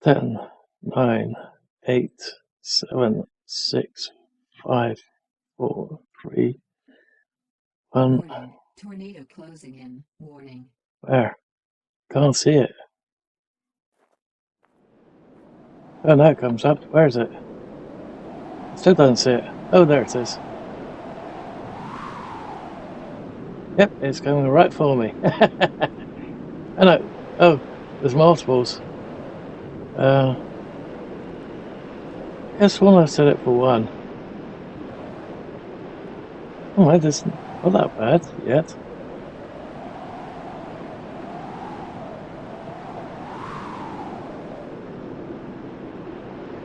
10, 9, 8, 7, 6, 5, 4, 3, 1. Warning. Tornado closing in. Warning. Where? Can't see it. Oh, now it comes up. Where is it? Still don't see it. Oh, there it is. Yep, it's coming right for me. Oh no. Oh, there's multiples. Guess one I set it for 1. Oh, it isn't not that bad yet.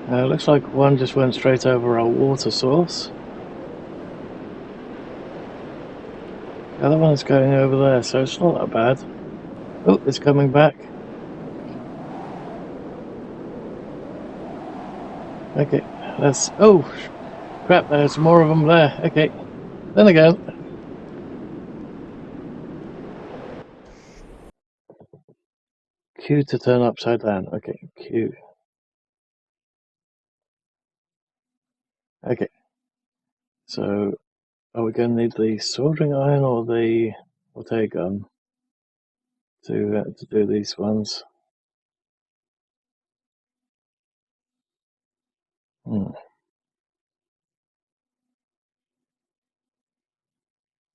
Looks like one just went straight over our water source. The other one's going over there, so it's not that bad. Oh, it's coming back. Okay, let's... Oh, crap, there's more of them there. Okay, then again. Q to turn upside down. Okay, Q. Okay, so are we going to need the soldering iron or the water gun to do these ones?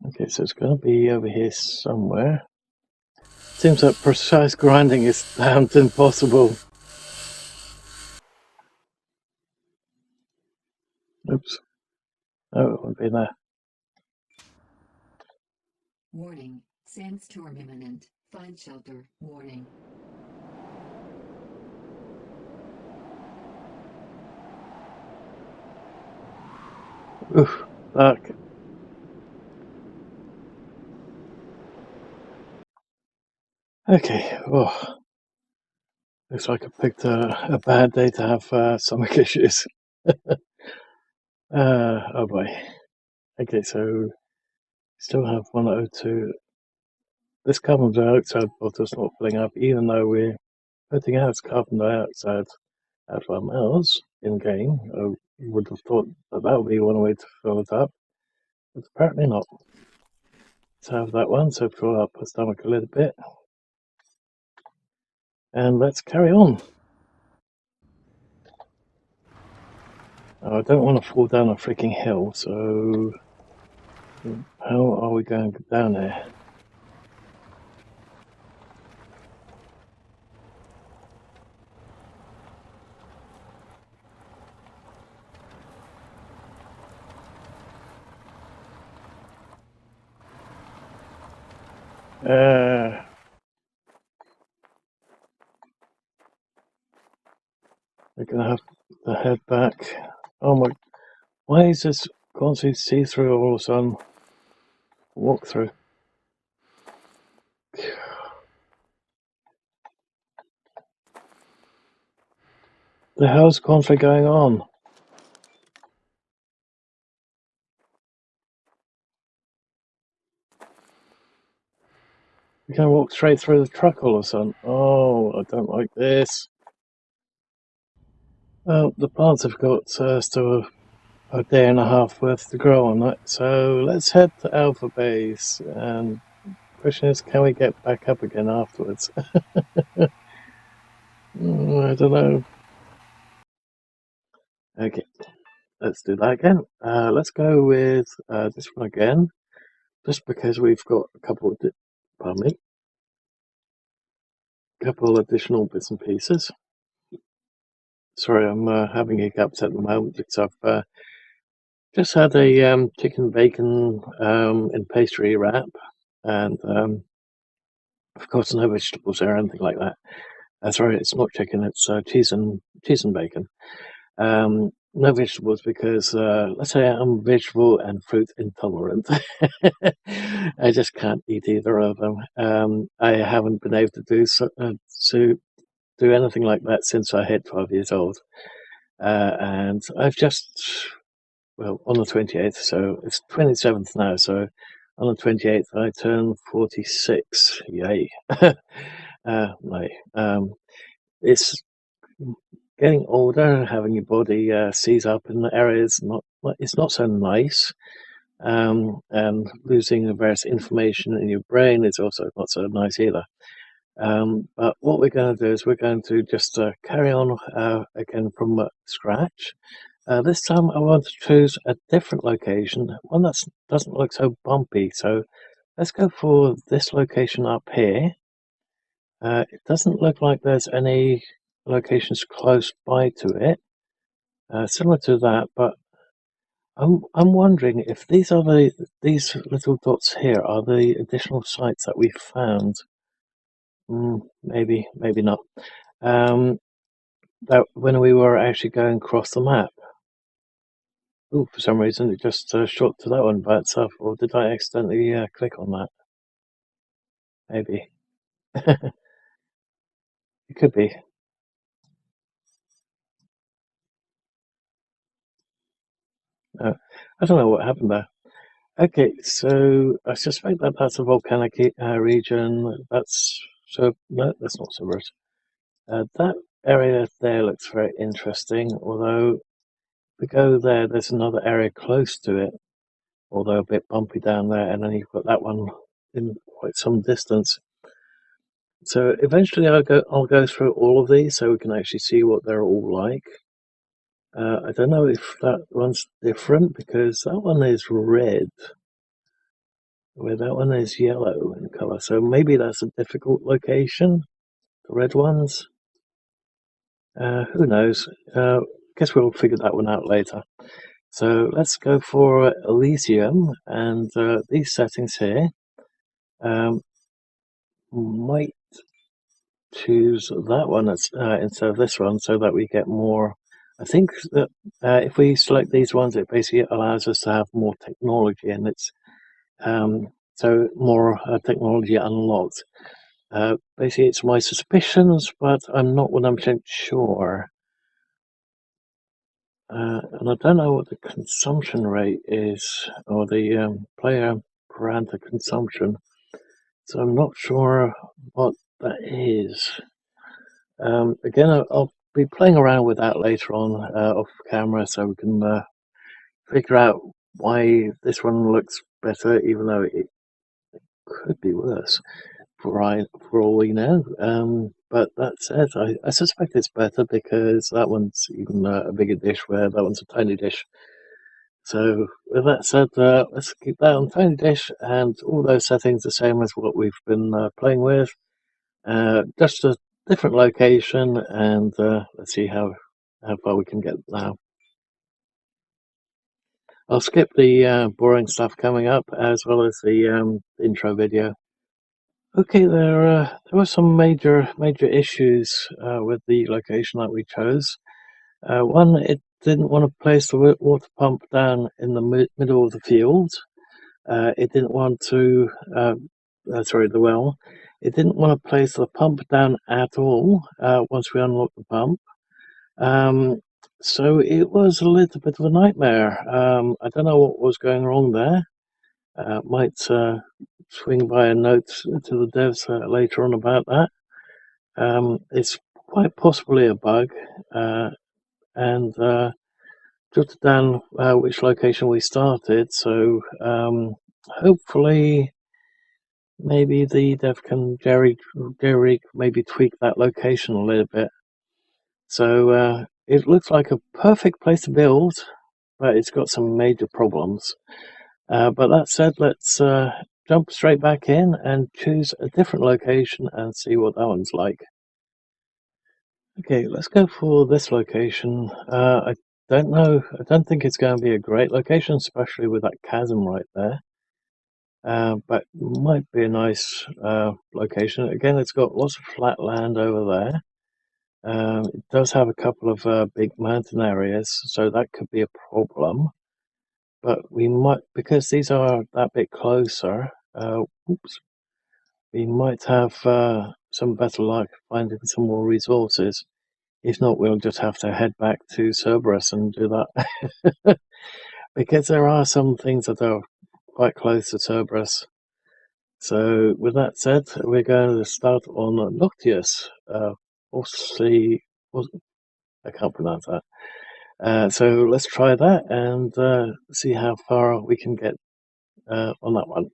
Okay, so it's going to be over here somewhere. Seems like precise grinding is damned impossible. Oops. Oh, it won't be there. Warning. Sandstorm imminent. Find shelter. Warning. Oof, dark. Okay, oh. Looks like I picked a bad day to have stomach issues. Oh boy. Okay, so still have 102. This carbon dioxide bottle's not filling up, even though we're putting out carbon dioxide out of our mouths in game. I would have thought that that would be one way to fill it up, but apparently not. Let's have that one, so fill up our stomach a little bit. And let's carry on. I don't want to fall down a freaking hill, so how are we going down there? We're gonna have to head back. Oh my, why is this constantly see-through all of a sudden? Walk through. The hell's conflict going on? You can walk straight through the truck all of a sudden. Oh, I don't like this. Well, the plants have got still a day and a half worth to grow on that, so let's head to Alpha Base. And the question is, can we get back up again afterwards? I don't know. Okay, let's do that again. Let's go with this one again, just because we've got a couple of, pardon me, couple additional bits and pieces. Sorry, I'm having hiccups at the moment because I've just had a chicken bacon in pastry wrap, and of course no vegetables or anything like that. Sorry, it's not chicken; it's cheese and bacon. No vegetables because let's say I'm vegetable and fruit intolerant. I just can't eat either of them. I haven't been able to do anything like that since I hit 12 years old. And I've just, well, on the 28th, so it's 27th now, so on the 28th I turn 46. Yay. No, it's getting older, having your body seize up in the areas it's not so nice. And losing the various information in your brain is also not so nice either. But what we're going to do is we're going to just carry on again from scratch. This time I want to choose a different location, one that doesn't look so bumpy. So let's go for this location up here. It doesn't look like there's any locations close by to it, similar to that, but I'm wondering if these little dots here are the additional sites that we found. Maybe not. Um, that when we were actually going across the map. Oh, for some reason it just shot to that one by itself, or did I accidentally click on that? Maybe. It could be. Uh, I don't know what happened there. Okay, so I suspect that that's a volcanic region. No, that's not Cerberus. That area there looks very interesting, although if we go there, there's another area close to it, although a bit bumpy down there, and then you've got that one in quite some distance. So eventually I'll go through all of these so we can actually see what they're all like. I don't know if that one's different because that one is red, where that one is yellow in color. So maybe that's a difficult location, the red ones. Who knows? Guess we'll figure that one out later. So let's go for Elysium, and these settings here. Might choose that one instead of this one so that we get more. I think that if we select these ones, it basically allows us to have more technology, and it's so more technology unlocked. Basically, it's my suspicions, but I'm not 100% sure. And I don't know what the consumption rate is, or the player parameter consumption, so I'm not sure what that is. Again, I'll be playing around with that later on off camera so we can figure out why this one looks better, even though it could be worse for all we know. But that said, I suspect it's better because that one's even a bigger dish, where that one's a tiny dish. So with that said, let's keep that on tiny dish and all those settings the same as what we've been playing with. Just a different location, and let's see how far we can get now. I'll skip the boring stuff coming up as well as the intro video. Okay, there were some major issues with the location that we chose. One, it didn't want to place the water pump down in the middle of the field. It didn't want to, the well. It didn't want to place the pump down at all once we unlocked the pump. Um, so it was a little bit of a nightmare. I don't know what was going wrong there. Might swing by a note to the devs later on about that. It's quite possibly a bug, and jotted down which location we started. So hopefully, maybe the dev can jerry maybe tweak that location a little bit. So it looks like a perfect place to build, but it's got some major problems. But that said, let's jump straight back in and choose a different location and see what that one's like. Okay, let's go for this location. I don't know, I don't think it's going to be a great location, especially with that chasm right there. But might be a nice location. Again, it's got lots of flat land over there. It does have a couple of big mountain areas, so that could be a problem. But we might, because these are that bit closer, oops, we might have some better luck finding some more resources. If not, we'll just have to head back to Cerberus and do that. Because there are some things that are quite close to Cerberus. So with that said, we're going to start on Noctius. We'll see. I can't pronounce that. So let's try that and see how far we can get on that one.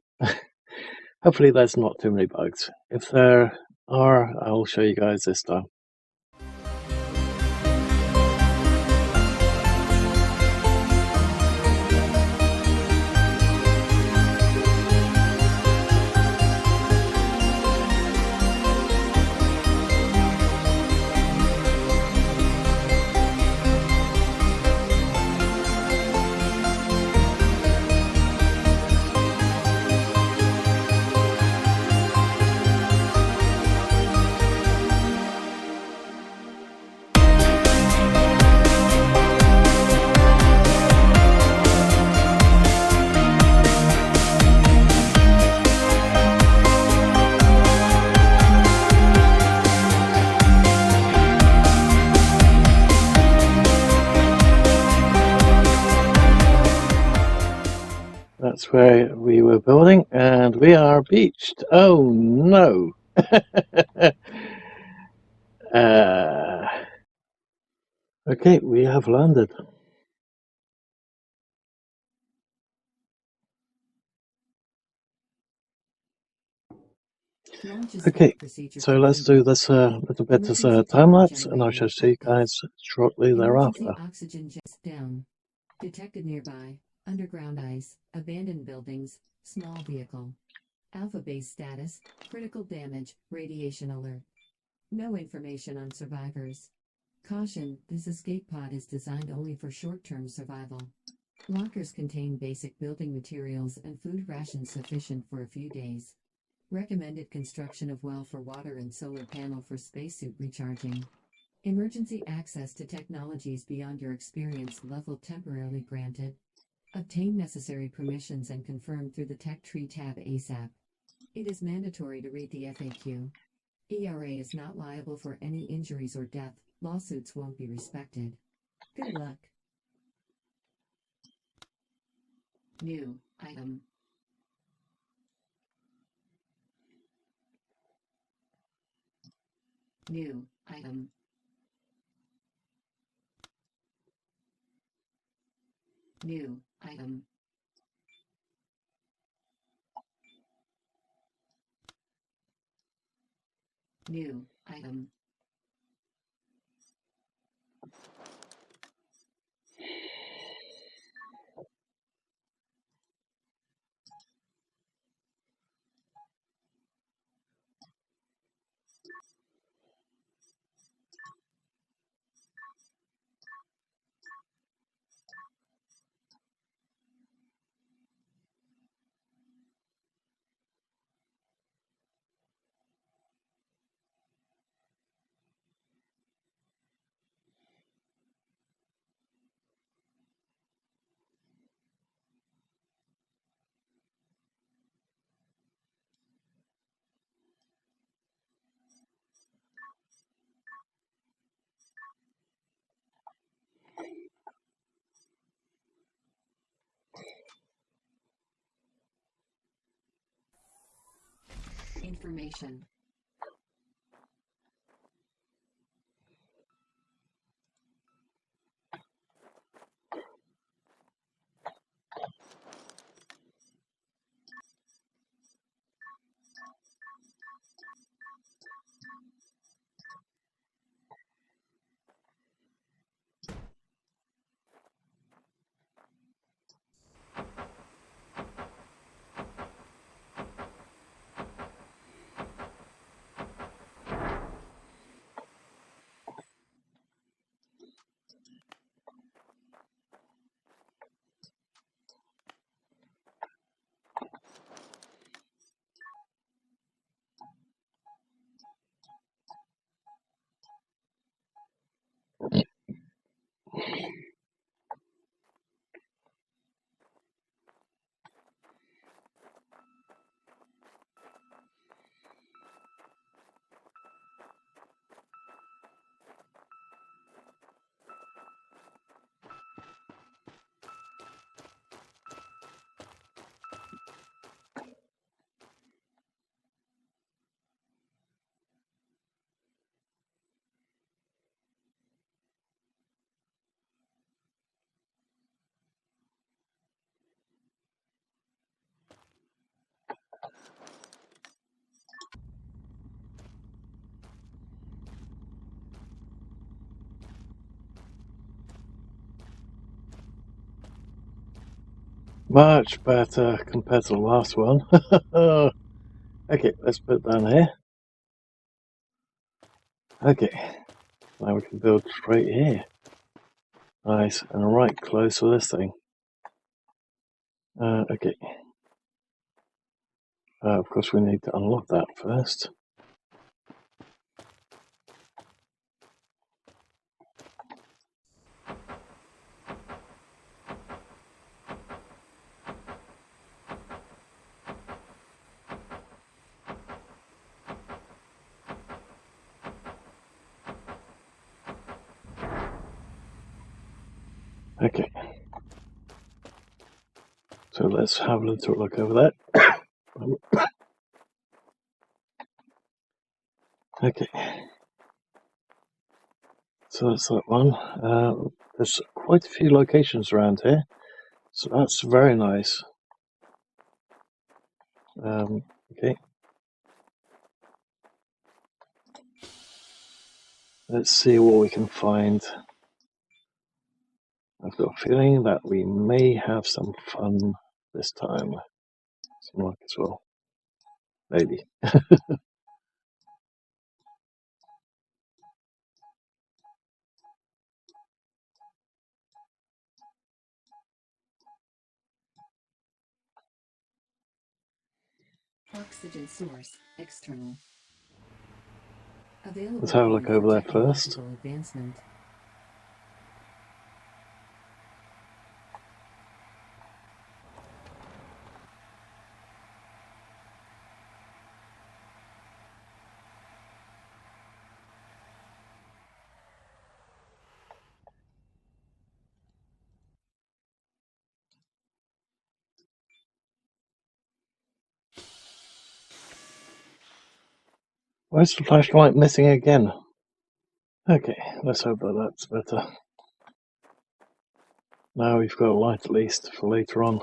Hopefully there's not too many bugs. If there are, I'll show you guys this time. That's where we were building, and we are beached. Oh no! Okay, we have landed. Launch is Okay, start procedure so let's complete. do this little bit as Emergency time power lapse, and I shall generator see you active. guys shortly Emergency thereafter. oxygen jets down. Detected nearby. Underground ice. Abandoned buildings. Small vehicle. Alpha base status. Critical damage. Radiation alert. No information on survivors. Caution, this escape pod is designed only for short-term survival. Lockers contain basic building materials and food rations sufficient for a few days. Recommended construction of well for water and solar panel for spacesuit recharging. Emergency access to technologies beyond your experience level temporarily granted. Obtain necessary permissions and confirm through the Tech Tree tab ASAP. It is mandatory to read the FAQ. ERA is not liable for any injuries or death. Lawsuits won't be respected. Good luck. New item. New item. New item. New item. Information. Much better compared to the last one. Okay, let's put it down here. Okay, now we can build straight here. Nice, and right close to this thing. Okay. Of course, we need to unlock that first. Okay. So let's have a little look over that. Okay. So that's that one. There's quite a few locations around here, so that's very nice. Okay. Let's see what we can find. I've got a feeling that we may have some fun this time. Some luck as well. Maybe. Oxygen source, external. Available Let's have a look aid for over there first. technological advancement. Where's the flashlight missing again? Okay, let's hope that that's better. Now we've got a light at least for later on.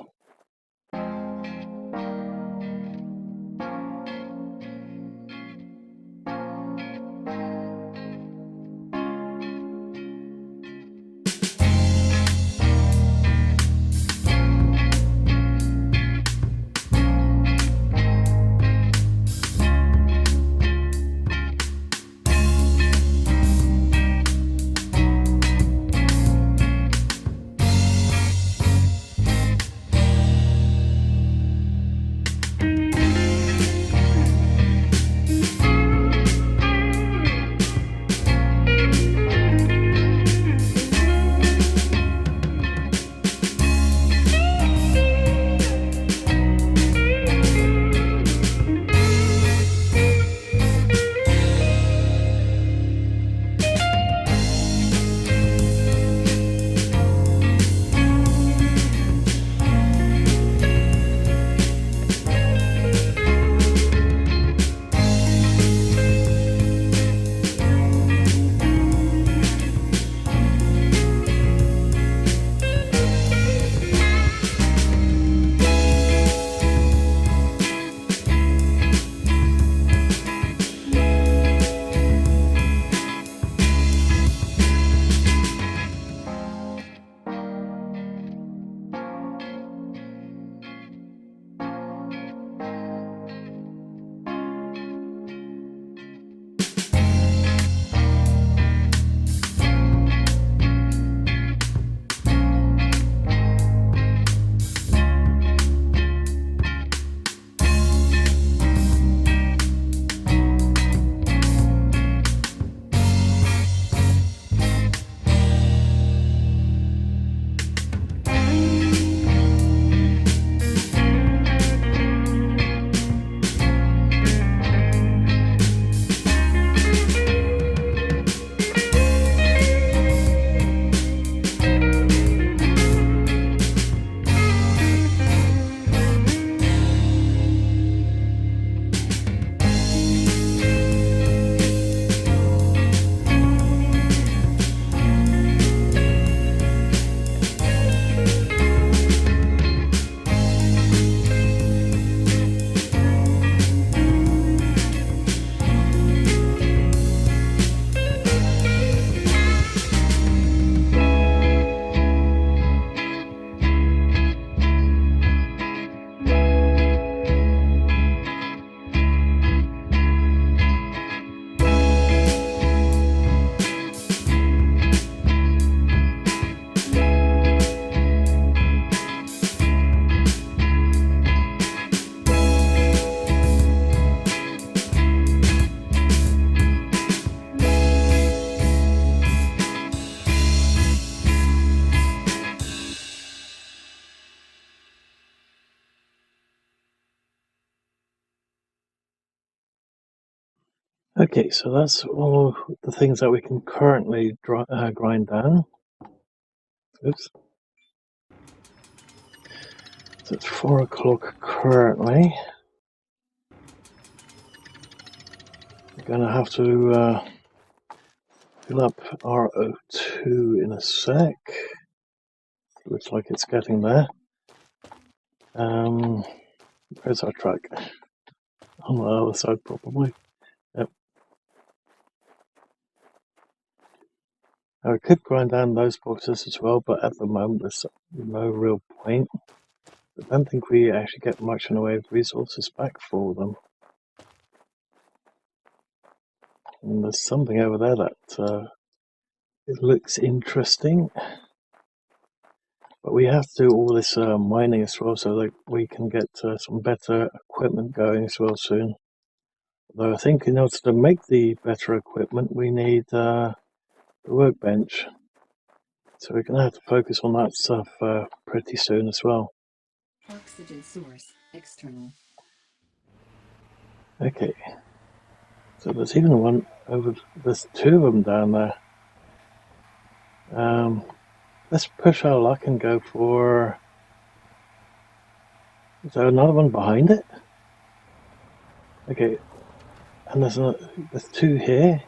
Okay, so that's all the things that we can currently grind down. Oops. So it's 4 o'clock currently. We're going to have to fill up our O2 in a sec. Looks like it's getting there. Where's our truck? On the other side, probably. Yep. I could grind down those boxes as well, but at the moment there's no real point. I don't think we actually get much in the way of resources back for them. And there's something over there that it looks interesting. But we have to do all this mining as well, so that we can get some better equipment going as well soon. Though I think in order to make the better equipment, we need the workbench. So we're going to have to focus on that stuff pretty soon as well. Oxygen source external. Okay. So there's even one over. There's two of them down there. Let's push our luck and go for. Is there another one behind it? Okay. And there's two here.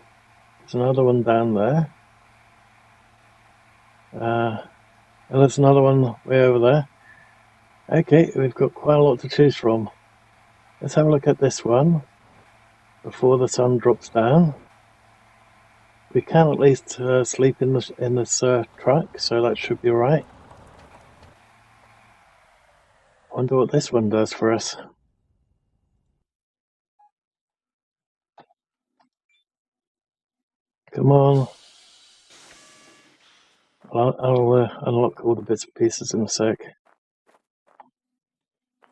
There's another one down there. And there's another one way over there. Okay, we've got quite a lot to choose from. Let's have a look at this one before the sun drops down. We can at least sleep in this truck, so that should be alright. Wonder what this one does for us. Come on. I'll unlock all the bits and pieces in a sec.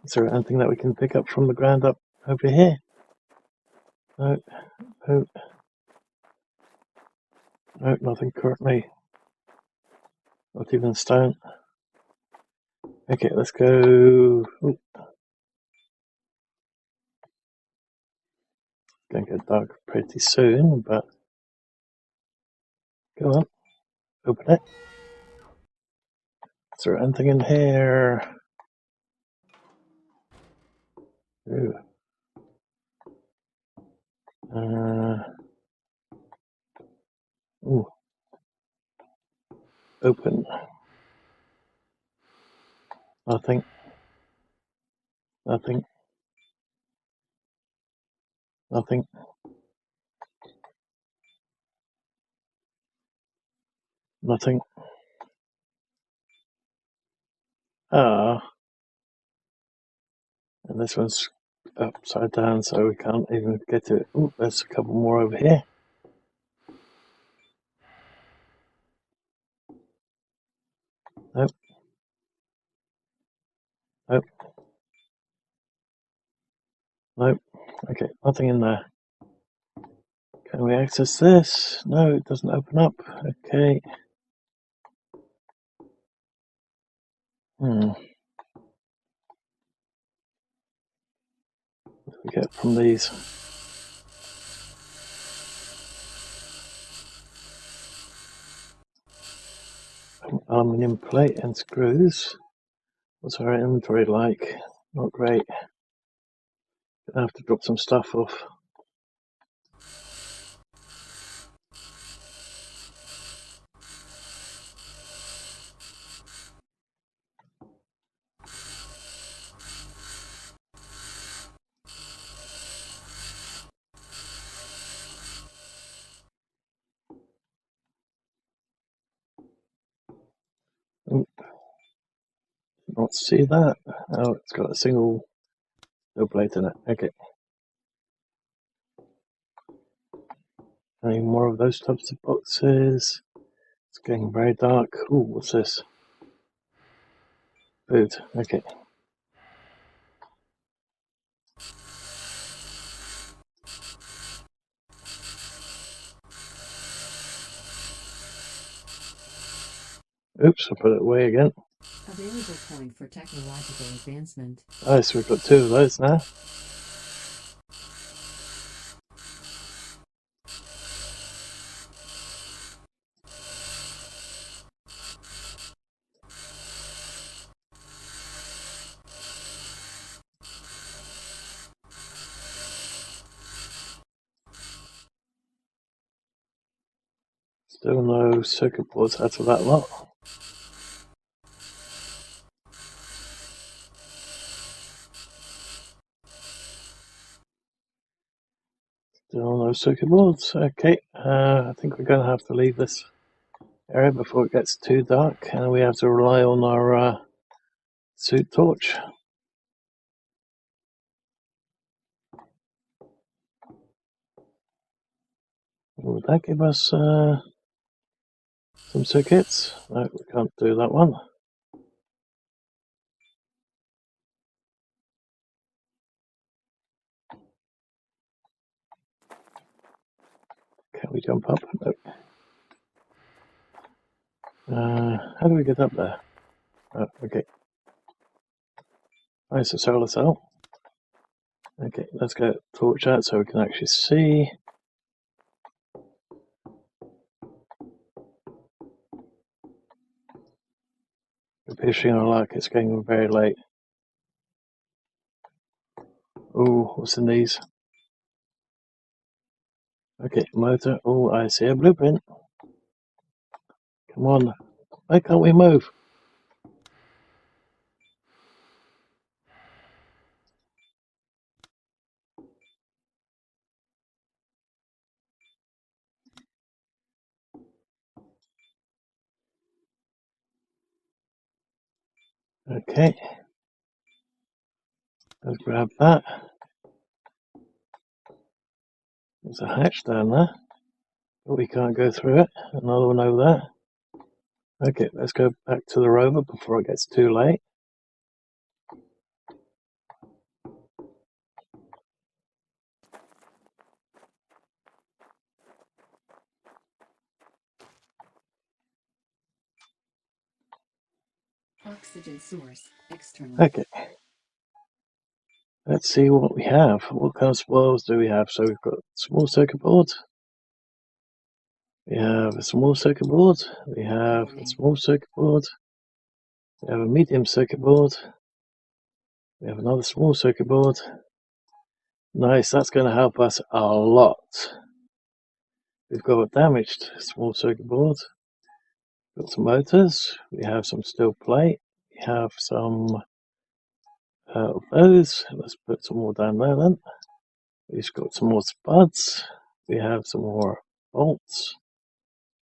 Is there anything that we can pick up from the ground up over here? No, no, no, nothing currently. Not even stone. Okay, let's go. Ooh. Gonna get dark pretty soon, but go on, open it. Is there anything in here? Ooh. Ooh. Open. Nothing. Nothing. Nothing. Nothing. Ah. And this one's upside down, so we can't even get to it. Ooh, there's a couple more over here. Nope. Nope. Nope. Okay, nothing in there. Can we access this? No, it doesn't open up. Okay. What do we get from these? Aluminium plate and screws. What's our inventory like? Not great. Gonna have to drop some stuff off. Ooh, not see that. Oh, it's got a single no plate in it. Okay. Any more of those types of boxes? It's getting very dark. Ooh, what's this? Food. Okay. Oops, I put it away again. Available point for technological advancement. Oh, so we've got two of those now. Still no circuit boards out of that lot. Still no circuit boards. Okay, I think we're going to have to leave this area before it gets too dark, and we have to rely on our suit torch. Would that give us some circuits? No, we can't do that one. Can we jump up? No. How do we get up there? Oh, okay. Nice, a solar cell. Okay, let's get a torch out so we can actually see. We're pushing our luck, it's getting very late. Oh, what's in these? Okay, motor. Oh, I see a blueprint. Come on, why can't we move? Okay, let's grab that. There's a hatch down there, but we can't go through it. Another one over there. Okay, let's go back to the rover before it gets too late. Oxygen source external. Okay, let's see what we have. What kind of spoils do we have? So we've got small circuit board. We have a small circuit board. We have a small circuit board. We have a medium circuit board. We have another small circuit board. Nice, that's going to help us a lot. We've got a damaged small circuit board. Got some motors. We have some steel plate. We have some of those. Let's put some more down there then. We've got some more spuds. We have some more bolts.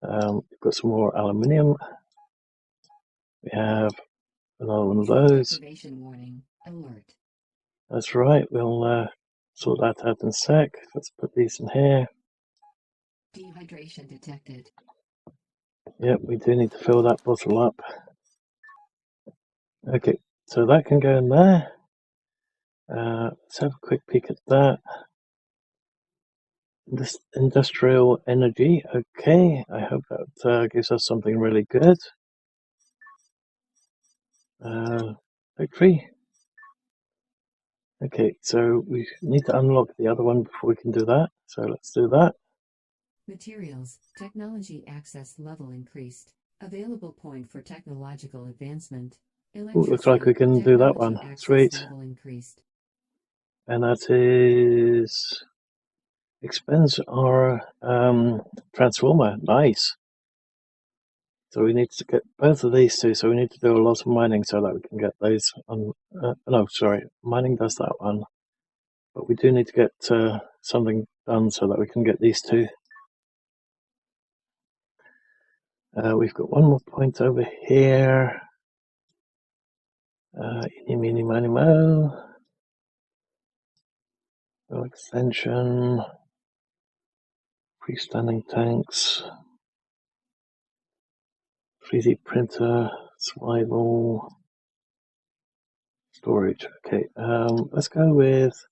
We've got some more aluminium. We have another one of those. Deactivation warning alert. That's right. We'll sort that out in a sec. Let's put these in here. Dehydration detected. Yep, we do need to fill that bottle up. Okay, so that can go in there. Let's have a quick peek at that. This industrial energy. Okay, I hope that gives us something really good. Victory. Okay, so we need to unlock the other one before we can do that. So let's do that. Materials, technology access level increased. Available point for technological advancement. Ooh, looks like we can do that one. Sweet. Level increased. And that is expense our transformer. Nice. So we need to get both of these two. So we need to do a lot of mining so that we can get those on. No, sorry, mining does that one. But we do need to get something done so that we can get these two. We've got one more point over here. Eeny, meeny, miny, mo. No extension. Freestanding tanks. 3D printer. Survival. Storage. Okay, let's go with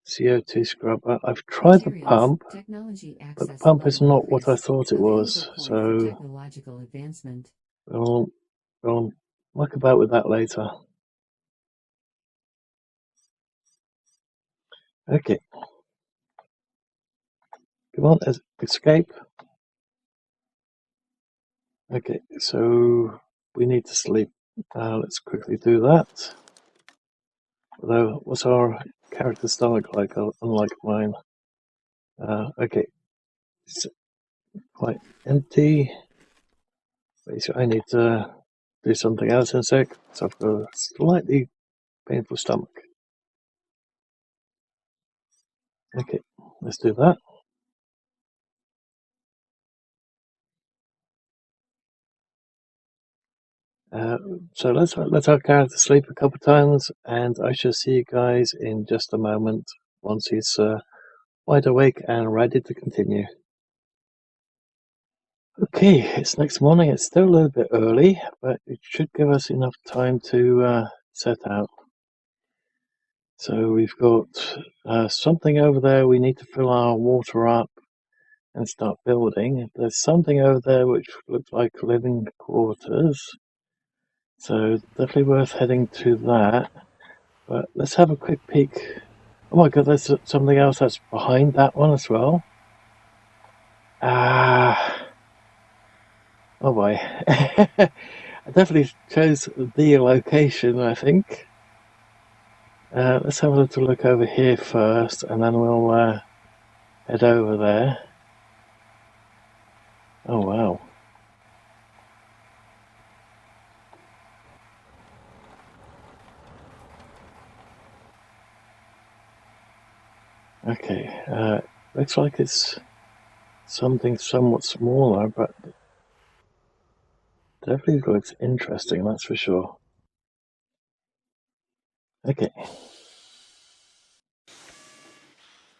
CO2 scrubber. I've tried the pump, but the pump is not what I thought it was. So technological advancement. we'll muck about with that later. Okay. Come on, escape. Okay, so we need to sleep. Let's quickly do that. Although, what's our character stomach like? Unlike mine. Okay. quite empty. Basically, I need to do something else in a sec, so I've got a slightly painful stomach. Okay, let's do that. So let's let our character sleep a couple of times, and I shall see you guys in just a moment once he's wide awake and ready to continue. Okay, it's next morning. It's still a little bit early, but it should give us enough time to set out. So we've got something over there. We need to fill our water up and start building. There's something over there which looks like living quarters. So definitely worth heading to that. But let's have a quick peek. Oh my god, there's something else that's behind that one as well. Oh boy. I definitely chose the location, I think. Let's have a little look over here first, and then we'll head over there. Oh wow. Okay, looks like it's something somewhat smaller, but definitely looks interesting, that's for sure. Okay.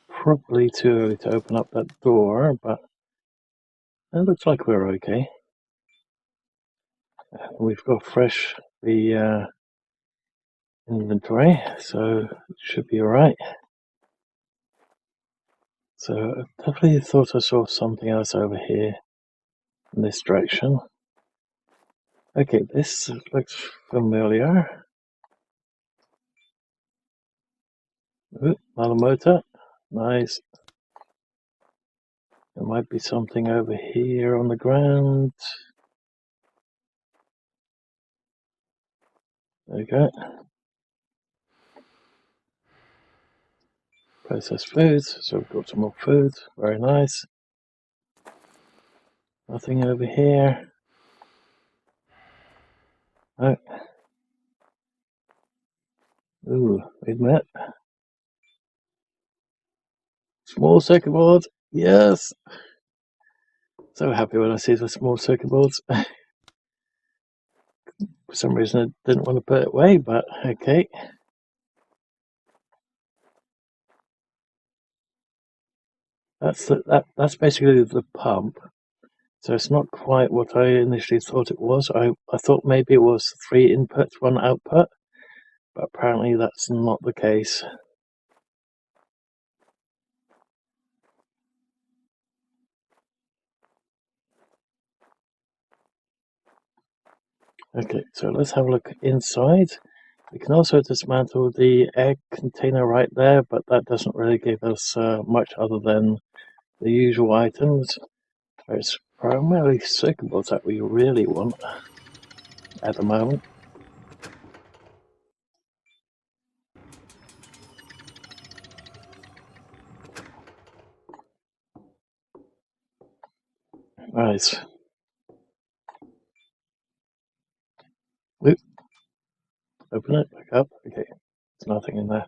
Probably too early to open up that door, but it looks like we're okay. We've got fresh the inventory, so it should be alright. So I definitely thought I saw something else over here in this direction. Okay, this looks familiar. Ooh, another motor. Nice. There might be something over here on the ground. There we go. Processed foods. So we've got some more food. Very nice. Nothing over here. Oh. Ooh, wait a minute. Small circuit board. Yes. So happy when I see the small circuit boards. For some reason I didn't want to put it away, but okay. That's basically the pump. So it's not quite what I initially thought it was. I thought maybe it was 3 inputs, 1 output, but apparently that's not the case. Okay, so let's have a look inside. We can also dismantle the egg container right there, but that doesn't really give us much other than the usual items. It's primarily circuit boards that we really want at the moment. Nice. Oop, open it back up. Okay, there's nothing in there.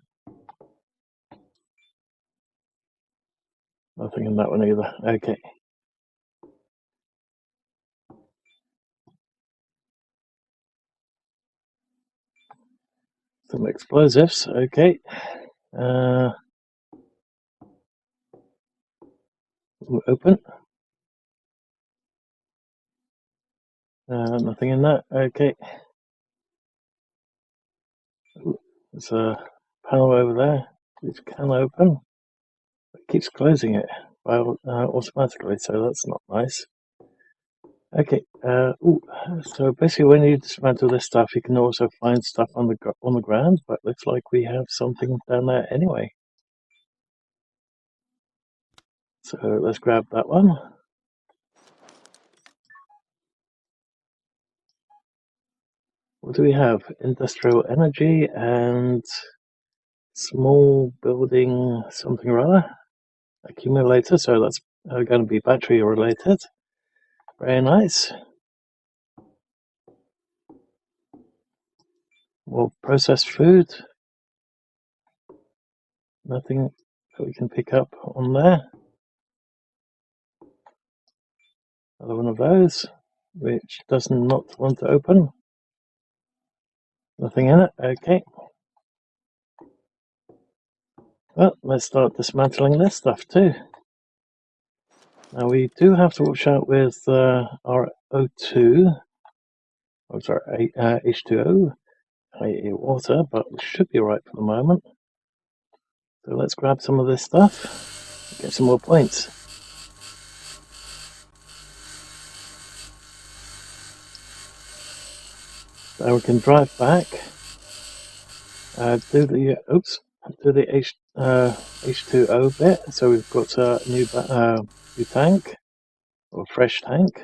Nothing in that one either. Okay. Some explosives. Okay. Open. Nothing in that. Okay. There's a panel over there which can open. It keeps closing it automatically, so that's not nice. Okay. So basically, when you dismantle this stuff, you can also find stuff on the ground. But looks like we have something down there anyway. So let's grab that one. What do we have? Industrial energy and small building something or other. Accumulator. So that's are going to be battery related. Very nice. More processed food. Nothing that we can pick up on there. Another one of those, which does not want to open. Nothing in it. Okay. Well, let's start dismantling this stuff too. Now we do have to watch out with our O2. Oh, sorry, H2O, i.e. water, but we should be right for the moment. So let's grab some of this stuff and get some more points. So we can drive back, do the H2O bit. So we've got a new tank, or fresh tank.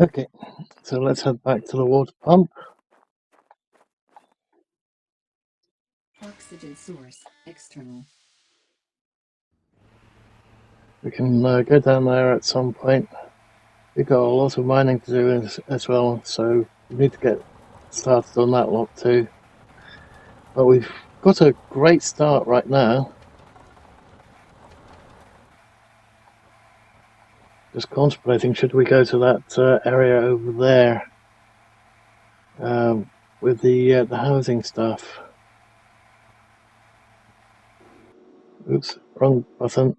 Okay, so let's head back to the water pump. Oxygen source external. We can go down there at some point. We've got a lot of mining to do as well, so We need to get started on that lot too. But we've got a great start right now. Just contemplating, should we go to that area over there with the housing stuff? Oops, wrong button.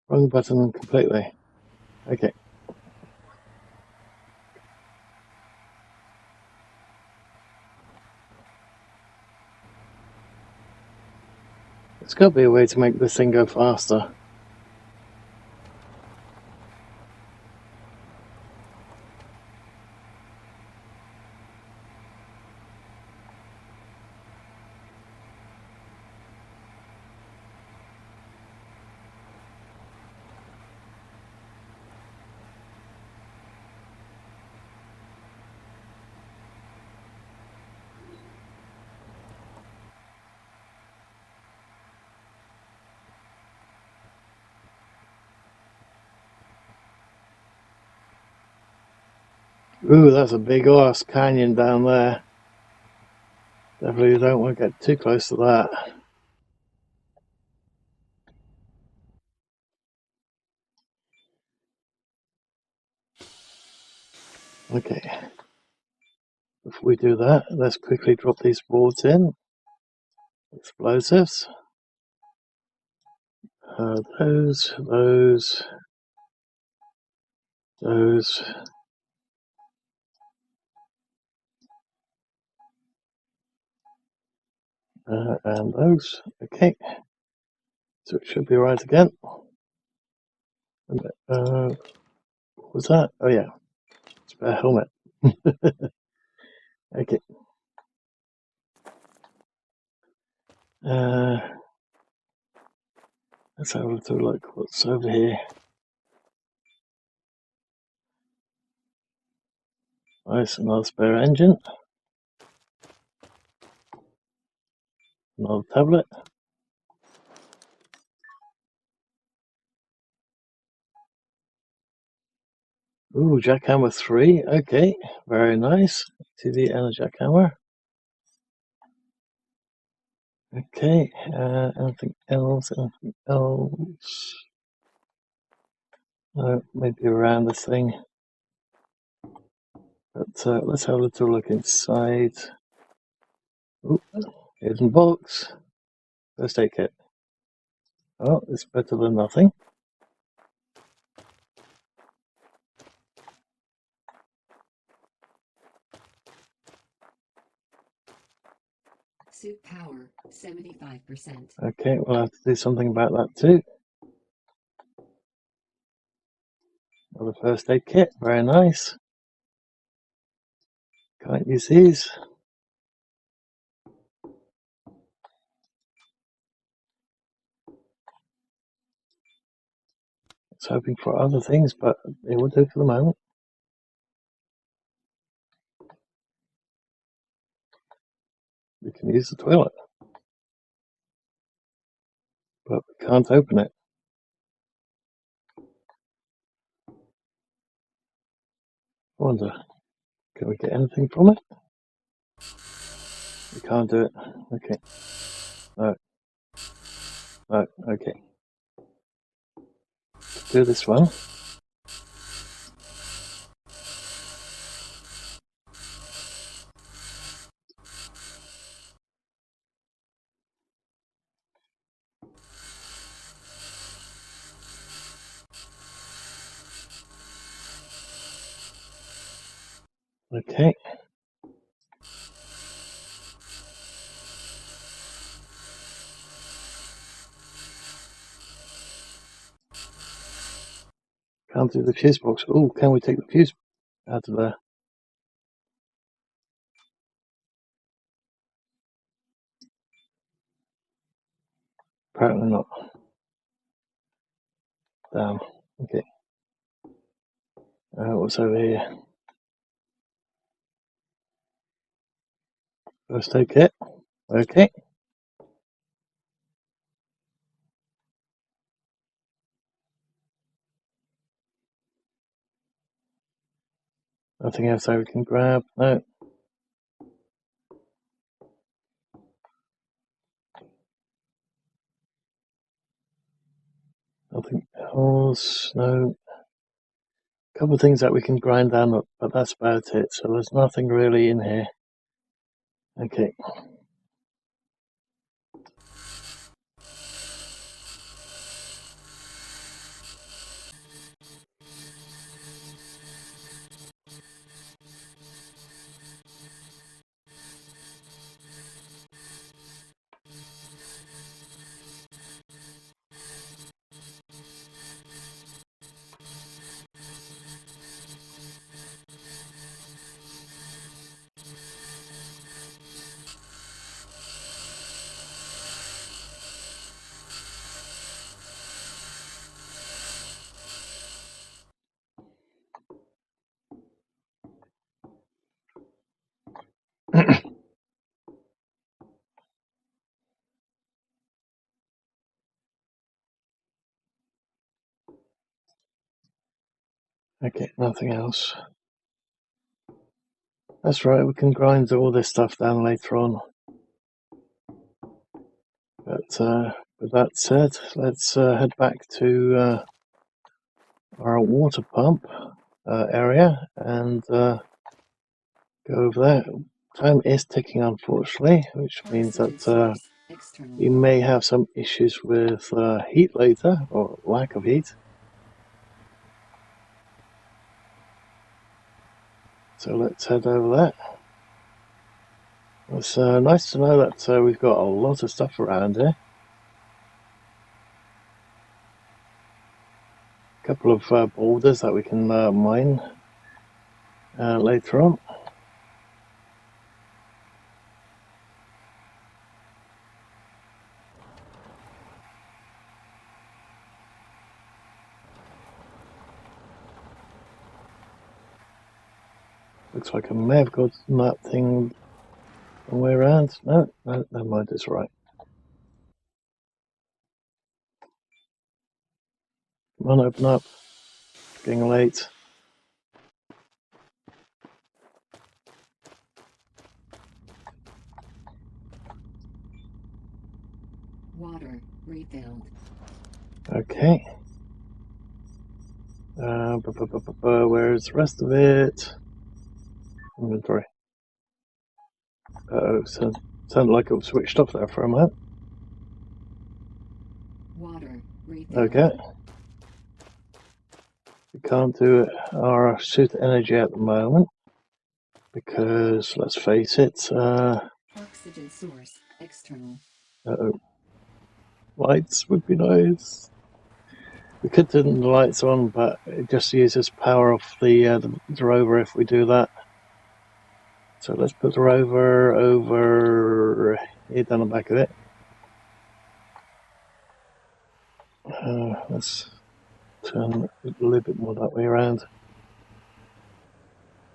Wrong button completely. Okay. There's got to be a way to make this thing go faster. Ooh, that's a big ass canyon down there. Definitely don't want to get too close to that. Okay. Before we do that, let's quickly drop these boards in. Explosives. Those, and those. Okay. So it should be right again. What was that? Oh yeah, spare helmet. Okay. Let's have a little look what's over here. Nice, another spare engine. Another tablet. Ooh, jackhammer 3. Okay, very nice. TV and a jackhammer. Okay, anything else? Anything else? Maybe around this thing. But let's have a little look inside. Ooh, hidden box. First aid kit. Oh, it's better than nothing. Suit power 75%. Okay, we'll have to do something about that too. Another first aid kit, very nice. Can't use these. I was hoping for other things, but it will do for the moment. We can use the toilet, but we can't open it. I wonder, can we get anything from it? We can't do it. Okay. No. No. Okay. Do this one. Okay. Can't do the fuse box. Oh, can we take the fuse out of there? Apparently not. Damn. Okay. What's over here? First aid kit. Okay. Nothing else I can grab? No. Nothing else? No. A couple of things that we can grind down, but that's about it. So there's nothing really in here. Okay. Okay, nothing else. That's right, we can grind all this stuff down later on. But with that said, let's head back to our water pump area and go over there. Time is ticking, unfortunately, which means Oxygen that source external. we may have some issues with heat later, or lack of heat. So let's head over there. It's nice to know that we've got a lot of stuff around here. A couple of boulders that we can mine later on. Looks like I may have got that thing the way around. No, never mind, it's right. Come on, open up. It's getting late. Water refilled. Okay. Where's the rest of it? Inventory. Uh-oh, sounded like it was switched off there for a moment. Water refilled. Okay. We can't do our suit energy at the moment because, let's face it, Oxygen source external. uh-oh. Lights would be nice. We could turn the lights on, but it just uses power off the rover if we do that. So let's put the rover over here down the back of it. Let's turn it a little bit more that way around.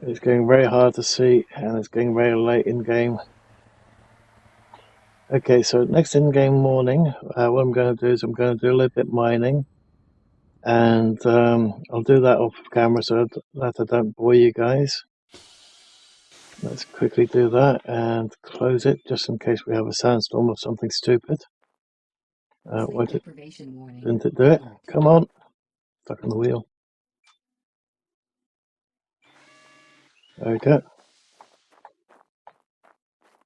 It's getting very hard to see, and it's getting very late in game. Okay, so next in game morning, what I'm going to do is I'm going to do a little bit mining, and I'll do that off camera so that I don't bore you guys. Let's quickly do that and close it just in case we have a sandstorm or something stupid. Why didn't it do it? Come on, stuck on the wheel. There we go.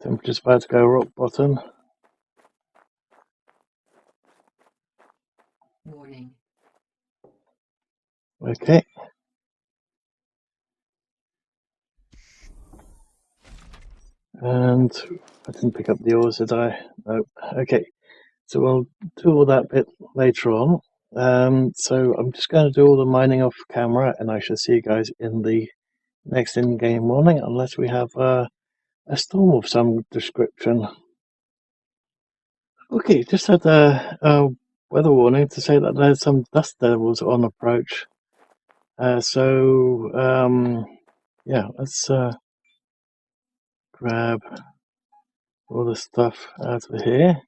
Temperature's about to go rock bottom. Warning. Okay. And I didn't pick up the oars, did I? No. Okay. So we'll do all that bit later on. So I'm just going to do all the mining off camera, and I shall see you guys in the next in-game morning, unless we have a storm of some description. Okay, just had a weather warning to say that there's some dust devils on approach. Yeah, let's grab all the stuff out of here.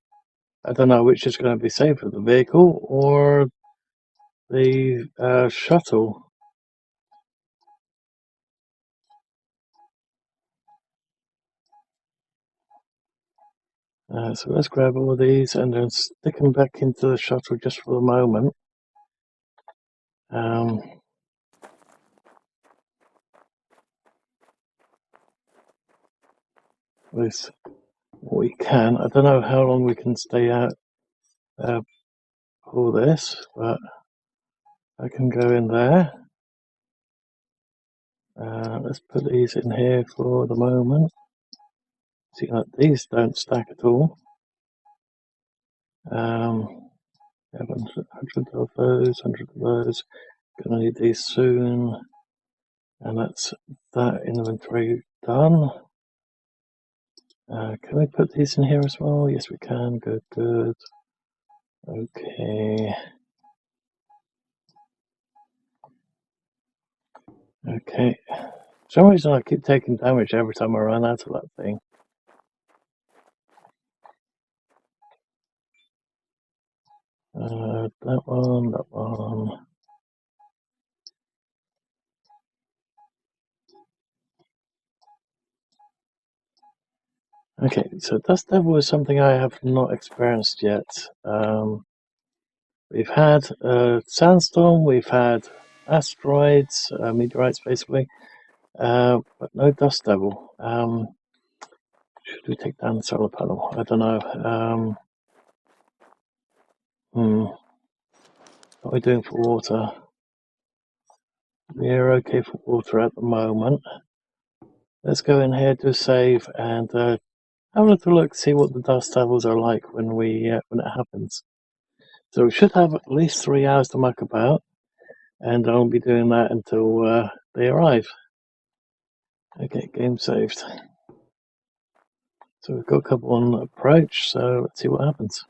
I don't know which is going to be safer, the vehicle or the shuttle. So let's grab all of these and then stick them back into the shuttle just for the moment. With what we can. I don't know how long we can stay out for this, but I can go in there. Let's put these in here for the moment. See, like these don't stack at all. 100 of those, 100 of those. Gonna need these soon. And that's that inventory done. Can we put these in here as well? Yes, we can. Good, good. Okay. Okay. For some reason I keep taking damage every time I run out of that thing. That one, that one. Okay, so Dust Devil is something I have not experienced yet. We've had Sandstorm, we've had asteroids, meteorites basically, but no Dust Devil. Should we take down the solar panel? I don't know. What are we doing for water? We're okay for water at the moment. Let's go in here, do save, and have a little look, see what the dust devils are like when it happens. So we should have at least 3 hours to muck about, and I'll be doing that until they arrive. Okay, game saved. So we've got a couple on approach, so let's see what happens.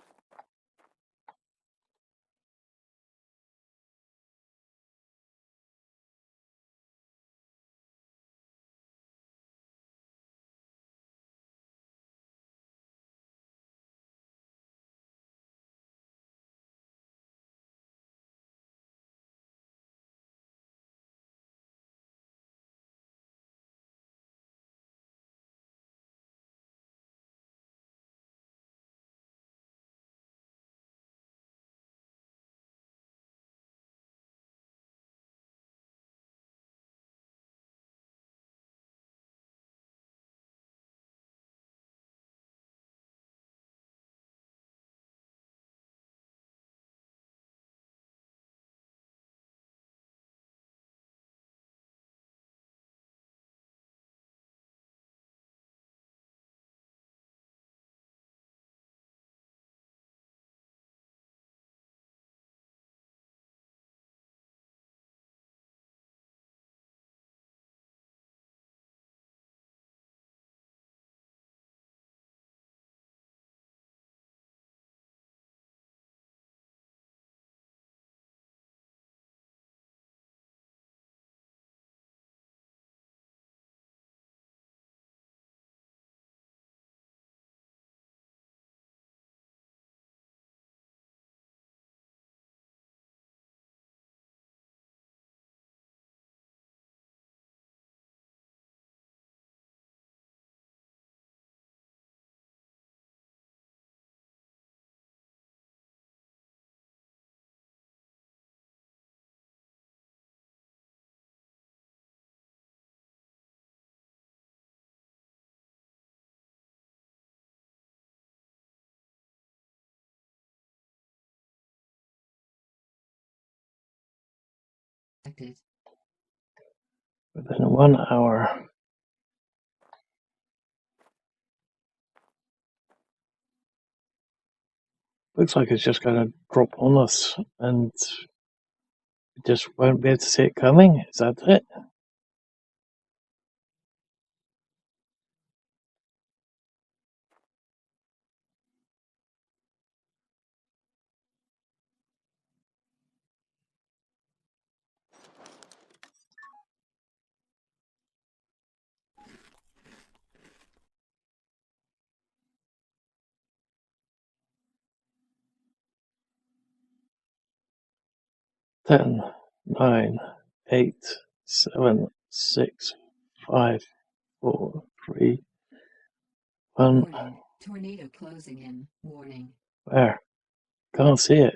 Within 1 hour. Looks like it's just going to drop on us, and we just won't be able to see it coming. Is that it? Ten, 9, 8, 7, 6, 5, 4, 3, 1. Warning. Tornado closing in. Warning. Where? Can't see it.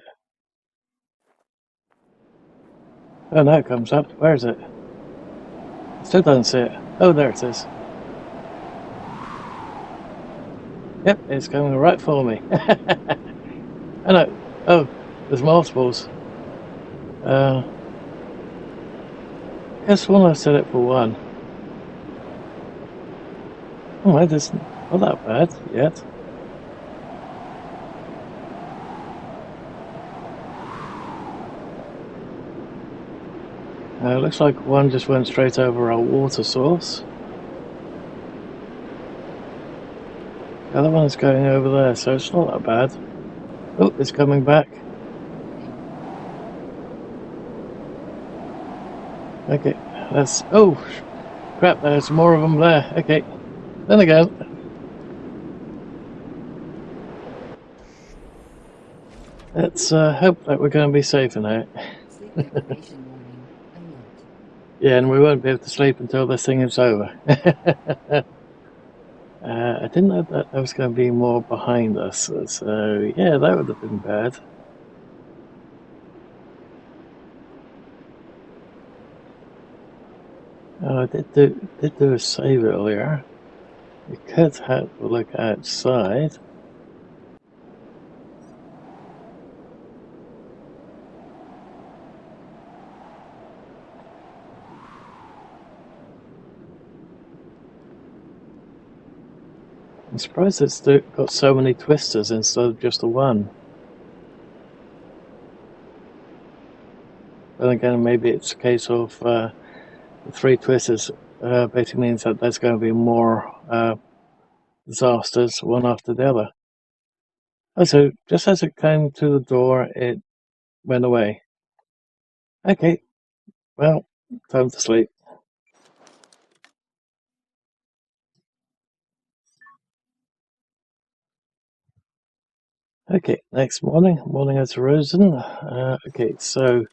Oh, now it comes up. Where is it? Still don't see it. Oh, there it is. Yep, it's coming right for me. I know. Oh, there's multiples. Guess one I set it for one. Oh, it isn't not that bad yet. Looks like one just went straight over our water source. The other one's going over there, so it's not that bad. Oh, it's coming back. Okay, that's... Oh, crap, there's more of them there. Okay, then again. Let's hope that we're going to be safe now. Sleep deprivation warning. Alert. Yeah, and we won't be able to sleep until this thing is over. I didn't know that there was going to be more behind us, so yeah, that would have been bad. Oh, I did do a save earlier. We could have a look outside. I'm surprised it's got so many twisters instead of just the one. Then again, maybe it's a case of the 3 twisters basically means that there's going to be more disasters one after the other. Oh, so just as it came to the door, it went away. Okay, well, time to sleep. Okay, next morning. Morning has arisen. Okay, so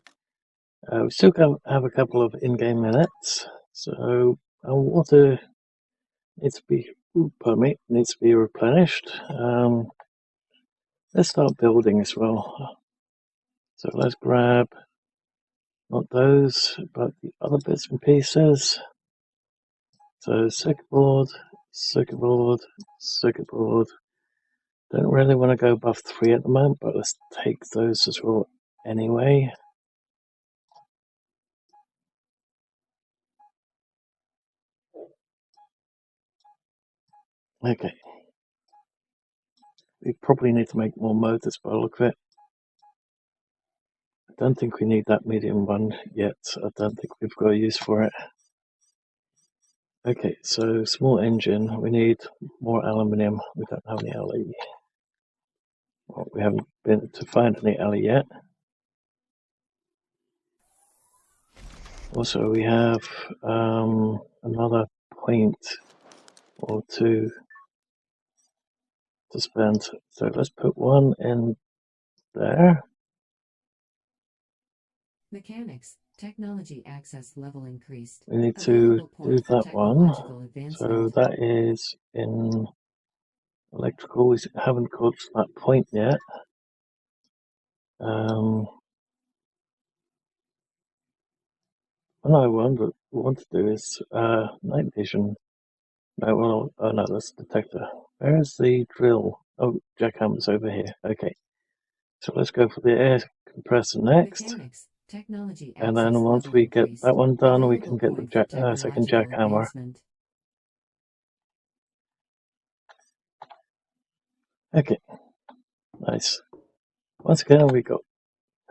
we still have a couple of in-game minutes. So our water needs to be, pardon me, needs to be replenished. Let's start building as well. So let's grab not those, but the other bits and pieces. So circuit board, circuit board, circuit board. Don't really want to go above 3 at the moment, but let's take those as well anyway. Okay. We probably need to make more motors by the look of it. I don't think we need that medium one yet. I don't think we've got a use for it. Okay, so small engine. We need more aluminium. We don't have any alley. Well, we haven't been to find any alley yet. Also, we have another point or two to spend. So let's put one in there. Mechanics. Technology access level increased. We need to do that one. So Advancement. that is in electrical. We haven't got to that point yet. What I want to do is night vision. No, well, oh no, that's detector. Where is the drill? Oh, jackhammer's over here. Okay, so let's go for the air compressor next. Mechanics. Technology And then access once level we get increased. that one done, we Available can get the point for second technological jackhammer. advancement. Okay, nice. Once again, we got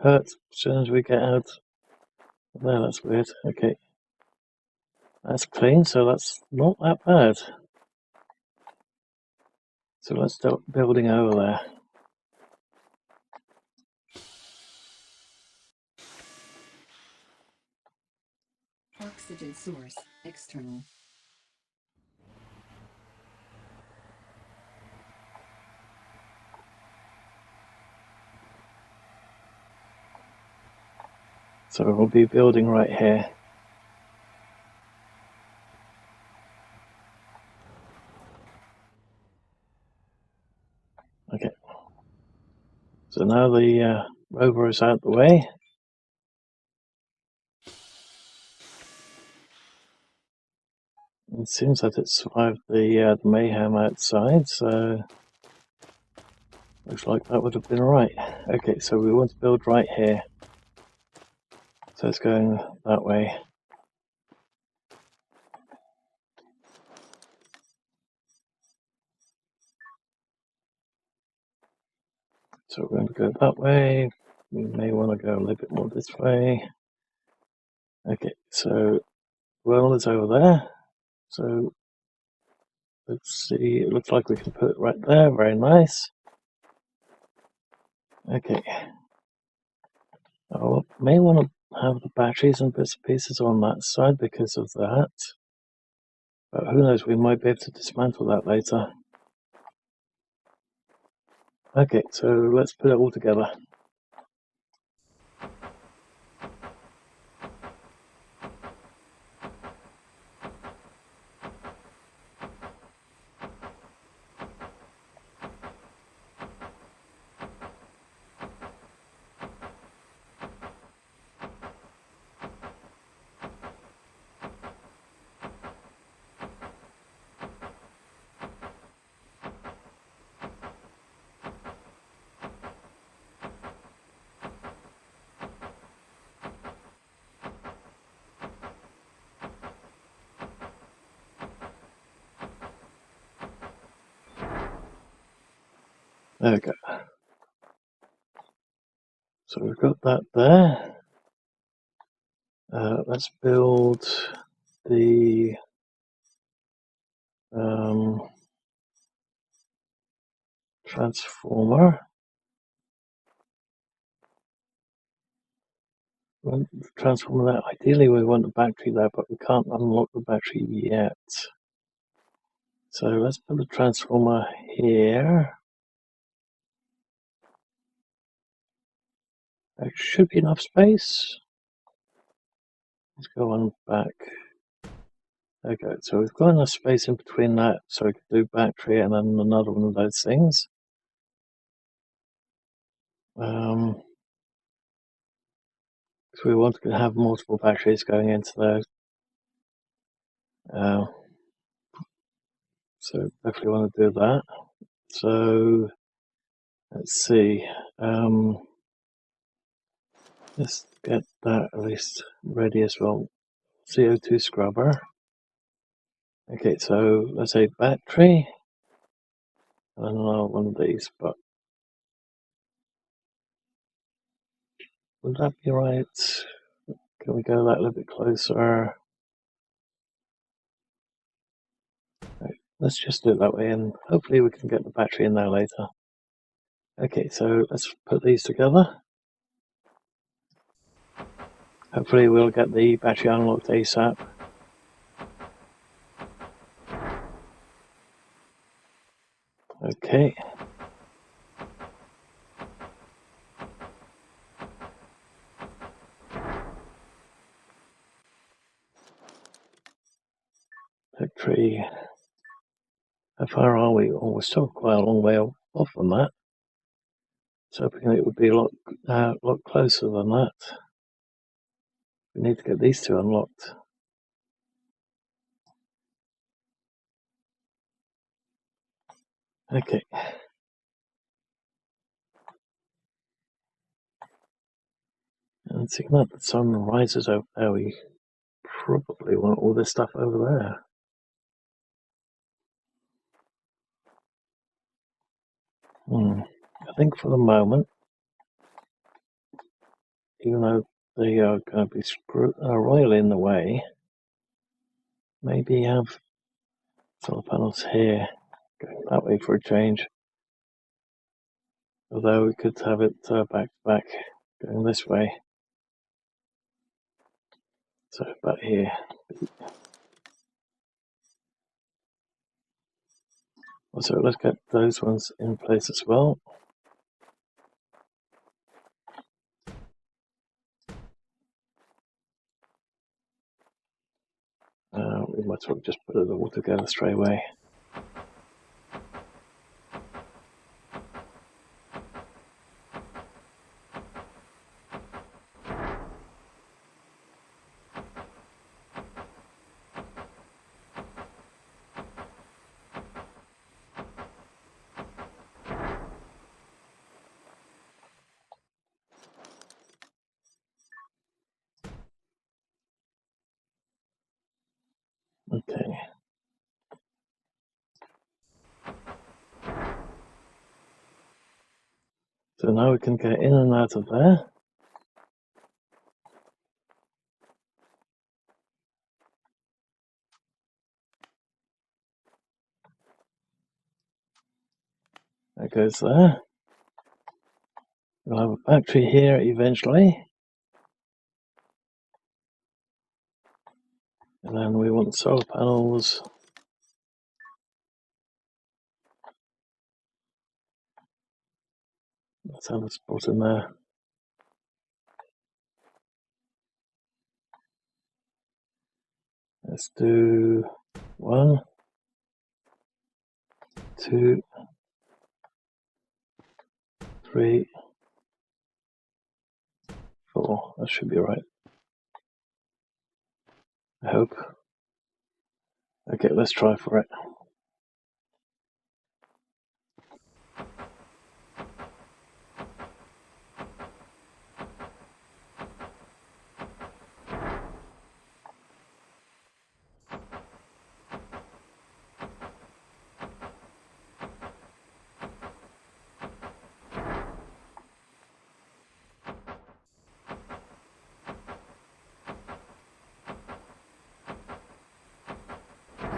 hurt as soon as we get out. No, that's weird. Okay, that's clean, so that's not that bad. So let's start building over there. Oxygen source. External. So we'll be building right here. Okay. So now the rover is out the way. It seems that it survived the mayhem outside, so looks like that would have been right. Okay, so we want to build right here. So it's going that way. So we're going to go that way. We may want to go a little bit more this way. Okay, so well is over there. So let's see, it looks like we can put it right there. Very nice. Okay. I may want to have the batteries and bits and pieces on that side because of that. But who knows, we might be able to dismantle that later. Okay, so let's put it all together. There we go. So we've got that there. Let's build the transformer. We want the transformer there. Ideally, we want the battery there, but we can't unlock the battery yet. So let's put the transformer here. There should be enough space. Let's go on back. There we go. So we've got enough space in between that, so we can do battery and then another one of those things. So we want to have multiple batteries going into those. So definitely want to do that. So let's see. Let's get that at least ready as well. CO2 scrubber. Okay, so let's say battery. I don't know one of these, but would that be right? Can we go that a little bit closer? Right, let's just do it that way, and hopefully we can get the battery in there later. Okay, so let's put these together. Hopefully we'll get the battery unlocked ASAP. Okay. Factory. How far are we? Oh, we're still quite a long way off on that. So hoping it would be a lot closer than that. We need to get these two unlocked. Okay. And seeing that the sun rises over there, we probably want all this stuff over there. I think for the moment, even though they are going to be royally in the way, maybe have solar panels here, going that way for a change. Although we could have it back to back, going this way. So back here. Also, let's get those ones in place as well. We might as well just put it all together straight away. Okay. So now we can get in and out of there. That goes there. We'll have a battery here eventually. And then we want solar panels. Let's have a spot in there. Let's do 1, 2, 3, 4. That should be right. I hope. Okay, let's try for it.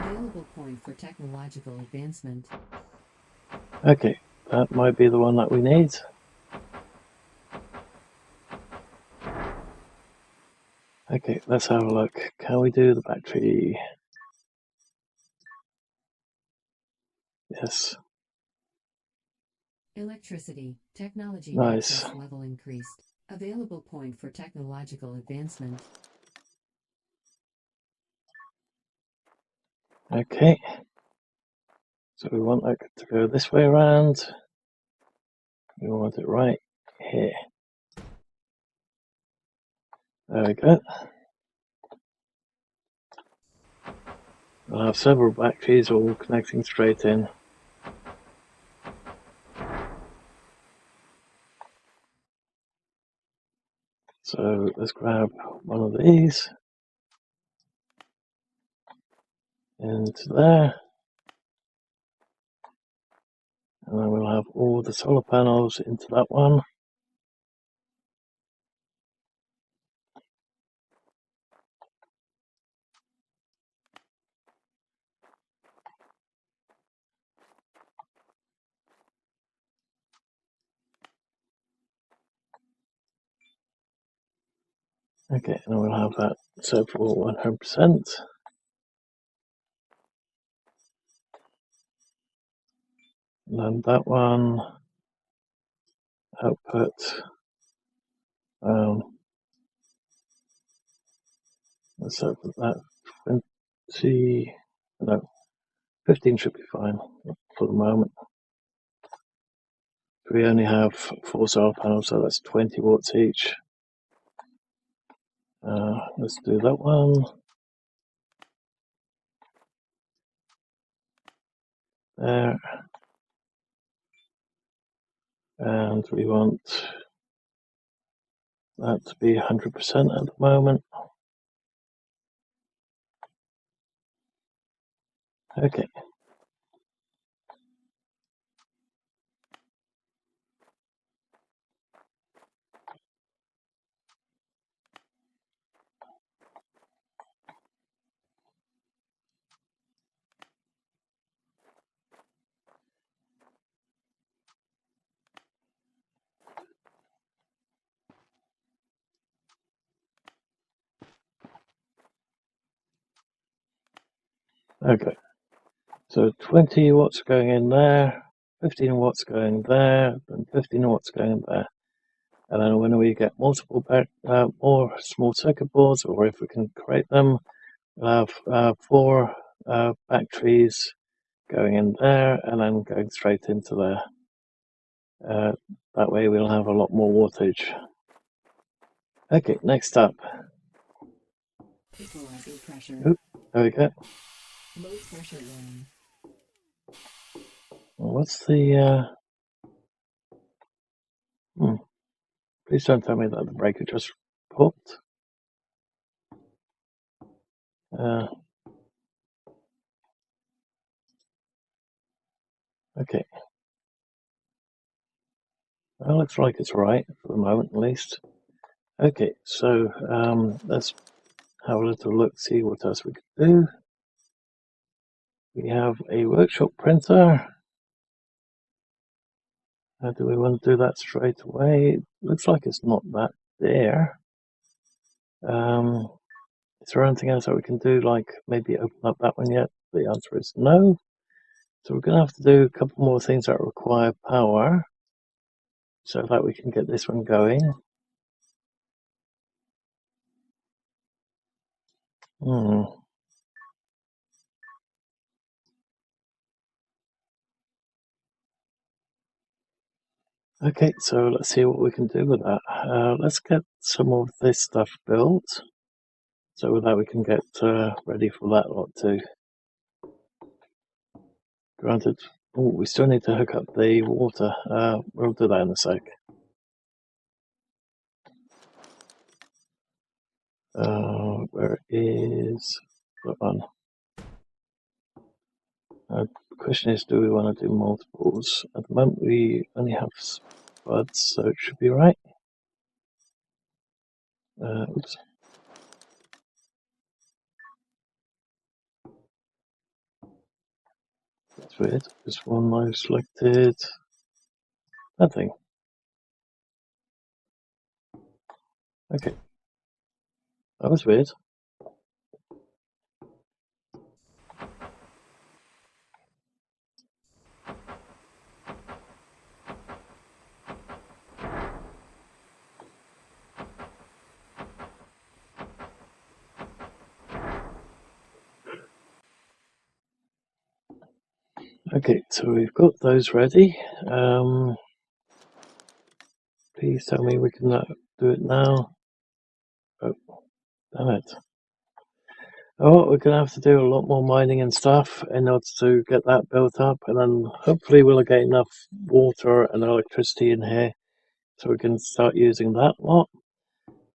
Available point for technological advancement. Okay, that might be the one that we need. Okay, let's have a look. Can we do the battery? Yes. Electricity, technology Nice. nexus level increased. Available point for technological advancement. Okay. So we want that to go this way around. We want it right here. There we go. We'll have several batteries all connecting straight in. So let's grab one of these into there. And then we'll have all the solar panels into that one. Okay, and we'll have that set for 100%. And then that one, output, let's open that 20, no, 15 should be fine for the moment. We only have 4 solar panels, so that's 20 watts each. Let's do that one. There. And we want that to be 100% at the moment. Okay. Okay. So 20 watts going in there, 15 watts going there, and 15 watts going there. And then when we get multiple more small circuit boards, or if we can create them, we'll have 4 batteries going in there and then going straight into there. That way we'll have a lot more wattage. Okay, next up. Equalizing pressure. Oop, there we go. Low pressure line. What's the please don't tell me that the breaker just popped. Okay. Well, looks like it's right for the moment, at least. Okay, so let's have a little look, see what else we can do. We have a workshop printer. Do we want to do that straight away? Looks like it's not that there. Is there anything else that we can do, like maybe open up that one yet? The answer is no. So we're going to have to do a couple more things that require power so that we can get this one going. Okay, so let's see what we can do with that. Let's get some of this stuff built so that we can get ready for that lot too. Granted, we still need to hook up the water. We'll do that in a sec. Where is that one? The question is, do we want to do multiples? At the moment, we only have spuds, so it should be right. Oops. That's weird. This one I've selected. Nothing. Okay. That was weird. Okay, so we've got those ready. Please tell me we can do it now. Oh, damn it. Oh, we're going to have to do a lot more mining and stuff in order to get that built up, and then hopefully we'll get enough water and electricity in here so we can start using that lot.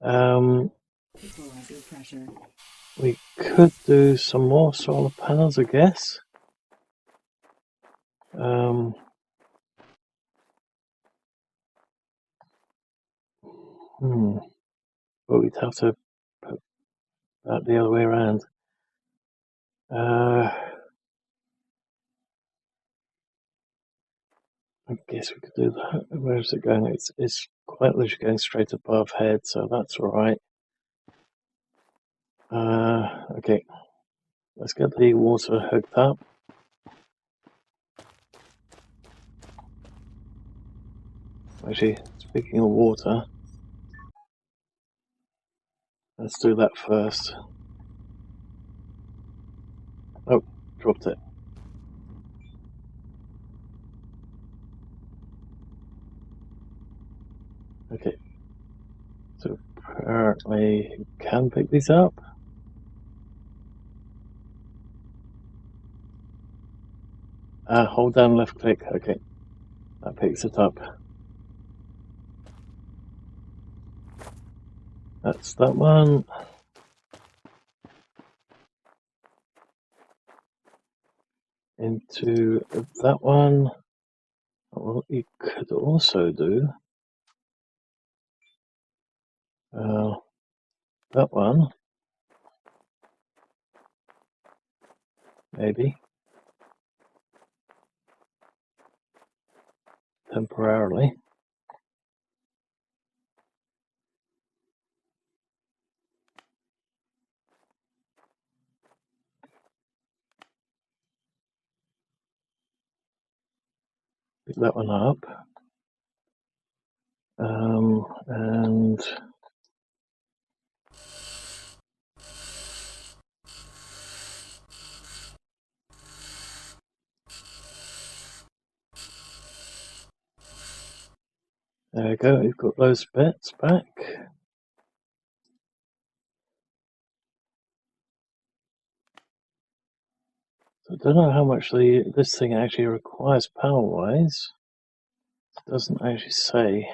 Equalizer pressure. We could do some more solar panels, I guess. But we'd have to put that the other way around. I guess we could do that. Where is it going? It's quite literally going straight above head, so that's all right. Okay, let's get the water hooked up. Actually, speaking of water, let's do that first. Oh, dropped it. Okay, so apparently you can pick these up. Hold down left click. Okay, that picks it up. That's that one. Into that one. What you could also do, that one, maybe, temporarily. Pick that one up. And there we go, you've got those bits back. So I don't know how much this thing actually requires power-wise. It doesn't actually say.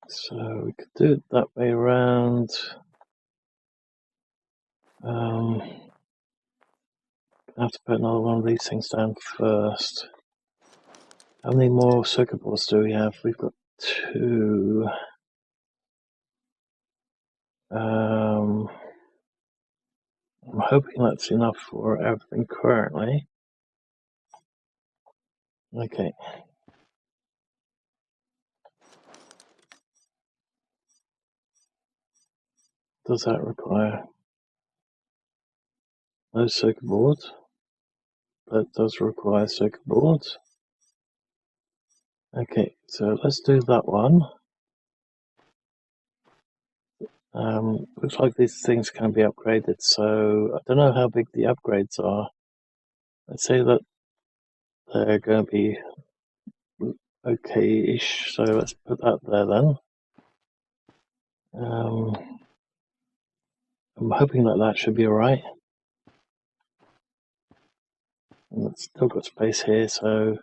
So we could do it that way around. I have to put another one of these things down first. How many more circuit boards do we have? We've got 2. I'm hoping that's enough for everything currently. Okay. Does that require no circuit boards? That does require circuit boards. Okay, so let's do that one. Looks like these things can be upgraded, so I don't know how big the upgrades are. Let's say that they're going to be okay-ish, so let's put that there then. I'm hoping that that should be alright. And it's still got space here, so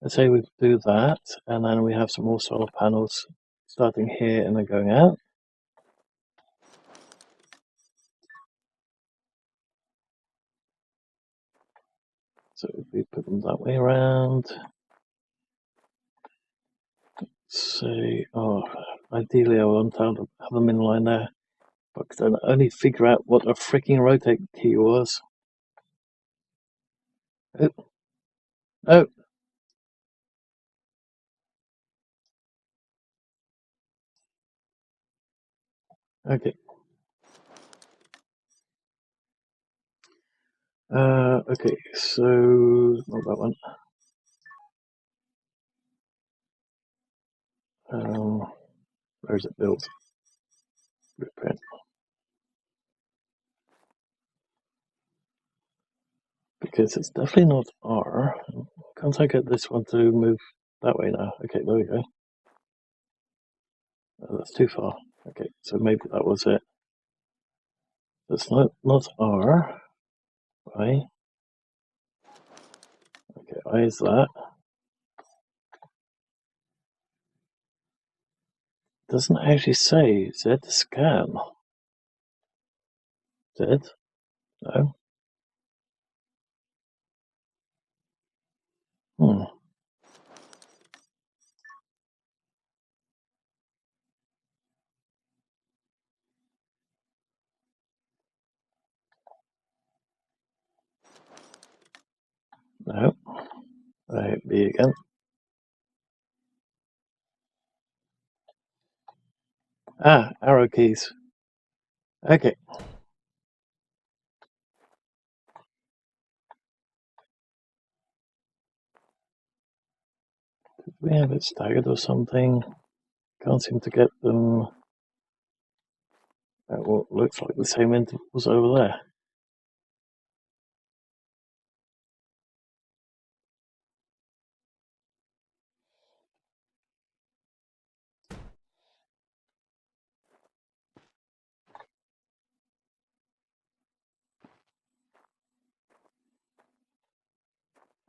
let's say we do that, and then we have some more solar panels starting here and then going out. So if we put them that way around, say, ideally I want to have them in line there, but I can only figure out what a freaking rotate key was. Oh, okay. Okay, so not that one. Where is it built? Blueprint. Because it's definitely not R. Can't I get this one to move that way now? Okay, there we go. Oh, that's too far. Okay, so maybe that was it. That's not R. I. Okay, I is that. Doesn't actually say Z scan. Z? No. Hmm. No. Right, B again. Ah, arrow keys. Okay. Did we have it staggered or something? Can't seem to get them at what looks like the same intervals over there.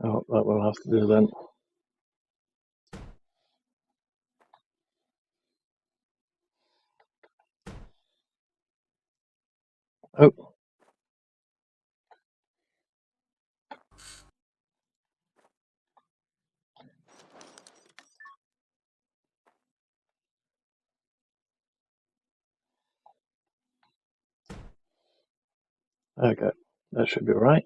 Oh, that will have to do then. Oh. Okay. That should be right.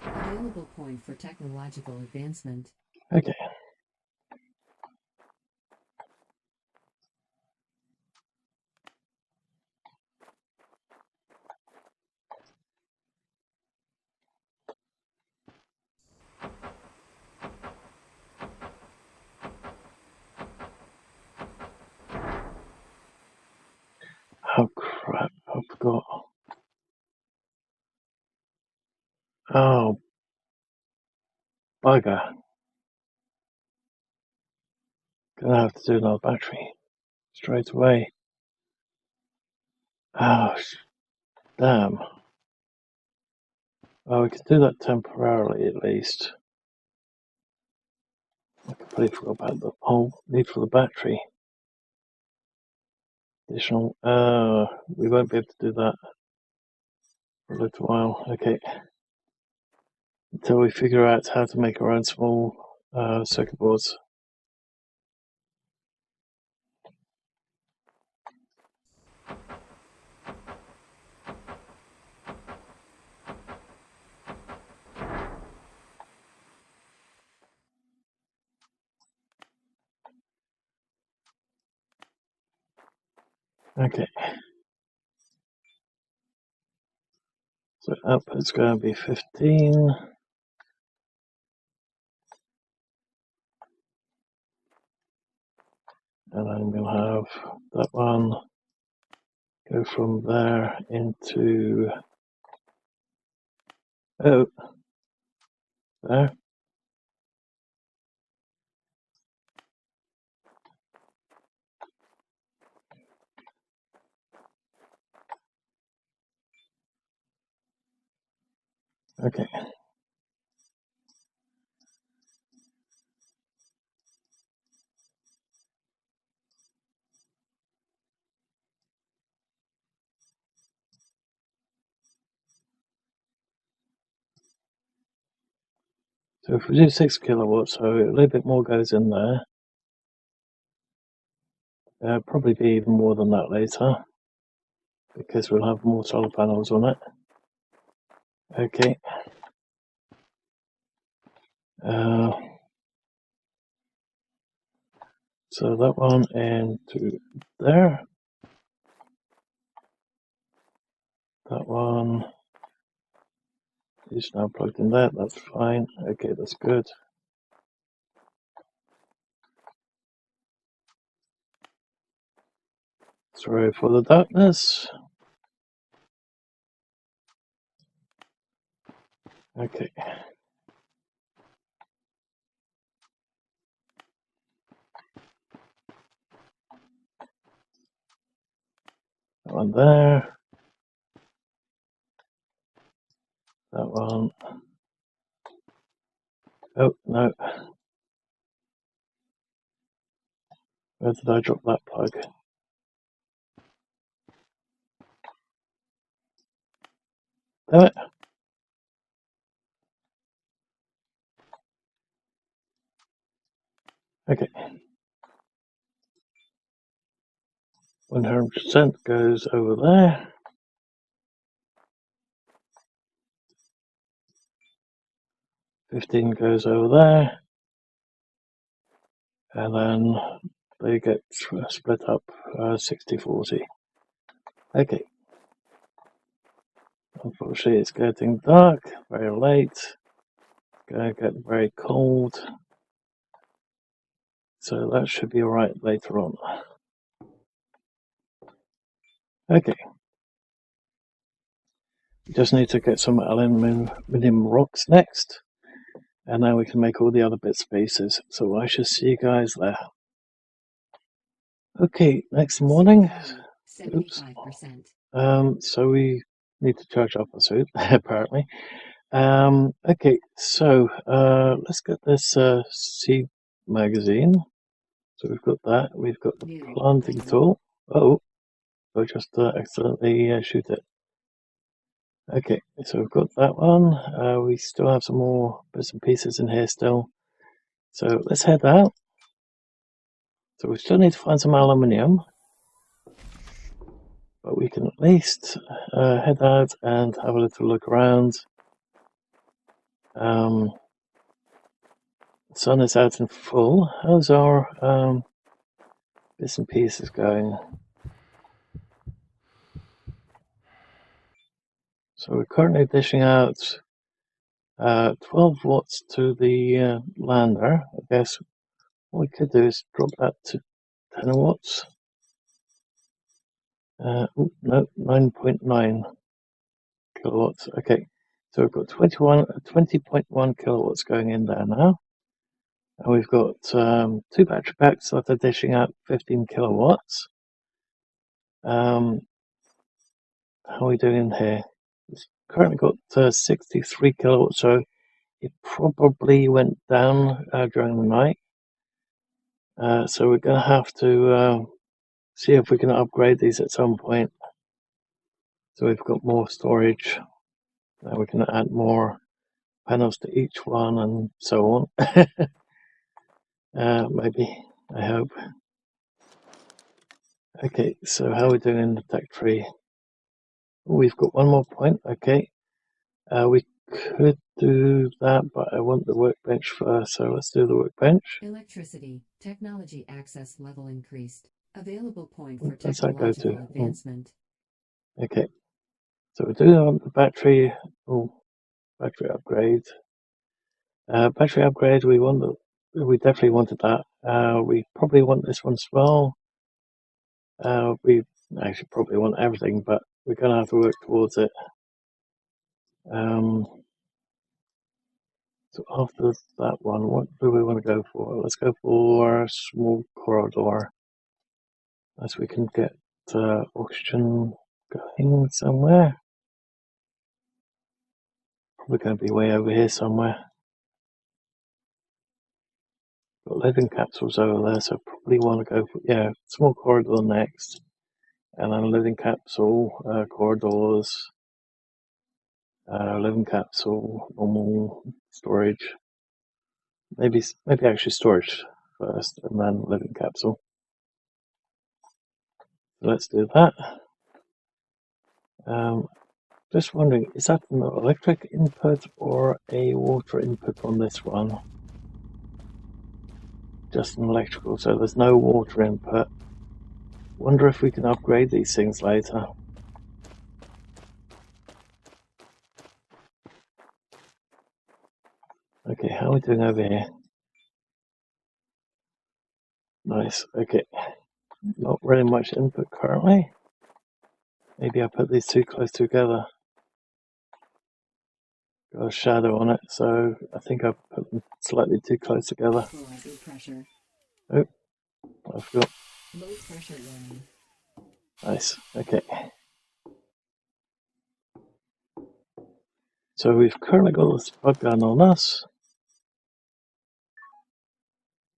Available point for technological advancement. Okay. Oh, bugger. Gonna have to do another battery straight away. Oh, damn. Well, we can do that temporarily at least. I completely forgot about the whole need for the battery. Additional. We won't be able to do that for a little while. Okay. Until we figure out how to make our own small circuit boards. Okay. So output's going to be 15. And then we'll have that one go from there into, oh, there. Okay. So if we do 6 kilowatts, so a little bit more goes in there. Probably be even more than that later, because we'll have more solar panels on it. Okay. So that one into there. That one is now plugged in there. That's fine. Okay, that's good. Sorry for the darkness. Okay. That one there. That one. Oh, no. Where did I drop that plug? Damn it. Okay. 100% goes over there. $15 goes over there. And then they get split up 60-40. Okay. Unfortunately, it's getting dark, very late. It's going to get very cold. So that should be alright later on. Okay. We just need to get some aluminium rocks next. And now we can make all the other bits and pieces. So I shall see you guys there. Okay, next morning. Oops. 75%. So we need to charge up our suit, apparently. Okay, so let's get this seed magazine. So we've got that. We've got the New planting button. tool. Oh, I just accidentally shoot it. Okay, so we've got that one. We still have some more bits and pieces in here still. So let's head out. So we still need to find some aluminium, but we can at least head out and have a little look around. The sun is out in full. How's our bits and pieces going? So we're currently dishing out 12 watts to the lander. I guess what we could do is drop that to 10 watts. No, 9.9 kilowatts. Okay, So we've got 20.1 kilowatts going in there now. And we've got 2 battery packs that are dishing out 15 kilowatts. How are we doing in here? It's currently got 63 kilowatts, so it probably went down during the night. So we're going to have to see if we can upgrade these at some point. So we've got more storage. We can add more panels to each one and so on. Maybe, I hope. Okay, so how are we doing in the tech tree? We've got one more point. Okay, we could do that, but I want the workbench first, so let's do the workbench. Electricity, technology access level increased. Available point for Where's that go to? technological advancement. Okay, so we're doing the battery. Oh, battery upgrade. Battery upgrade. We definitely wanted that. We probably want this one as well. We actually probably want everything, but we're going to have to work towards it. So after that one, what do we want to go for? Let's go for a small corridor, as we can get oxygen going somewhere. Probably going to be way over here somewhere. Got living capsules over there, so probably want to go for, yeah, small corridor next, and then living capsule, corridors, living capsule, normal storage. Maybe actually storage first, and then living capsule. So let's do that. Just wondering, is that an electric input or a water input on this one? Just an electrical, so there's no water input. Wonder if we can upgrade these things later. Okay, how are we doing over here? Nice, okay. Not really much input currently. Maybe I put these too close together. Got a shadow on it, so I think I put them slightly too close together. Pressure. Oh, I forgot. Low pressure line. Nice, okay. So we've currently got this bug gun on us,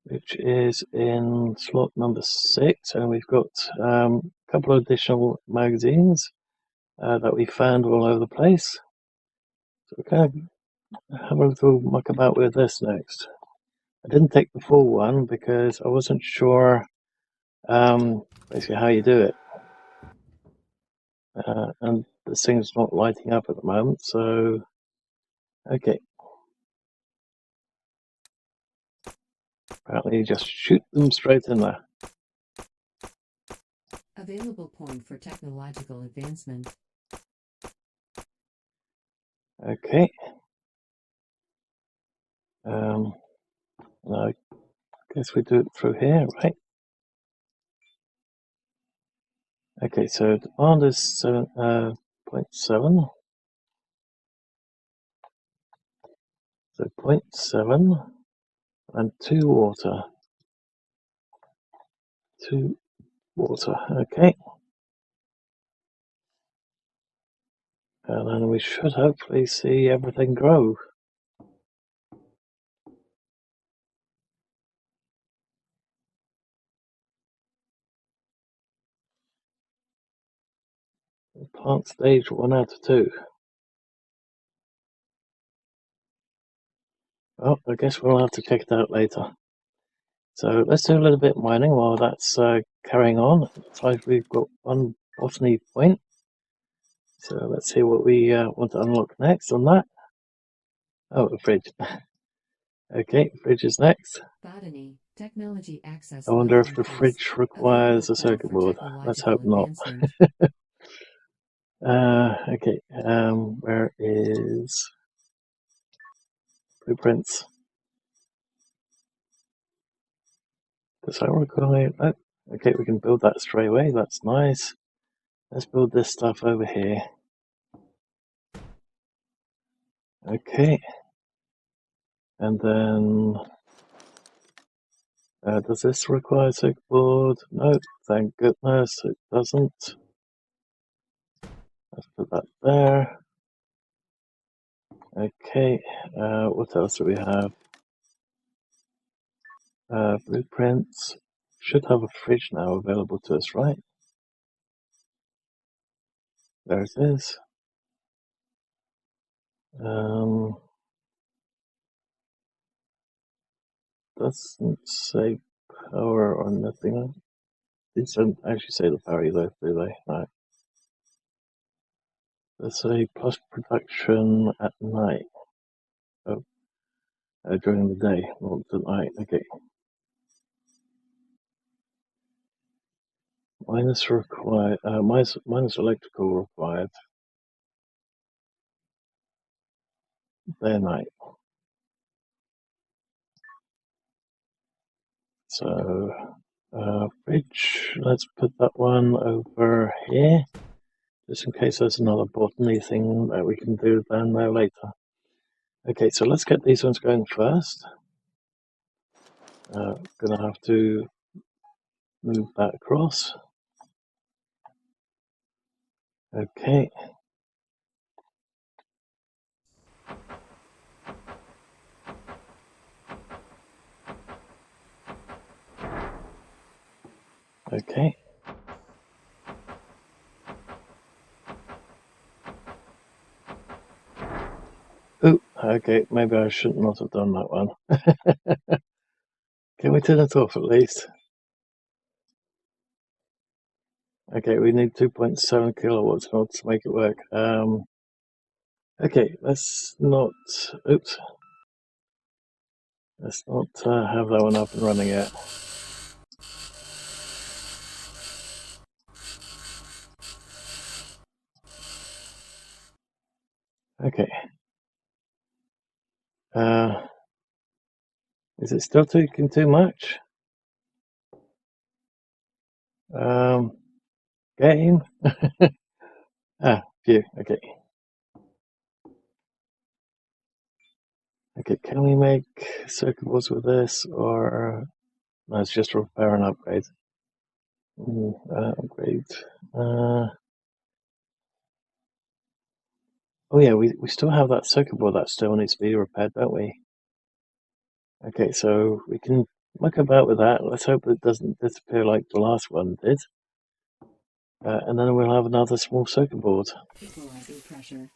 which is in slot number 6, and we've got a couple of additional magazines that we found all over the place. So we're going to have a little muck about with this next. I didn't take the full one because I wasn't sure basically how you do it. And this thing's not lighting up at the moment, so okay. Apparently you just shoot them straight in there. Available point for technological advancement. Okay. I guess we do it through here, right? Okay, so demand is 7.7. So 0.7 and 2 water. 2 water, okay. And then we should hopefully see everything grow. Plant stage 1 out of 2. Well, I guess we'll have to check it out later. So let's do a little bit of mining while that's carrying on. Looks like we've got one botany point. So let's see what we want to unlock next on that. Oh, a fridge. Okay, fridge is next. Botany, technology access I wonder level if the increased. fridge requires a circuit board. Let's hope not. Okay, where is blueprints? Does that require that? Okay, we can build that straight away. That's nice. Let's build this stuff over here. Okay. And then, does this require a circuit board? No, thank goodness it doesn't. Let's put that there. Okay, what else do we have? Blueprints. Should have a fridge now available to us, right? There it is. Doesn't say power or nothing. These don't actually say the power either, do they? No. Let's say post production at night. Oh, during the day, not at night. Okay. Minus required. Minus electrical required. Day and night. So, fridge. Let's put that one over here, just in case there's another botany thing that we can do down there later. Okay, so let's get these ones going first. Gonna have to move that across. Okay. Okay. Ooh, okay, maybe I should not have done that one. Can we turn it off at least? Okay, we need 2.7 kilowatts in order to make it work. Okay, let's not. Oops. Let's not have that one up and running yet. Okay. Is it still taking too much? Game? Phew. Okay. Okay, can we make circuit boards with this, or no, it's just repair and upgrade? Upgrade. Oh yeah, we still have that circuit board that still needs to be repaired, don't we? Okay, so we can muck about with that. Let's hope it doesn't disappear like the last one did. And then we'll have another small circuit board. Equalizing pressure.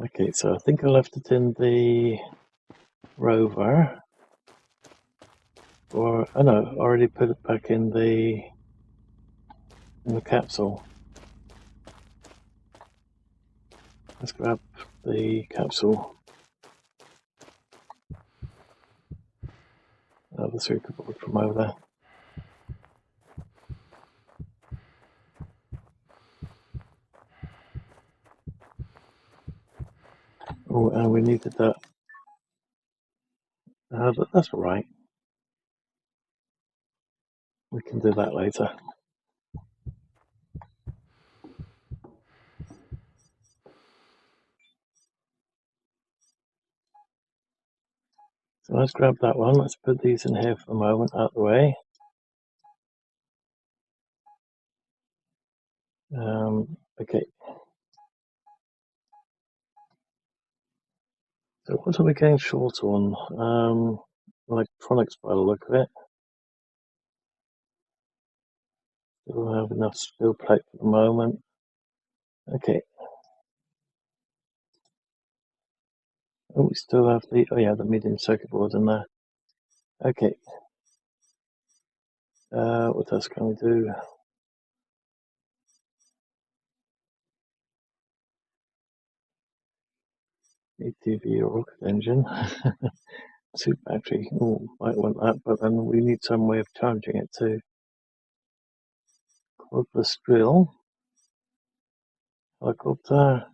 Okay, so I think I left it in the rover. Or, oh no, already put it back in the capsule. Let's grab the capsule. The circuit board from over there. Oh, and we needed that. But that's all right. We can do that later. So let's grab that one. Let's put these in here for a moment, out of the way. Okay. So what are we getting short on? Electronics by the look of it. We don't have enough steel plate for the moment. Okay. Oh, we still have the medium circuit board in there. Okay. What else can we do? ATV or rocket engine. Two battery. Oh, might want that, but then we need some way of charging it too. Cordless drill. Helicopter.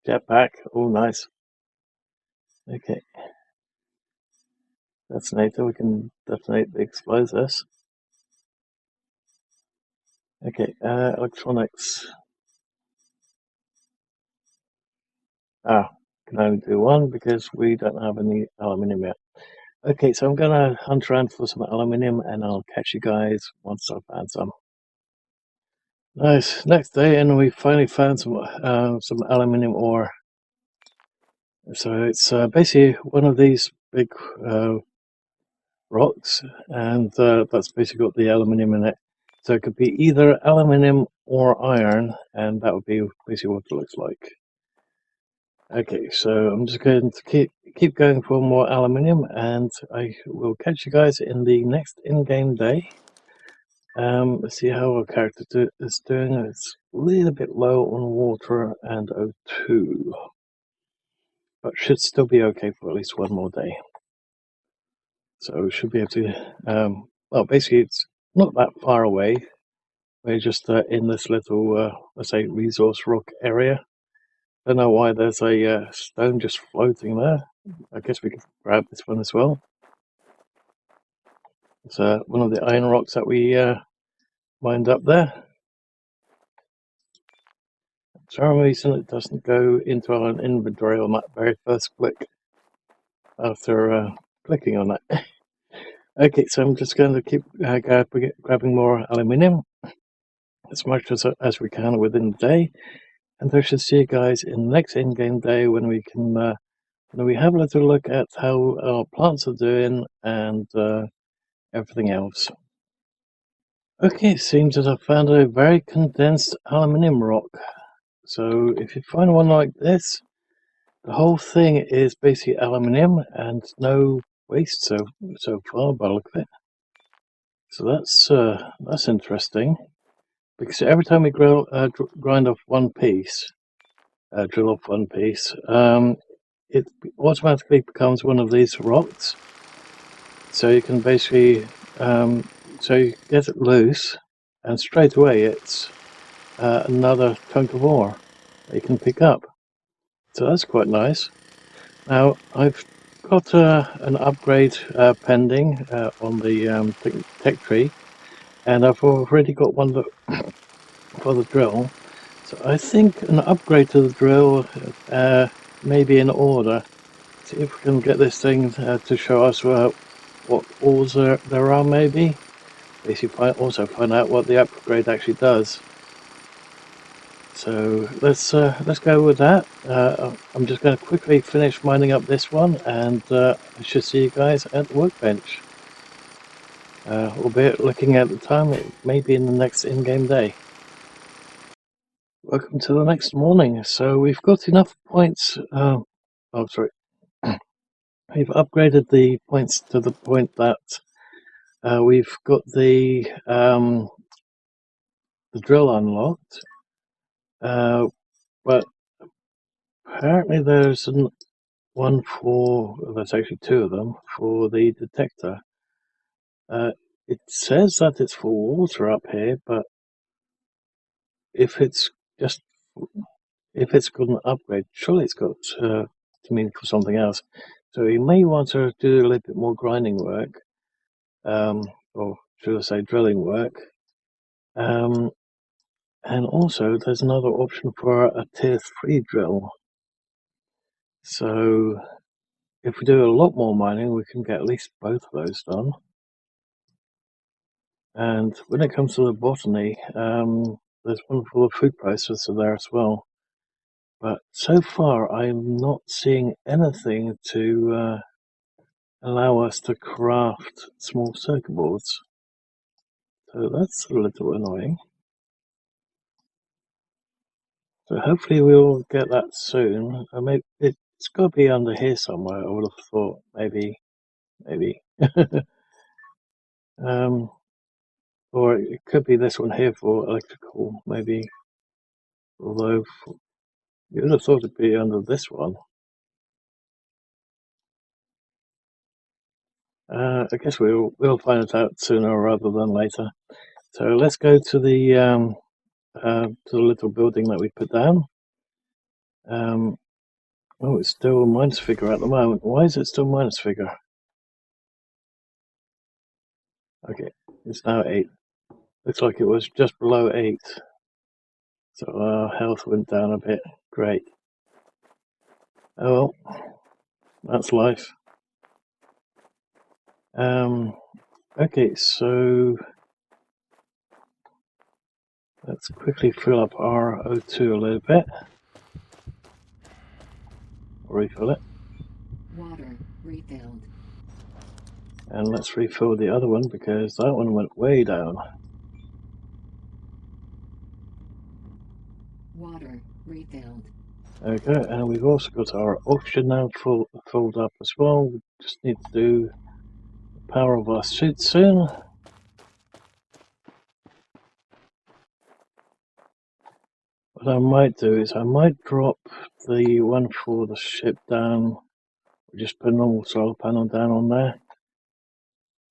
Jetpack. Oh, nice. Okay. Detonator. We can detonate the explosives. Okay, electronics. Can only do one because we don't have any aluminium yet. Okay, so I'm gonna hunt around for some aluminium and I'll catch you guys once I've found some. Nice. Next day, and we finally found some aluminium ore. So it's basically one of these big rocks, and that's basically got the aluminium in it. So it could be either aluminium or iron, and that would be basically what it looks like. Okay, so I'm just going to keep going for more aluminium, and I will catch you guys in the next in-game day. Let's see how our character is doing. It's a little bit low on water and O2, but should still be okay for at least one more day. So we should be able to. Well, basically, it's not that far away. We're just in this little, let's say, resource rock area. Don't know why there's a stone just floating there. I guess we could grab this one as well. It's one of the iron rocks that we mined up there. For some reason it doesn't go into our inventory on that very first click after clicking on it. Okay, so I'm just going to keep grabbing more aluminium as much as we can within the day, and I should see you guys in the next in-game day when we can when we have a little look at how our plants are doing and everything else. Okay, it seems that I've found a very condensed aluminium rock. So if you find one like this, the whole thing is basically aluminium and no waste so far by the look of it. So that's interesting, because every time we grind off one piece, drill off one piece, it automatically becomes one of these rocks. So you can basically so you get it loose, and straight away it's another chunk of ore that you can pick up. So that's quite nice. Now I've got an upgrade pending on the tech tree, and I've already got one for the drill. So I think an upgrade to the drill may be in order. See if we can get this thing to show us what ores there are, maybe. Basically, also find out what the upgrade actually does. So let's go with that. I'm just going to quickly finish mining up this one, and I should see you guys at the workbench. Albeit looking at the time, it may be in the next in-game day. Welcome to the next morning. So we've got enough points. Oh, sorry. We've upgraded the points to the point that we've got the drill unlocked. But apparently there's one there's actually two of them for the detector. It says that it's for water up here, but if it's just if it's got an upgrade, surely it's got to mean for something else. So you may want to do a little bit more grinding work, or should I say drilling work. And also there's another option for a tier 3 drill. So if we do a lot more mining, we can get at least both of those done. And when it comes to the botany, there's one for the food processor there as well. But so far, I'm not seeing anything to allow us to craft small circuit boards. So that's a little annoying. So hopefully we'll get that soon. Maybe it's got to be under here somewhere. I would have thought maybe. Or it could be this one here for electrical, maybe. Although you would have thought it'd be under this one. I guess we'll find it out sooner rather than later. So let's go to the little building that we put down. Oh, it's still minus figure at the moment. Why is it still minus figure? Okay, it's now 8. Looks like it was just below 8. So our health went down a bit. Great. Oh well, that's life. Okay, so let's quickly fill up our O2 a little bit. Refill it. Water refilled. And let's refill the other one because that one went way down. Water refilled. Okay, and we've also got our oxygen now filled up as well. We just need to do the power of our suit soon. What I might do is I might drop the one for the ship down. Just put a normal solar panel down on there.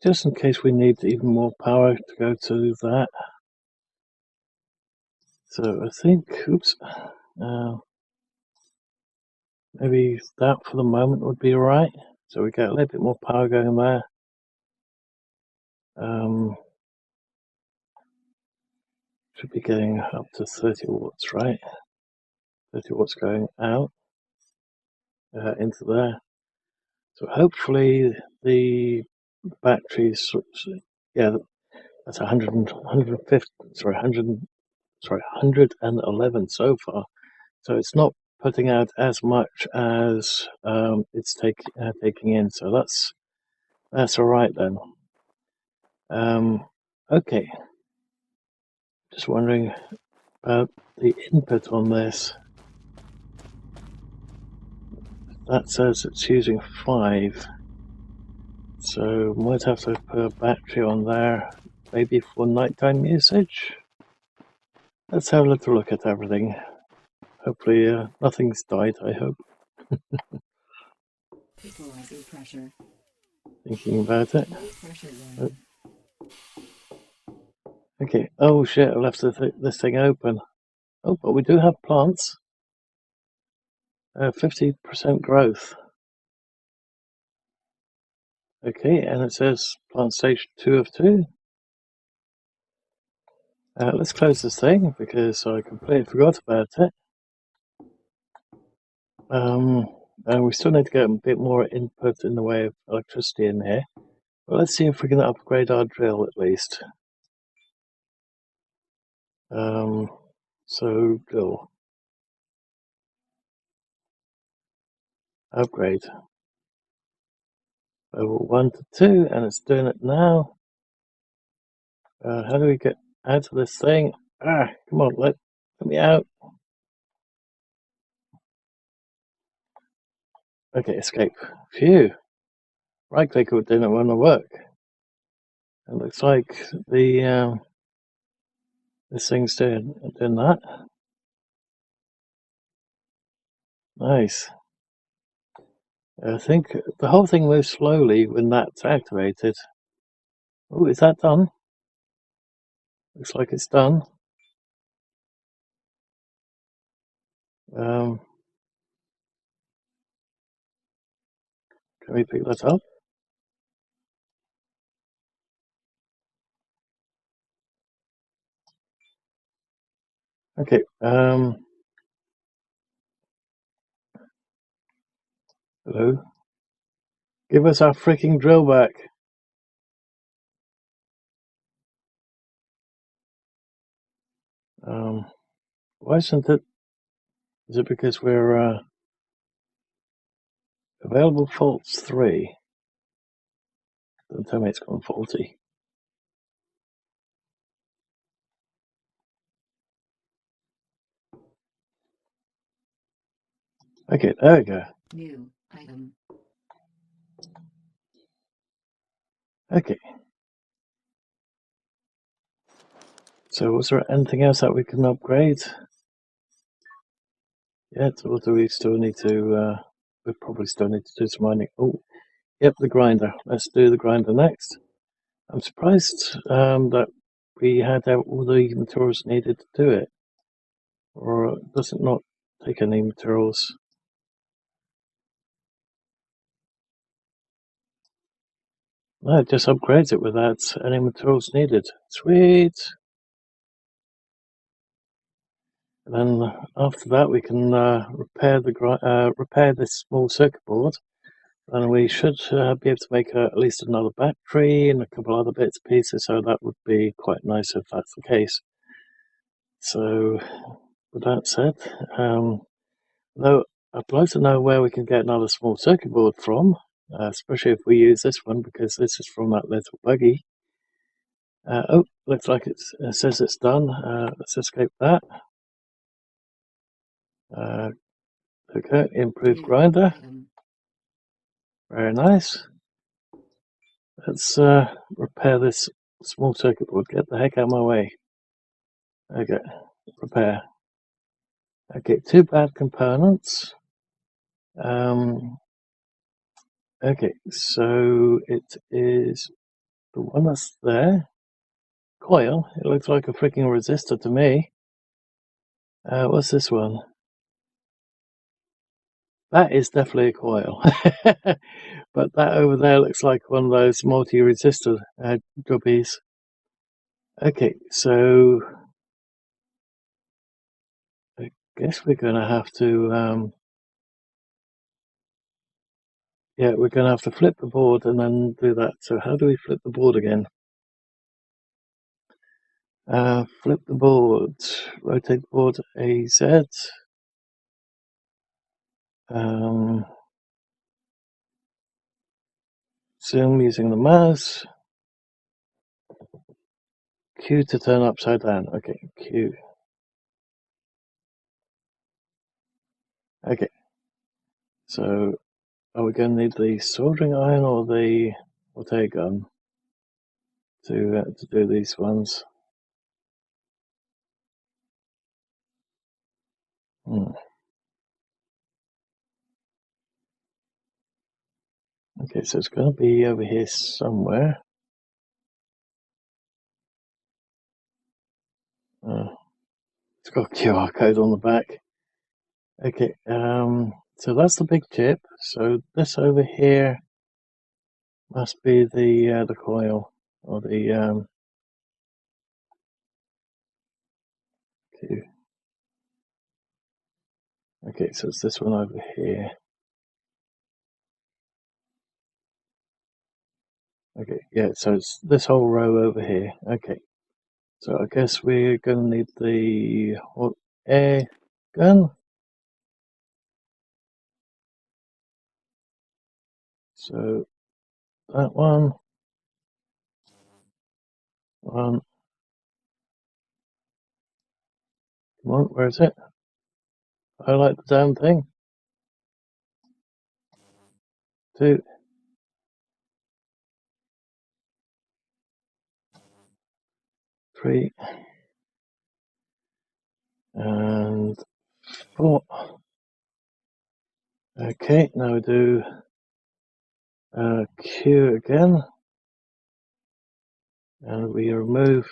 Just in case we need even more power to go to that. So I think, oops, maybe that for the moment would be alright. So we get a little bit more power going there. Should be getting up to 30 watts, right? 30 watts going out into there. So hopefully the batteries, yeah, that's 150, sorry, 111 so far. So it's not putting out as much as it's taking in. So that's all right then. Okay. Just wondering about the input on this. That says it's using 5. So might have to put a battery on there, maybe for nighttime usage. Let's have a little look at everything. Hopefully nothing's died, I hope. Equalizer pressure. Thinking about it. Low pressure warning. Okay, oh shit, I left this thing open. Oh, but we do have plants. 50% growth. Okay, and it says plant stage 2 of 2. Let's close this thing because I completely forgot about it. And we still need to get a bit more input in the way of electricity in here. But let's see if we can upgrade our drill at least. So drill. Upgrade. Level 1 to 2, and it's doing it now. How do we get out of this thing? Ah, come on, let me out. Okay, escape. Phew. Right click didn't want to work. It looks like the this thing's doing that. Nice. I think the whole thing moves slowly when that's activated. Oh, is that done? Looks like it's done. Can we pick that up? Okay. Hello. Give us our freaking drill back. Why isn't it? Is it because we're available faults 3? Don't tell me it's gone faulty. Okay, there we go. New item. Okay. So was there anything else that we can upgrade? Yeah, or do we still need to, we probably still need to do some mining. Oh, yep, the grinder. Let's do the grinder next. I'm surprised that we had all the materials needed to do it. Or does it not take any materials? No, it just upgrades it without any materials needed. Sweet! And then after that, we can repair this small circuit board, and we should be able to make at least another battery and a couple other bits and pieces. So that would be quite nice if that's the case. So, with that said, though I'd like to know where we can get another small circuit board from, especially if we use this one, because this is from that little buggy. Oh, looks like it says it's done. Let's escape that. Okay, improved grinder. Item. Very nice. Let's repair this small circuit board. Get the heck out of my way. Okay, repair. Okay, two bad components. Okay, so it is the one that's there. Coil. It looks like a freaking resistor to me. What's this one? That is definitely a coil. But that over there looks like one of those multi-resistor jobbies. Okay, so I guess we're going to have to, yeah, we're going to have to flip the board and then do that. So how do we flip the board again? Flip the board, rotate the board AZ. Zoom using the mouse. Q to turn upside down. Okay, Q. Okay, so are we going to need the soldering iron or the water gun to do these ones? Okay, so it's going to be over here somewhere. It's got a QR code on the back. Okay, so that's the big chip. So this over here must be the coil or the Q. Okay, so it's this one over here. Okay, yeah, so it's this whole row over here. Okay, so I guess we're going to need the hot air gun. So that one, come on, where is it? I like the damn thing. 2, 3, and 4. Okay, now we do Q again, and we remove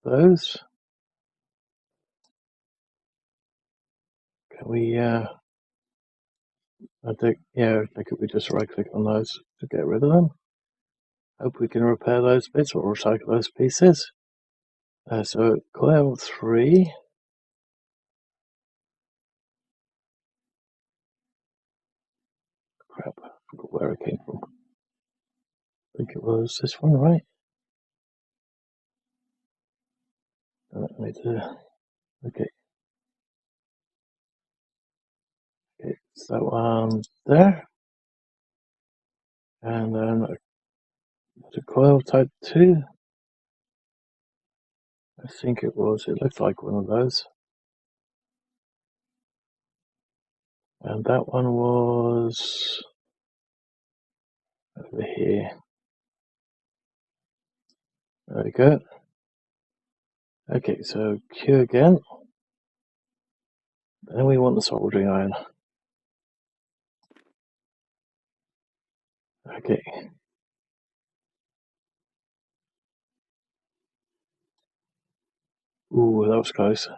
those. Can we, I think we just right click on those to get rid of them. Hope we can repair those bits or recycle those pieces. So coil 3. Crap, I forgot where it came from. I think it was this one, right? Let me do. Okay. Okay, it's that one there. And then the coil type 2. I think it was. It looked like one of those. And that one was over here. There we go. Okay, so Q again. Then we want the soldering iron. Okay. Ooh, that was close.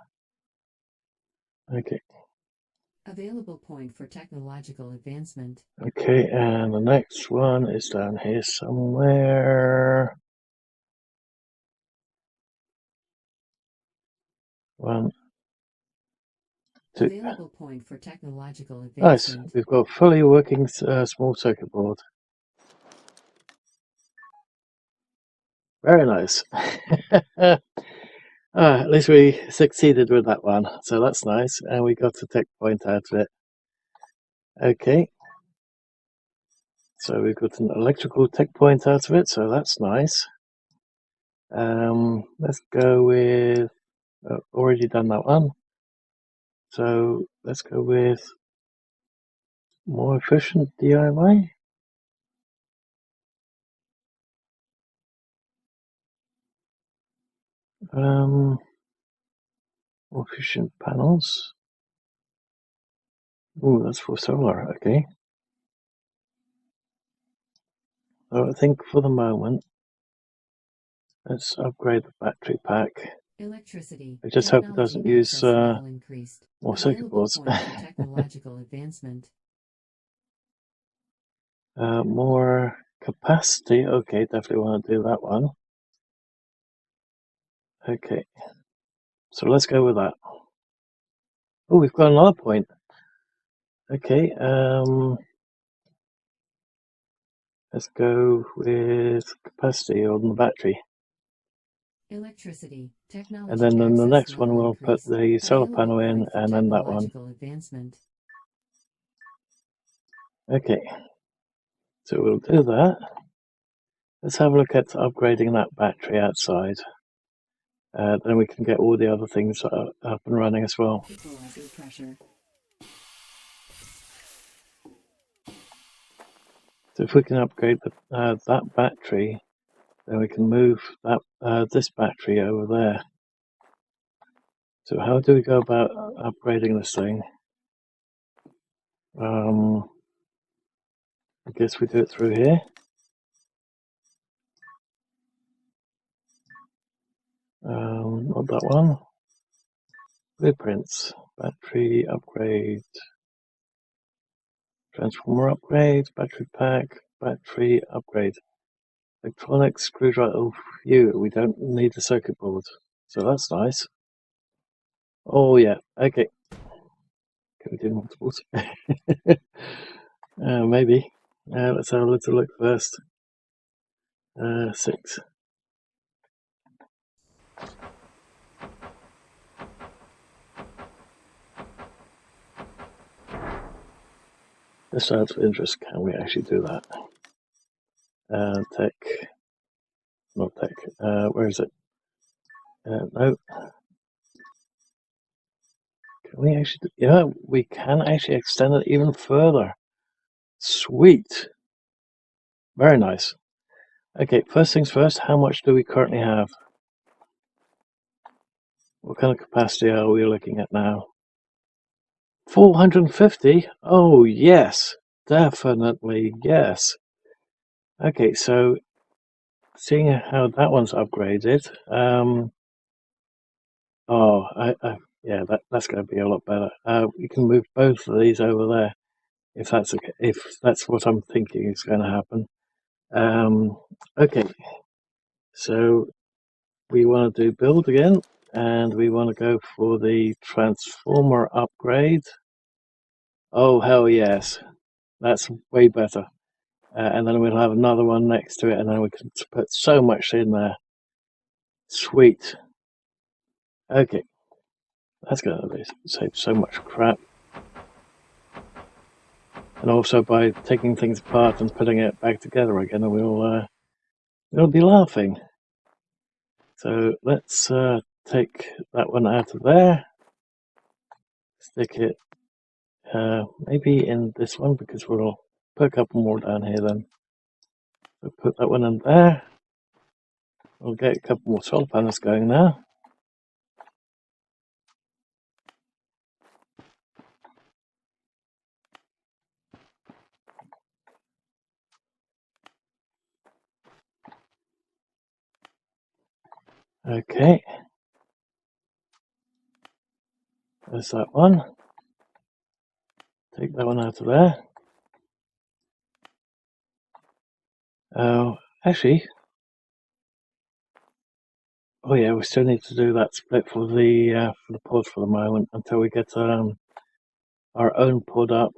Okay. Available point for technological advancement. Okay, and the next one is down here somewhere. 1, Available point for technological Nice. advancement. We've got fully working small circuit board. Very nice. At least we succeeded with that one, so that's nice, and we got a tech point out of it. Okay, so we've got an electrical tech point out of it, so that's nice. Let's go with already done that one, so let's go with more efficient DIY. More efficient panels. Ooh, that's for solar. Okay. So I think for the moment, let's upgrade the battery pack. Electricity. I just hope it Technology doesn't use access level increased. more circuit Available boards. point for technological advancement. More capacity. Okay, definitely want to do that one. Okay, so let's go with that. Oh, we've got another point. Okay, let's go with capacity on the battery. Electricity. Technology And then in the access next one, level we'll put increased. the solar Available panel in, point for and then that one. technological advancement. Okay, so we'll do that. Let's have a look at upgrading that battery outside. Then we can get all the other things up and running as well. Equalizing pressure. So if we can upgrade that battery, then we can move that this battery over there. So how do we go about upgrading this thing? I guess we do it through here. Not that one. Blueprints, battery upgrade, transformer upgrade, battery pack, battery upgrade, electronics, screwdriver. Oh, we don't need the circuit board, so that's nice. Oh yeah, okay. Can we do multiples? Maybe. Let's have a little look first. 6. Just out of interest, can we actually do that? Tech, not tech. Where is it? No. Can we actually? Yeah, we can actually extend it even further. Sweet. Very nice. Okay, first things first. How much do we currently have? What kind of capacity are we looking at now? 450? Oh yes, definitely yes. Okay, so seeing how that one's upgraded, yeah, that's going to be a lot better. We can move both of these over there if that's okay, if that's what I'm thinking is going to happen. Okay, so we want to do build again, and we want to go for the transformer upgrade. Oh hell yes, that's way better. And then we'll have another one next to it, and then we can put so much in there. Sweet. Okay, that's going to save so much crap. And also by taking things apart and putting it back together again, we'll be laughing. So let's take that one out of there, stick it maybe in this one, because we'll put a couple more down here then. So put that one in there. We'll get a couple more solar panels going now. Okay, there's that one. Take that one out of there. Actually, oh yeah, we still need to do that split for the pod for the moment until we get our own put up.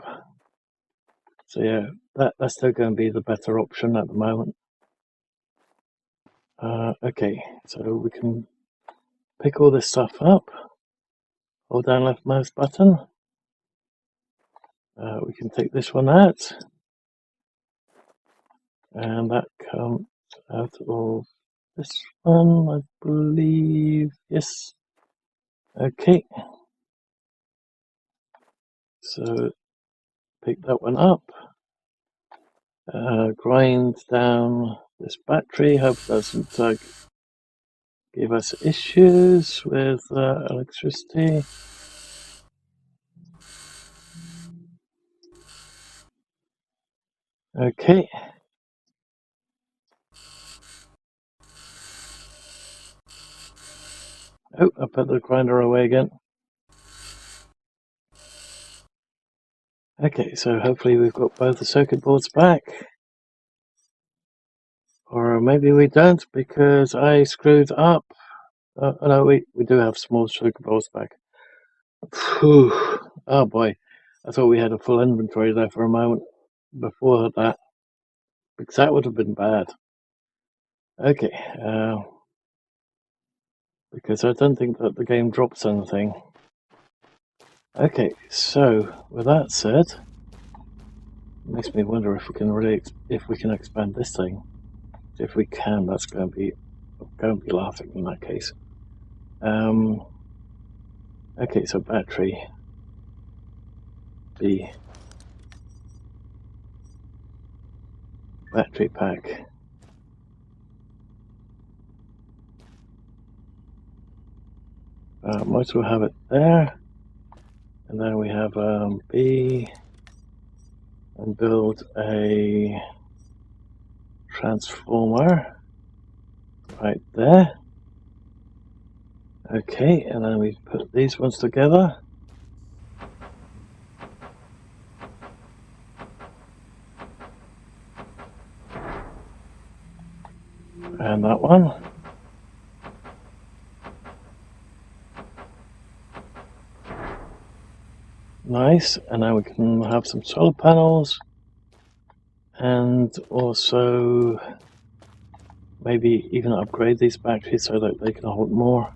So yeah, that's still going to be the better option at the moment. Okay, so we can pick all this stuff up. Hold down left mouse button. We can take this one out, and that comes out of this one, I believe. Yes. Okay. So pick that one up. Grind down this battery. Hope it doesn't give us issues with electricity. Okay. Oh, I put the grinder away again. Okay, so hopefully we've got both the circuit boards back. Or maybe we don't because I screwed up. No, we do have small circuit boards back. Whew. Oh boy, I thought we had a full inventory there for a moment before that, because that would have been bad. Okay, because I don't think that the game drops anything. Okay, so with that said, it makes me wonder if we can expand this thing. If we can, that's going to be laughing in that case. Okay, so battery B, battery pack. Might as well have it there, and then we have B, and build a transformer right there. Okay, and then we put these ones together. And that one. Nice, and now we can have some solar panels, and also maybe even upgrade these batteries so that they can hold more.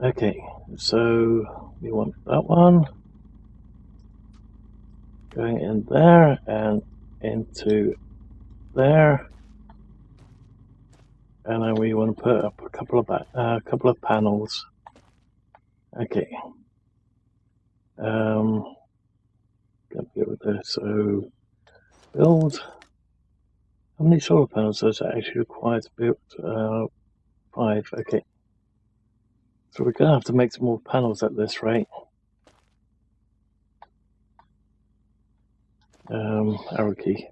Okay, so we want that one going in there and into there, and then we want to put up a couple of panels. Okay. Get with this. So build. How many solar panels does it actually require to build? 5. Okay. So we're gonna have to make some more panels at this rate. Arrow key.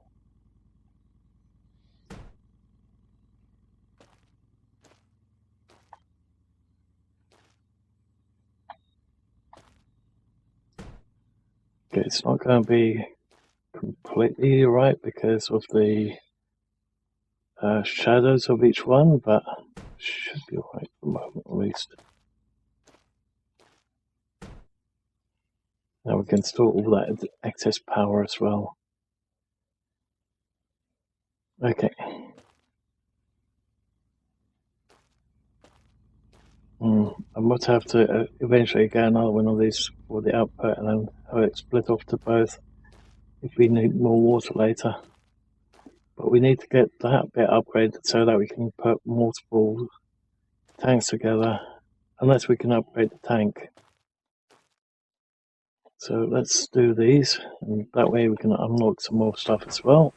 Okay, it's not going to be completely right because of the shadows of each one, but should be right at the moment at least. Now we can store all that excess power as well. Okay. I might have to eventually get another one of these for the output and then have it split off to both if we need more water later. But we need to get that bit upgraded so that we can put multiple tanks together, unless we can upgrade the tank. So let's do these, and that way we can unlock some more stuff as well.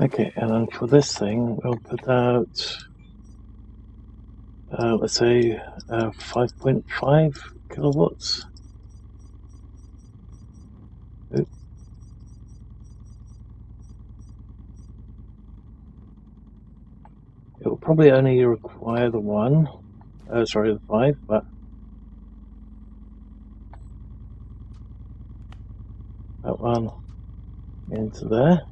Okay, and then for this thing, we'll put out let's say 5.5 kilowatts. It will probably only require the one, sorry, the 5, but that one into there.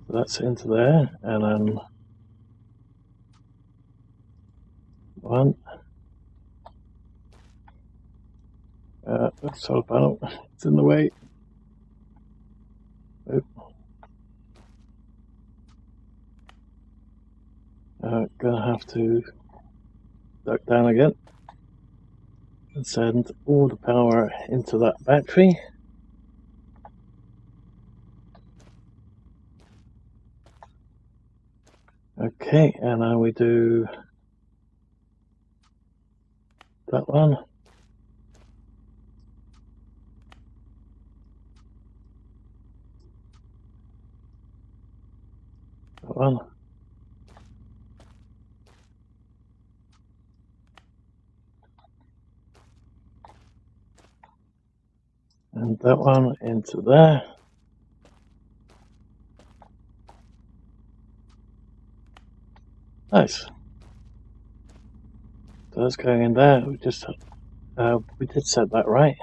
So that's into there, and then one. Solar panel, it's in the way. Gonna have to duck down again and send all the power into that battery. Okay, and now we do that one. That one. And that one into there. Nice. So that's going in there. We did set that right.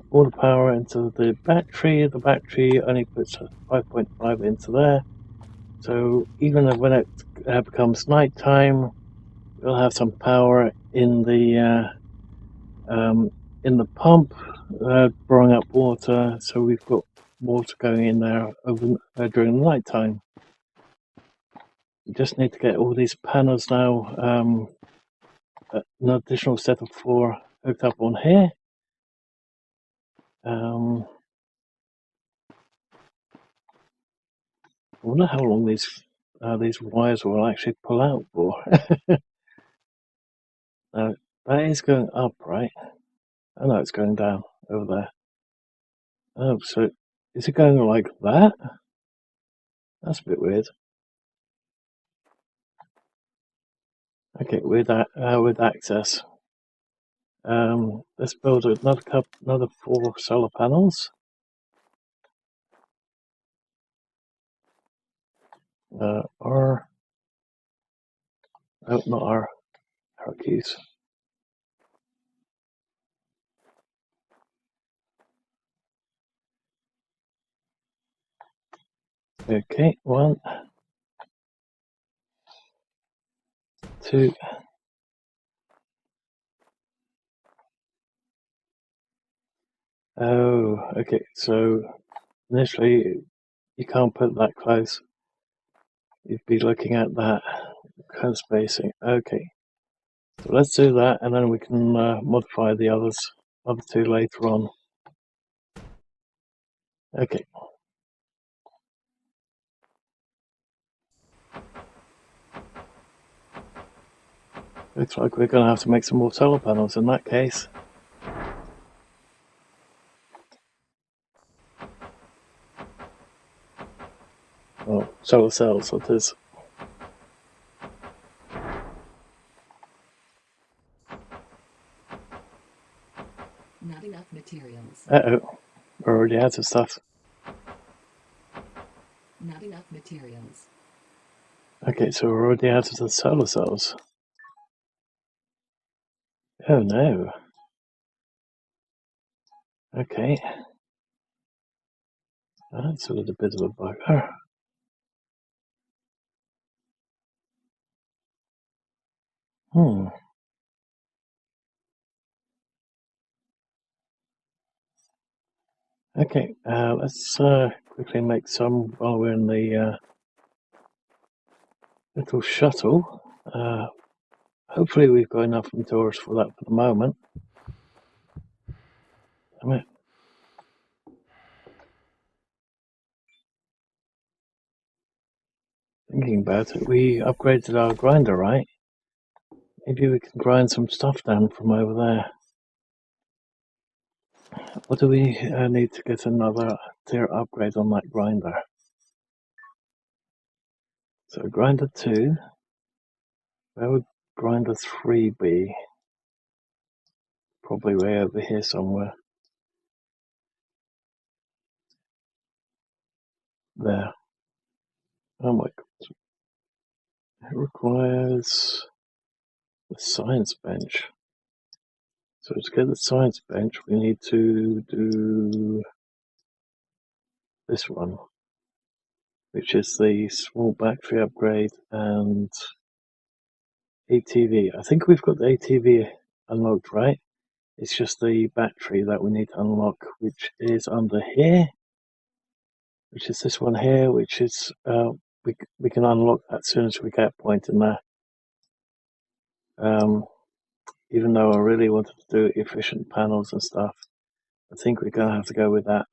All the power into the battery. The battery only puts 5.5 into there. So even when it becomes night time, we'll have some power in the pump, drawing up water. So we've got water going in there during the night time. We just need to get all these panels now. An additional set of 4 hooked up on here. I wonder how long these wires will actually pull out for. That is going up, right? Oh no, it's going down over there. Oh, so is it going like that? That's a bit weird. Okay, with access. Let's build another 4 solar panels. R. Oh, not R. R keys. Okay, 1, 2. Oh, okay. So initially, you can't put that close. You'd be looking at that kind of spacing. Okay, so let's do that, and then we can modify the other 2 later on. Okay. Looks like we're going to have to make some more solar panels in that case. Oh, solar cells, that is. Not enough materials. Uh-oh, we're already out of stuff. Not enough materials. Okay, so we're already out of the solar cells. Oh no. Okay. That's a little bit of a bugger. Okay, let's quickly make some while we're in the little shuttle. Hopefully we've got enough materials for that for the moment. Thinking about it, we upgraded our grinder, right? Maybe we can grind some stuff down from over there. What do we need to get another tier upgrade on that grinder? So grinder 2. Where would grinder 3 be? Probably way over here somewhere. There. Oh my god. It requires the science bench. So to get the science bench, we need to do this one, which is the small battery upgrade and ATV. I think we've got the ATV unlocked, right? It's just the battery that we need to unlock, which is under here, which is this one here, which is we can unlock that as soon as we get a point in there. Even though I really wanted to do efficient panels and stuff, I think we're gonna have to go with that.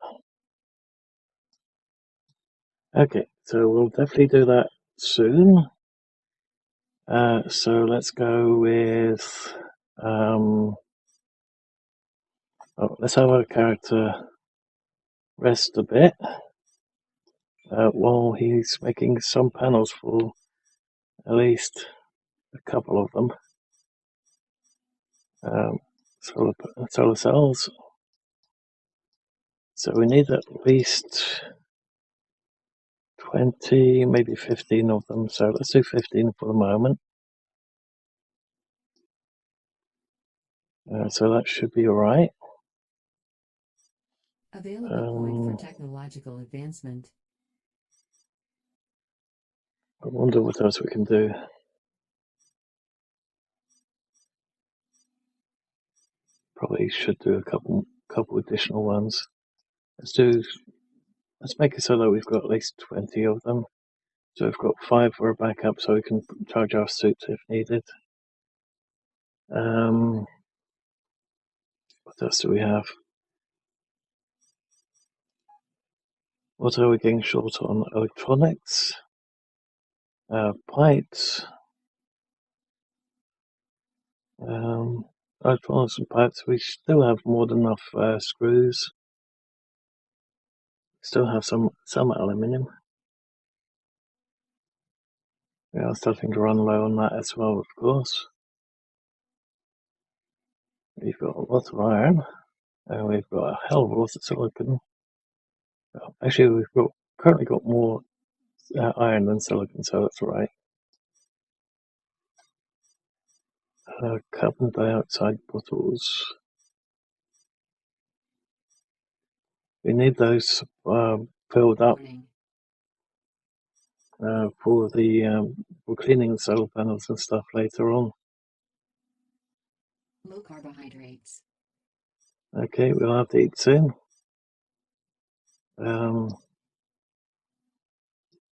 Okay, so we'll definitely do that soon. So let's go with let's have our character rest a bit while he's making some panels for at least a couple of them. Solar cells. So we need at least 20, maybe 15 of them. So let's do 15 for the moment. So that should be all right. Available point for technological advancement. I wonder what else we can do. Probably should do a couple additional ones. Let's make it so that we've got at least 20 of them. So we've got 5 for a backup, so we can charge our suits if needed. What else do we have? What are we getting short on? Electronics, pipes, electronics and pipes. We still have more than enough screws. Still have some aluminium. We are starting to run low on that as well, of course. We've got a lot of iron, and we've got a hell of a lot of silicon. Well, actually, we've currently got more iron than silicon, so that's all right. Carbon dioxide bottles. We need those filled up for for cleaning the solar panels and stuff later on. Low carbohydrates. Okay, we'll have to eat soon.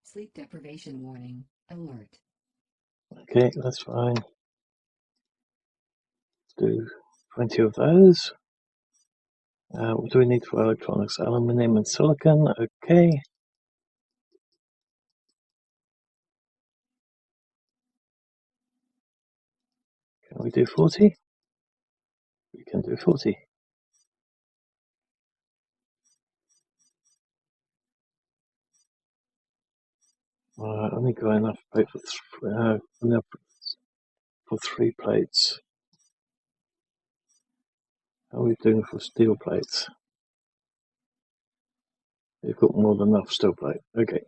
Sleep deprivation warning. Alert. Okay, that's fine. Let's do 20 of those. What do we need for electronics? Aluminium and silicon. Okay. Can we do 40? We can do 40. Only got enough plate for 3 plates. How are we doing for steel plates? We've got more than enough steel plate. Okay.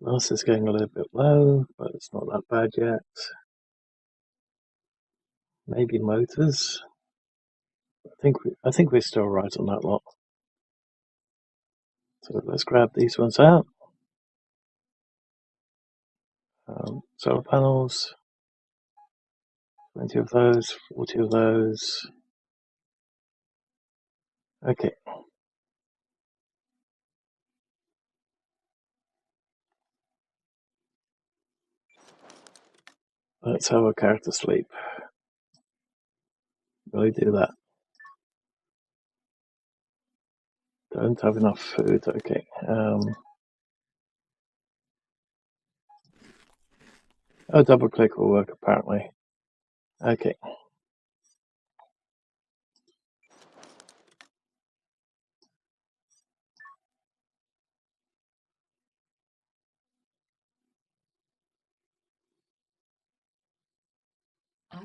Glass is getting a little bit low, but it's not that bad yet. Maybe motors. I think we're still right on that lot. So let's grab these ones out. Solar panels. 20 of those, 40 of those. Okay. Let's have a character sleep. Really do that. Don't have enough food. Okay. Double click will work apparently. Okay.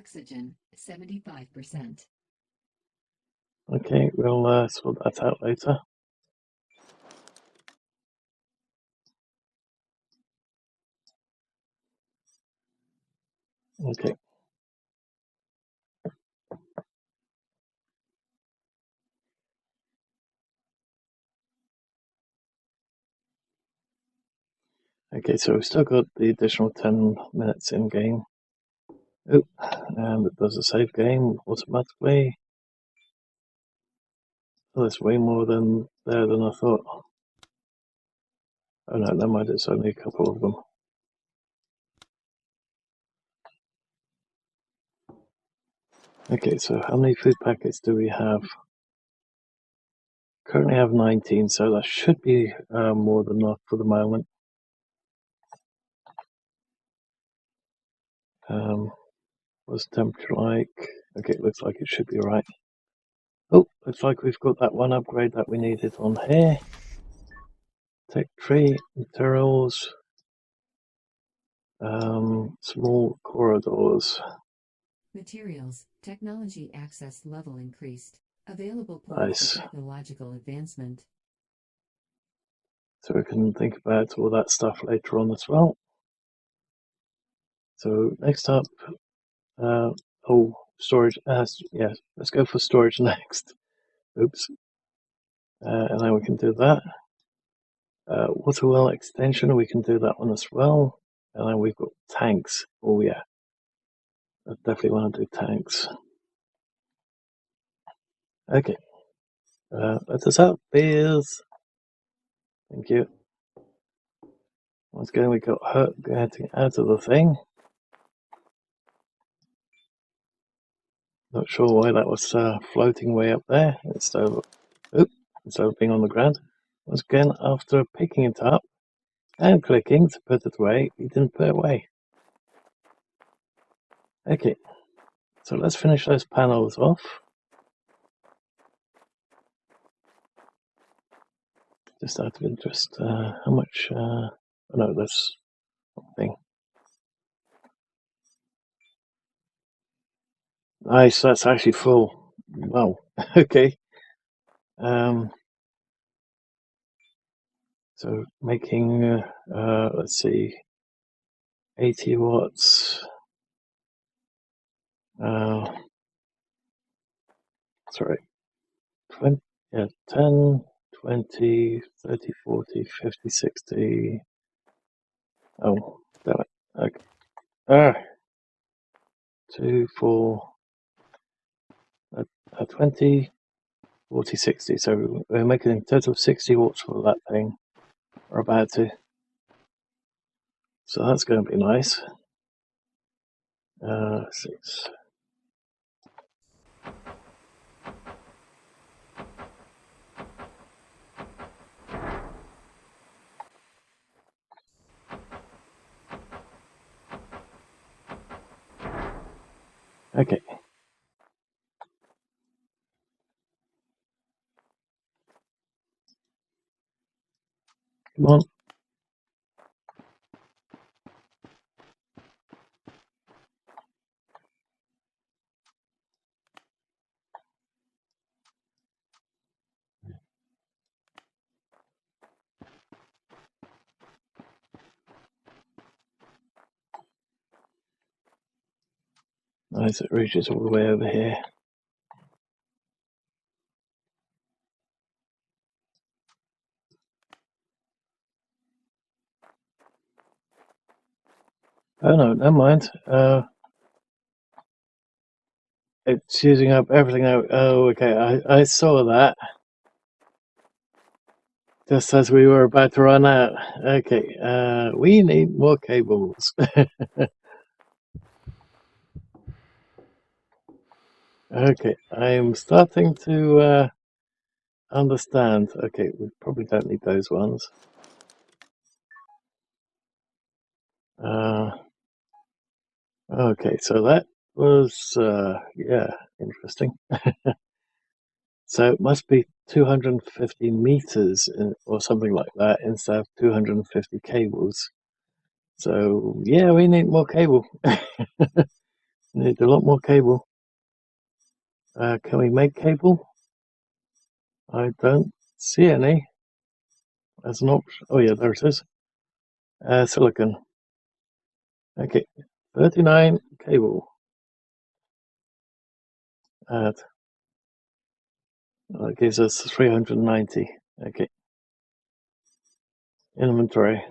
Oxygen, 75%. Okay, we'll sort that out later. Okay. Okay, so we've still got the additional 10 minutes in game. Oh, and it does a save game automatically. Oh, there's way more than there than I thought. Oh no, never mind, it's only a couple of them. Okay, so how many food packets do we have? Currently have 19, so that should be more than enough for the moment. What's the temperature like? Okay, looks like it should be right. Oh, looks like we've got that one upgrade that we needed on here. Tech tree, materials, small corridors. Materials, technology access level increased. Available pool Nice. for technological advancement. So we can think about all that stuff later on as well. So next up, storage. Yeah, let's go for storage next. Oops. And then we can do that. Water well extension, we can do that one as well. And then we've got tanks. Oh yeah, I definitely want to do tanks. Okay, let us out, beers. Thank you. Once again, we got hurt getting out of the thing. Not sure why that was floating way up there instead of being on the ground. Once again, after picking it up and clicking to put it away, you didn't put it away. Okay, so let's finish those panels off. Just out of interest, how much? Oh no, that's thing. Nice, that's actually full. Wow. Okay. So making, let's see, 80 watts. Sorry, 20, yeah, 10, 20, 30, 40, 50, 60. Oh, damn it. Okay. 2, 4, 20, 40, 60. So we're making a total of 60 watts for that thing. We're about to. So that's going to be nice. 6. Okay. Come on. Nice, it reaches all the way over here. Oh no, never mind. It's using up everything out. Oh, okay, I saw that. Just as we were about to run out. Okay, we need more cables. Okay, I'm starting to understand. Okay, we probably don't need those ones. Okay, so that was, yeah, interesting. So it must be 250 meters or something like that instead of 250 cables. So yeah, we need more cable. Need a lot more cable. Can we make cable? I don't see any as an option. Oh yeah, there it is. Silicon. Okay, 39 cable. Add. That gives us 390. Okay. Inventory.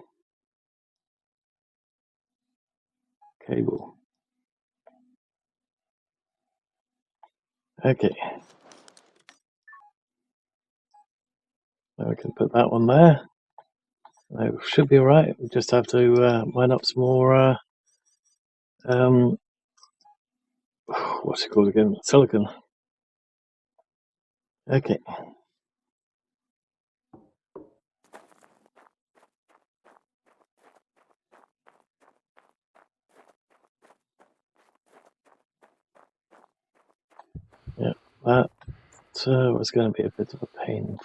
Cable. Okay. Now we can put that one there. That should be alright. We just have to mine up some more what's it called again? Silicon. Okay. Yeah, that was going to be a bit of a pain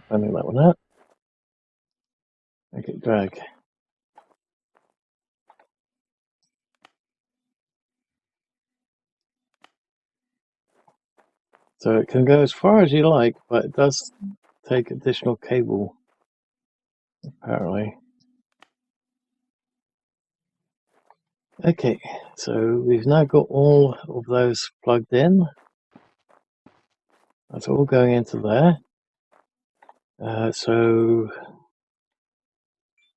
finding that one out. Okay, drag. So it can go as far as you like, but it does take additional cable, apparently. Okay, so we've now got all of those plugged in. That's all going into there. So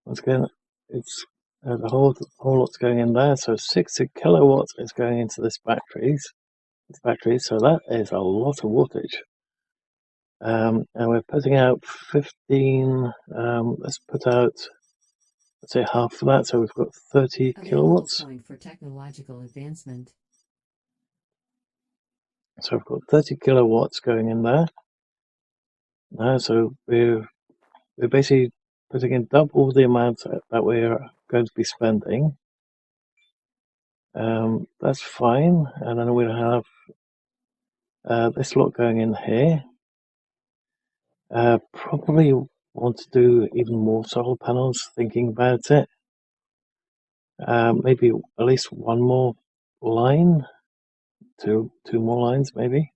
once again, it's the whole lot's going in there. So 60 kilowatts is going into this battery. So that is a lot of wattage. And we're putting out 15. Let's put out, let's say half of that. So we've got 30 kilowatts. Point for technological advancement. So we've got 30 kilowatts going in there. So we're basically putting in double the amount that we're going to be spending. That's fine. And then we'll have this lot going in here. Probably want to do even more solar panels, thinking about it. Maybe at least one more line, two more lines maybe.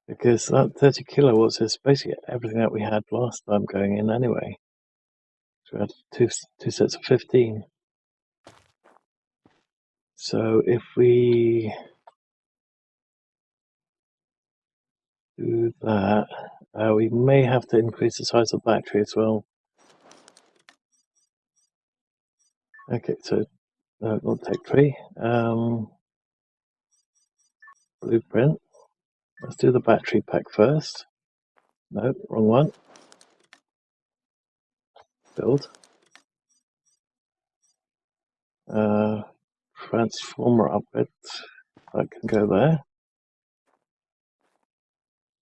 Because that 30 kilowatts is basically everything that we had last time going in anyway. So we had two sets of 15. So if we do that, we may have to increase the size of the battery as well. Okay, so not take tree. Blueprint. Let's do the battery pack first. No, wrong one. Build. Transformer upgrade. That can go there.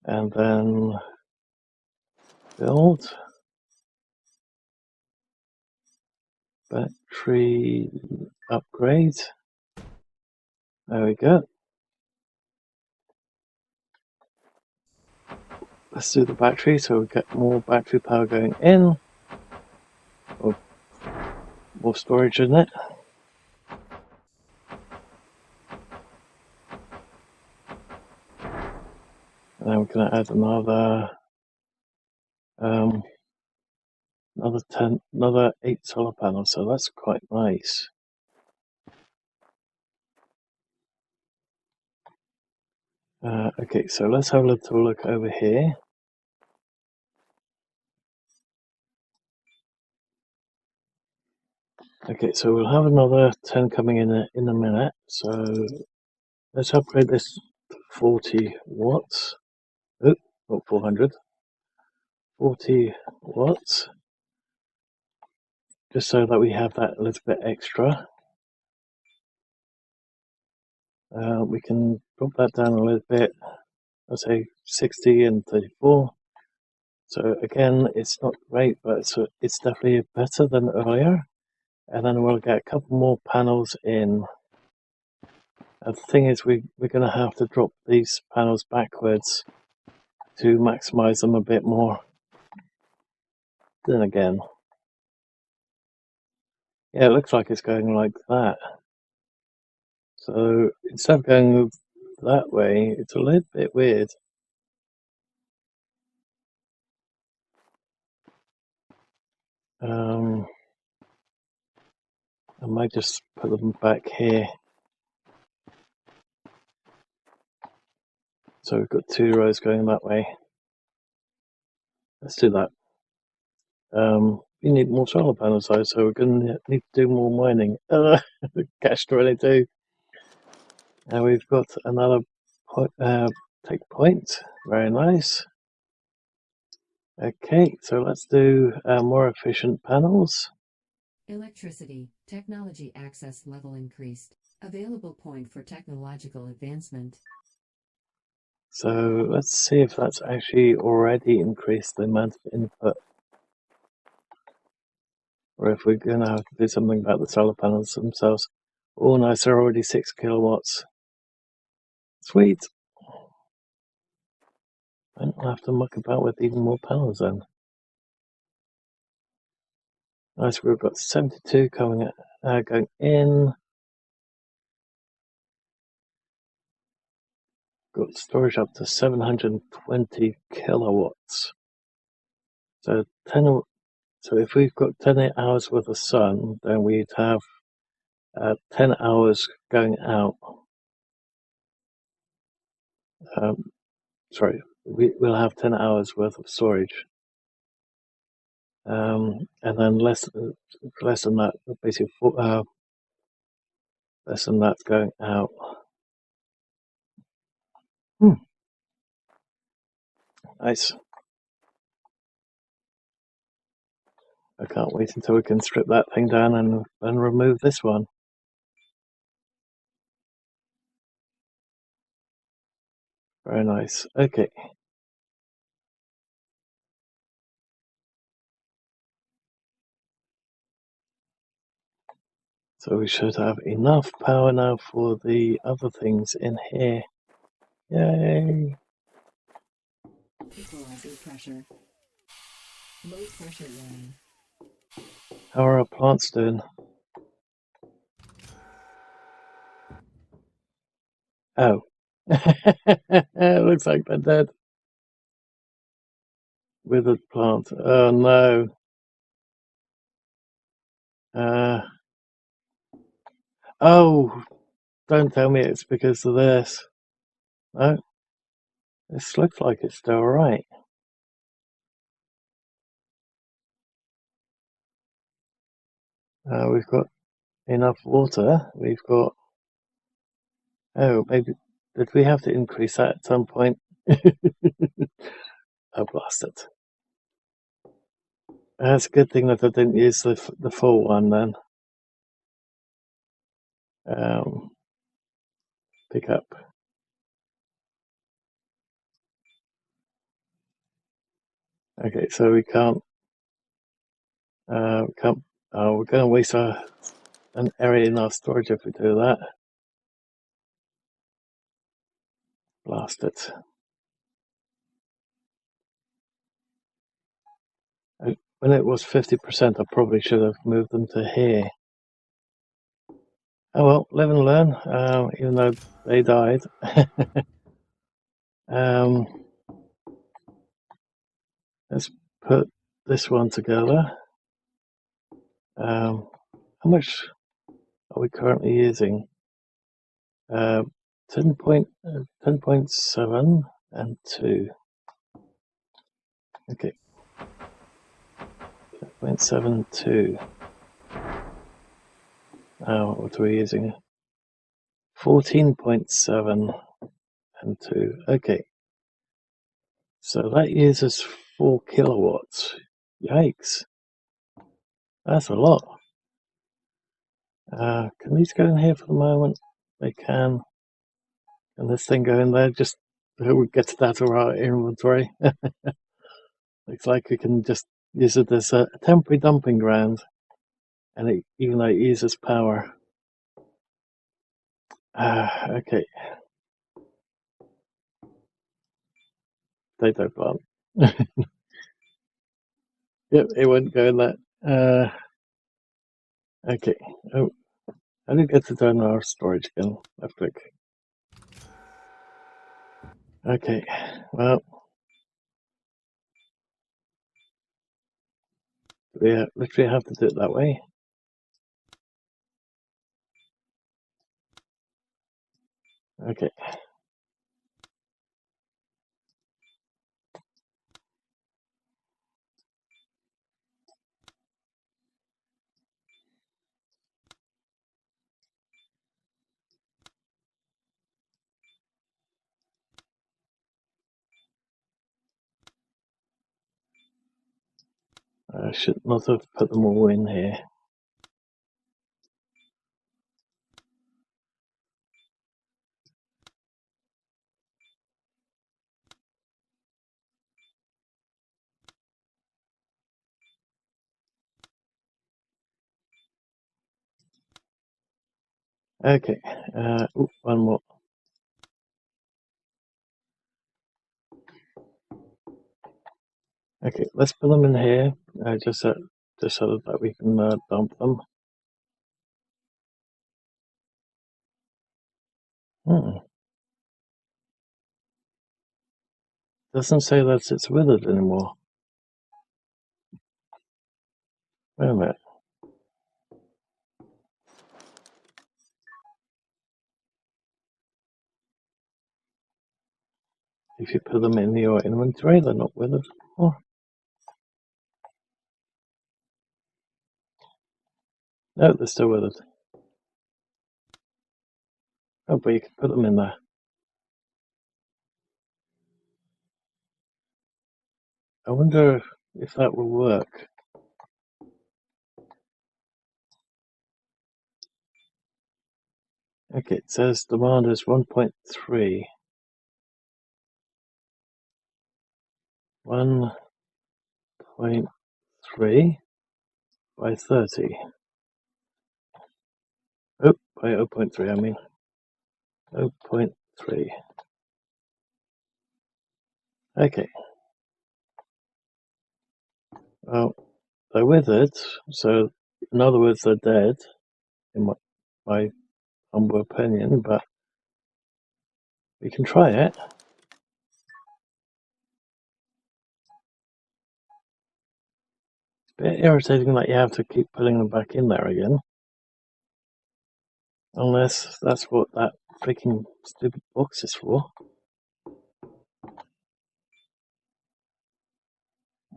And then build. Battery upgrade. There we go. Let's do the battery so we get more battery power going in, or more storage in it. And then we're going to add another 8 solar panels, so that's quite nice. Okay, so let's have a little look over here. Okay, so we'll have another 10 coming in a minute. So let's upgrade this to 40 watts. Oh, not 400. 40 watts. Just so that we have that a little bit extra. We can drop that down a little bit. I'll say 60 and 34. So again, it's not great, but it's definitely better than earlier. And then we'll get a couple more panels in. The thing is, we're going to have to drop these panels backwards to maximize them a bit more. Then again, yeah, it looks like it's going like that. So instead of going that way, it's a little bit weird. I might just put them back here. So we've got 2 rows going that way. Let's do that. We need more solar panels though, so we're going to need to do more mining. Catch-22. And we've got another take point. Very nice. Okay, so let's do more efficient panels. Electricity, technology access level increased. Available point for technological advancement. So let's see if that's actually already increased the amount of input. Or if we're going to have to do something about the solar panels themselves. Oh, nice, they're already 6 kilowatts. Sweet. I don't have to muck about with even more panels then. Nice, we've got 72 coming going in. Got storage up to 720 kilowatts. So so if we've got 10 hours worth of sun, then we'd have 10 hours going out. Sorry, we'll have 10 hours worth of storage. And then less than that, basically less than that going out. Nice. I can't wait until we can strip that thing down and remove this one. Very nice. Okay. So we should have enough power now for the other things in here. Yay! Equalizing pressure. Low pressure line. How are our plants doing? Oh. It looks like they're dead. Withered plant. Oh no. Oh, don't tell me it's because of this. No, this looks like it's still right. We've got enough water. We've got. Oh, maybe. Did we have to increase that at some point? Oh, blast it. That's a good thing that I didn't use the full one then. Pick up. Okay, so we can't. We're going to waste an area in our storage if we do that. Blast it. When it was 50%, I probably should have moved them to here. Oh well, live and learn, even though they died. Let's put this one together. How much are we currently using? 10.7 and 2. Okay. 10.7 2. What are we using? 14.7 and 2. Okay. So that uses 4 kilowatts. Yikes. That's a lot. Can these go in here for the moment? They can. Can this thing go in there? Just so we get that to our inventory. Looks like we can just use it as a temporary dumping ground. And even though it uses power. Okay. potato plant. Yep, it wouldn't go in that. Okay. Oh, how do you get to turn our storage again? Left click. Okay. Well, we literally have to do it that way. Okay. I should not have put them all in here. Okay. One more. Okay, let's put them in here. Just so that we can dump them. Doesn't say that it's withered anymore. Wait a minute. If you put them in your inventory, they're not withered. Oh. No, they're still withered. Oh, but you can put them in there. I wonder if that will work. Okay, it says demand is 1.3. 1.3 by 30. Oh, by 0.3, I mean. 0.3. Okay. Well, they're withered, so in other words, they're dead, in my humble opinion, but we can try it. It's a bit irritating that you have to keep putting them back in there again. Unless that's what that freaking stupid box is for.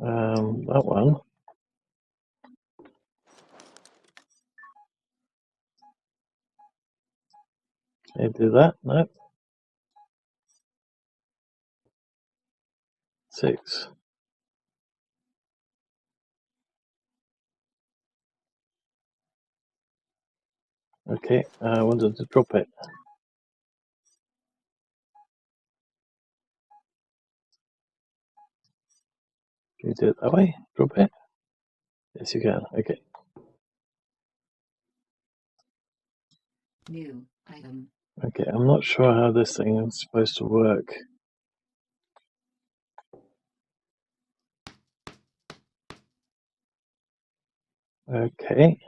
That one. Can you do that? No. 6. Okay, I wanted to drop it. Can you do it that way? Drop it? Yes, you can. Okay. New item. Okay, I'm not sure how this thing is supposed to work. Okay.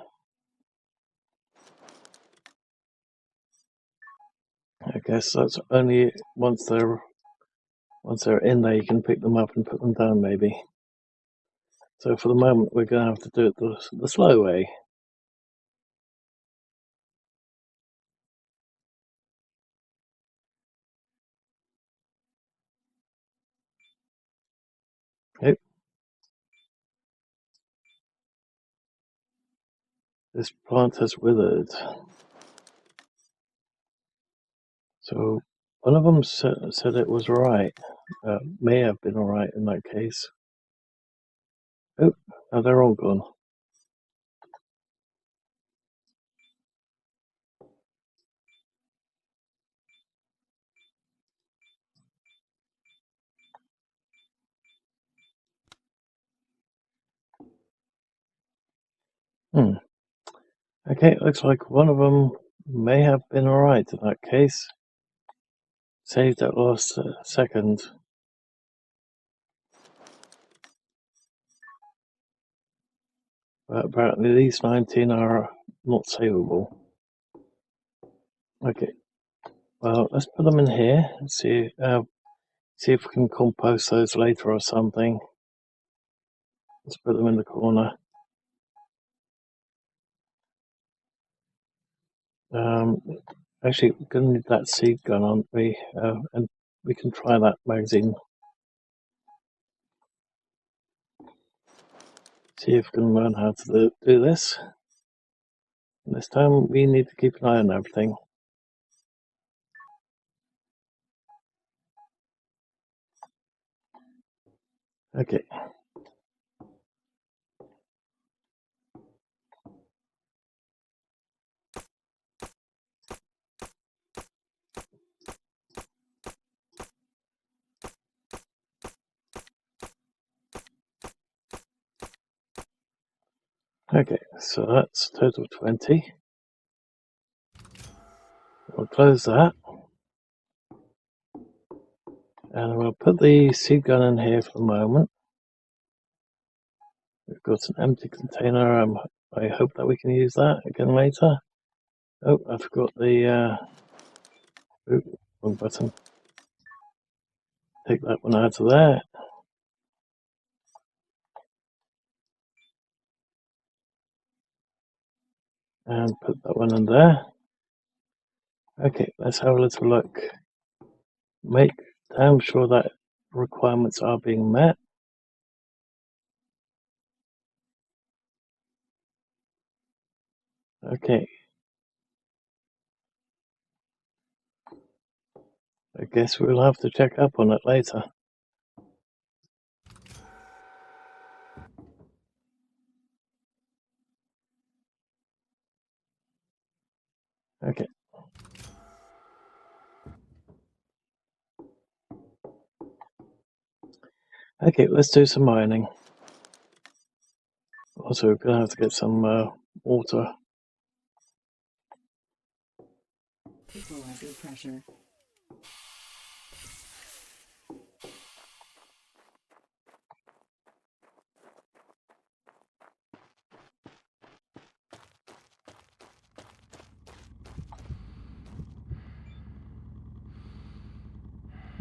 I guess that's only once they're in there, you can pick them up and put them down, maybe. So for the moment, we're going to have to do it the slow way. Okay. This plant has withered. So one of them said it was right. May have been alright in that case. Oh, now they're all gone. Okay, looks like one of them may have been alright in that case. Saved at last second. But apparently these 19 are not savable. Okay, well, let's put them in here and see if we can compost those later or something. Let's put them in the corner. Actually, we're going to need that seed gun, aren't we? And we can try that magazine. See if we can learn how to do this. And this time we need to keep an eye on everything. Okay. Okay, so that's a total of 20. We'll close that. And we'll put the seed gun in here for the moment. We've got an empty container. I hope that we can use that again later. Oh, I forgot the wrong button. Take that one out of there. And put that one in there. Okay, let's have a little look. Make damn sure that requirements are being met. Okay. I guess we'll have to check up on it later. Okay. Okay, let's do some mining. Also, we're going to have to get some water. Equalizer pressure.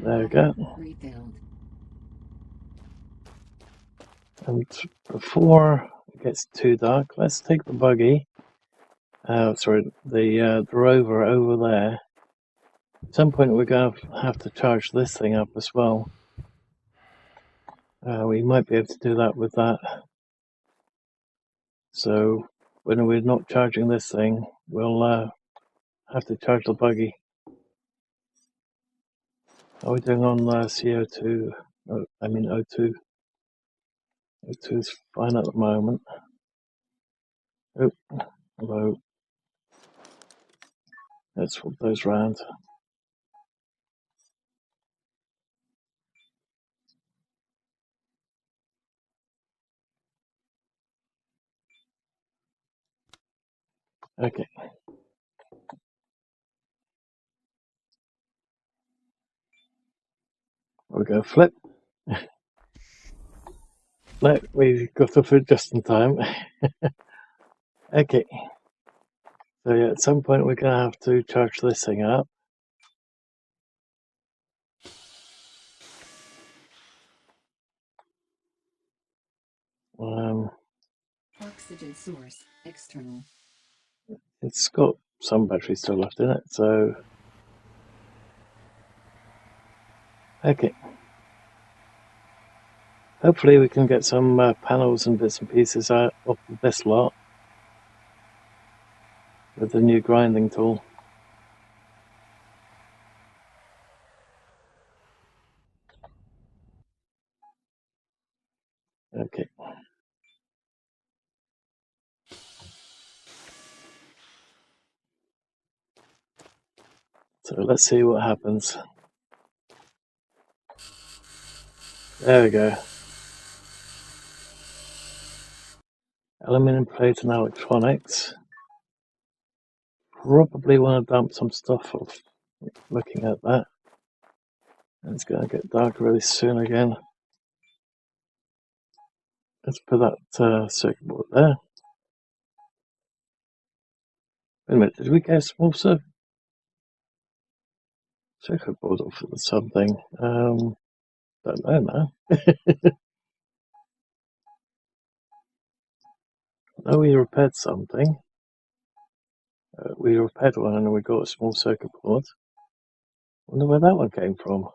There we go. Refilled. And before it gets too dark, let's take the buggy. Sorry, the rover over there. At some point, we're going to have to charge this thing up as well. We might be able to do that with that. So when we're not charging this thing, we'll have to charge the buggy. Are we doing on CO2? Oh, I mean O2. O2 is fine at the moment. Oh, hello. Let's swap those round. Okay. We'll go flip. No, we got off it just in time. Okay. So yeah, at some point we're going to have to charge this thing up. Oxygen source external. It's got some battery still left in it, so okay. Hopefully we can get some panels and bits and pieces out of this lot with the new grinding tool. Okay. So let's see what happens. There we go. Aluminum plate and electronics. Probably want to dump some stuff off looking at that. And it's going to get dark really soon again. Let's put that circuit board there. Wait a minute, did we get a small circuit board off of something? Don't know now. I know we repaired something. We repaired one and we got a small circuit board. Wonder where that one came from.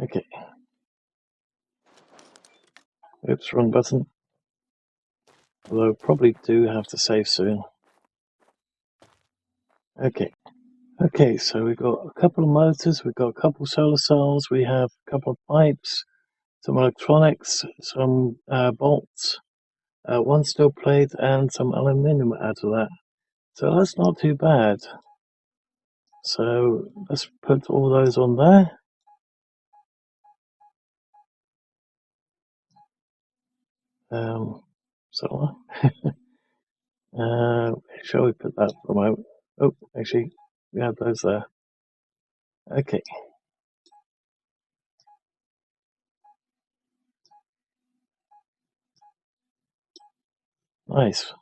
Okay. Oops, wrong button. Although probably do have to save soon. Okay. Okay, so we've got a couple of motors, we've got a couple of solar cells, we have a couple of pipes, some electronics, some bolts, one steel plate, and some aluminium out of that. So that's not too bad. So let's put all those on there. So shall we put that for a moment? Oh, actually, we have those there. Okay. Nice.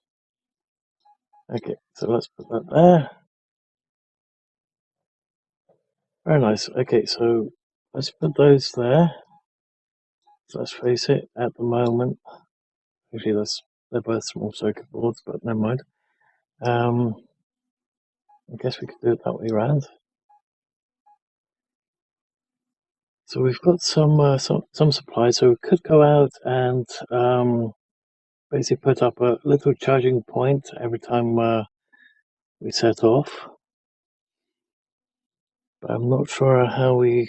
Okay, so let's put that there. Very nice. Okay, so let's put those there. So let's face it, at the moment, actually they're both small circuit boards, but never mind. I guess we could do it that way around. So we've got some supplies, so we could go out and basically put up a little charging point every time we set off. But I'm not sure how we're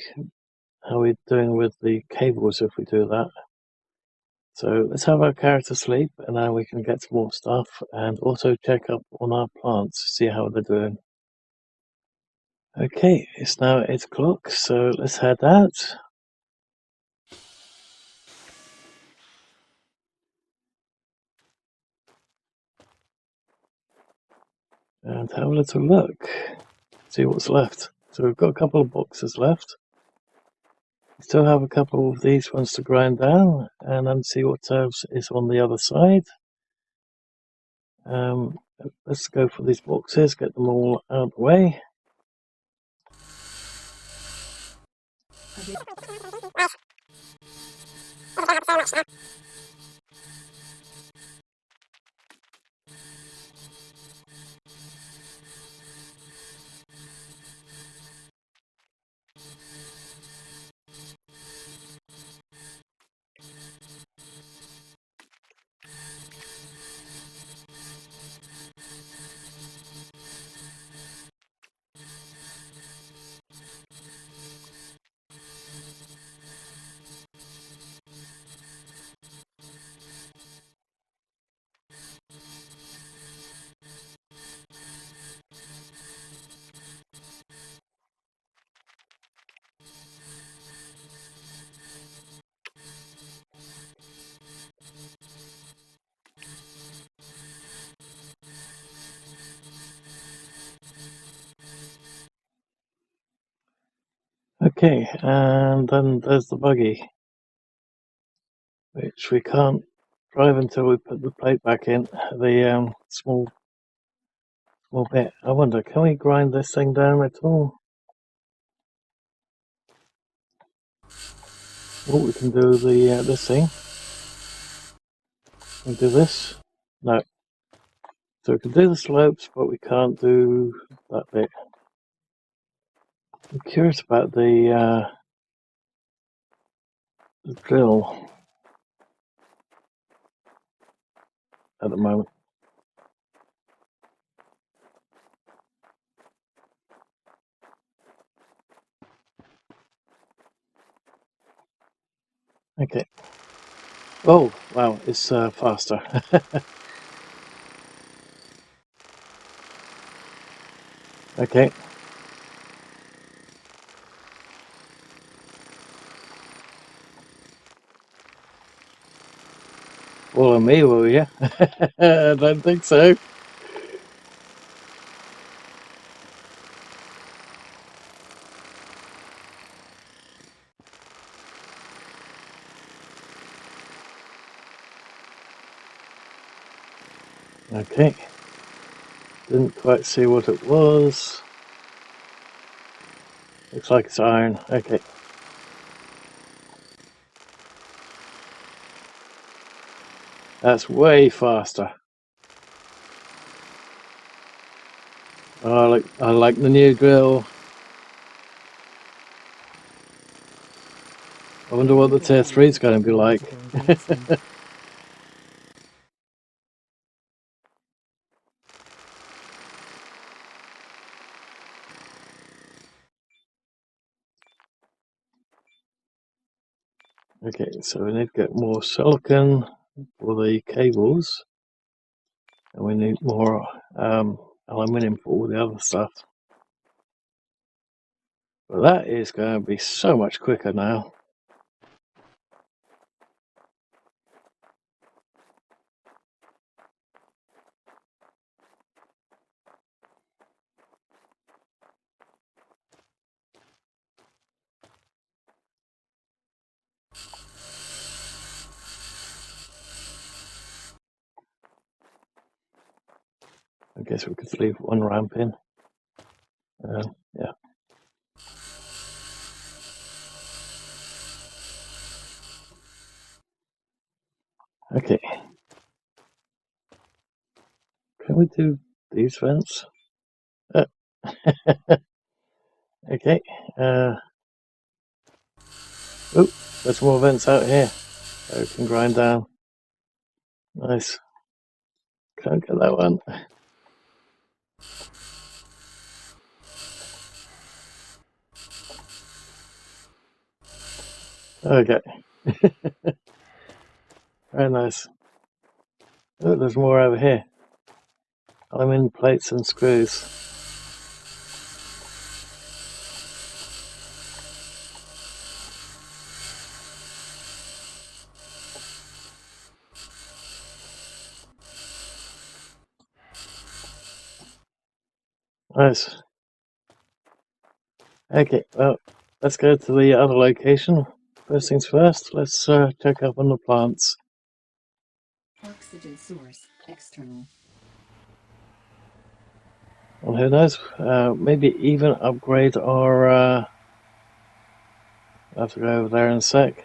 doing with the cables if we do that. So let's have our character sleep, and then we can get some more stuff and also check up on our plants, see how they're doing. Okay, it's now 8 o'clock, so let's head out. And have a little look, see what's left. So we've got a couple of boxes left. We still have a couple of these ones to grind down, and then see what else is on the other side. Let's go for these boxes, get them all out of the way. Okay, and then there's the buggy, which we can't drive until we put the plate back in, the small bit. I wonder, can we grind this thing down at all? Oh, we can do the this thing. We can do this. No. So we can do the slopes, but we can't do that bit. I'm curious about the drill at the moment. Okay. Oh, wow, it's faster. Okay. Follow me, will you? I don't think so. Okay. Didn't quite see what it was. Looks like it's iron. Okay. That's way faster. Oh, I like the new drill. I wonder what the tier 3 is going to be like. Okay, so we need to get more silicon for the cables, and we need more aluminium for all the other stuff. But that is going to be so much quicker now. I guess we could leave one ramp in. Yeah. Okay. Can we do these vents? Okay. Oh, there's more vents out here. So we can grind down. Nice. Can't get that one. Okay. Very nice. Oh, there's more over here. Aluminium plates and screws. Nice. Okay, well, let's go to the other location. First things first, let's check up on the plants. Oxygen source external. And who knows, maybe even upgrade our, I'll have to go over there in a sec,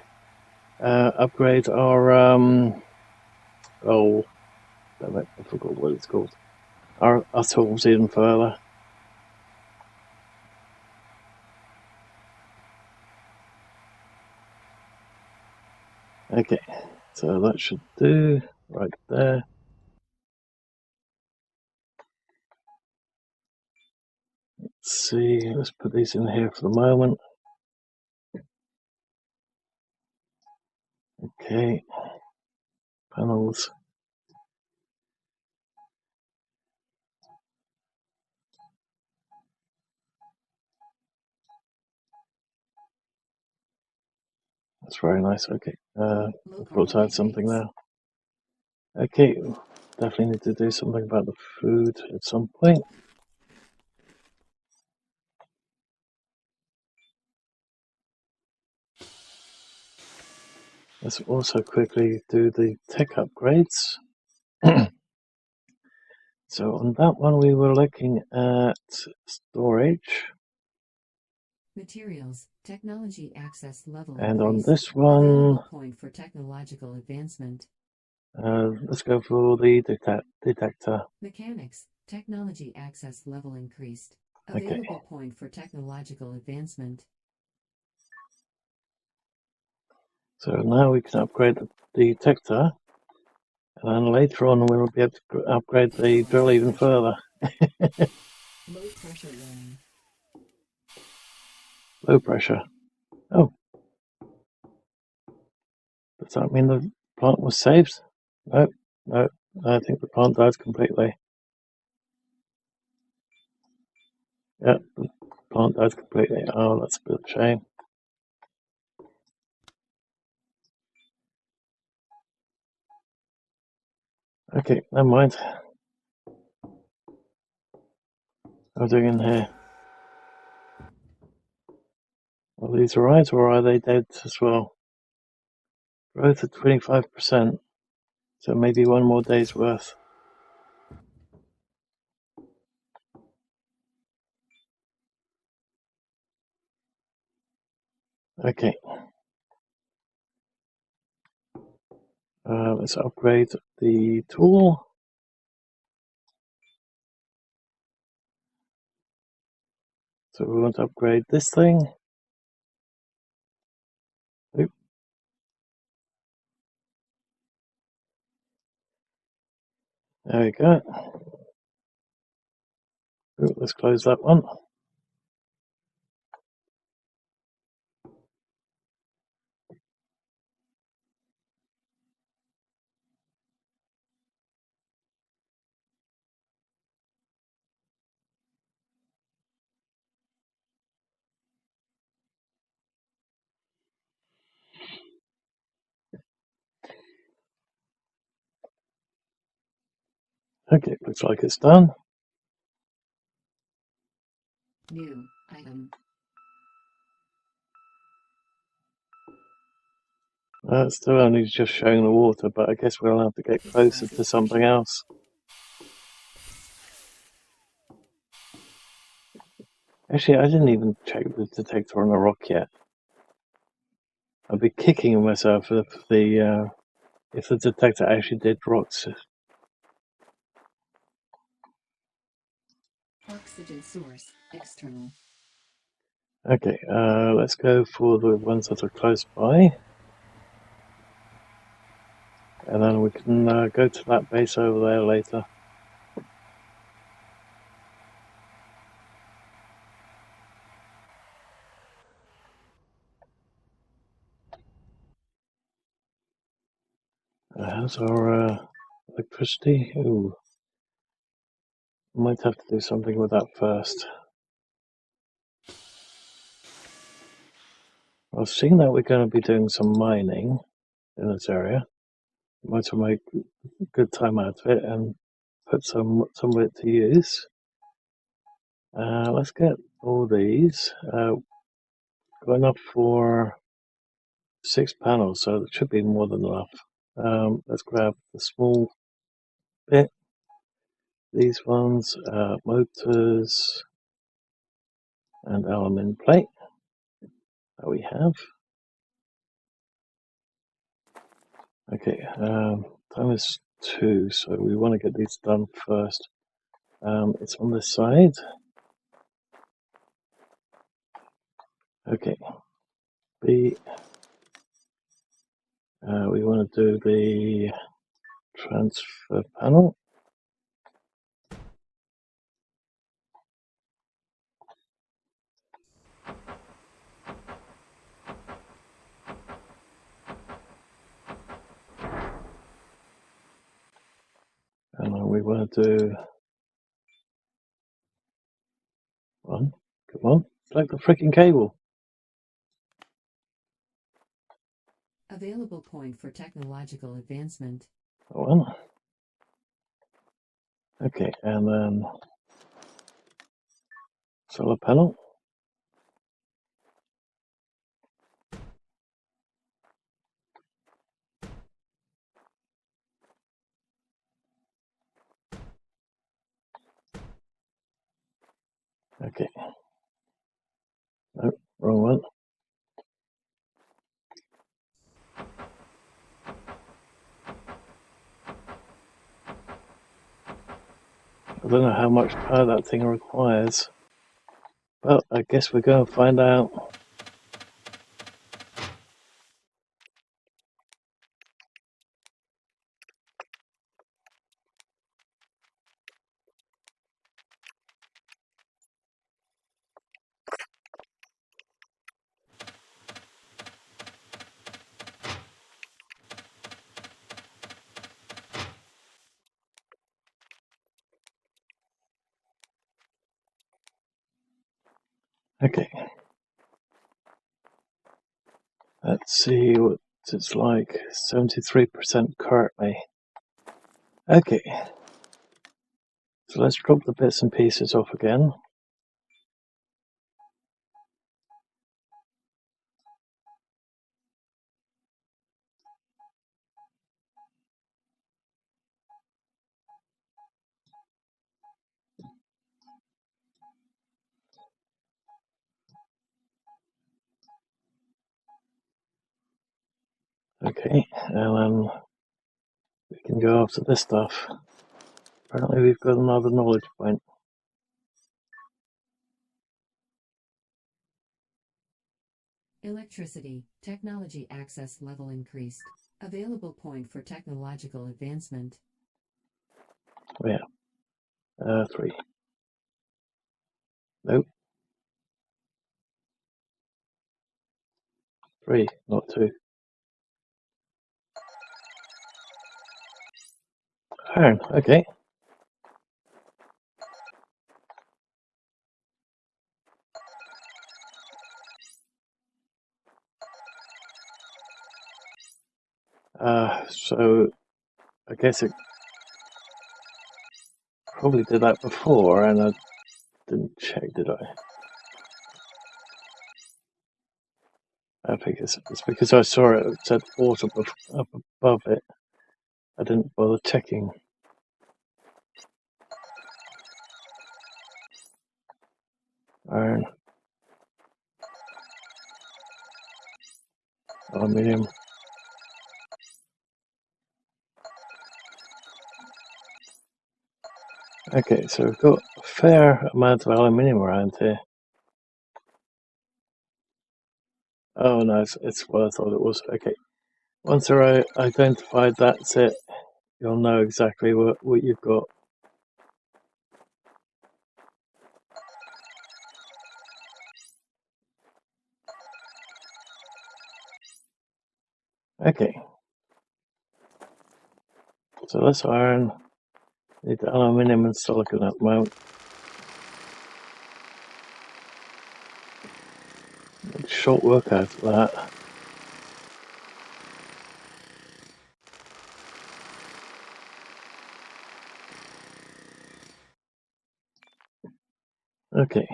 upgrade our, oh, damn it, I forgot what it's called, our tools even further. Okay, so that should do, right there. Let's see, let's put these in here for the moment. Okay, panels. That's very nice. Okay, I'll prototype something now. Okay, definitely need to do something about the food at some point. Let's also quickly do the tech upgrades. So on that one we were looking at storage. Materials, technology access level And on increased. this one, Available point for technological advancement. let's go for the detector. Mechanics, technology access level increased. Available point for technological advancement. So now we can upgrade the detector, and then later on we will be able to upgrade the drill even further. Low pressure warning. Low pressure. Oh, does that mean the plant was saved? No, no, I think the plant died completely. Yeah, the plant died completely. Oh, that's a bit of a shame. Okay, never mind. What are we doing in here? Are these alright, or are they dead as well? Growth at 25%, so maybe one more day's worth. Okay. Let's upgrade the tool. So we want to upgrade this thing. Oop. There we go. Ooh, let's close that one. Okay, looks like it's done. New item. It's still only just showing the water, but I guess we'll have to get closer to something else. Actually, I didn't even check the detector on the rock yet. I'd be kicking myself if the detector actually did rocks. Oxygen source external. Okay, let's go for the ones that are close by. And then we can go to that base over there later. How's our electricity? Ooh, might have to do something with that first. I was seeing that we're going to be doing some mining in this area. Might as well make a good time out of it and put some of it to use. Let's get all these. Got enough for 6 panels, so it should be more than enough. Let's grab the small bit. These ones, motors and aluminium plate that we have. Okay, time is 2, so we want to get these done first. It's on this side. Okay, B. We want to do the transfer panel. And then we want to do one. Come on, select the freaking cable. Available point for technological advancement. One. Okay, and then solar panel. Okay. No, wrong one. I don't know how much power that thing requires, but I guess we're going to find out. Okay. Let's see what it's like. 73% currently. Okay. So let's drop the bits and pieces off again. Okay, and then we can go after this stuff. Apparently we've got another knowledge point. Electricity, technology access level increased. Available point for technological advancement. Oh, yeah. 3. Nope. 3, not 2. Iron, okay. So I guess it probably did that before and I didn't check, did I? I think it's because I saw it said water up above it. I didn't bother checking. Iron. Aluminium. Okay, so we've got a fair amount of aluminium around here. Oh no, it's what I thought it was. Okay, once they're identified, that's it. You'll know exactly what you've got. Okay, so that's iron. Need aluminium and silicon at the moment. Short work out of that. Okay.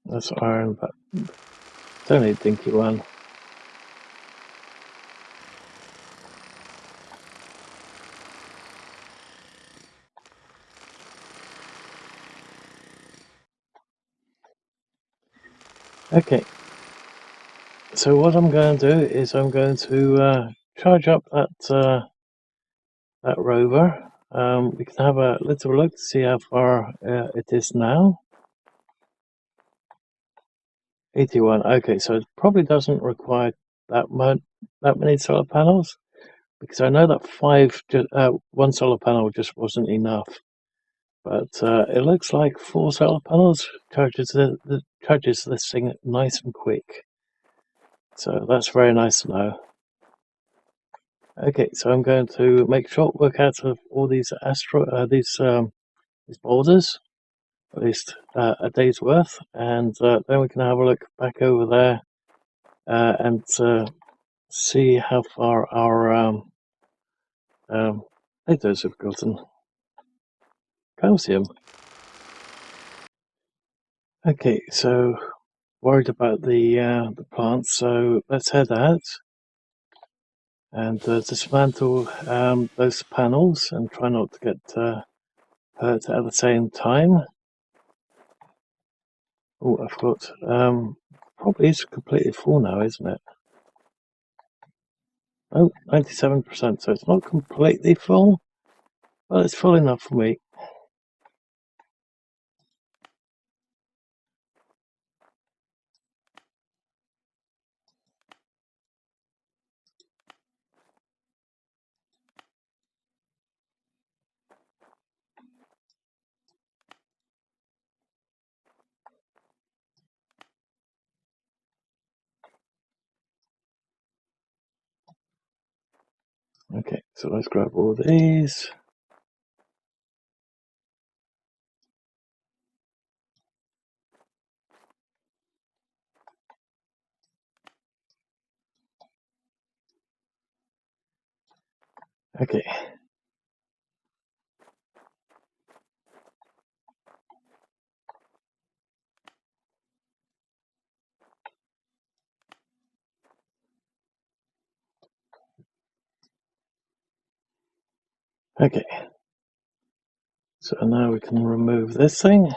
That's iron, but it's only a dinky one. Okay. So what I'm going to do is I'm going to charge up that rover. We can have a little look to see how far it is now. 81. Okay, so it probably doesn't require that many solar panels, because I know that one solar panel just wasn't enough. But it looks like 4 solar panels charges this thing nice and quick. So that's very nice to know. Okay, so I'm going to make short work out of all these these boulders, at least a day's worth, and then we can have a look back over there and see how far our potatoes have gotten. Calcium. Okay, so worried about the plants, so let's head out and dismantle those panels and try not to get hurt at the same time. Oh, I've got probably is completely full now, isn't it? Oh, 97%, so it's not completely full, but it's full enough for me. Okay, so let's grab all these. Okay. Okay. So now we can remove this thing.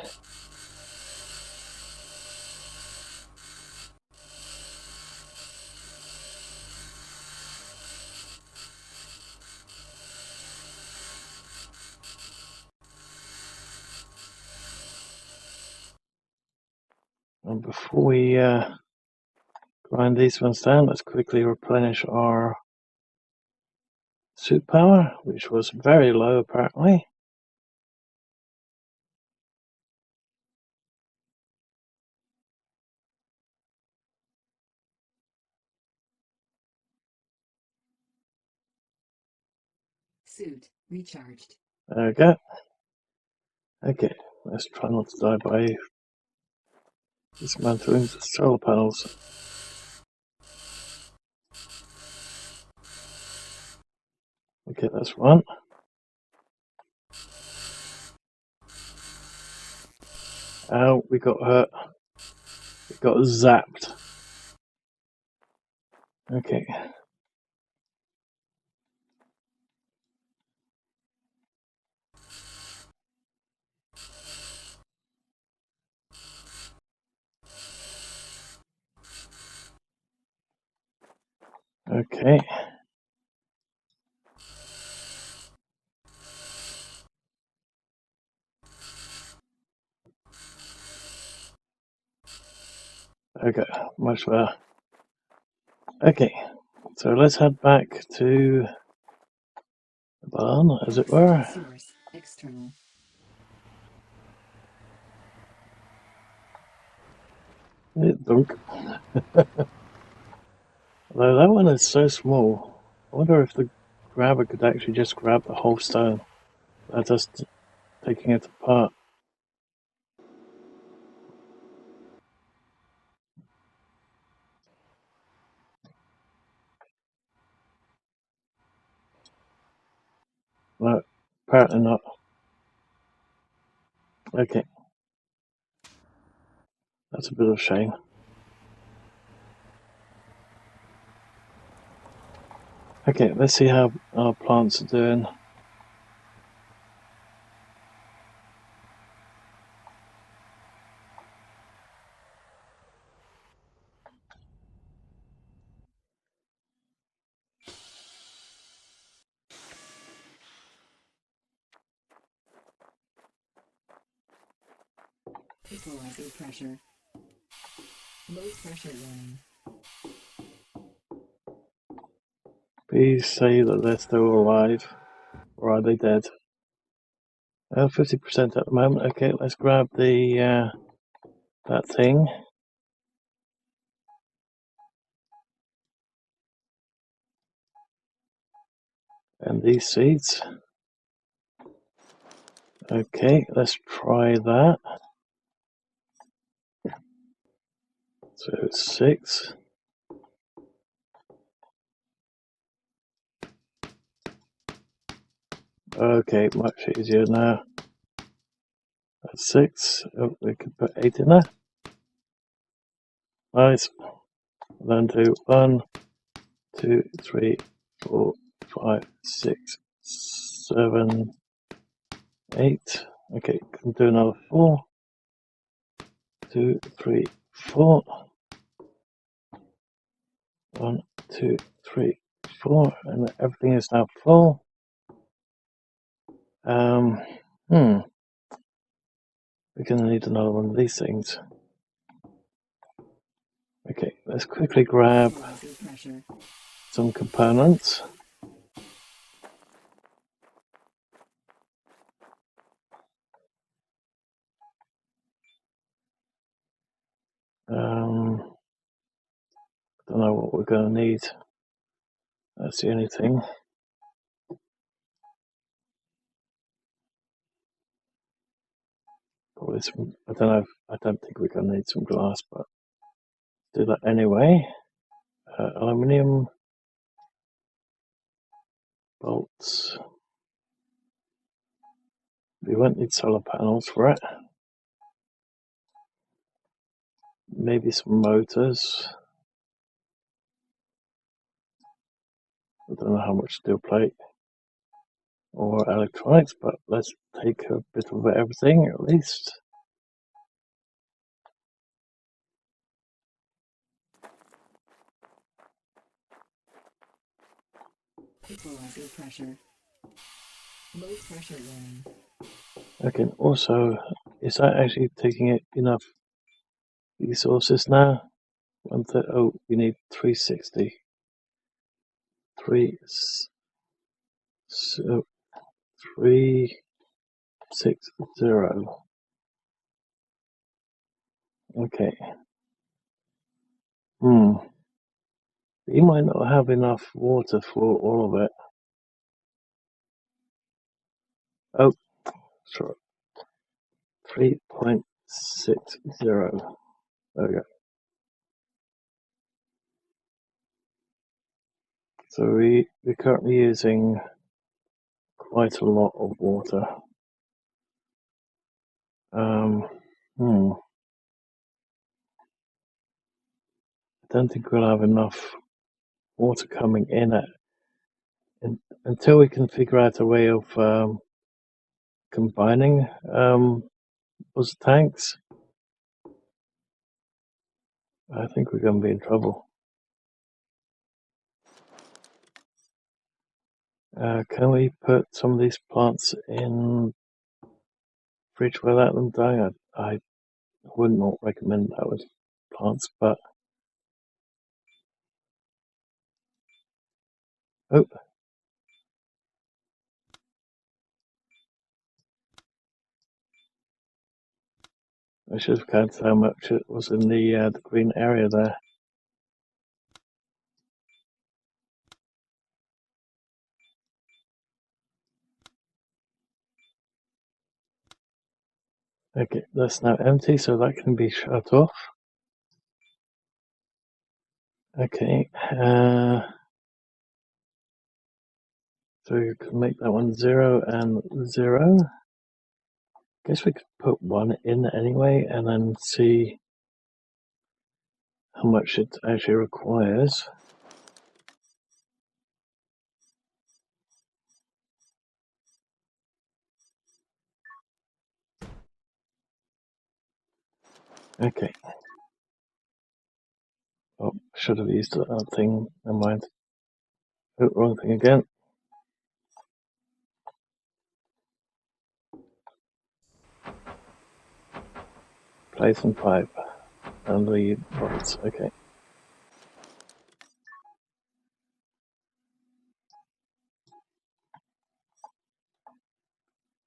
And before we grind these ones down, let's quickly replenish our suit power, which was very low apparently. Suit recharged. There we go. Okay, let's try not to die by dismantling the solar panels. Okay, that's one. Ow, we got hurt. We got zapped. Okay. Okay. Okay, much better. Okay, so let's head back to the barn, as it were. Oxygen source external. Dunk. Although that one is so small, I wonder if the grabber could actually just grab the whole stone without us taking it apart. No, apparently not. Okay, that's a bit of a shame. Okay, let's see how our plants are doing. Equalizer pressure. Low pressure warning. Please say that they're still alive, or are they dead? 50% at the moment. Okay, let's grab the that thing. And these seeds. Okay, let's try that. So it's 6. Okay, much easier now. That's 6. Oh, we could put 8 in there. Nice. Then do 1, 2, 3, 4, 5, 6, 7, 8. Okay, can do another 4. 2, 3, 4. 1, 2, 3, 4, and everything is now full. We're gonna need another one of these things. Okay, let's quickly grab some components. Don't know what we're gonna need. That's the only thing. Probably some, I don't know. I don't think we're gonna need some glass, but do that anyway. Aluminium bolts. We won't need solar panels for it. Maybe some motors. I don't know how much steel plate or electronics, but let's take a bit of everything at least. Equalizer pressure. Low pressure warning. Okay, also, is that actually taking it enough? resources now. Oh, we need 360. So 360. Okay. You might not have enough water for all of it. Oh, sorry. 3.60. There we go. So we're currently using quite a lot of water. I don't think we'll have enough water coming in until we can figure out a way of combining those tanks. I think we're going to be in trouble. Can we put some of these plants in fridge without them dying? I would not recommend that with plants, but oh, I should have counted how much it was in the green area there. Okay, that's now empty, so that can be shut off. Okay, so you can make that one 0 and 0. Guess we could put one in anyway, and then see how much it actually requires. Okay. Oh, should have used that thing. Never mind. Oh, wrong thing again. Place and pipe. And the rods. Okay.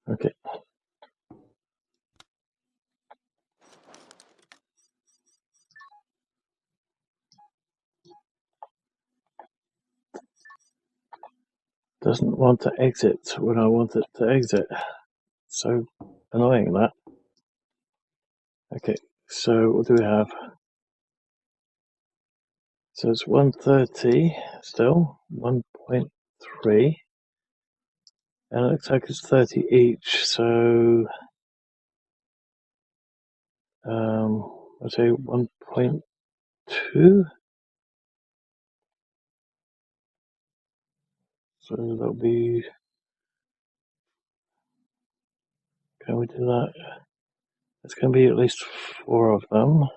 Okay. Doesn't want to exit when I want it to exit. So annoying that. Okay, so what do we have? So it's 130 still, 1.3. And it looks like it's 30 each, so I'd say 1.2. So that'll be, can we do that? It's going to be at least 4 of them.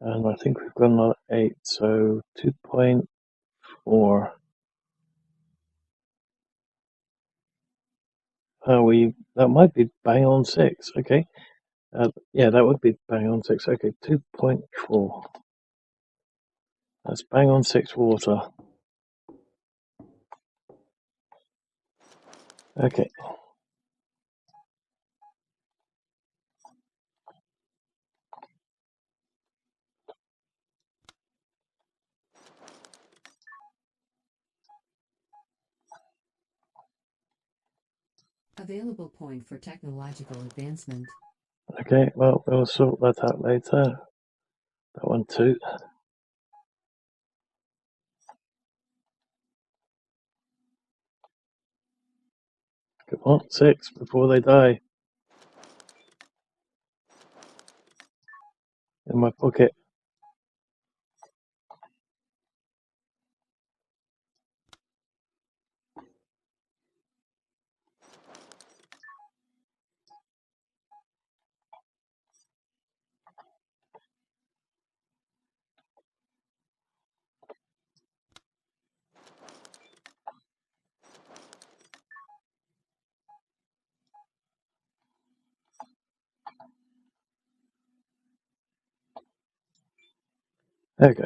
And I think we've got another 8, so 2.4. That might be bang on 6. Okay. Yeah, that would be bang on 6. Okay, 2.4. That's bang on 6 water. Okay. Available point for technological advancement. Okay, well, we'll sort that out later. That one too. Come on, 6 before they die. In my pocket. There we go.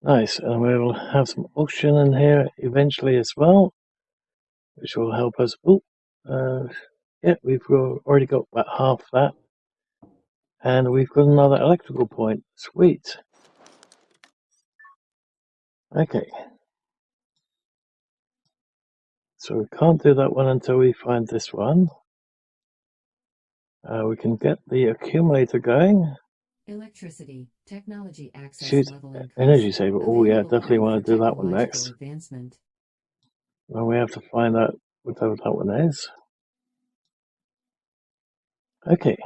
Nice, and we'll have some oxygen in here eventually as well, which will help us. Yeah, we've already got about half that, and we've got another electrical point. Sweet. Okay. So we can't do that one until we find this one. We can get the accumulator going. Electricity, technology access Shoot, level increase. energy saver. Oh yeah, Available definitely point want for to do that one technological next. advancement. Well, we have to find out whatever that one is. Okay.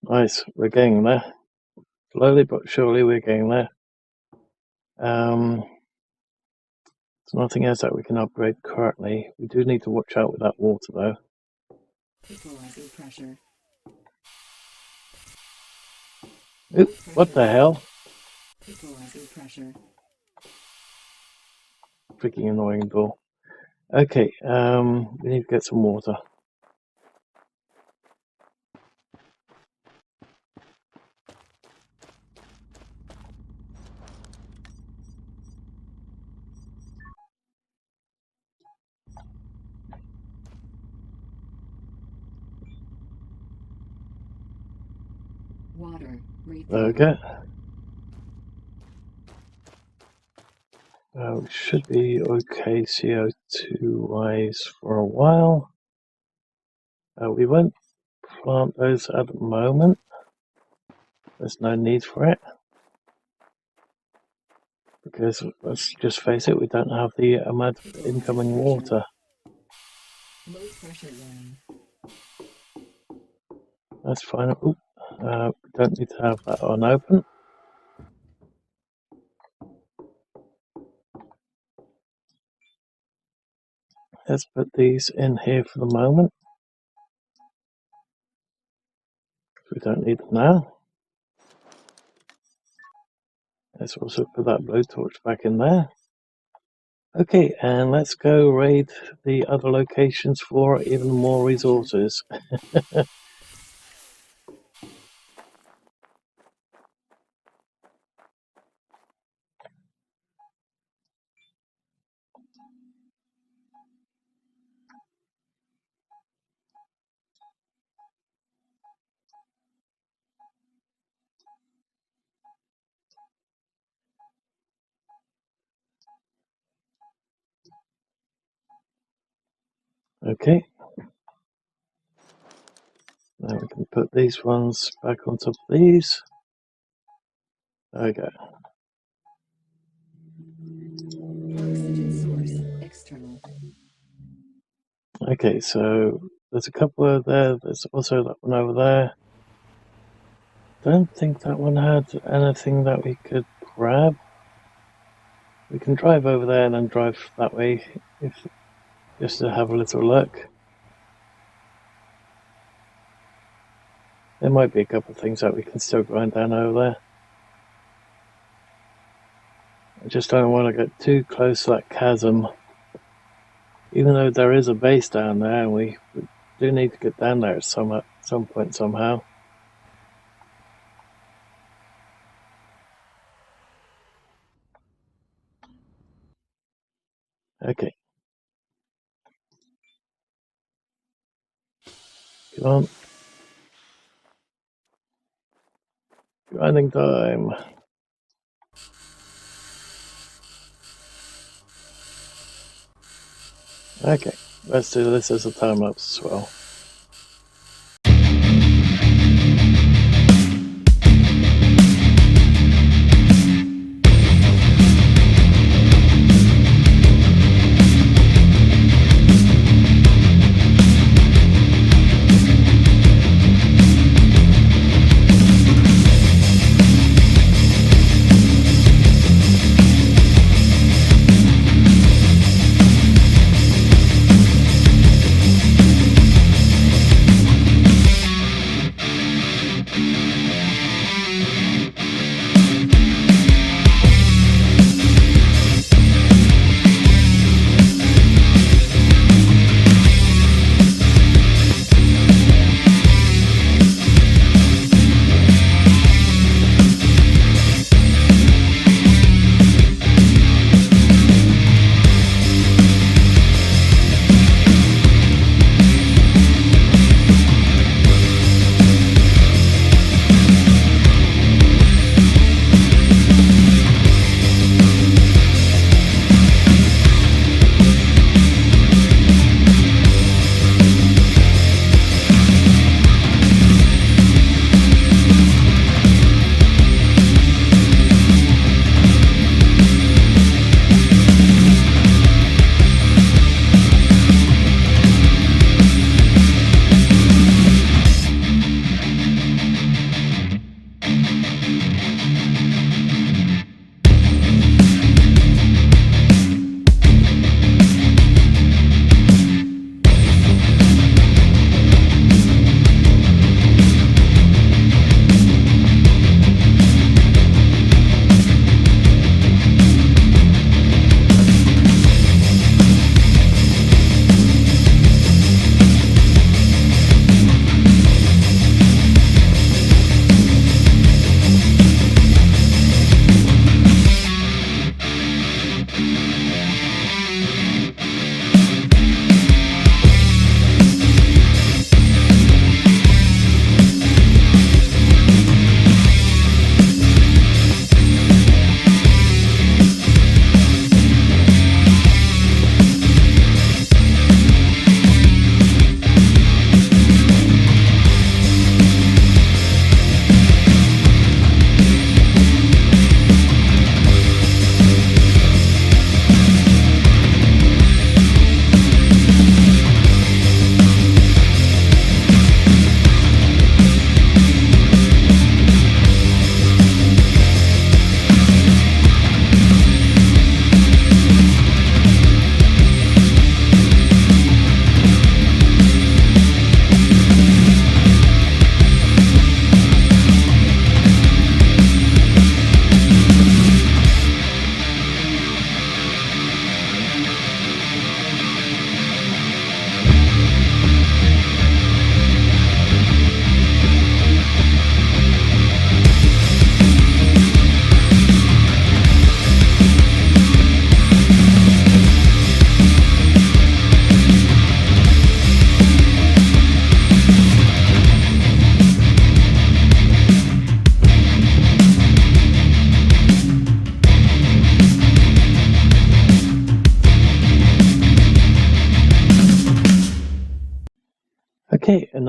Nice, we're getting there. Slowly but surely we're getting there. There's nothing else that we can upgrade currently. We do need to watch out with that water though. Equalizing pressure. Oop, what the hell? Equalizing pressure. Freaking annoying door. Okay, we need to get some water. Water. There we go. We should be okay CO2 wise for a while. We won't plant those at the moment. There's no need for it. Because let's just face it, we don't have the amount of incoming water. Low pressure line. That's fine. Oop, we don't need to have that on open. Let's put these in here for the moment. We don't need them now. Let's also put that blowtorch back in there. Okay, and let's go raid the other locations for even more resources. Okay. Now we can put these ones back on top of these. There we go. Oxygen source. External. Okay, so there's a couple over there. There's also that one over there. Don't think that one had anything that we could grab. We can drive over there and then drive that way, just to have a little look. There might be a couple of things that we can still grind down over there. I just don't want to get too close to that chasm. Even though there is a base down there, and we do need to get down there at some point somehow. Okay. Come on. Grinding time. Okay, let's do this as a time lapse as well.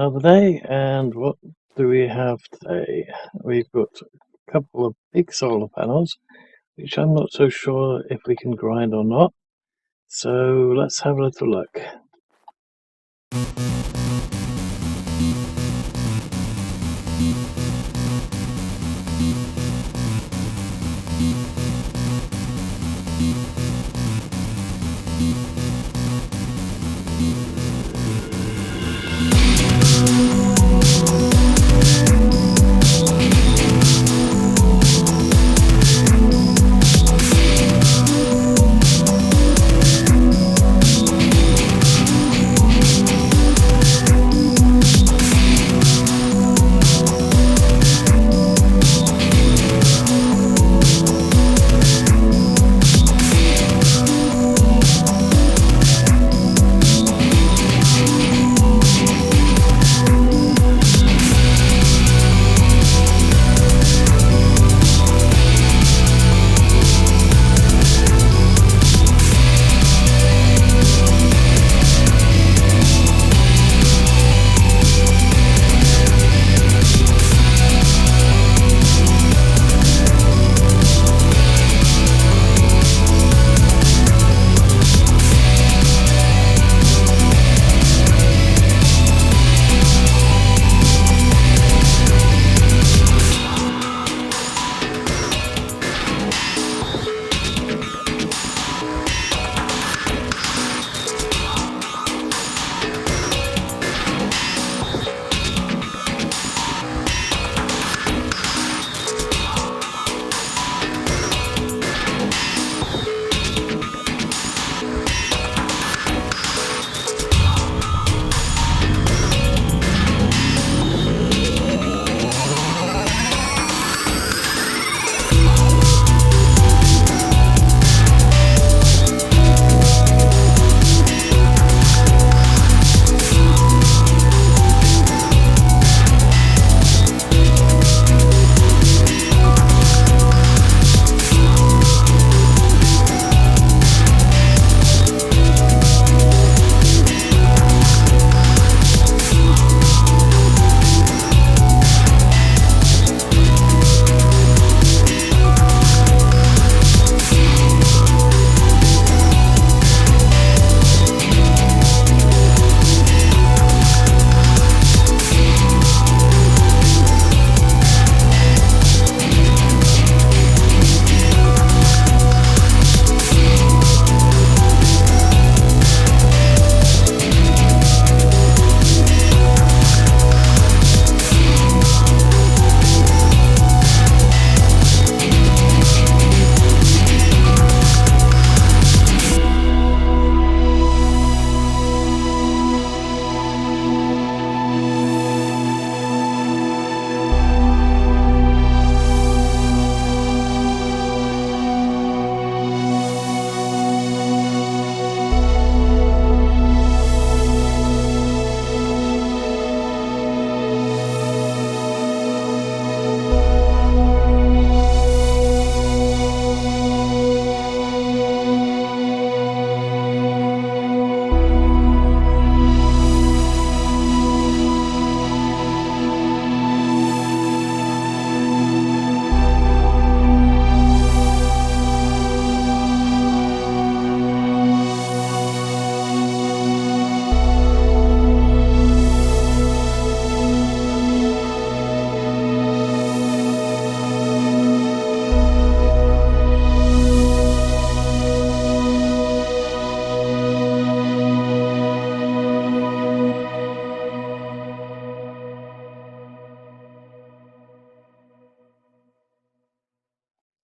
another day, and what do we have today? We've got a couple of big solar panels, which I'm not so sure if we can grind or not. So let's have a little look.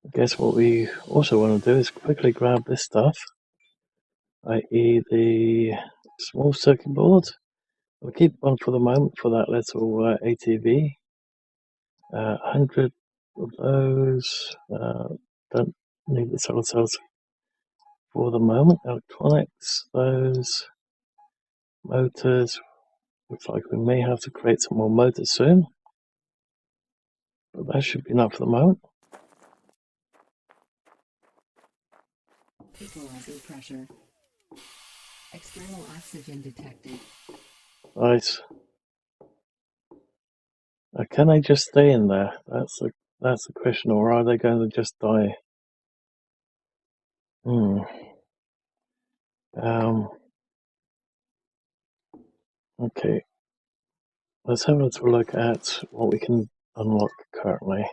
I guess what we also want to do is quickly grab this stuff, i.e. the small circuit board. We'll keep one for the moment for that little ATV. 100 of those. Don't need the solar cells for the moment. Electronics, those motors. Looks like we may have to create some more motors soon, but that should be enough for the moment. Equalizing pressure. External oxygen detected. Nice. Can they just stay in there? That's the question, or are they going to just die? Okay. Let's have a little look at what we can unlock currently.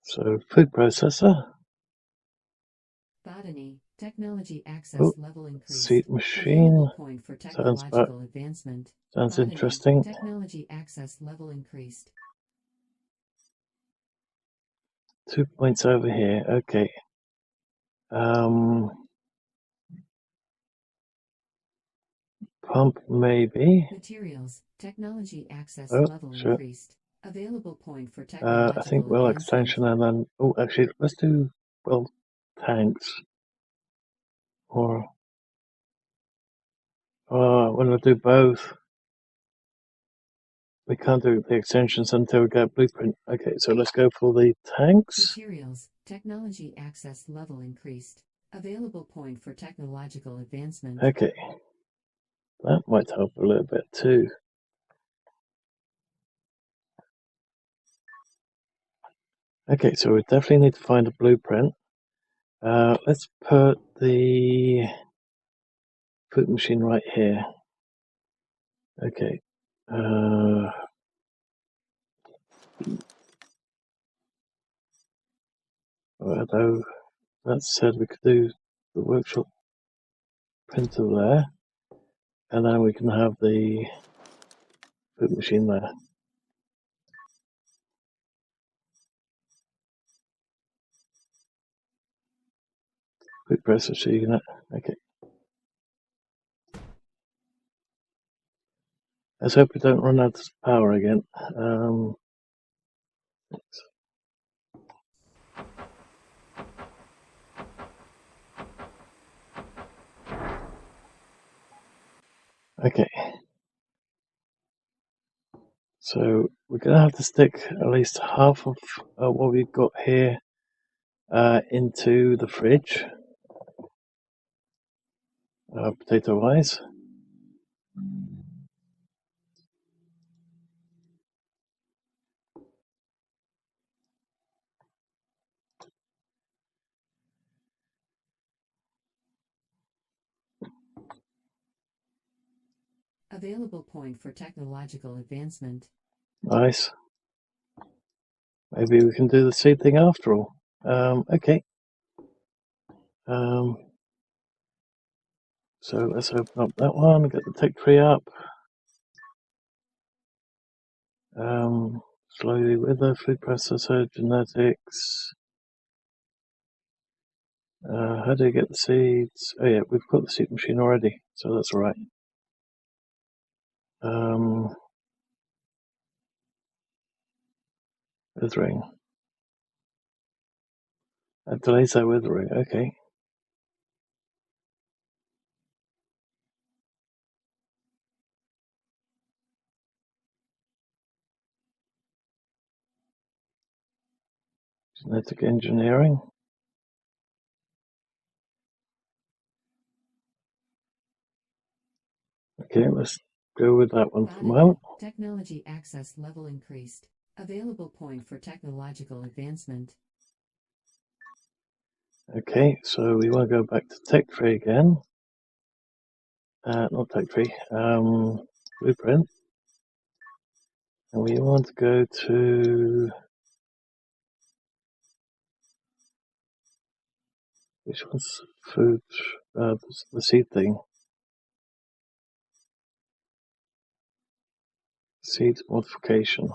So, food processor. Botany, technology Oh, access level increased. seed machine. Available point for Sounds technological advancement. Botany, interesting. technology access level increased. 2 points over here. Okay. Pump maybe. Materials, technology access Oh, level sure. increased. Available point for I technological think well advancement. extension and then actually let's do tanks or when we do both. We can't do the extensions until we get blueprint. Okay, so let's go for the tanks. Materials, technology access level increased. Available point for technological advancement. Okay, that might help a little bit too. Okay, so we definitely need to find a blueprint. Let's put the food machine right here. Okay. Although that said, we could do the workshop printer there, and then we can have the food machine there. Food processor unit. Okay. Let's hope we don't run out of power again. Okay. So we're going to have to stick at least half of what we've got here into the fridge, potato-wise. Available point for technological advancement. Nice. Maybe we can do the seed thing after all. Okay. So let's open up that one, get the tech tree up. Slowly with the food processor, genetics. How do you get the seeds? Oh yeah, we've got the seed machine already, so that's all right. Withering. Delays that withering, okay. Genetic engineering. Okay, let's go with that one for the moment. Technology access level increased. Available point for technological advancement. Okay, so we want to go back to tech tree again. Not tech tree, blueprint. And we want to go to, which one's food, the seed thing. Seed modification.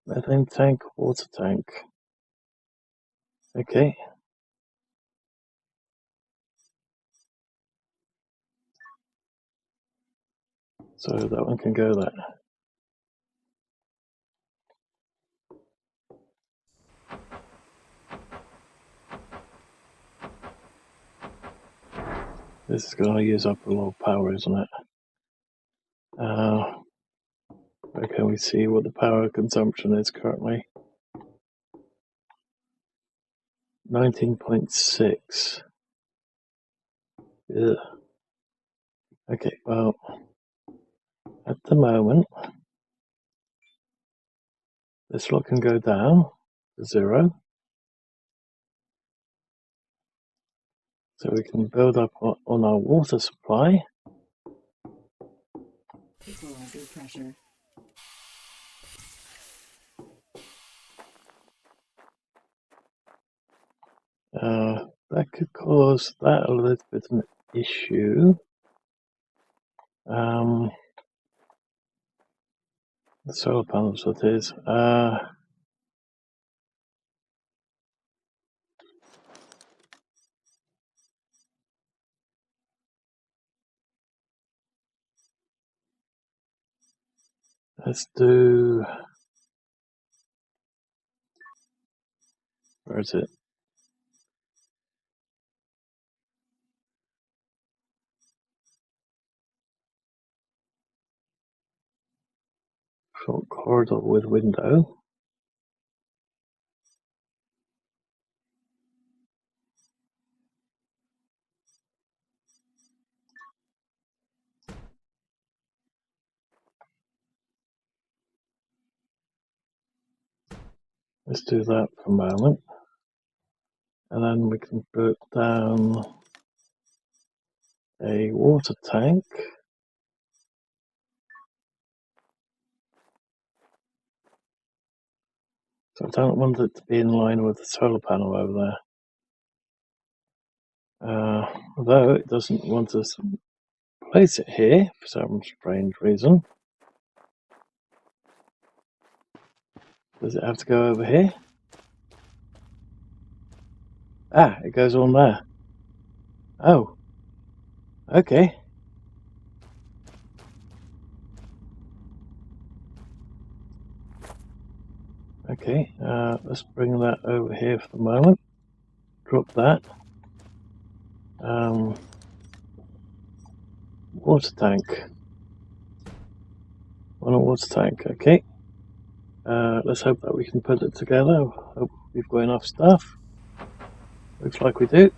Methane tank, water tank. Okay. So that one can go there. This is going to use up a lot of power, isn't it? Where can we see what the power consumption is currently? 19.6. Yeah. Okay, well, At the moment, this lot can go down to 0. So we can build up on our water supply. Equalizer pressure. That could cause that a little bit of an issue. The solar panels, that is. Let's do. Where is it? Short corridor with window. Let's do that for a moment. And then we can put down a water tank. So I don't want it to be in line with the solar panel over there. Although it doesn't want us to place it here for some strange reason. Does it have to go over here? Ah, it goes on there. Oh, okay. Okay, let's bring that over here for the moment. Drop that. Water tank. On a water tank, okay. Let's hope that we can put it together. Hope we've got enough stuff. Looks like we do.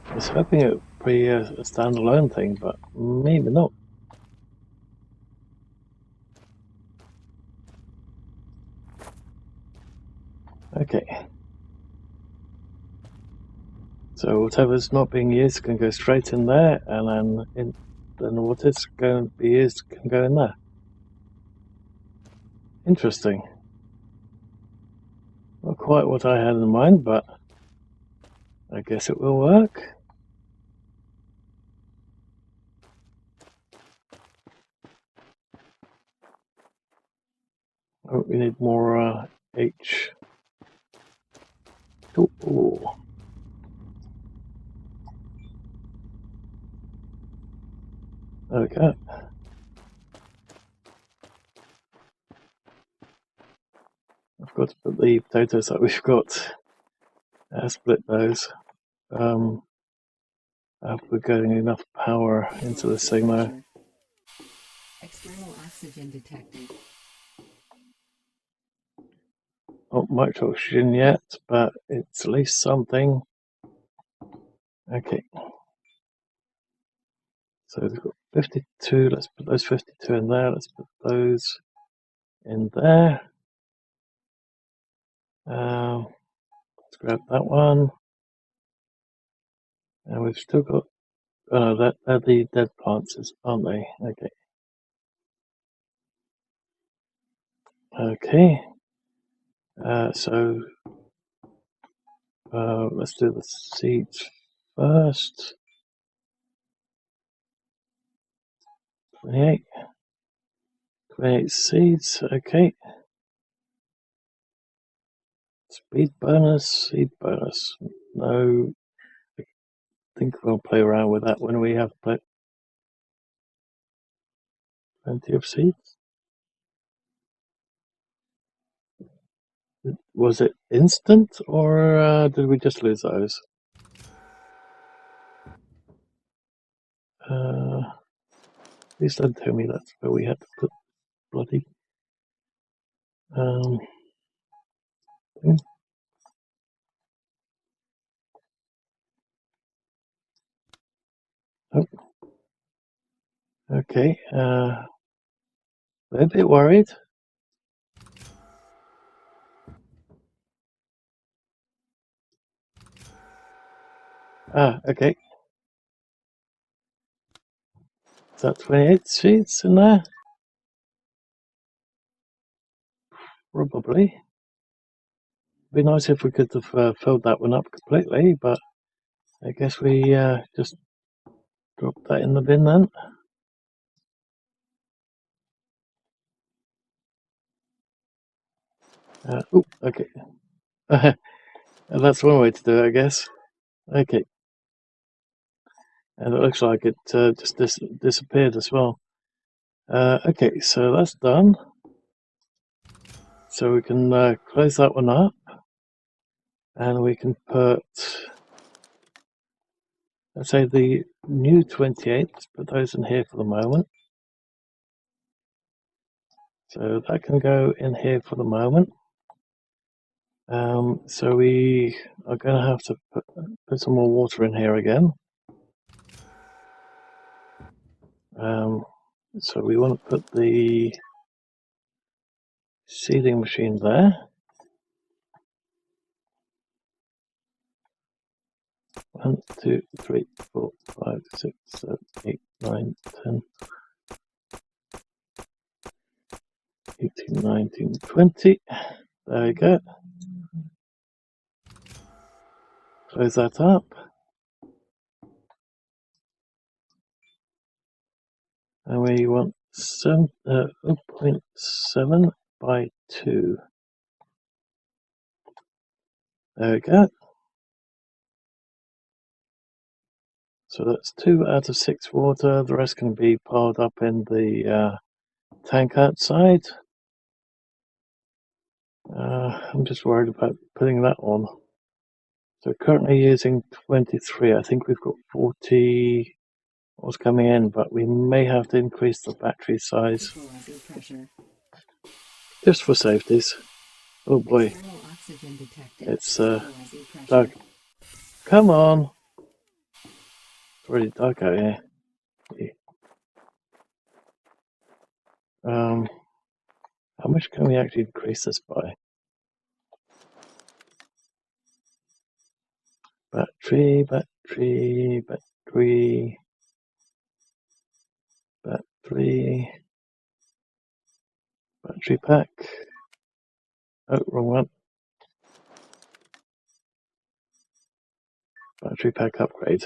I was hoping it would be a standalone thing, but maybe not. Okay. So whatever's not being used can go straight in there, and then what is going to be used can go in there. Interesting. Not quite what I had in mind, but I guess it will work. Oh, we need more H. Ooh. There we go. I've got to put the potatoes that we've got. Split those. If we're getting enough power into this thing now. External oxygen detected. Not much oxygen yet, but it's at least something. Okay. So we've got 52. Let's put those 52 in there. Let's put those in there. Let's grab that one. And we've still got. Oh no, they're the dead plants, aren't they? Okay. Okay. So let's do the seeds first. 28. 28 seeds. Okay. Speed bonus, seed bonus. No, I think we'll play around with that when we have plenty of seeds. Was it instant, or did we just lose those? Please don't tell me that's where we had to put bloody thing. Okay, a bit worried. Okay. Is that 28 sheets in there? Probably. Be nice if we could have filled that one up completely, but I guess we just drop that in the bin then. Okay. That's one way to do it, I guess. Okay. And it looks like it just disappeared as well. Okay, so that's done. So we can close that one up. And we can put, let's say, the new 28. Let's put those in here for the moment. So that can go in here for the moment. So we are going to have to put some more water in here again. So we want to put the seeding machine there. 1, 2, 3, 4, 5, 6, 7, 8, 9, 10, 18, 19, 20. There we go. Close that up. And we want 0.7 by 2. There we go. So that's 2 out of 6 water. The rest can be piled up in the tank outside. I'm just worried about putting that on. So currently using 23. I think we've got 40 what's coming in, but we may have to increase the battery size just for safeties. Oh boy, it's dark. Come on, it's already dark out here. How much can we actually increase this by? Battery, battery, battery, battery, battery pack. Oh, wrong one. Battery pack upgrade.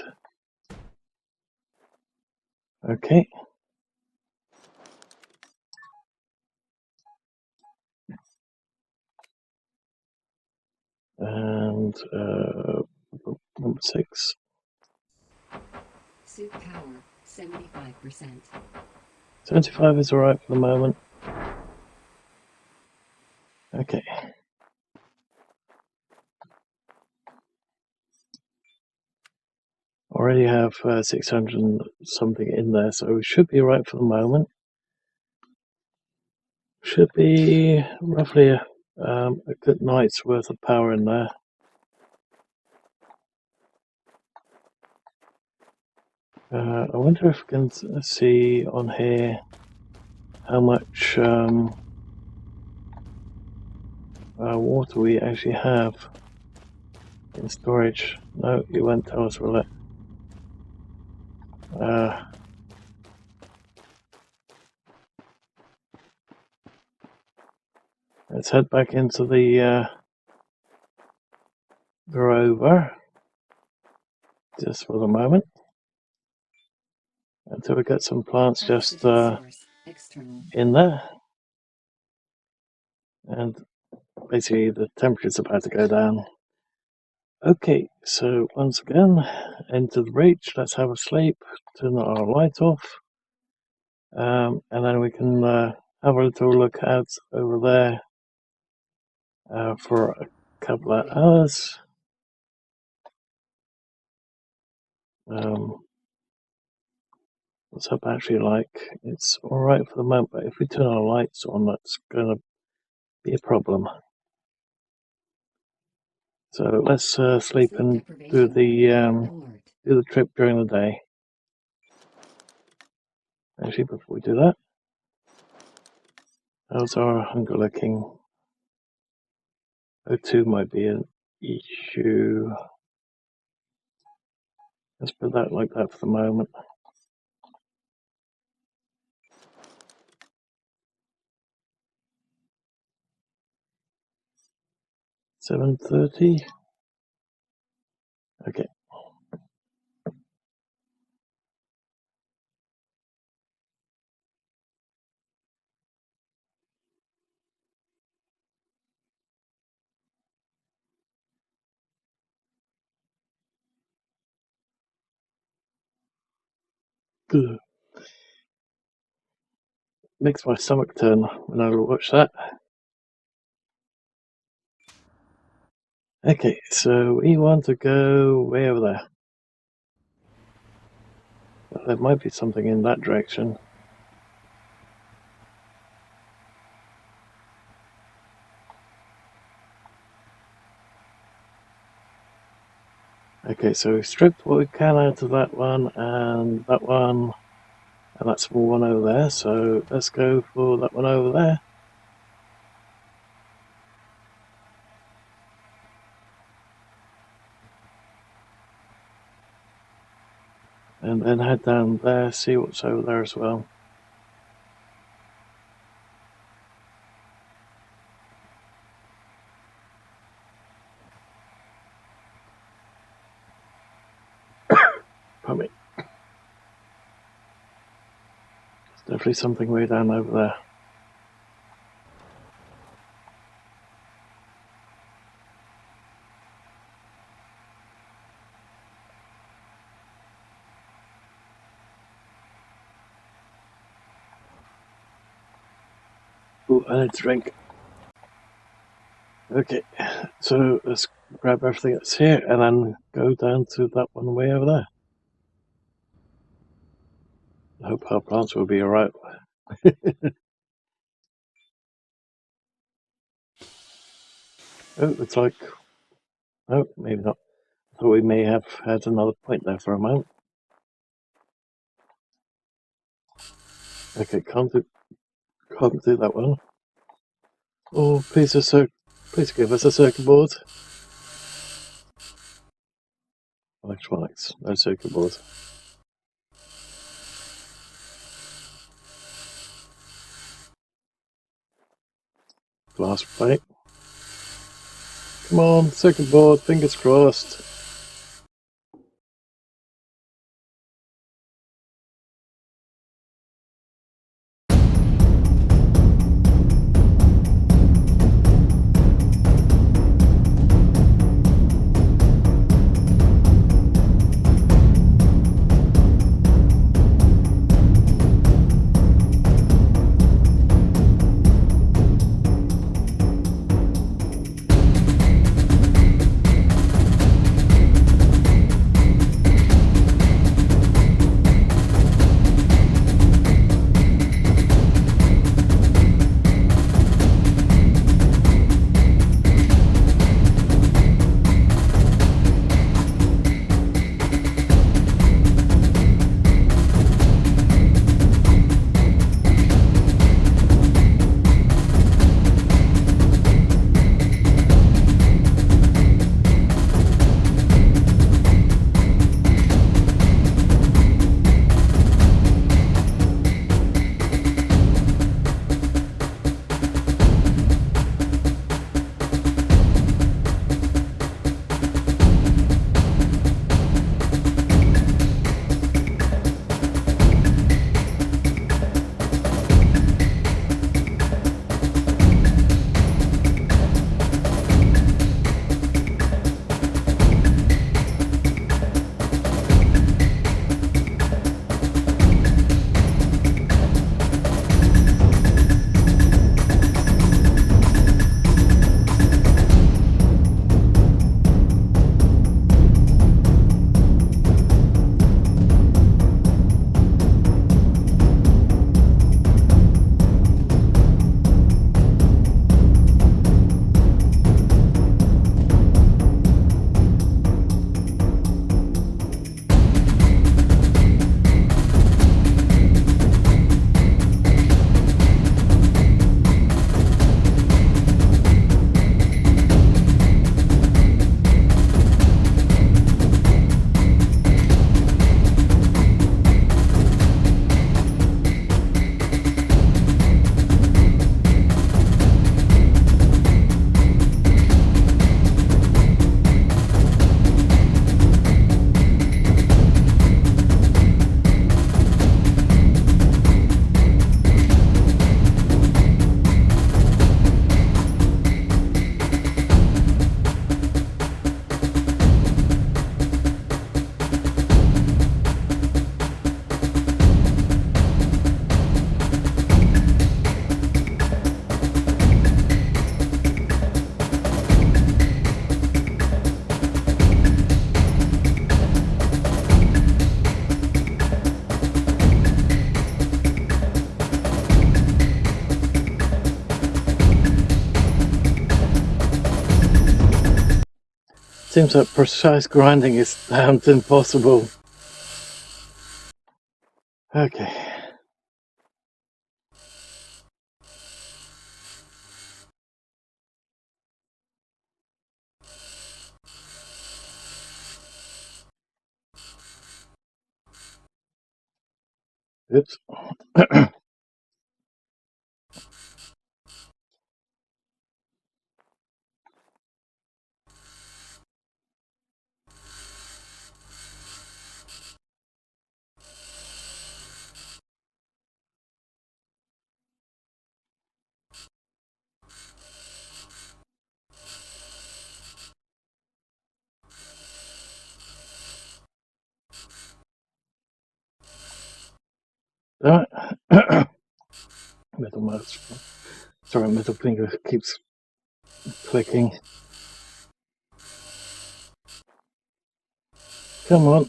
Okay. And number 6. Suit power 75%. 75 is alright for the moment. Okay. Already have 600 and something in there, so we should be right for the moment. Should be roughly a good night's worth of power in there. I wonder if we can see on here how much water we actually have in storage. No, you won't tell us, will it? Let's head back into the rover just for the moment until we get some plants just in there, and basically the temperature's about to go down. Okay, so once again, enter the breach. Let's have a sleep, turn our light off, and then we can have a little look out over there for a couple of hours. What's our battery like? It's alright for the moment, but if we turn our lights on, that's going to be a problem. So let's sleep and do the trip during the day. Actually, before we do that, how's our hunger looking? O2 might be an issue. Let's put that like that for the moment. $7.30. Okay. Ugh. Makes my stomach turn when I watch that. Okay, so we want to go way over there. There might be something in that direction. Okay, so we stripped what we can out of that one, and that small one over there. So let's go for that one over there. And then head down there, see what's over there as well. Pardon me. There's definitely something way down over there. Ooh, I need a drink. Okay, so let's grab everything that's here and then go down to that one way over there. I hope our plants will be alright. Oh, looks like... Oh, maybe not. I thought we may have had another point there for a moment. Okay, can't do that one. Oh, please give us a circuit board. Electronics, no circuit board. Glass plate. Come on, circuit board, fingers crossed. seems like precise grinding is damned impossible. Okay. Oops. Alright. Middle mouse. Sorry, middle finger keeps clicking. Come on.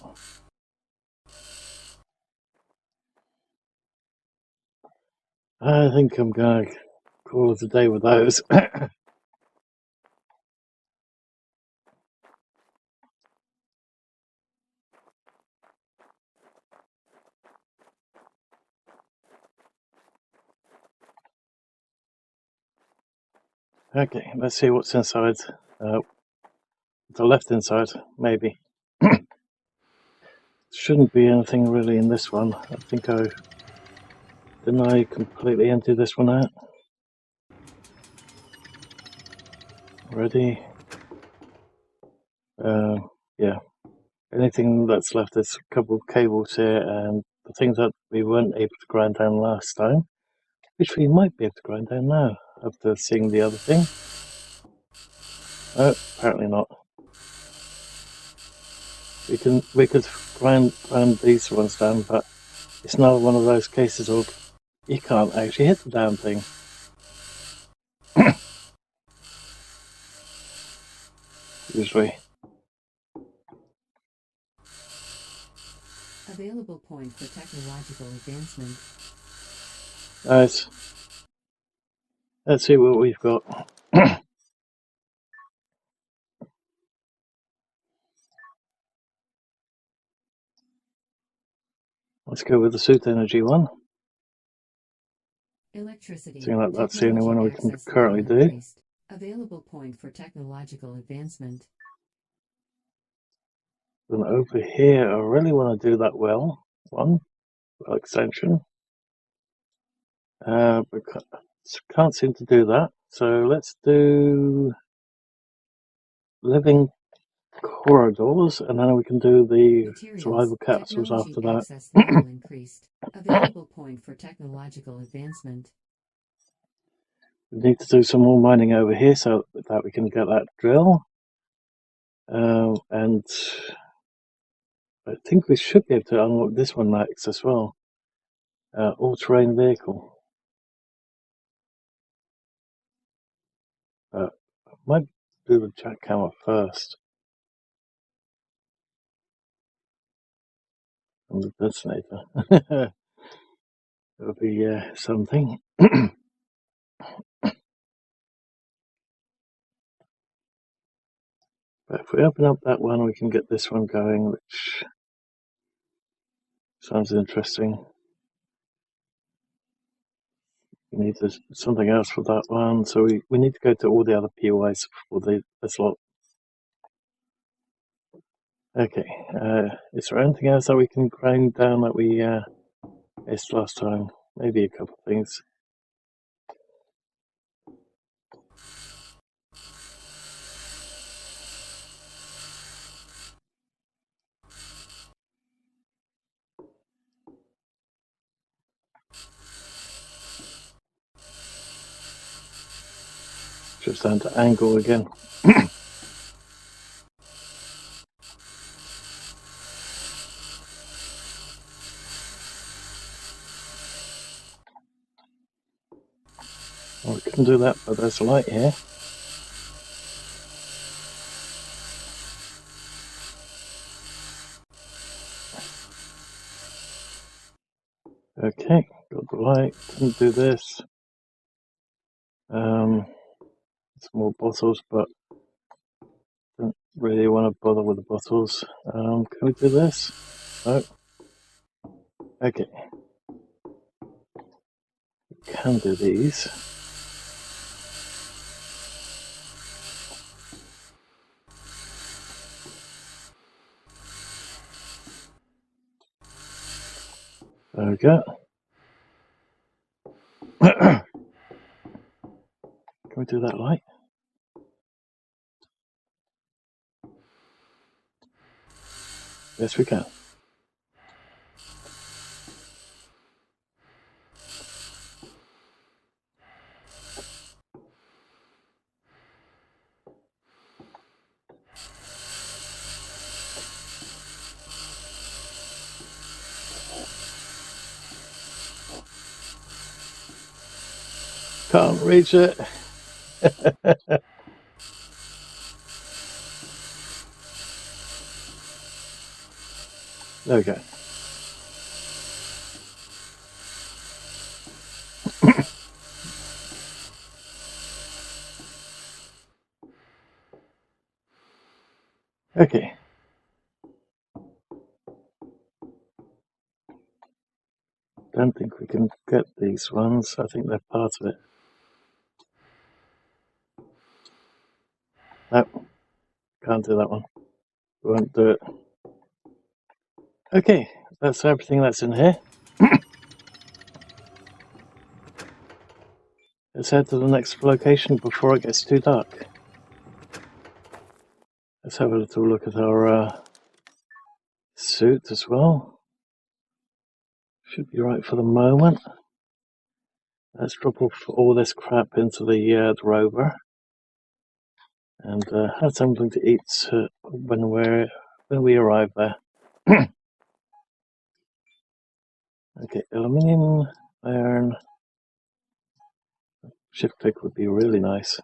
I think I'm gonna call it a day with those. Okay, let's see what's inside. The left inside, maybe. Shouldn't be anything really in this one. I think didn't I completely empty this one out? Ready? Yeah. Anything that's left is a couple of cables here and the things that we weren't able to grind down last time, which we might be able to grind down now after seeing the other thing. Oh, apparently not. We could grind these ones down, but it's not one of those cases of you can't actually hit the damn thing. Usually. Available point for technological advancement. Nice. Let's see what we've got. Let's go with the suit energy one. Electricity. Seeing like that's the only Technology one we can access currently level do. increased. Available point for technological advancement. Then over here, I really want to do that well extension. But can't seem to do that. So let's do living corridors, and then we can do the Materials. survival capsules Technology after that. access level increased. Available point for technological advancement. We need to do some more mining over here so that we can get that drill. And I think we should be able to unlock this one next as well. All-terrain vehicle. I might do the jackhammer first. And the detonator. It'll be something. But if we open up that one, we can get this one going, which sounds interesting. We need something else for that one, so we need to go to all the other POIs for this lot. Okay, is there anything else that we can grind down that we missed last time? Maybe a couple of things. Just down to angle again. Well, we couldn't do that, but there's a light here. Okay, got the light. Couldn't do this. Some more bottles, but really want to bother with the bottles. Can we do this? No. Okay. We can do these. There we go. Can we do that light? Yes, we can. Can't reach it. Okay. Okay. Don't think we can get these ones. I think they're part of it. Nope. Can't do that one. Won't do it. Okay. That's everything that's in here. Let's head to the next location before it gets too dark. Let's have a little look at our suit as well. Should be right for the moment. Let's drop off all this crap into the rover and have something to eat when we arrive there. Okay, aluminium, iron, shift click would be really nice.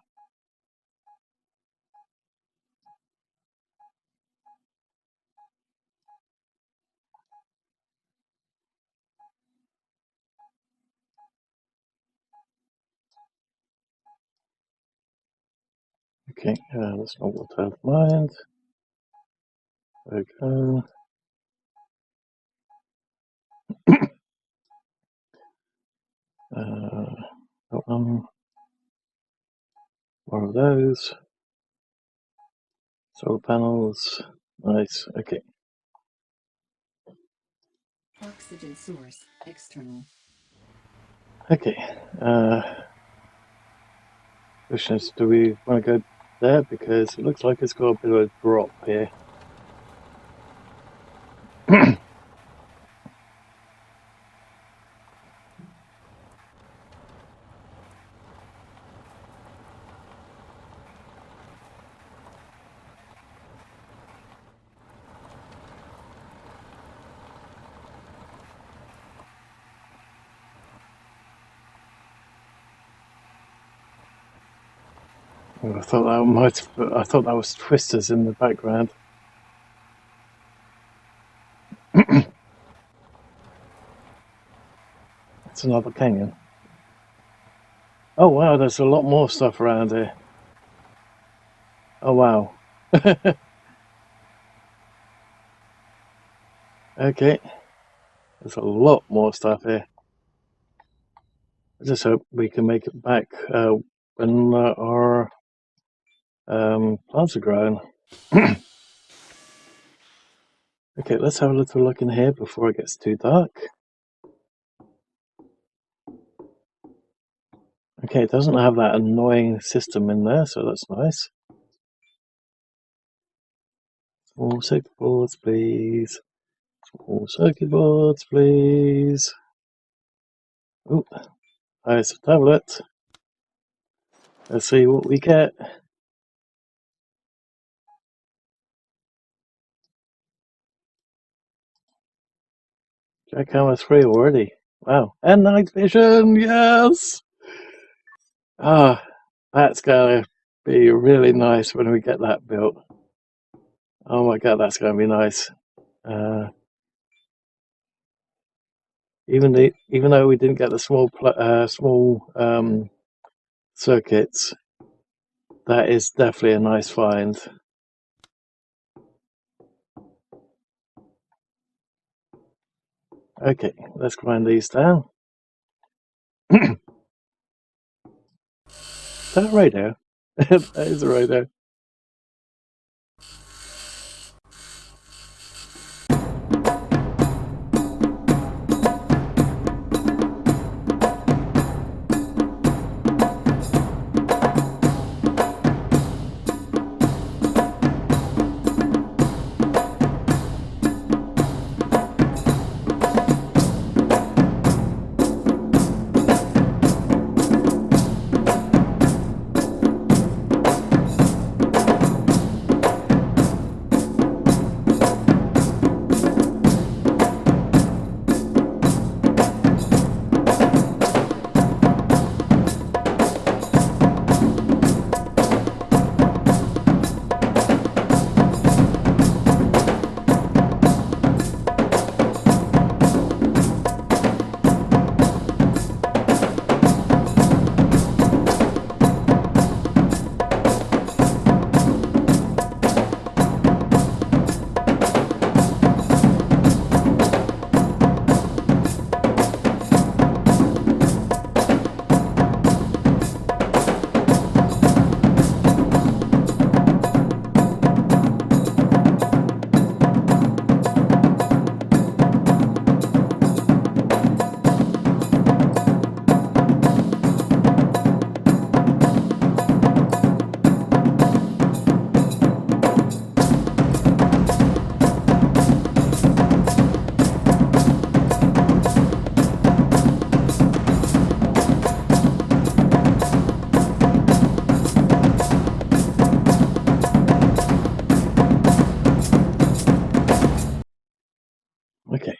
Okay, that's not what I have in mind. There we go. Got one. More of those. Solar panels. Nice. Okay. Oxygen source external. Okay. Question is, do we want to go there? Because it looks like it's got a bit of a drop here. I thought that was twisters in the background. It's another canyon. Oh wow, there's a lot more stuff around here. Oh wow. Okay, there's a lot more stuff here. I just hope we can make it back when our plants are growing. Okay, let's have a little look in here before it gets too dark. Okay, it doesn't have that annoying system in there, so that's nice. Small circuit boards, please. Small circuit boards, please. Oh, there's a tablet. Let's see what we get. Jackhammer 3 already. Wow. And night vision, yes! Ah, that's gonna be really nice when we get that built. Oh my god, that's gonna be nice. Even though we didn't get the small circuits, that is definitely a nice find. Okay, let's grind these down. Is that a radio? That is a radio. Okay.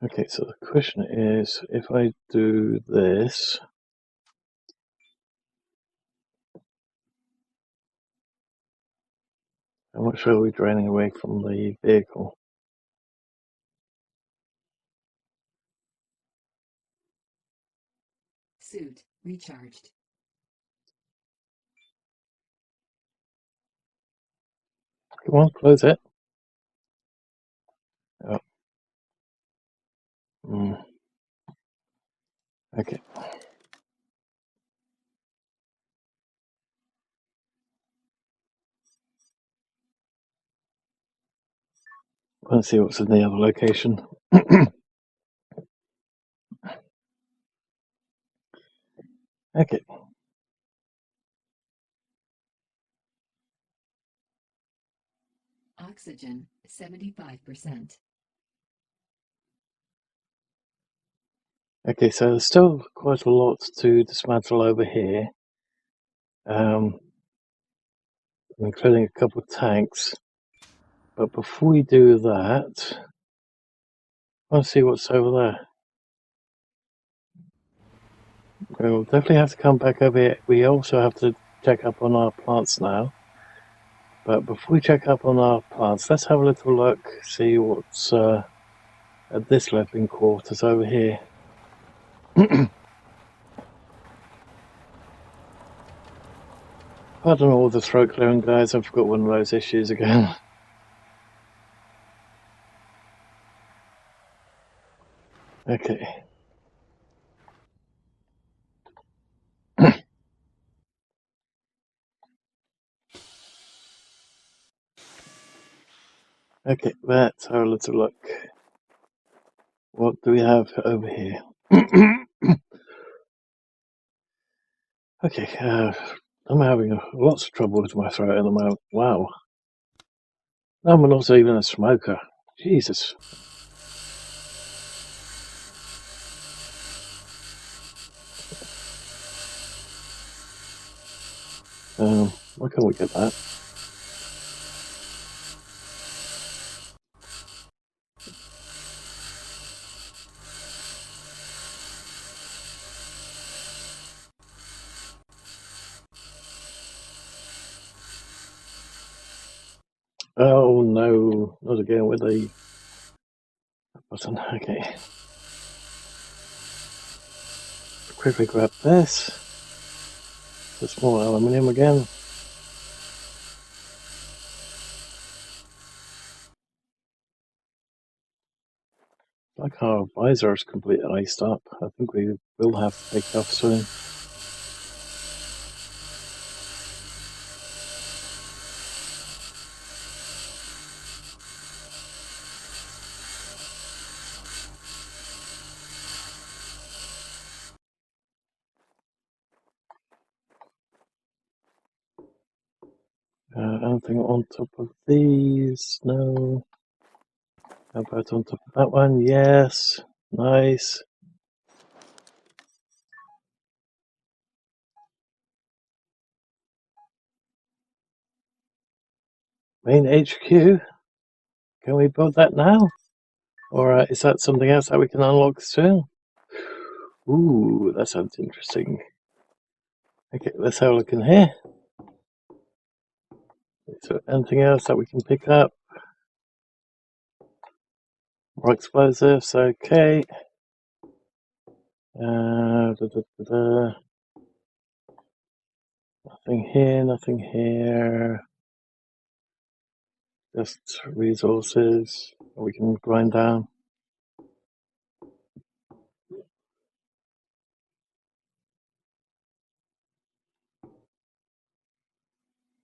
Okay, so the question is, if I do this, how much are we draining away from the vehicle? Suit recharged. Come on, close it. Oh. Okay. Let's see what's in the other location. Okay. Oxygen 75%. Okay, so there's still quite a lot to dismantle over here, including a couple of tanks. But before we do that, I want to see what's over there. We'll definitely have to come back over here. We also have to check up on our plants now. But before we check up on our plants, let's have a little look, see what's at this living quarters over here. Pardon all the throat clearing, guys. I've got one of those issues again. Okay. Okay, let's have a little look. What do we have over here? Okay, I'm having lots of trouble with my throat at the moment. Wow. I'm not even a smoker. Jesus. Why can't we get that? Oh no, not again with the button. Okay. Quickly grab this. The small aluminium again. Like our visor is completely iced up. I think we will have to take it off soon. Anything on top of these? No. How about on top of that one? Yes. Nice. Main HQ. Can we build that now? Or is that something else that we can unlock soon? Ooh, that sounds interesting. Okay, let's have a look in here. So anything else that we can pick up? More explosives, okay. Nothing here, nothing here. Just resources that we can grind down.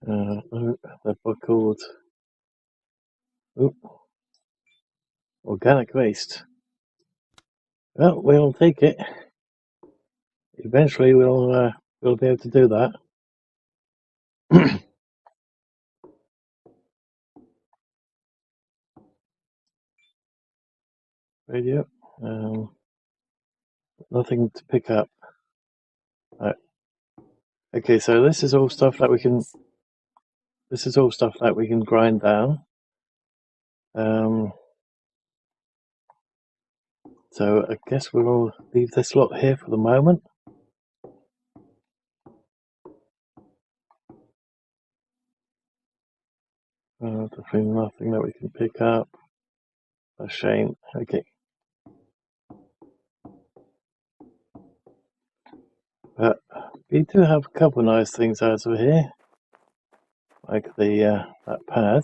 Oh, they're buckled. Oop. Organic waste. Well, we'll take it. Eventually, we'll be able to do that. Radio. Nothing to pick up. Right. Okay, so this is all stuff that we can. This is all stuff that we can grind down. So I guess we'll leave this lot here for the moment. Definitely nothing that we can pick up. A shame. Okay. But we do have a couple of nice things out of here. Like the that pad.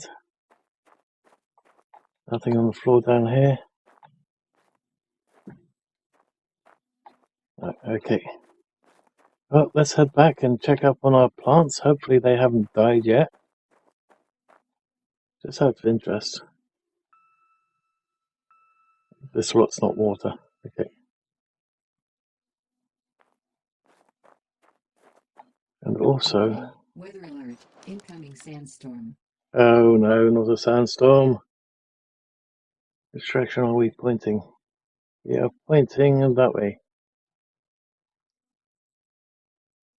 Nothing on the floor down here. Okay. Well, let's head back and check up on our plants. Hopefully they haven't died yet. Just out of interest. This lot's not water. Okay. And also... Weather alert. Incoming sandstorm. Oh no, not a sandstorm. Which direction are we pointing? Yeah, pointing that way.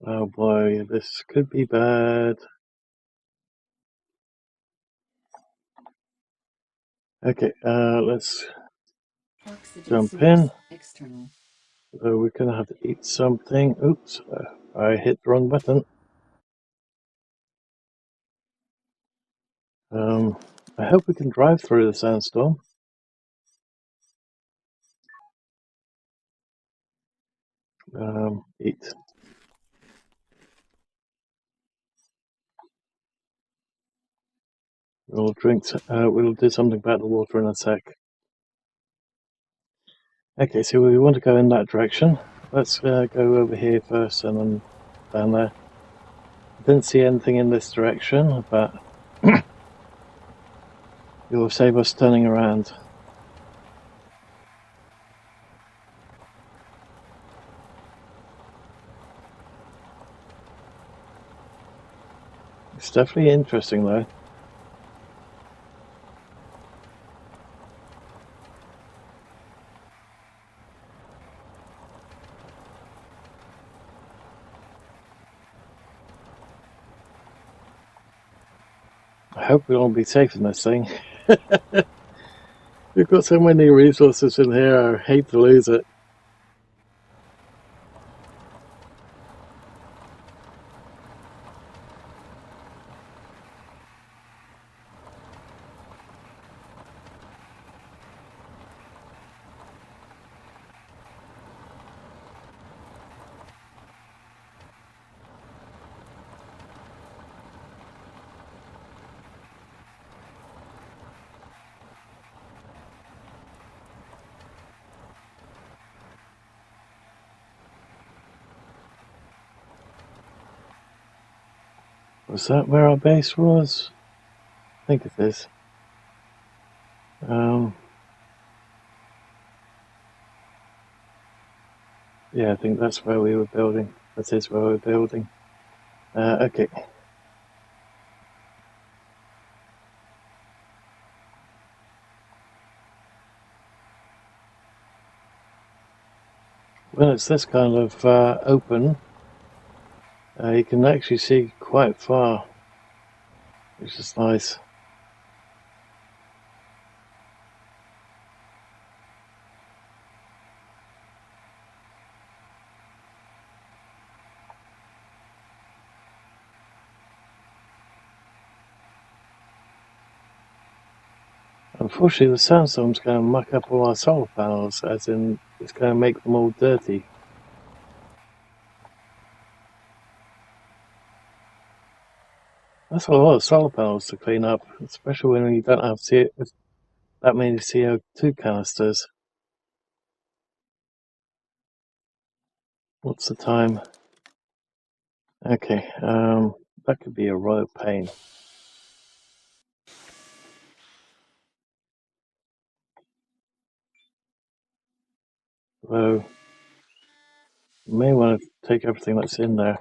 Oh boy, this could be bad. Okay, let's jump in. External. So we're gonna have to eat something. Oops, I hit the wrong button. I hope we can drive through the sandstorm. Eat. We'll drink. We'll do something about the water in a sec. Okay, so we want to go in that direction. Let's go over here first and then down there. I didn't see anything in this direction, but it will save us turning around. It's definitely interesting though. I hope we'll all be safe in this thing. We've got so many resources in here, I hate to lose it. Was that where our base was? I think it is. Yeah, I think that's where we were building. That is where we were building. Okay. When it's this kind of open, you can actually see quite far, which is nice. Unfortunately, the sandstorm's going to muck up all our solar panels, as in it's going to make them all dirty. That's a lot of solar panels to clean up, especially when you don't have that many CO2 canisters. What's the time? Okay, that could be a royal pain. Though, you may want to take everything that's in there.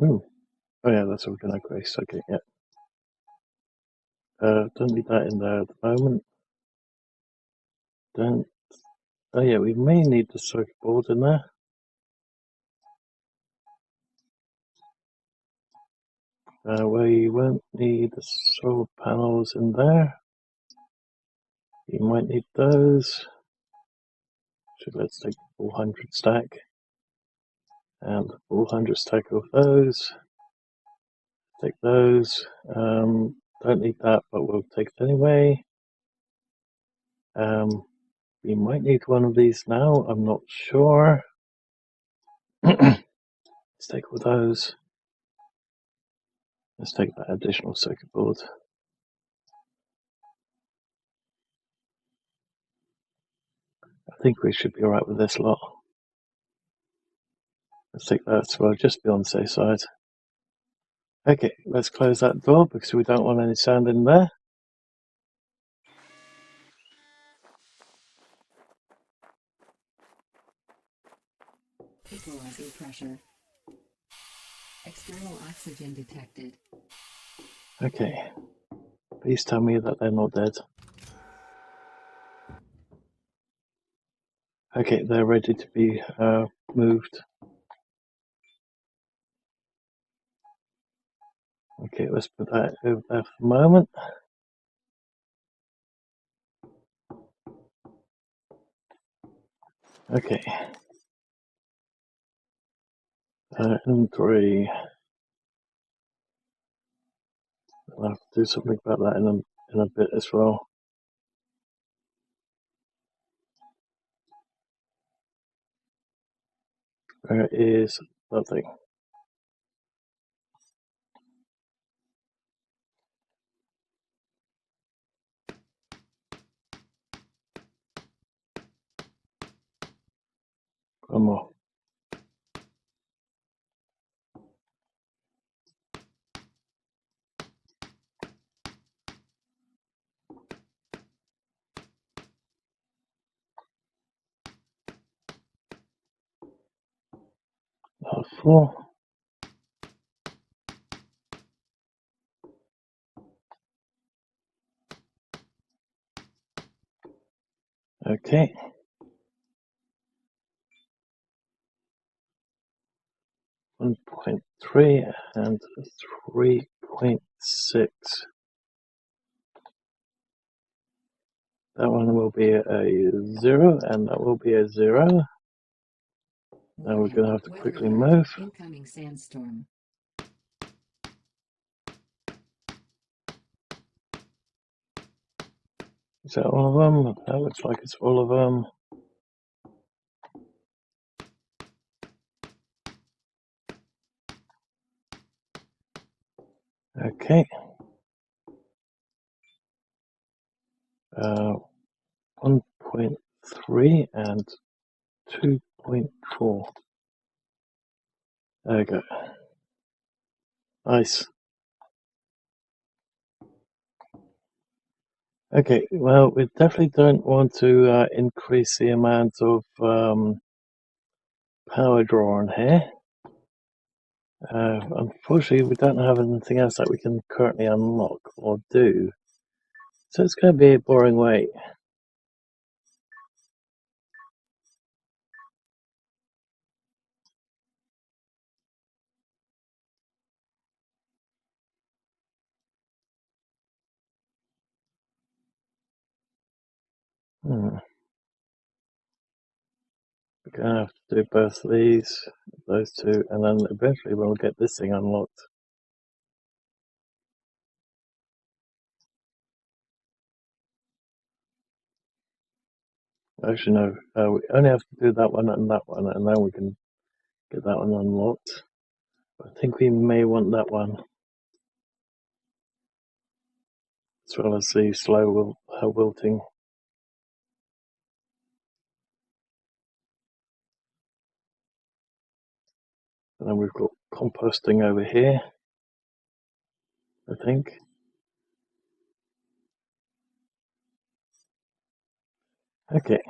Ooh. Oh yeah, that's organic waste. Okay, yeah. Don't need that in there at the moment. Don't. Oh yeah, we may need the circuit board in there. We won't need the solar panels in there. You might need those. So let's take the 400 stack and the 400 stack of those. Take those. Don't need that, but we'll take it anyway. We might need one of these now. I'm not sure. Let's take all those. Let's take that additional circuit board. I think we should be alright with this lot. Let's take that as well, just be on the safe side. Okay, let's close that door because we don't want any sand in there. Equalizing pressure. External oxygen detected. Okay, please tell me that they're not dead. Okay, they're ready to be moved. Okay, let's put that over there for the moment. Okay. Inventory. I'll have to do something about that in a bit as well. Where is that thing? One more. Four. Okay. 1.3 and 3.6. That one will be a 0 and that will be a 0. Now we're going to have to quickly move. Incoming sandstorm. Is that all of them? That looks like it's all of them. Okay. 1.3 2.3 and 2.4. There we go. Nice. Okay, well, we definitely don't want to increase the amount of power draw on here. Unfortunately, we don't have anything else that we can currently unlock or do. So it's going to be a boring wait. We're going to have to do both these, those two, and then eventually we'll get this thing unlocked. Actually, no, we only have to do that one, and then we can get that one unlocked. I think we may want that one, as well as the slow wilting. And then we've got composting over here, I think. Okay.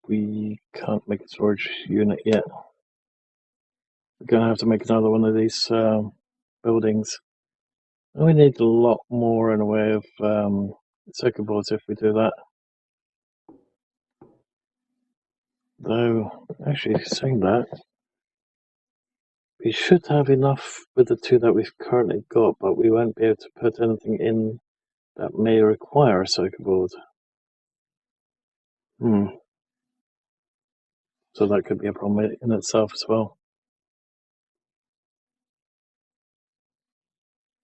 We can't make a storage unit yet. We're going to have to make another one of these buildings. And we need a lot more in a way of circuit boards if we do that. Though, actually, saying that, we should have enough with the two that we've currently got, but we won't be able to put anything in that may require a circuit board. So that could be a problem in itself as well.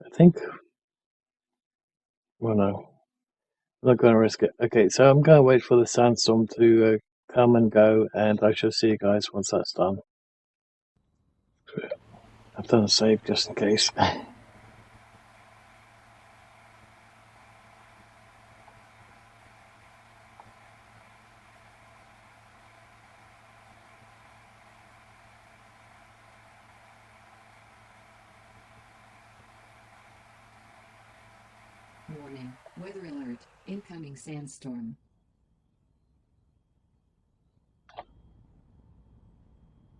I think, well, no, I'm not going to risk it. Okay, so I'm going to wait for the sandstorm to come and go, and I shall see you guys once that's done. I've done a save just in case. Warning. Weather alert. Incoming sandstorm.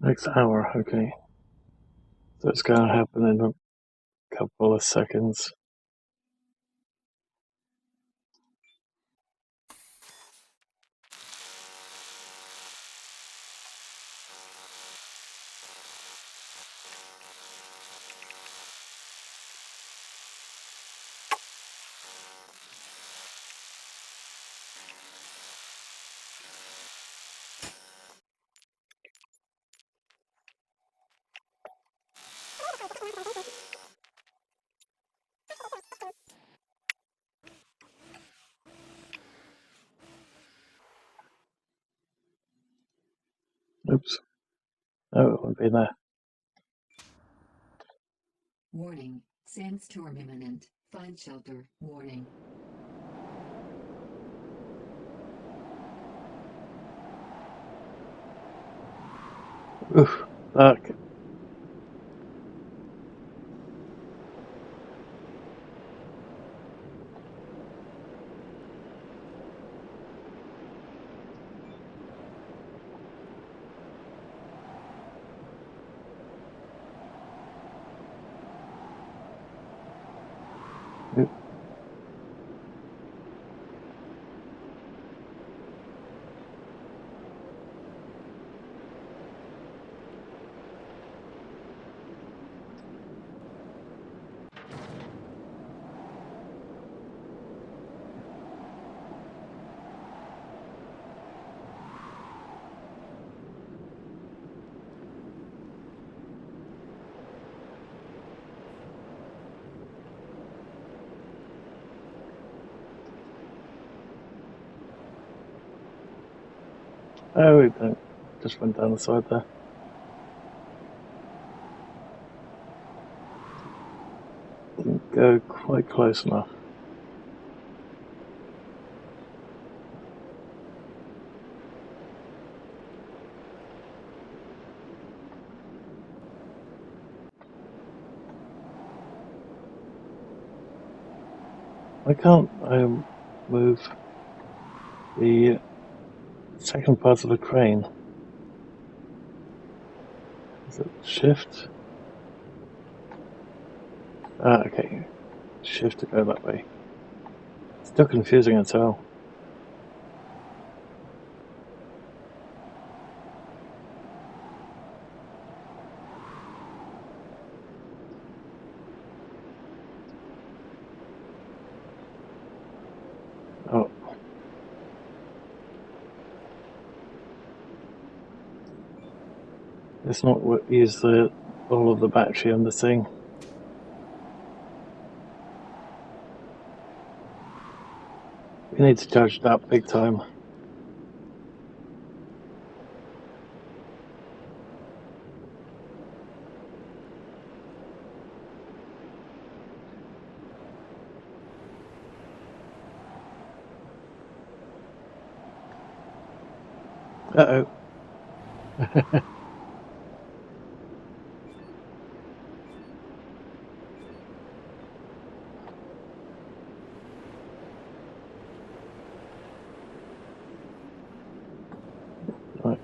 Next hour, okay. So it's going to happen in a couple of seconds. Oops. Oh, it won't be there. Warning. Sandstorm imminent. Find shelter. Warning. Oof, fuck. Oh, it just went down the side there. Didn't go quite close enough. Why can't I move the second part of the crane? Is it shift? Ah, okay. Shift to go that way. Still confusing as hell. Oh. Let's not use all of the battery on the thing. We need to charge it up big time. Uh-oh. Right.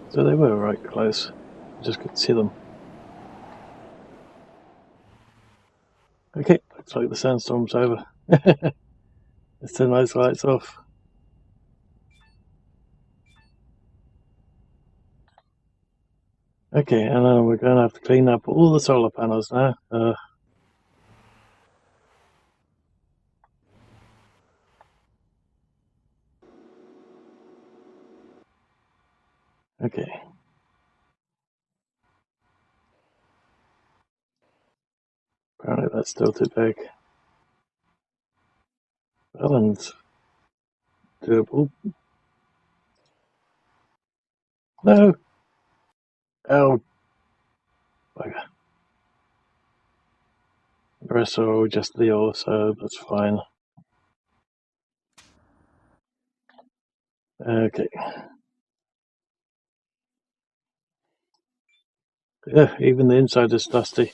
So they were right close. I just could see them. Okay, looks like the sandstorm's over. Let's turn those lights off. Okay, and then we're going to have to clean up all the solar panels now. Okay. Apparently that's still too big. Well, and doable. No! Oh, bugger. The rest are all just the ore, so that's fine. Okay. Yeah, even the inside is dusty.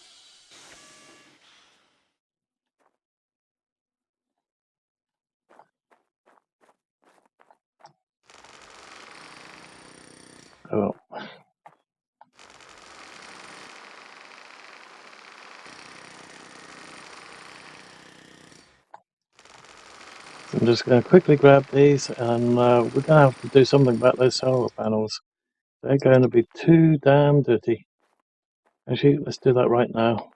Oh well. So I'm just going to quickly grab these, and we're going to have to do something about those solar panels. They're going to be too damn dirty. Actually, let's do that right now.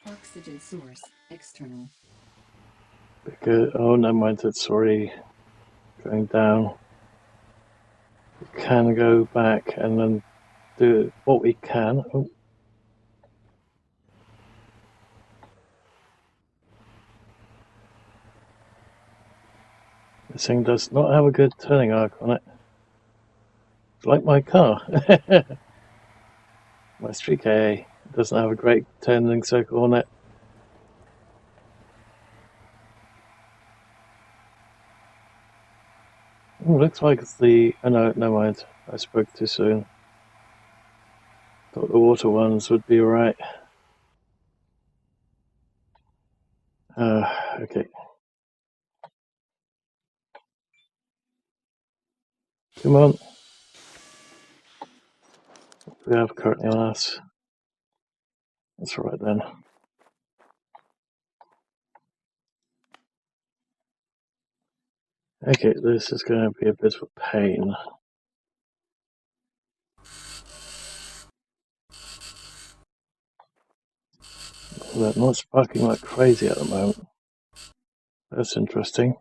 Oxygen source external. Because, oh, never mind, it's already going down. We can go back and then do what we can. Oh. This thing does not have a good turning arc on it. It's like my car. My Street KA doesn't have a great turning circle on it. Ooh, looks like it's the... Oh no, never mind. I spoke too soon. Thought the water ones would be alright. Okay. Come on. We have currently on us. That's right then. Okay, this is going to be a bit of a pain. They're not sparking like crazy at the moment. That's interesting.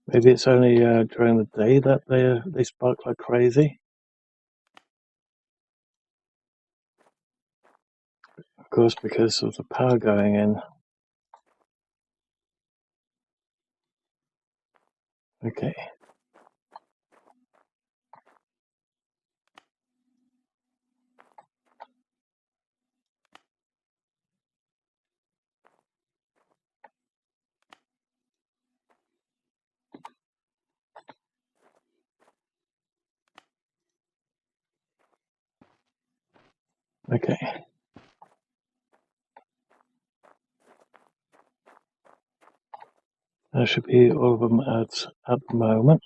Maybe it's only during the day that they spark like crazy. Of course, because of the power going in. Okay. Okay. That should be all of them at the moment.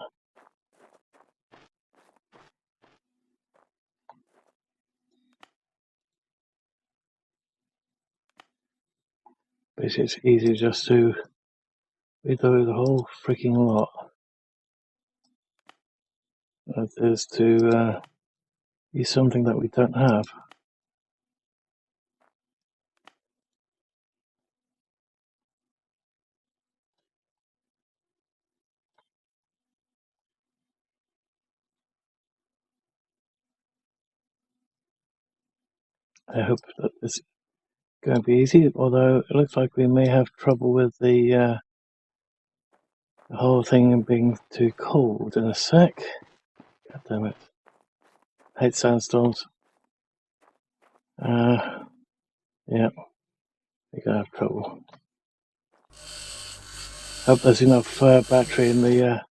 Basically, it's easy just to redo the whole freaking lot. That is to use something that we don't have. I hope that this is going to be easy, although it looks like we may have trouble with the whole thing being too cold in a sec. God damn it. I hate sandstorms. Yeah, we're going to have trouble. Hope there's enough battery in there.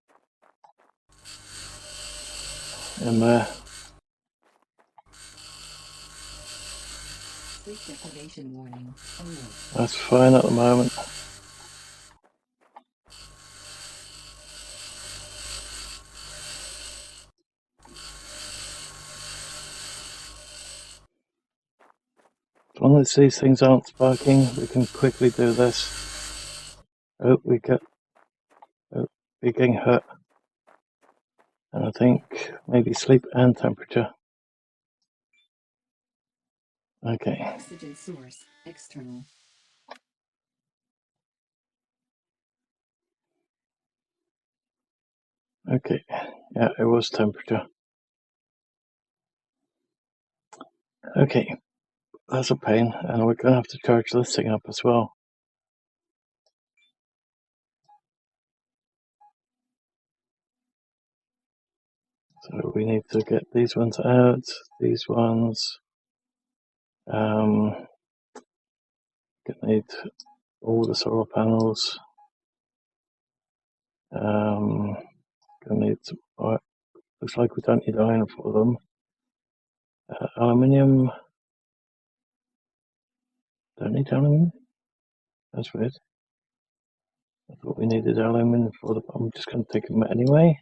Sleep deprivation warning. Alert. That's fine at the moment. As long as these things aren't sparking, we can quickly do this. Oh, we're getting hurt. And I think maybe sleep and temperature. Okay. Oxygen source external. Okay. Yeah, it was temperature. Okay. That's a pain. And we're going to have to charge this thing up as well. So we need to get these ones out. These ones. Need all the solar panels. Gonna need some. Looks like we don't need iron for them. Aluminium. Don't need aluminium. That's weird. I thought we needed aluminium for the. I'm just going to take them anyway.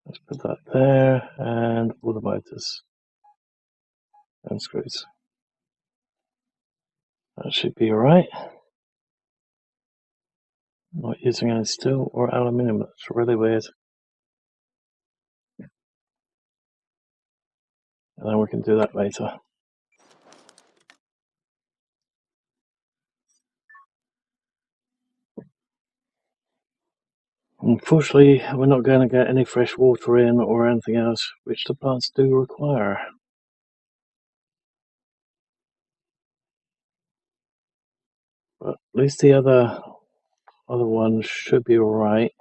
Let's put that there, and all the motors and screws. That should be alright. Not using any steel or aluminium. That's really weird. And then we can do that later. Unfortunately, we're not going to get any fresh water in or anything else, which the plants do require. But at least the other ones should be alright.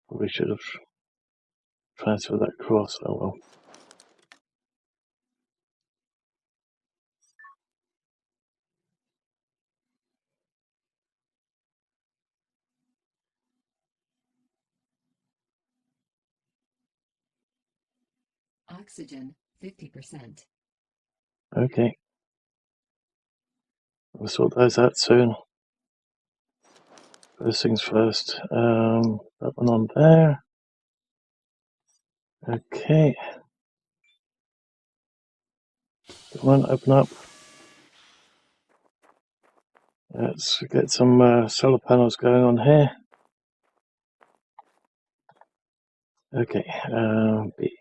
Probably should have transferred that across. Oh well. Oxygen 50%. Okay. We'll sort those out soon. First things first. That one on there. Okay. Come on, open up. Let's get some solar panels going on here. Okay. B.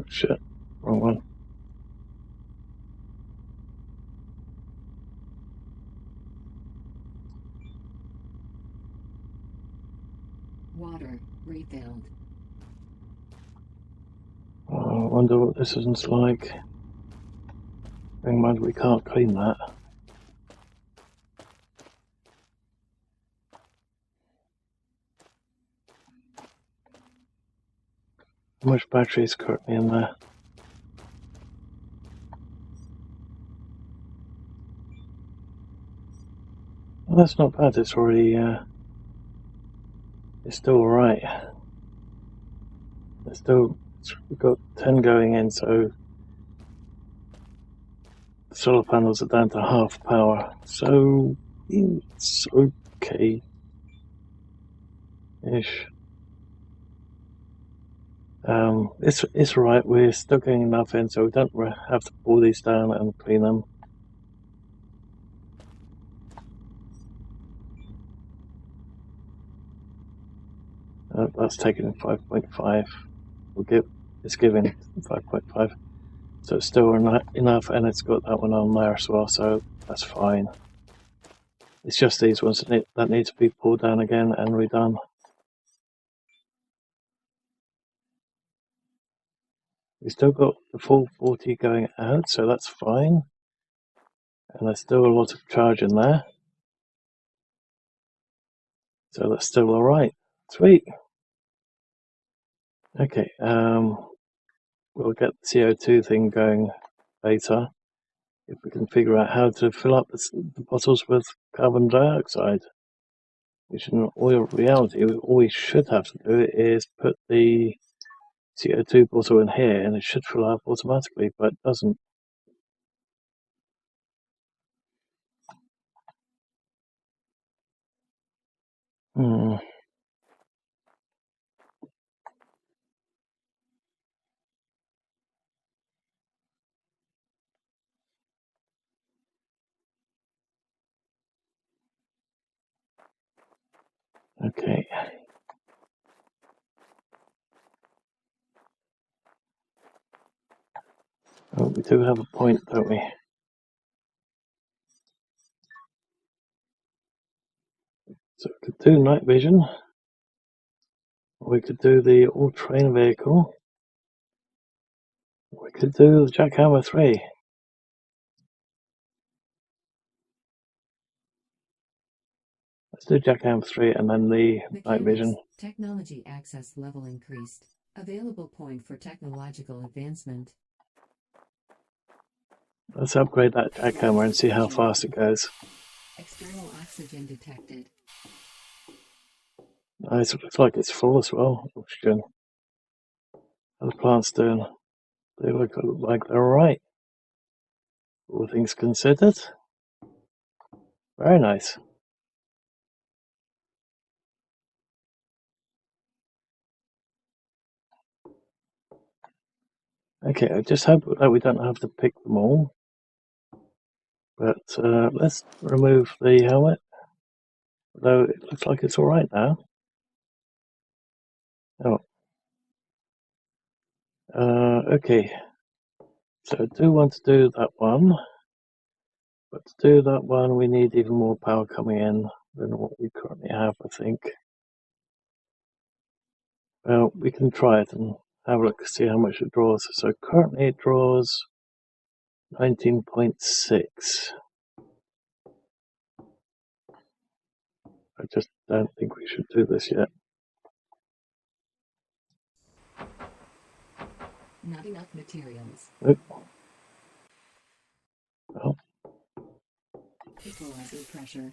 shit. Wrong one. Water refilled. Oh, I wonder what this one's like. Bear in mind we can't clean that. How much battery is currently in there? Well, that's not bad. It's already. It's still alright. It's still. We've got 10 going in, so the solar panels are down to half power. So it's okay. Ish. It's alright. We're still getting enough in, so we don't have to pull these down and clean them. That's taken 5.5. It's giving 5.5, so it's still enough, and it's got that one on there as well, so that's fine. It's just these ones that need to be pulled down again and redone. We still got the full 40 going out, so that's fine, and there's still a lot of charge in there, so that's still all right. Sweet. Okay, we'll get the CO2 thing going later if we can figure out how to fill up the bottles with carbon dioxide. Which in all reality, all we should have to do is put the CO2 bottle in here and it should fill up automatically, but it doesn't. Hmm. Okay. Oh, we do have a point, don't we? So we could do night vision. Or we could do the all-terrain vehicle. We could do the Jackhammer 3. Let's do Jackhammer 3 and then the night vision. Technology access level increased. Available point for technological advancement. Let's upgrade that Jackhammer and see how fast it goes. External oxygen detected. Nice, it looks like it's full as well. Oxygen. How the plants doing? They look like they're alright. All things considered. Very nice. Okay, I just hope that we don't have to pick them all. But let's remove the helmet. Although it looks like it's alright now. Oh. Okay. So I do want to do that one. But to do that one, we need even more power coming in than what we currently have, I think. Well, we can try it and have a look, see how much it draws. So currently it draws 19.6. I just don't think we should do this yet. Not enough materials. Nope. Well, Equalizer pressure.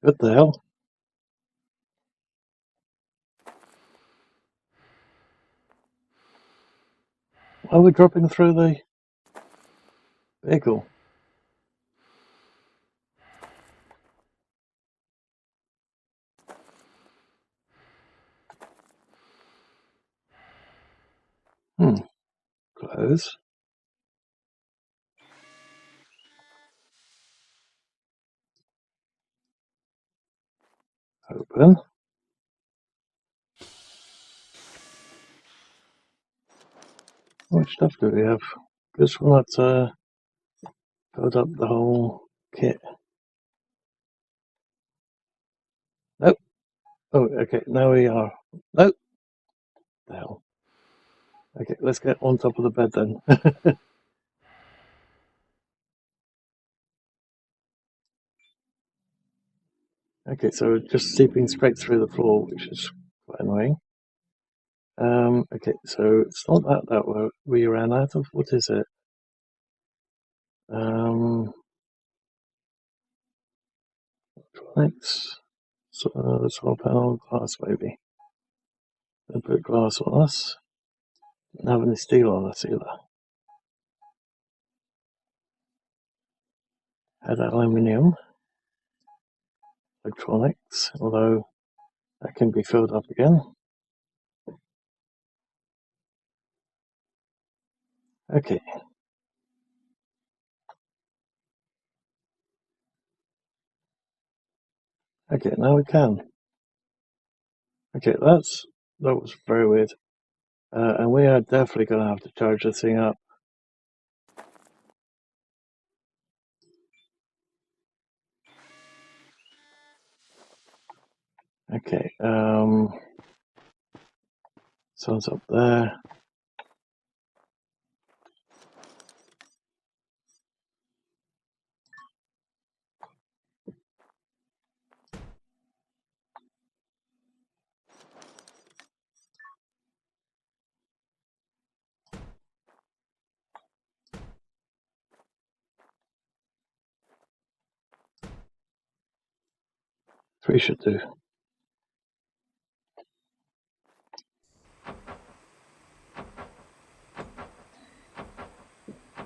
what the hell? Why are we dropping through the vehicle? Close. open. How much stuff do we have? Guess we're not filled up the whole kit. Nope. Oh, okay, now we are. Nope. The hell. Okay, let's get on top of the bed then. Okay, so just seeping straight through the floor, which is quite annoying. Okay, so it's not that we ran out of. What is it? Electronics. So, solar panel, glass maybe. Don't put glass on us. Don't have any steel on us either. Had aluminium. Electronics, although that can be filled up again. Okay. Okay, now we can. Okay, that was very weird. And we are definitely going to have to charge this thing up. Okay, sun's up there. Three should do.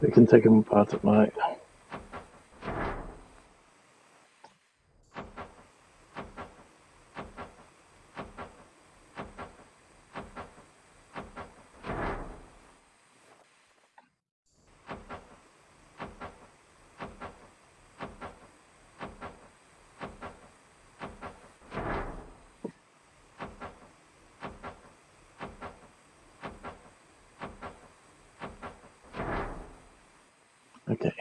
We can take them apart at night. Okay.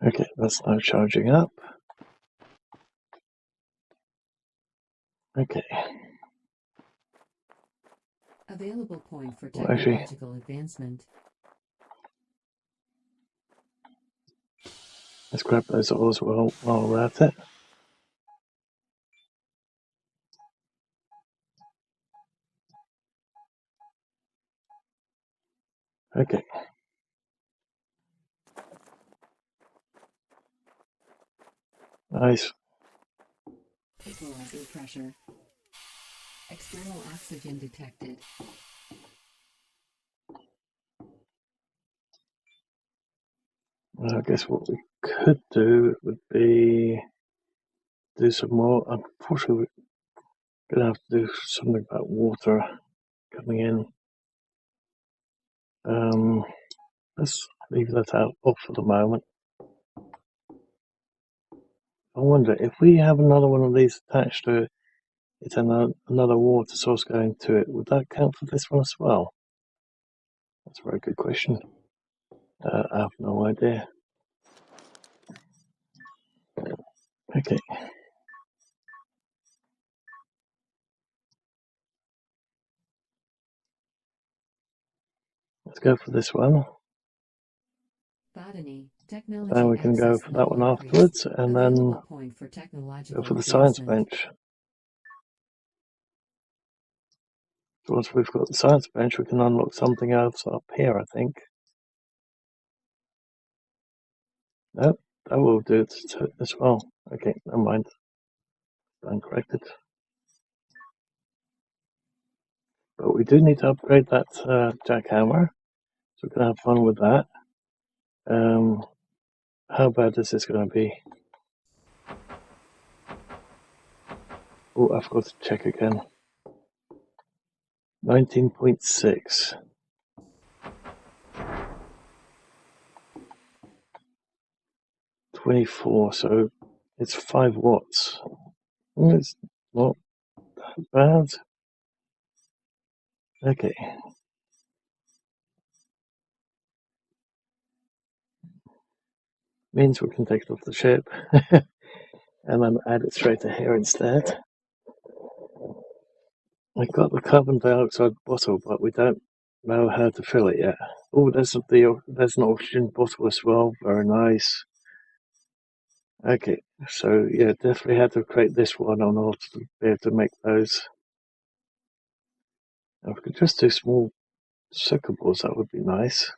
Okay, that's now charging up. Okay. Available point for Well, actually, technological advancement. let's grab those oars while we're at it. Okay. Nice. Equalizer pressure. External oxygen detected. Well, I guess what we could do would be do some more. Unfortunately, we're going to have to do something about water coming in. Let's leave that out off for the moment. I wonder if we have another one of these attached to it, it's another water source going to it. Would that count for this one as well? That's a very good question. I have no idea. Okay. Let's go for this one. Botany, Then technology we can go access for that one level increase. afterwards, and then Available point for go technological for the science advancement. bench. So once we've got the science bench, we can unlock something else up here, I think. Nope. that will do it as well. Okay, never mind. Uncorrected. But we do need to upgrade that jackhammer, so we're going to have fun with that. How bad is this going to be? Oh, I forgot to check again. 19.6. 24, so it's 5 watts. It's not bad. Okay. Means we can take it off the ship and then add it straight to here instead. We've got the carbon dioxide bottle, but we don't know how to fill it yet. Oh, there's an oxygen bottle as well. Very nice. Okay, so yeah, definitely had to create this one in order to be able to make those. If we could just do small circuit boards, that would be nice.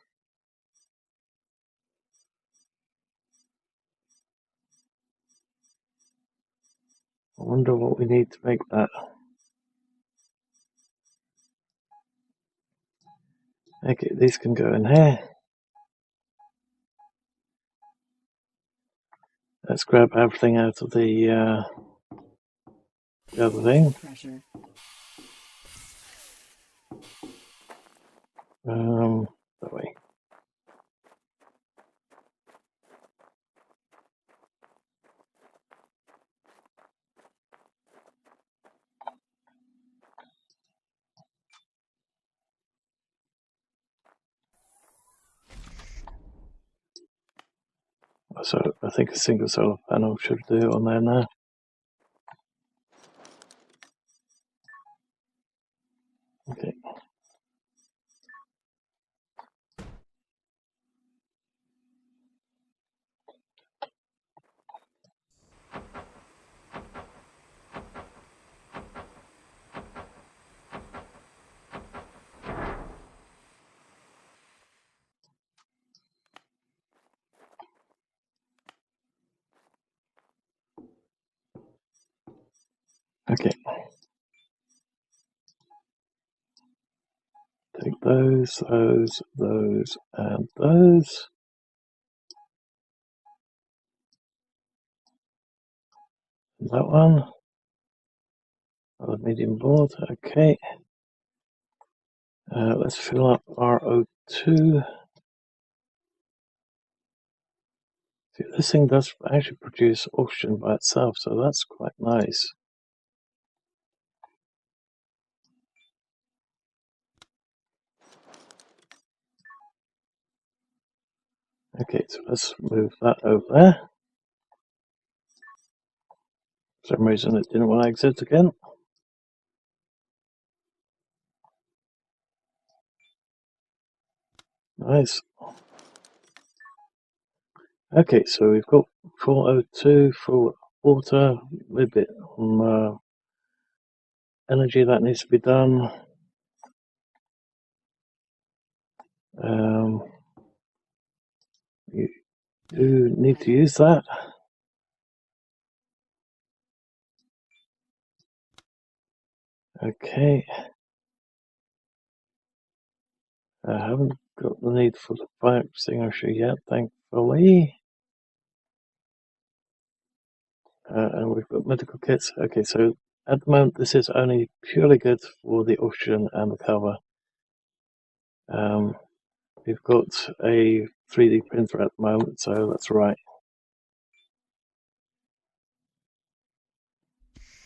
I wonder what we need to make that. Okay, these can go in here. Let's grab everything out of the other thing. Pressure. That way. So I think a single solar panel should do on there now. Okay. Okay. Take those, and those. That one. Another medium board. Okay. Let's fill up our O2. See, this thing does actually produce oxygen by itself, so that's quite nice. Okay, so let's move that over there. For some reason it didn't want to exit again. Nice. Okay, so we've got full O2, full water, a little bit on energy that needs to be done. You do need to use that. Okay. I haven't got the need for the fire extinguisher yet, thankfully. And we've got medical kits. Okay, so at the moment this is only purely good for the oxygen and the cover. We've got a 3D printer at the moment, so that's right.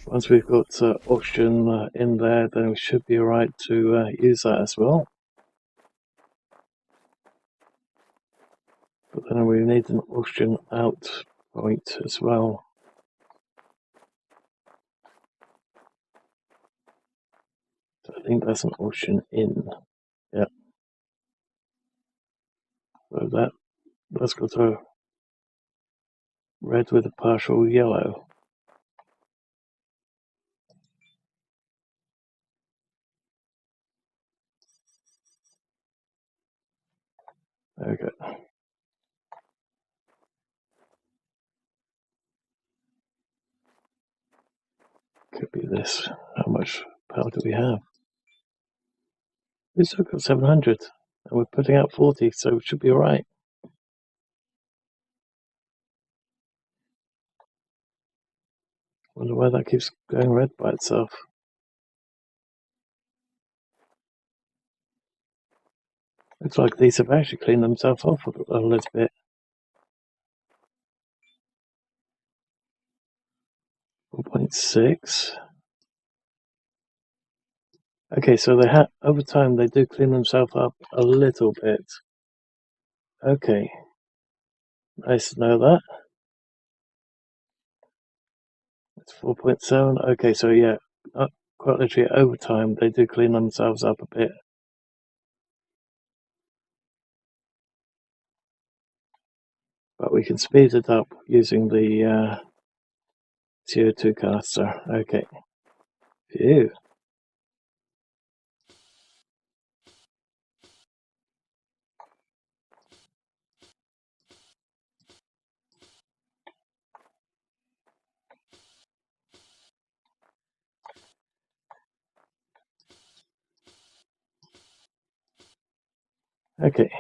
Once we've got oxygen in there, then we should be alright to use that as well. But then we need an oxygen out point as well. So I think that's an oxygen in. Yeah. So that's got a red with a partial yellow. Okay. Could be this. How much power do we have? We've still got 700, and we're putting out 40, so it should be alright. Wonder why that keeps going red by itself. Looks like these have actually cleaned themselves off a little bit. 4.6. Okay, so they over time they do clean themselves up a little bit. Okay, nice to know that. It's 4.7. Okay, so yeah, quite literally over time they do clean themselves up a bit. But we can speed it up using the CO2 canister. Okay. Phew. Okay.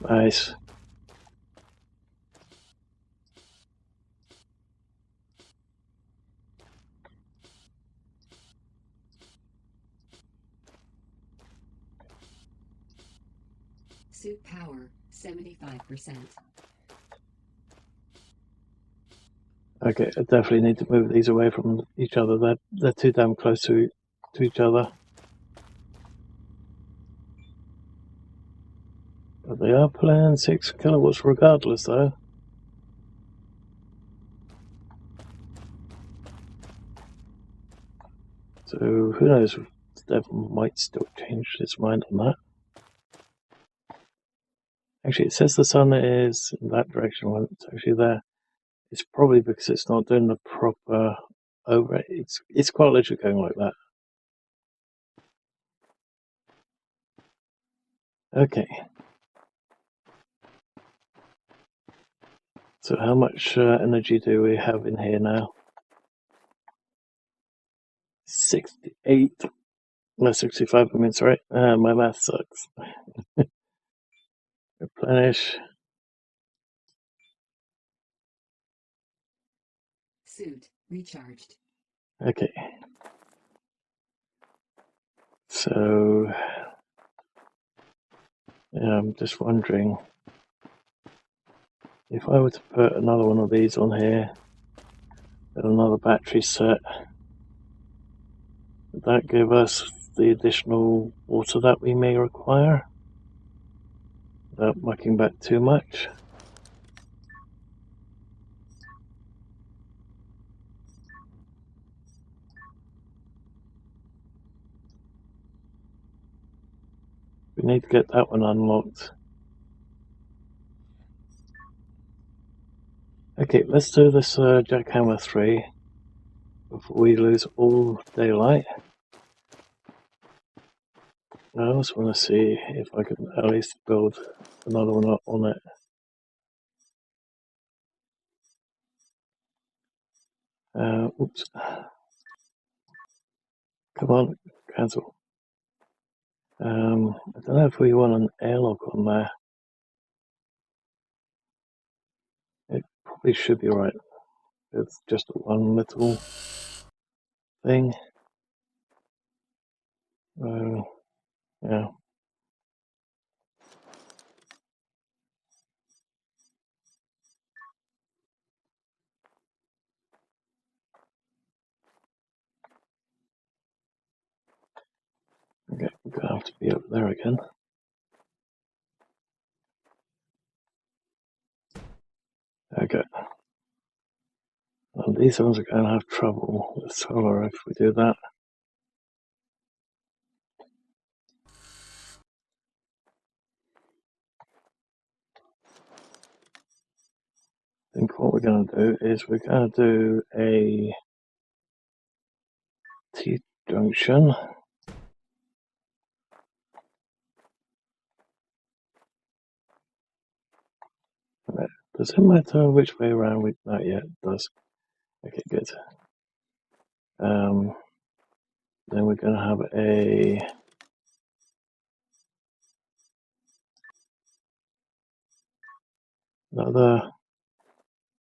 Nice. Suit power 75%. Okay, I definitely need to move these away from each other. They're too damn close to each other. But they are pulling 6 kilowatts regardless, though. So who knows? Devil might still change his mind on that. Actually, it says the sun is in that direction when it's actually there. It's probably because it's not doing the proper over. It's quite literally going like that. Okay. So how much energy do we have in here now? 68. No, 65, I mean, sorry. My math sucks. Replenish. Suit recharged. Okay. So, yeah, I'm just wondering if I were to put another one of these on here and another battery set, would that give us the additional water that we may require without mucking back too much? We need to get that one unlocked. Okay, let's do this jackhammer 3 before we lose all daylight. I also want to see if I can at least build another one up on it. Oops. Come on, cancel. I don't know if we want an airlock on there. It probably should be alright. It's just one little thing. Yeah. Okay, we're gonna have to be up there again. Okay. And these ones are going to have trouble with solar if we do that. I think what we're going to do is we're going to do a T-junction. Does it matter which way around we... Not yet, it does. Okay, good. Then we're going to have another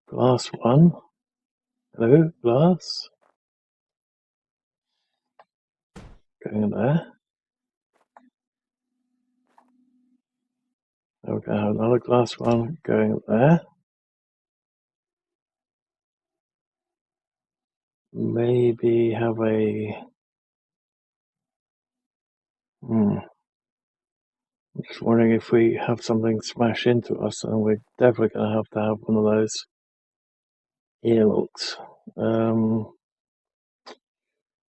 glass one. Hello, glass. Going there. And we're going to have another glass one going there. Maybe have a... I'm just wondering if we have something smash into us, and we're definitely going to have one of those earlocks.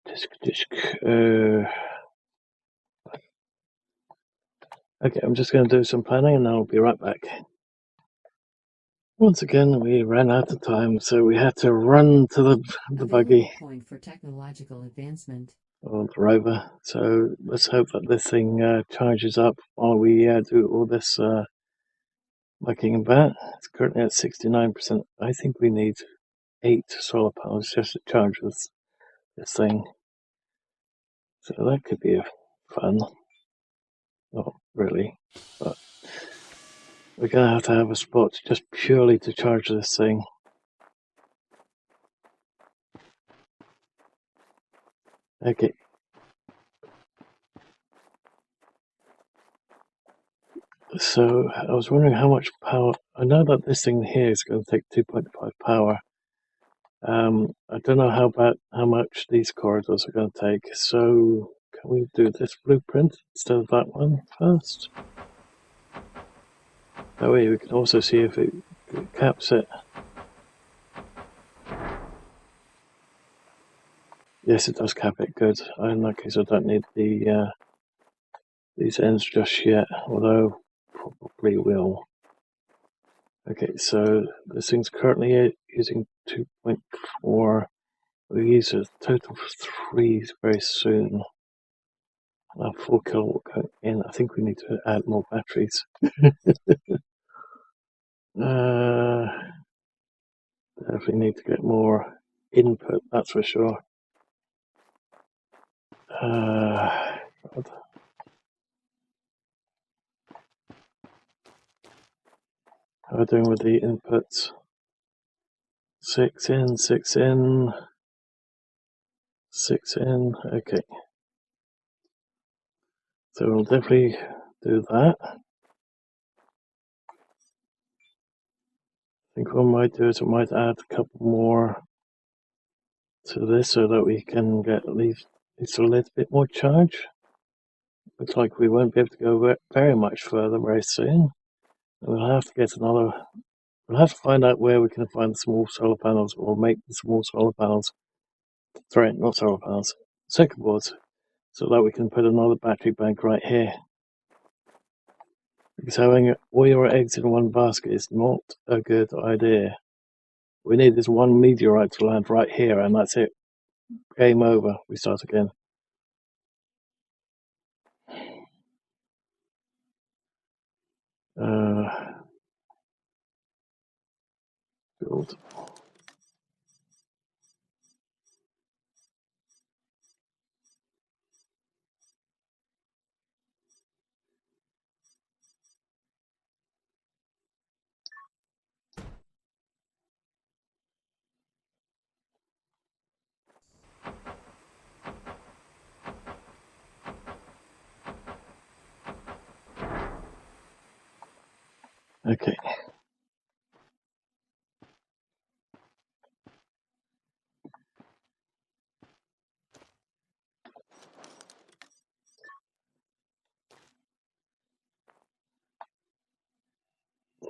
Disc. Okay, I'm just going to do some planning and I'll be right back. Once again, we ran out of time, so we had to run to the buggy. Point for technological advancement. Or the rover. So let's hope that this thing charges up while we do all this mucking about. It's currently at 69%. I think we need 8 solar panels just to charge this thing. So that could be fun. Not really, but we're going to have a spot just purely to charge this thing. Okay. So I was wondering how much power. I know that this thing here is going to take 2.5 power. I don't know how much these corridors are going to take. So can we do this blueprint instead of that one first? That way we can also see if it caps it. Yes, it does cap it. Good. In that case, I don't need these ends just yet, although probably will. Okay, so this thing's currently using 2.4. We'll use a total of 3 very soon. 4 kilowatt going in. I think we need to add more batteries. Definitely need to get more input, that's for sure. God. How are we doing with the inputs? 6 in, 6 in, 6 in. Okay. So we'll definitely do that. I think what we might do is we might add a couple more to this so that we can get at least a little bit more charge. Looks like we won't be able to go very much further very soon. We'll have to get another. We'll have to find out where we can find the small solar panels, or make the small solar panels. Sorry, not solar panels, circuit boards, so that we can put another battery bank right here. Because having all your eggs in one basket is not a good idea. We need this one meteorite to land right here, and that's it. Game over. We start again. Build. Okay.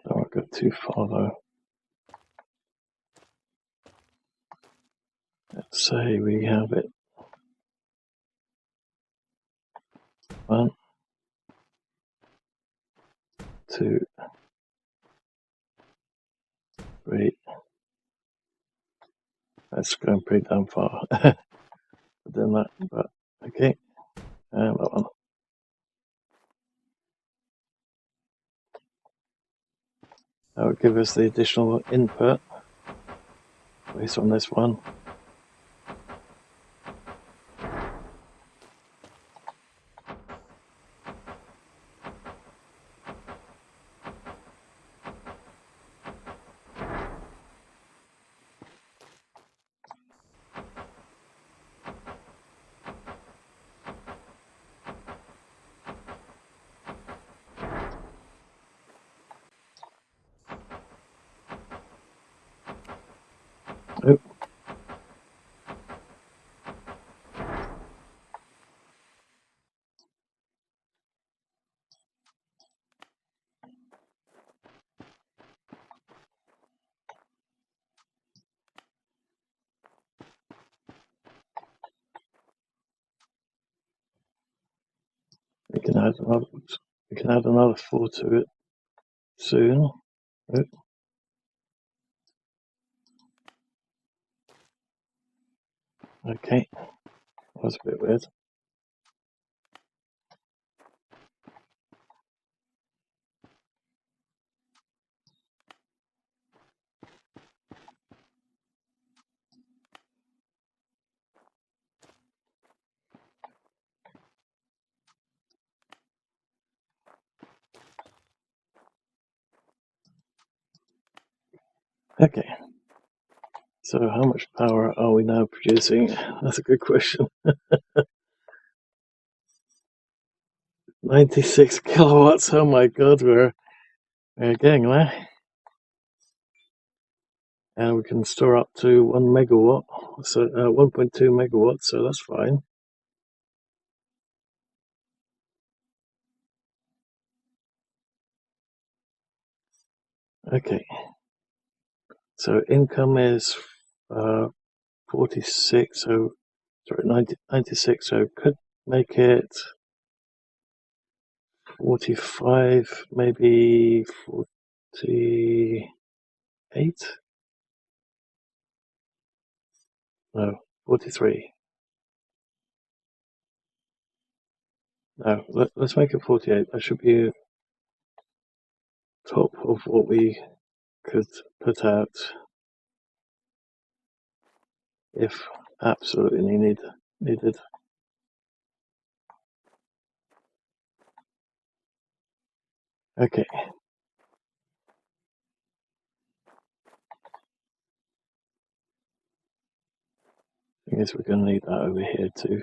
Don't want to go too far though. Let's say we have it. 1, 2, 3. That's going pretty damn far. Doing that, but okay. And that one. That would give us the additional input based on this one. Oh. We can add another 4 to it soon. Oh. Okay, that was a bit weird. Okay, so how much power are we now producing? That's a good question. 96 kilowatts. Oh my god, we're getting there. And we can store up to 1 megawatt, so 1.2 megawatts, so that's fine. Okay, so income is 46, so sorry, 96, so could make it 45, maybe 48? No, 43. No, let's make it 48. That should be top of what we could put out if absolutely needed. Okay. I guess we're going to need that over here too.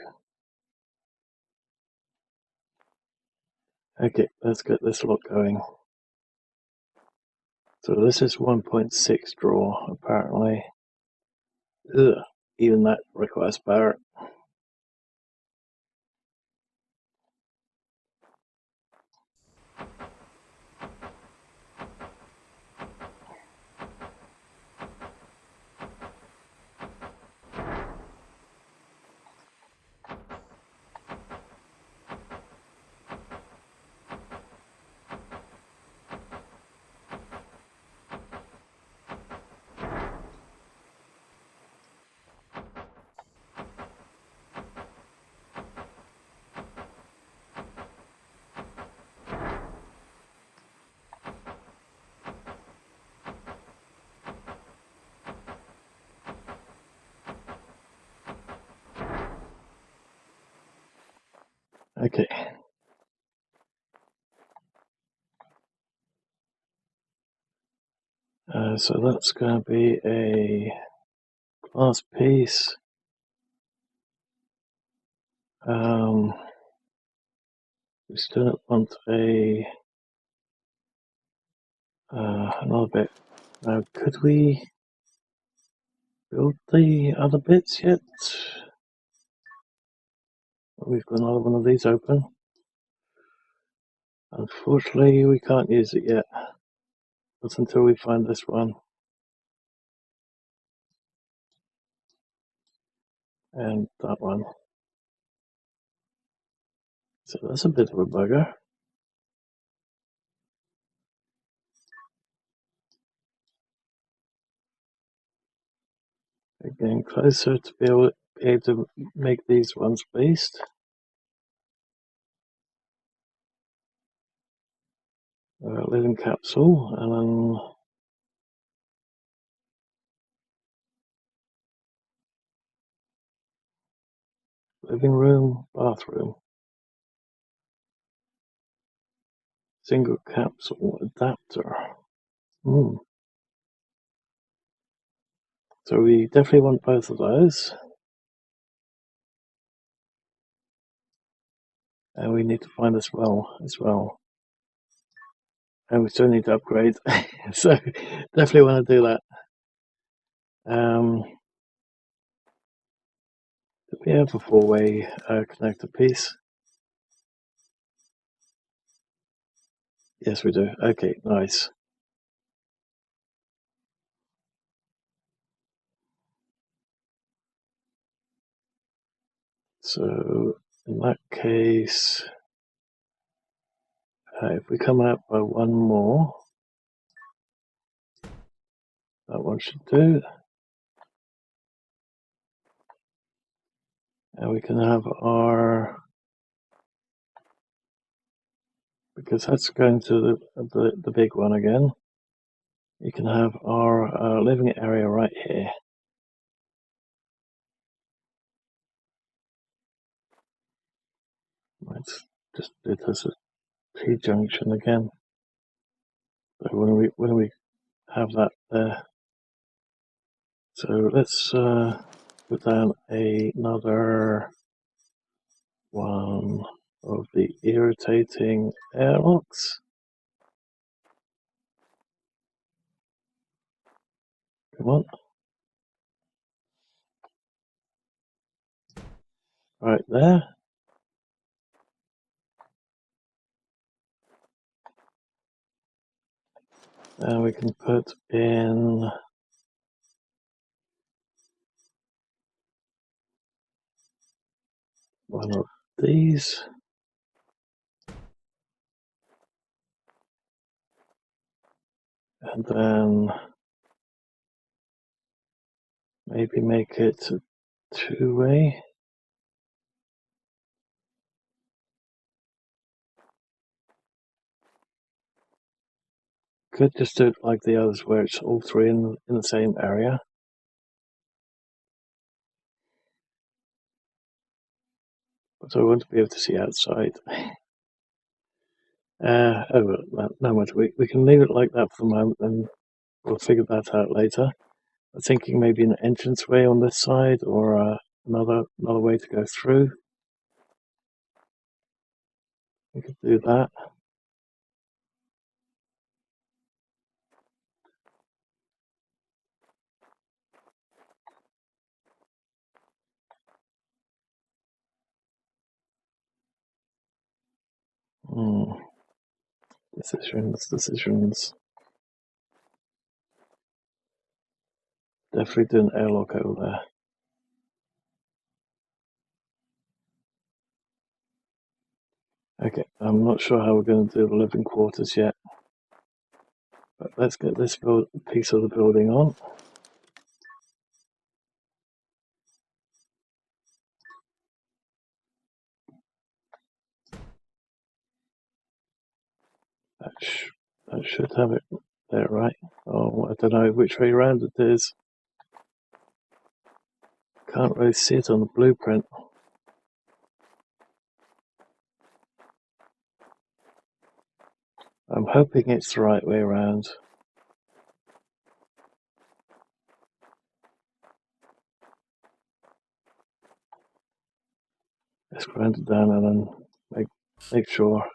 Okay, let's get this lot going. So this is 1.6 draw, apparently. Ugh, even that requires power. Okay. So that's going to be a glass piece. We still want another bit. Now, could we build the other bits yet? We've got another one of these open. Unfortunately, we can't use it yet. Not until we find this one. And that one. So that's a bit of a bugger. We're getting closer to be able to make these ones based. Living capsule, and then living room, bathroom, single capsule adapter. So we definitely want both of those. And we need to find this well as well. And we still need to upgrade. So definitely want to do that. Do we have a four-way connector piece? Yes, we do. Okay, nice. So in that case, if we come out by one more, that one should do. And we can have our, because that's going to the big one again, you can have our living area right here. Let's just do this as T-junction again. So when we have that there, so let's put down another one of the irritating airlocks. Come on. Right there. And we can put in one of these. And then maybe make it a two-way. Could just do it like the others where it's all three in the same area. But I want to be able to see outside. Not much. We can leave it like that for the moment and we'll figure that out later. I'm thinking maybe an entranceway on this side or another way to go through. We could do that. Decisions. Definitely do an airlock over there. Okay, I'm not sure how we're going to do the living quarters yet. But let's get this piece of the building on. That should have it there, right? Oh, I don't know which way around it is. Can't really see it on the blueprint. I'm hoping it's the right way around. Let's grind it down and then make sure.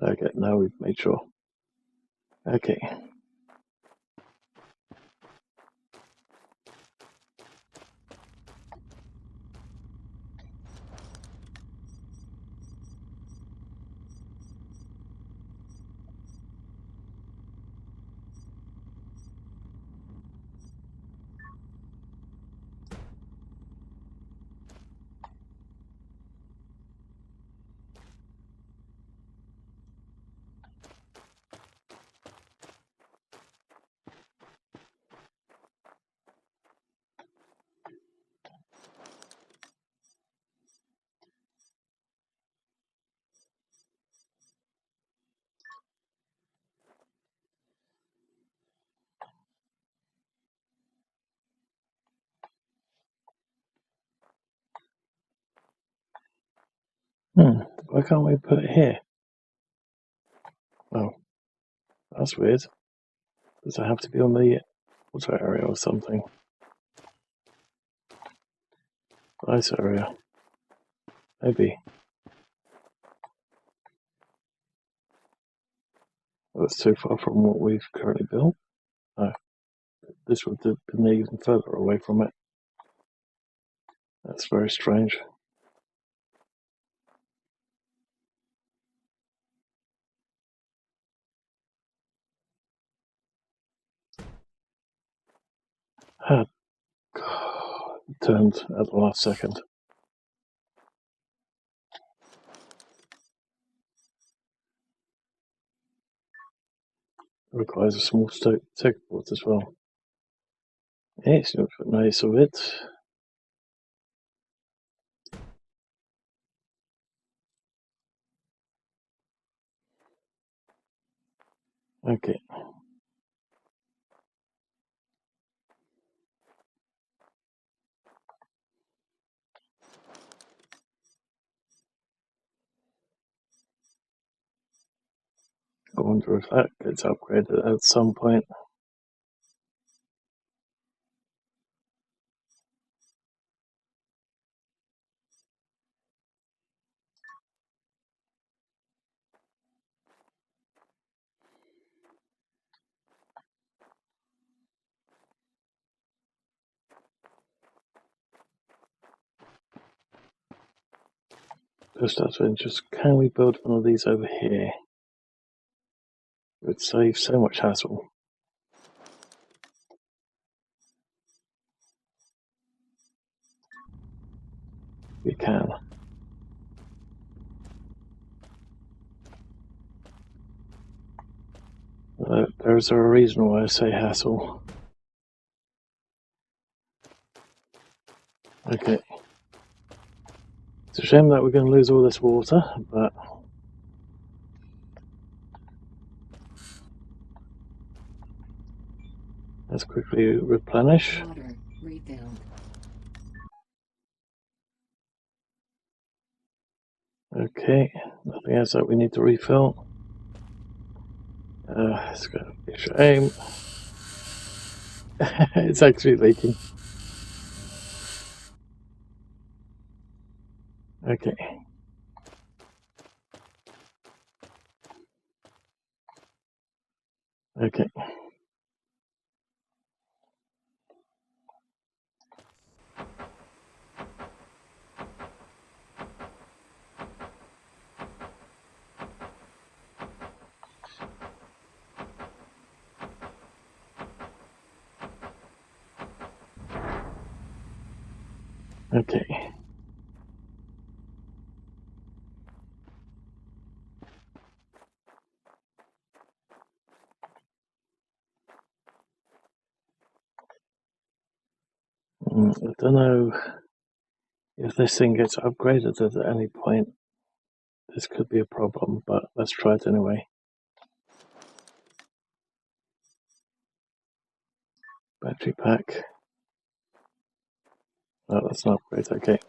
Okay, now we've made sure. Okay. Why can't we put it here? Oh, that's weird. Does it have to be on the water area or something? Ice area. Maybe. That's too far from what we've currently built. No, this would have been even further away from it. That's very strange. Ah, God, turned at the last second. It requires a small board as well. It's not nice of it. Okay. I wonder if that gets upgraded at some point. Just out of interest, can we build one of these over here? It would save so much hassle. We can. There's a reason why I say hassle. Okay. It's a shame that we're going to lose all this water, but let's quickly replenish. Water refilled. Okay, nothing else that we need to refill. It's going to be a shame. It's actually leaking. Okay. Okay. Okay. I don't know if this thing gets upgraded at any point. This could be a problem, but let's try it anyway. Battery pack. No, that's not great. Okay.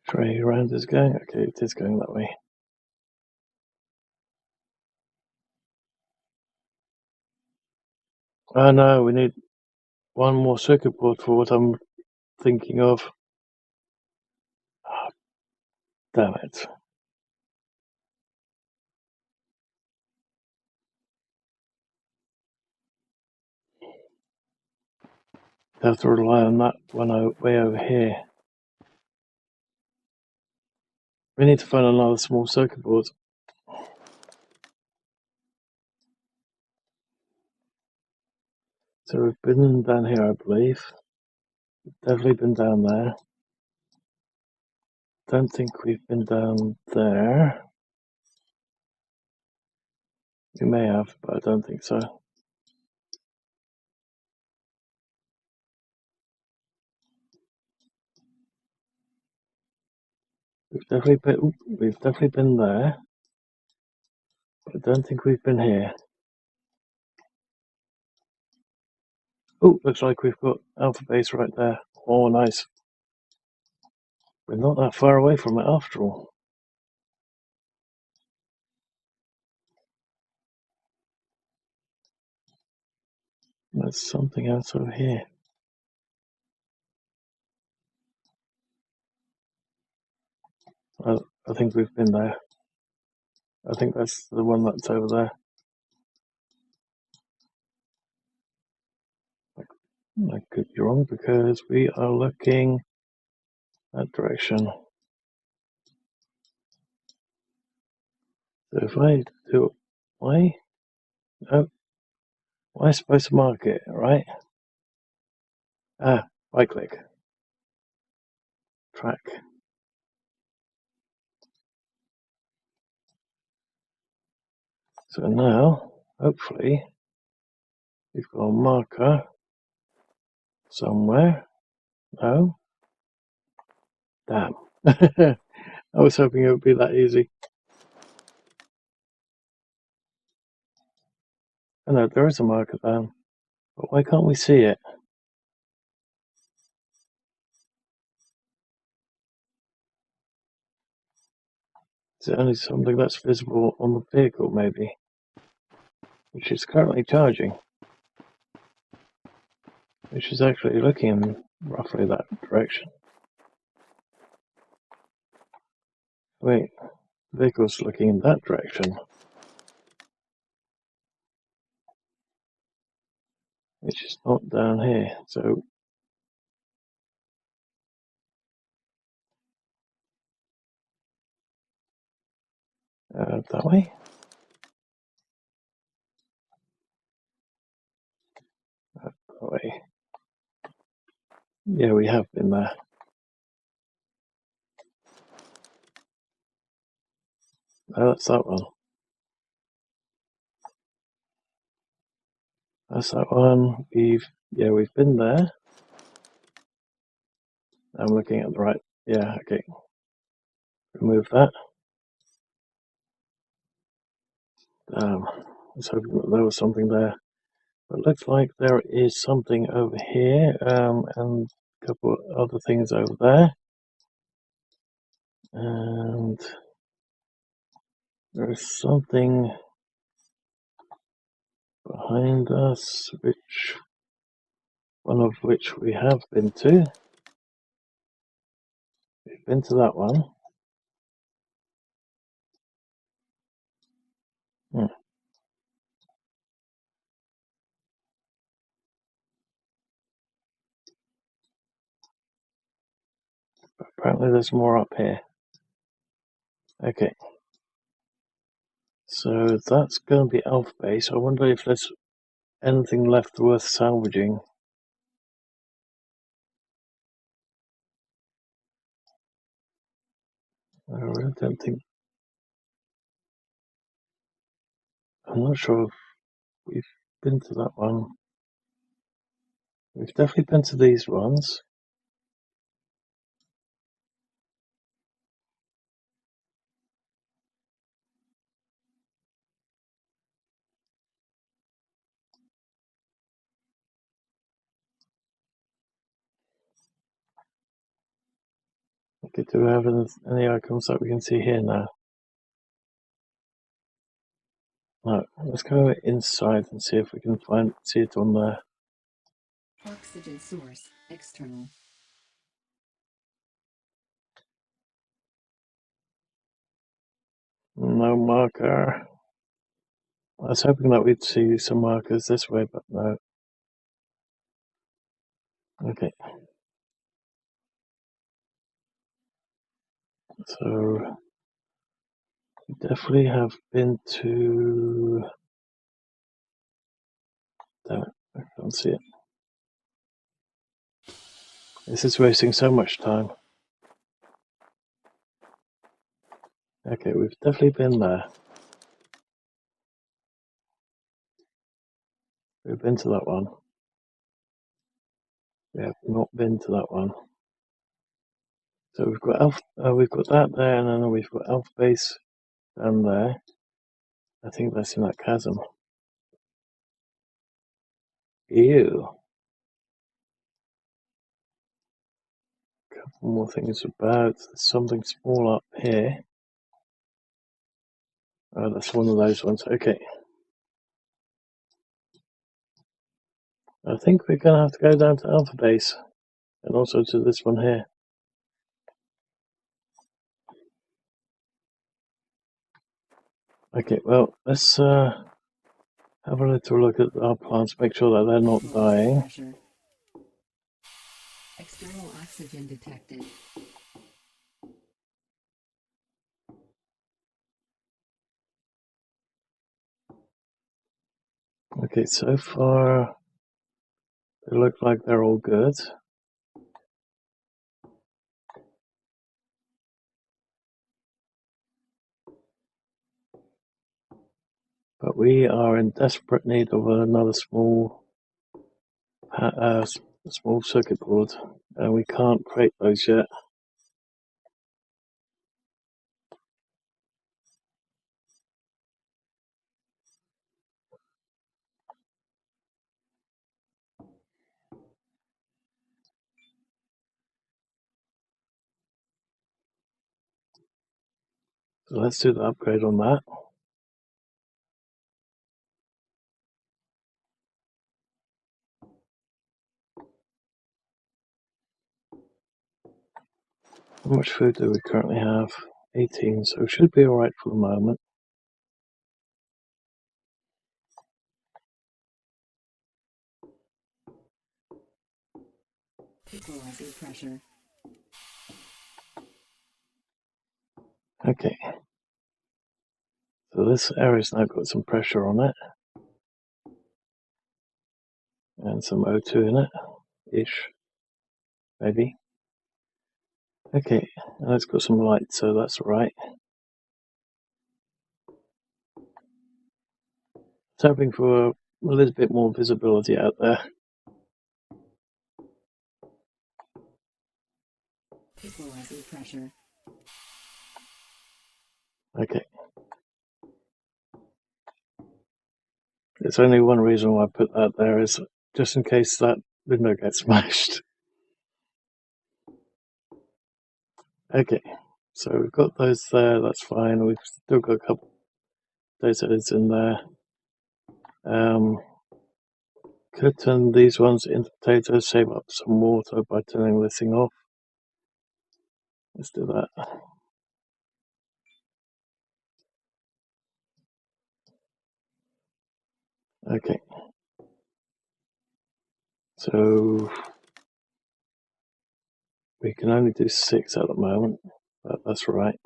Tray round is going. Okay, it is going that way. Oh no, we need one more circuit board for what I'm thinking of. Oh, damn it. Have to rely on that one way over here. We need to find another small circuit board. So we've been down here, I believe. Definitely been down there. Don't think we've been down there. We may have, but I don't think so. We've definitely been there. But I don't think we've been here. Oh, looks like we've got Alpha Base right there. Oh, nice. We're not that far away from it after all. There's something else over here. I think we've been there. I think that's the one that's over there. I could be wrong because we are looking that direction. So if I do, why? No, why am I supposed to mark it, right? Ah, right click. Track. So now, hopefully, we've got a marker somewhere. No? Damn. I was hoping it would be that easy. I know there is a marker down, but why can't we see it? Is it only something that's visible on the vehicle, maybe? Which is currently charging. Which is actually looking in roughly that direction. Wait, the vehicle's looking in that direction. Which is not down here, so... that way? That way. Yeah, we have been there. Oh, that's that one. That's that one. We've been there. I'm looking at the right. Yeah, okay. Remove that. I was hoping that there was something there. But it looks like there is something over here, and a couple of other things over there. And there is something behind us, one of which we have been to. We've been to that one. Apparently there's more up here. Okay. So that's going to be Alpha Base. I wonder if there's anything left worth salvaging. I really don't think... I'm not sure if we've been to that one. We've definitely been to these ones. Okay, do we have any icons that we can see here now? No, let's go inside and see if we can see it on there. Oxygen source, external. No marker. I was hoping that we'd see some markers this way, but no. Okay. So we definitely have been to... Damn it, I can't see it. This is wasting so much time. Okay, we've definitely been there. We've been to that one. We have not been to that one. So we've got we've got that there, and then we've got alpha base down there. I think that's in that chasm. Ew. Couple more things about something small up here. Oh, that's one of those ones. Okay. I think we're going to have to go down to alpha base and also to this one here. Okay, well, let's have a little look at our plants, make sure that they're not dying. Pressure. External oxygen detected. Okay, so far they look like they're all good. But we are in desperate need of another small circuit board, and we can't create those yet. So let's do the upgrade on that. How much food do we currently have? 18, so we should be alright for the moment. Equalizing pressure. Okay. So this area's now got some pressure on it. And some O2 in it. Ish. Maybe. Okay, and it's got some light, so that's right. It's hoping for a little bit more visibility out there. Equalizing pressure. Okay. There's only one reason why I put that there, is just in case that window gets smashed. Okay, so we've got those there, that's fine. We've still got a couple of those heads in there. Could turn these ones into potatoes, save up some water by turning this thing off. Let's do that. Okay. So we can only do 6 at the moment, but that's right.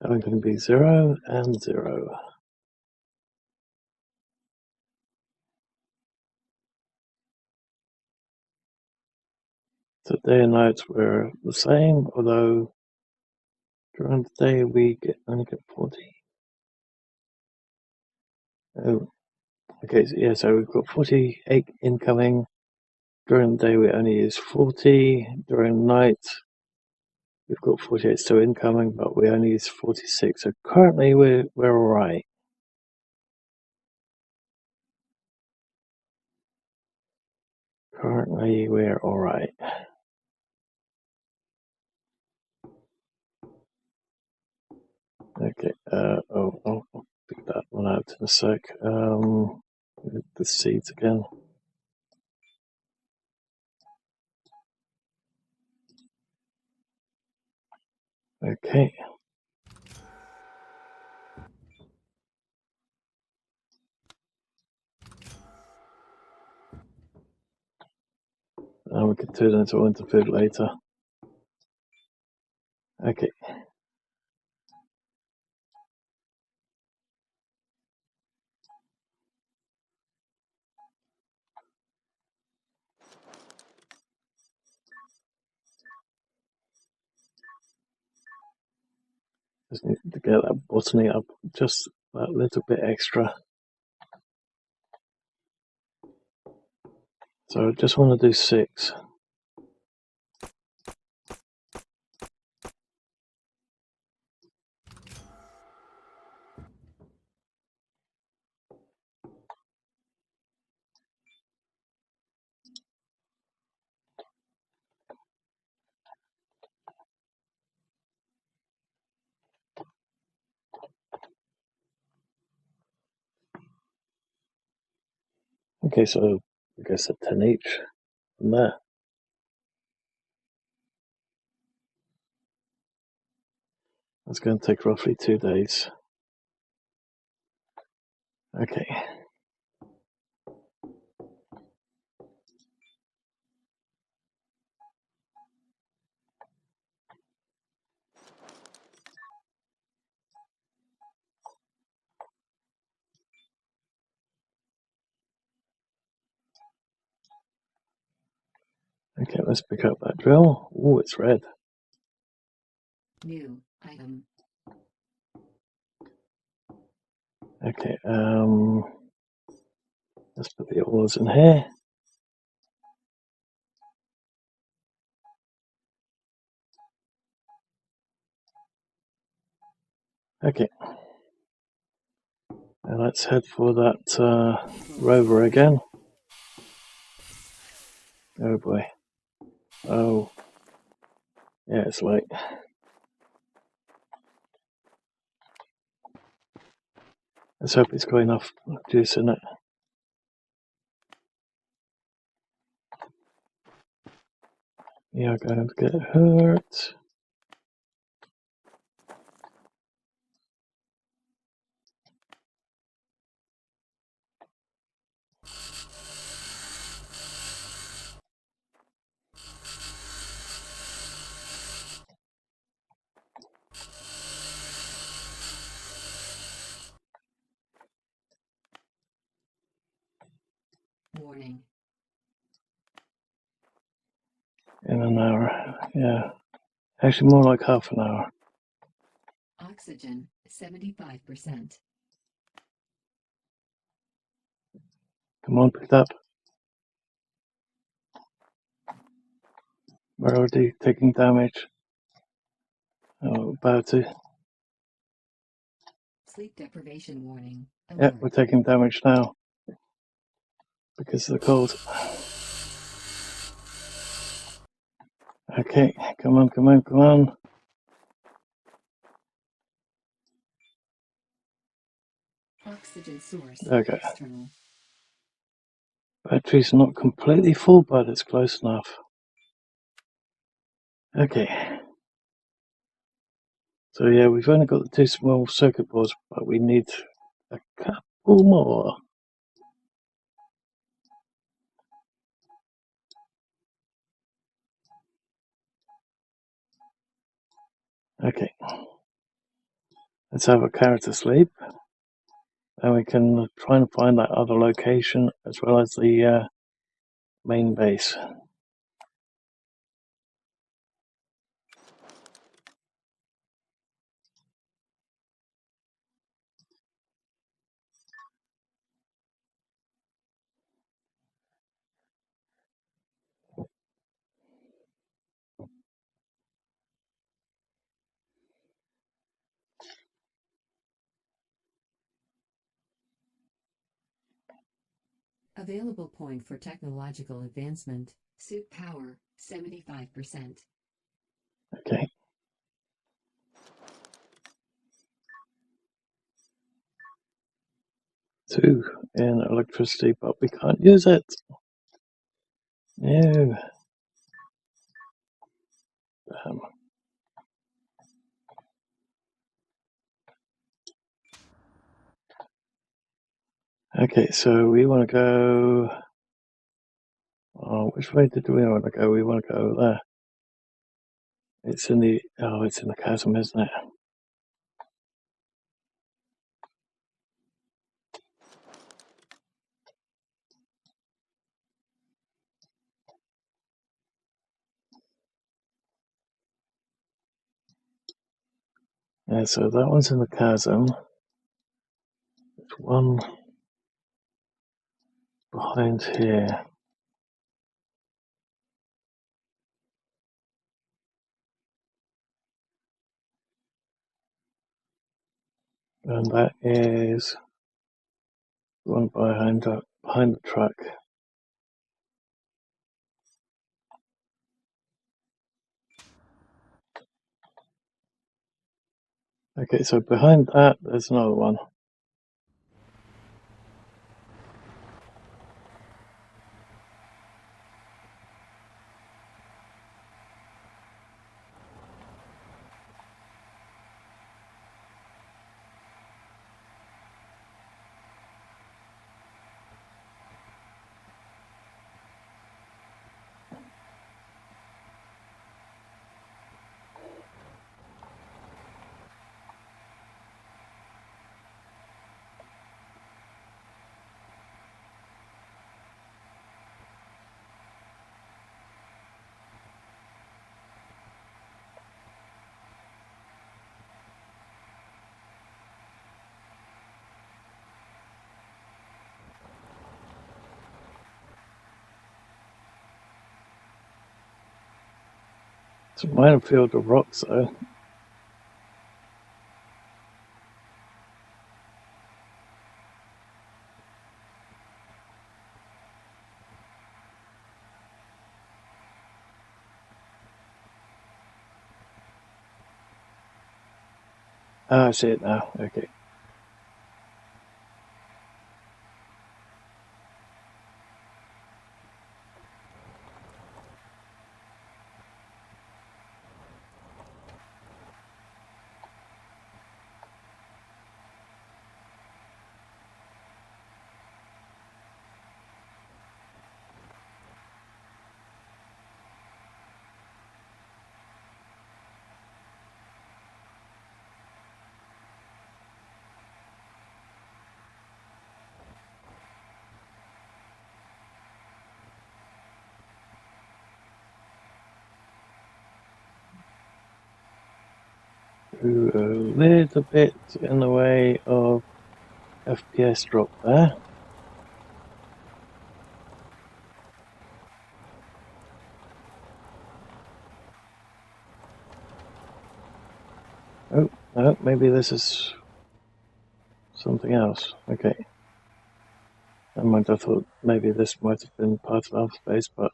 Everything can be 0 and 0. So day and night were the same, although during the day we only get 40. Oh, okay, so yeah, so we've got 48 incoming. During the day we only use 40. During night we've got 48 still incoming, but we only use 46. So currently we're alright. Currently we're alright. Okay, I'll pick that one out in a sec. The seeds again. Okay. And we can turn it into winter food later. Okay. Just need to get that botany up just that little bit extra. So I just want to do 6. Okay, so I guess a 10 each from there. That's going to take roughly 2 days. Okay. Okay, let's pick up that drill. Oh, it's red. New item. Okay, let's put the oils in here. Okay. And let's head for that rover again. Oh boy. Oh. Yeah, it's late. Let's hope it's got enough juice in it. You're going to get hurt. Warning. In an hour. Yeah. Actually, more like half an hour. Oxygen 75%. Come on, pick it up. We're already taking damage. Oh, about to. Sleep deprivation warning. Yeah, Alert. we're taking damage now because of the cold. Okay, come on, come on, come on. Oxygen source Okay. external. Battery's not completely full, but it's close enough. Okay. So yeah, we've only got the 2 small circuit boards, but we need a couple more. Okay. Let's have a character sleep. And we can try and find that other location as well as the main base. Available point for technological advancement. Suit power 75%. Okay. Two in electricity, but we can't use it. No. Okay, so we want to go. Oh, which way did we want to go? We want to go there. It's in the. Oh, it's in the chasm, isn't it? Yeah, so that one's in the chasm. There's one behind here. And that is one behind the truck. Okay, so behind that, there's another one. It's a minefield of rocks, though. Ah, I see it now. Okay. Ooh, a little bit in the way of FPS drop there. Oh, no, maybe this is something else. Okay. Never mind, I thought maybe this might have been part of Alpha Base, but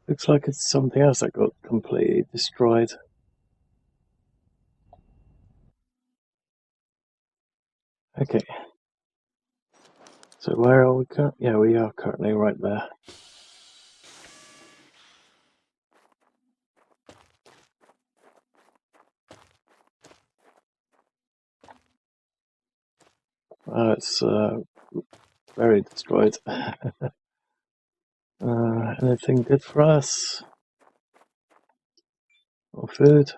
looks like it's something else that got completely destroyed. Okay. So where are we currently? Yeah, we are currently right there. It's very destroyed. Anything good for us? Or food?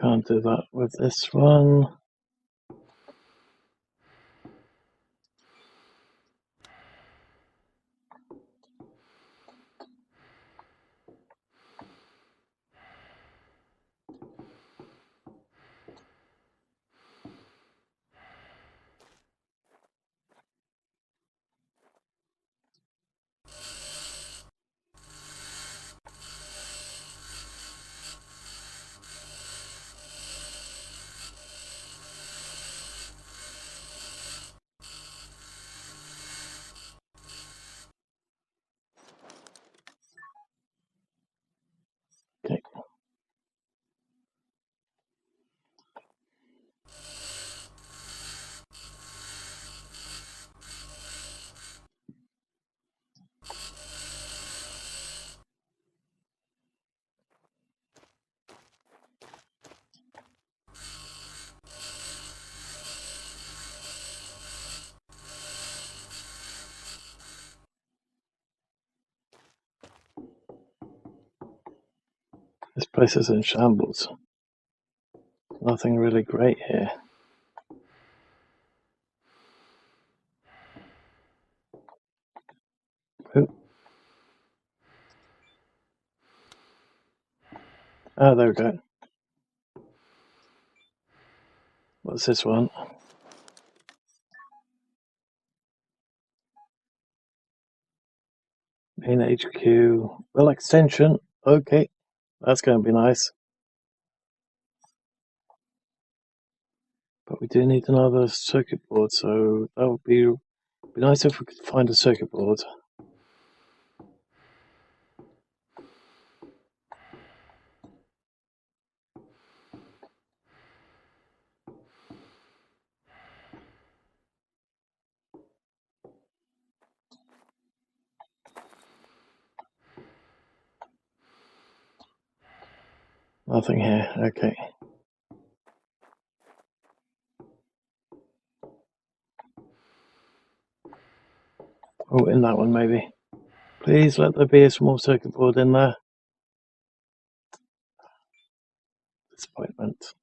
Can't do that with this one. Okay. This place is in shambles. Nothing really great here. Oop. Oh, there we go. What's this one? Main HQ. Well, extension. Okay, that's going to be nice. But we do need another circuit board, so that would be nice if we could find a circuit board. Nothing here. Okay. Oh, in that one maybe. Please let there be a small circuit board in there. Disappointment.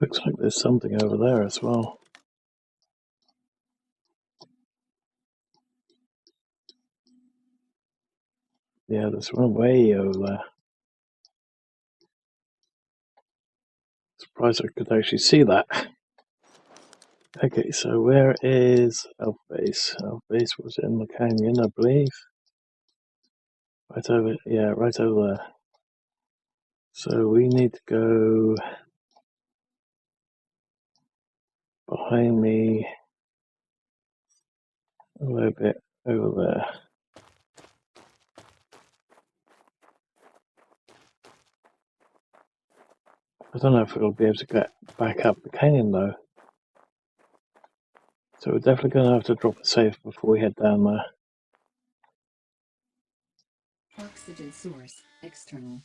Looks like there's something over there as well. Yeah, there's one way over there. Surprised I could actually see that. Okay, so where is Alpha Base? Alpha Base was in the canyon, I believe. Right over, yeah, right over there. So we need to go behind me a little bit over there. I don't know if we'll be able to get back up the canyon though. So we're definitely going to have to drop a safe before we head down there. Oxygen source external.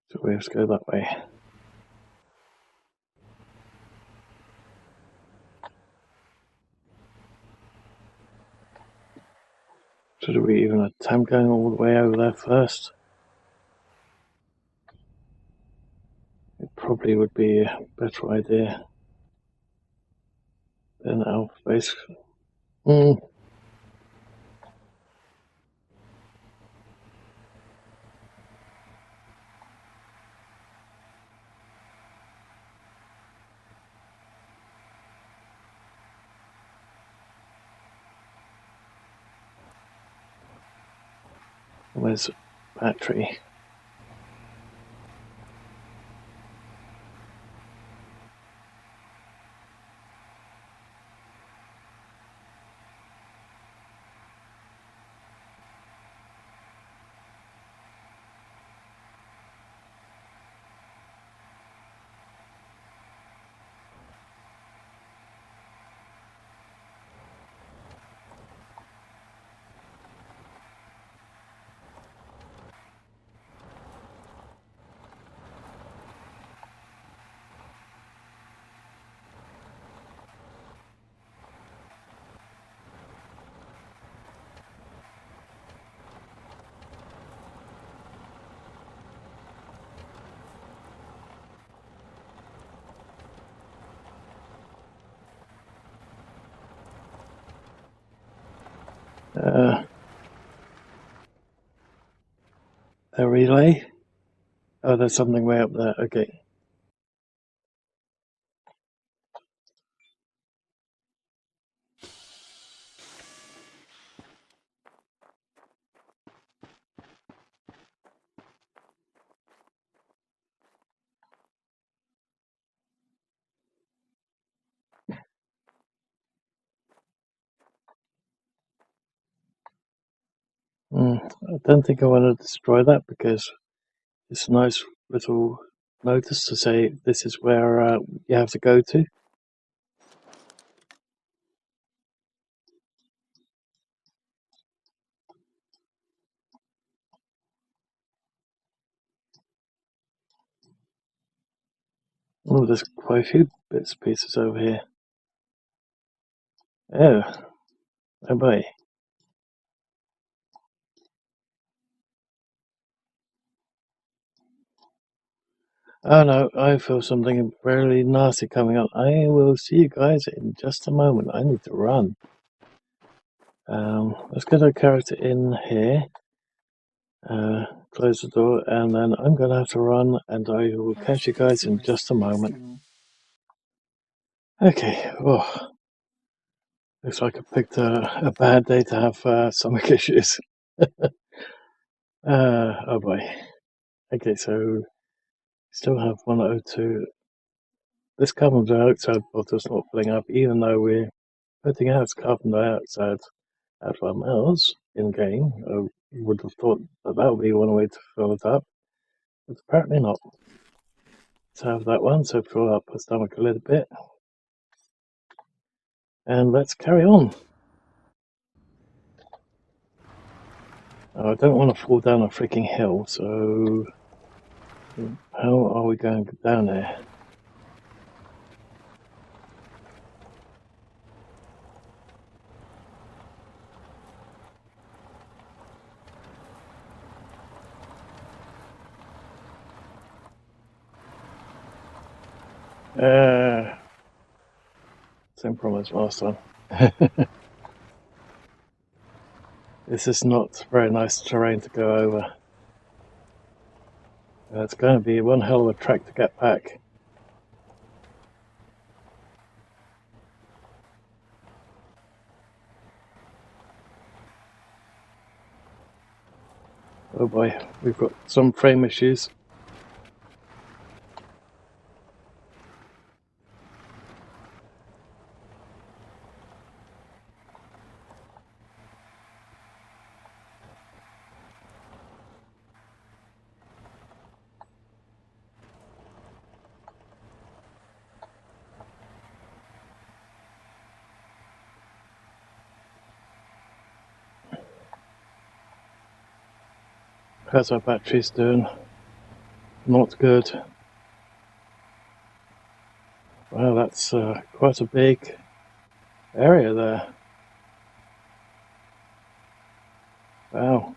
So we have to go that way. So do we even attempt going all the way over there first? It probably would be a better idea than Alpha Base. Where's battery? A relay. Oh, there's something way up there. Okay. I don't think I want to destroy that because it's a nice little notice to say this is where you have to go to. Oh, there's quite a few bits and pieces over here. Oh, oh boy. Oh no, I feel something really nasty coming up. I will see you guys in just a moment. I need to run. Let's get our character in here. Close the door, and then I'm going to have to run, and I will catch you guys in just a moment. Okay. Oh, looks like I picked a bad day to have stomach issues. Oh boy. Okay, so still have 102. This carbon dioxide bottle's not filling up, even though we're putting out carbon dioxide at our mouths in game. I would have thought that would be one way to fill it up, but apparently not. Let's have that one, so fill up our stomach a little bit. And let's carry on. I don't want to fall down a freaking hill, so how are we going down there? Same problem as last time. This is not very nice terrain to go over. It's going to be one hell of a trek to get back. Oh boy, we've got some frame issues. How's our batteries doing? Not good. Wow, that's quite a big area there. Wow.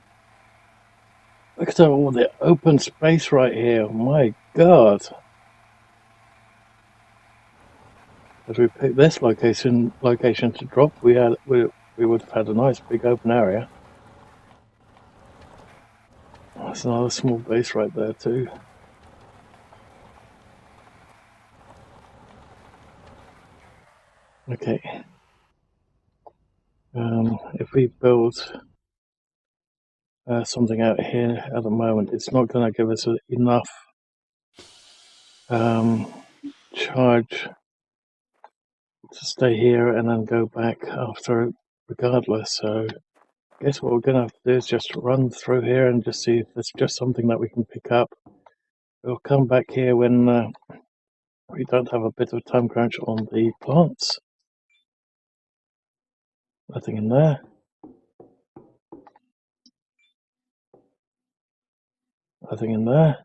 Look at all the open space right here. My God. If we picked this location to drop, we would have had a nice big open area. That's another small base right there too. Okay. If we build something out here at the moment, it's not going to give us enough charge to stay here and then go back after regardless. So I guess what we're going to have to do is just run through here and just see if there's just something that we can pick up. We'll come back here when we don't have a bit of a time crunch on the plants. Nothing in there. Nothing in there.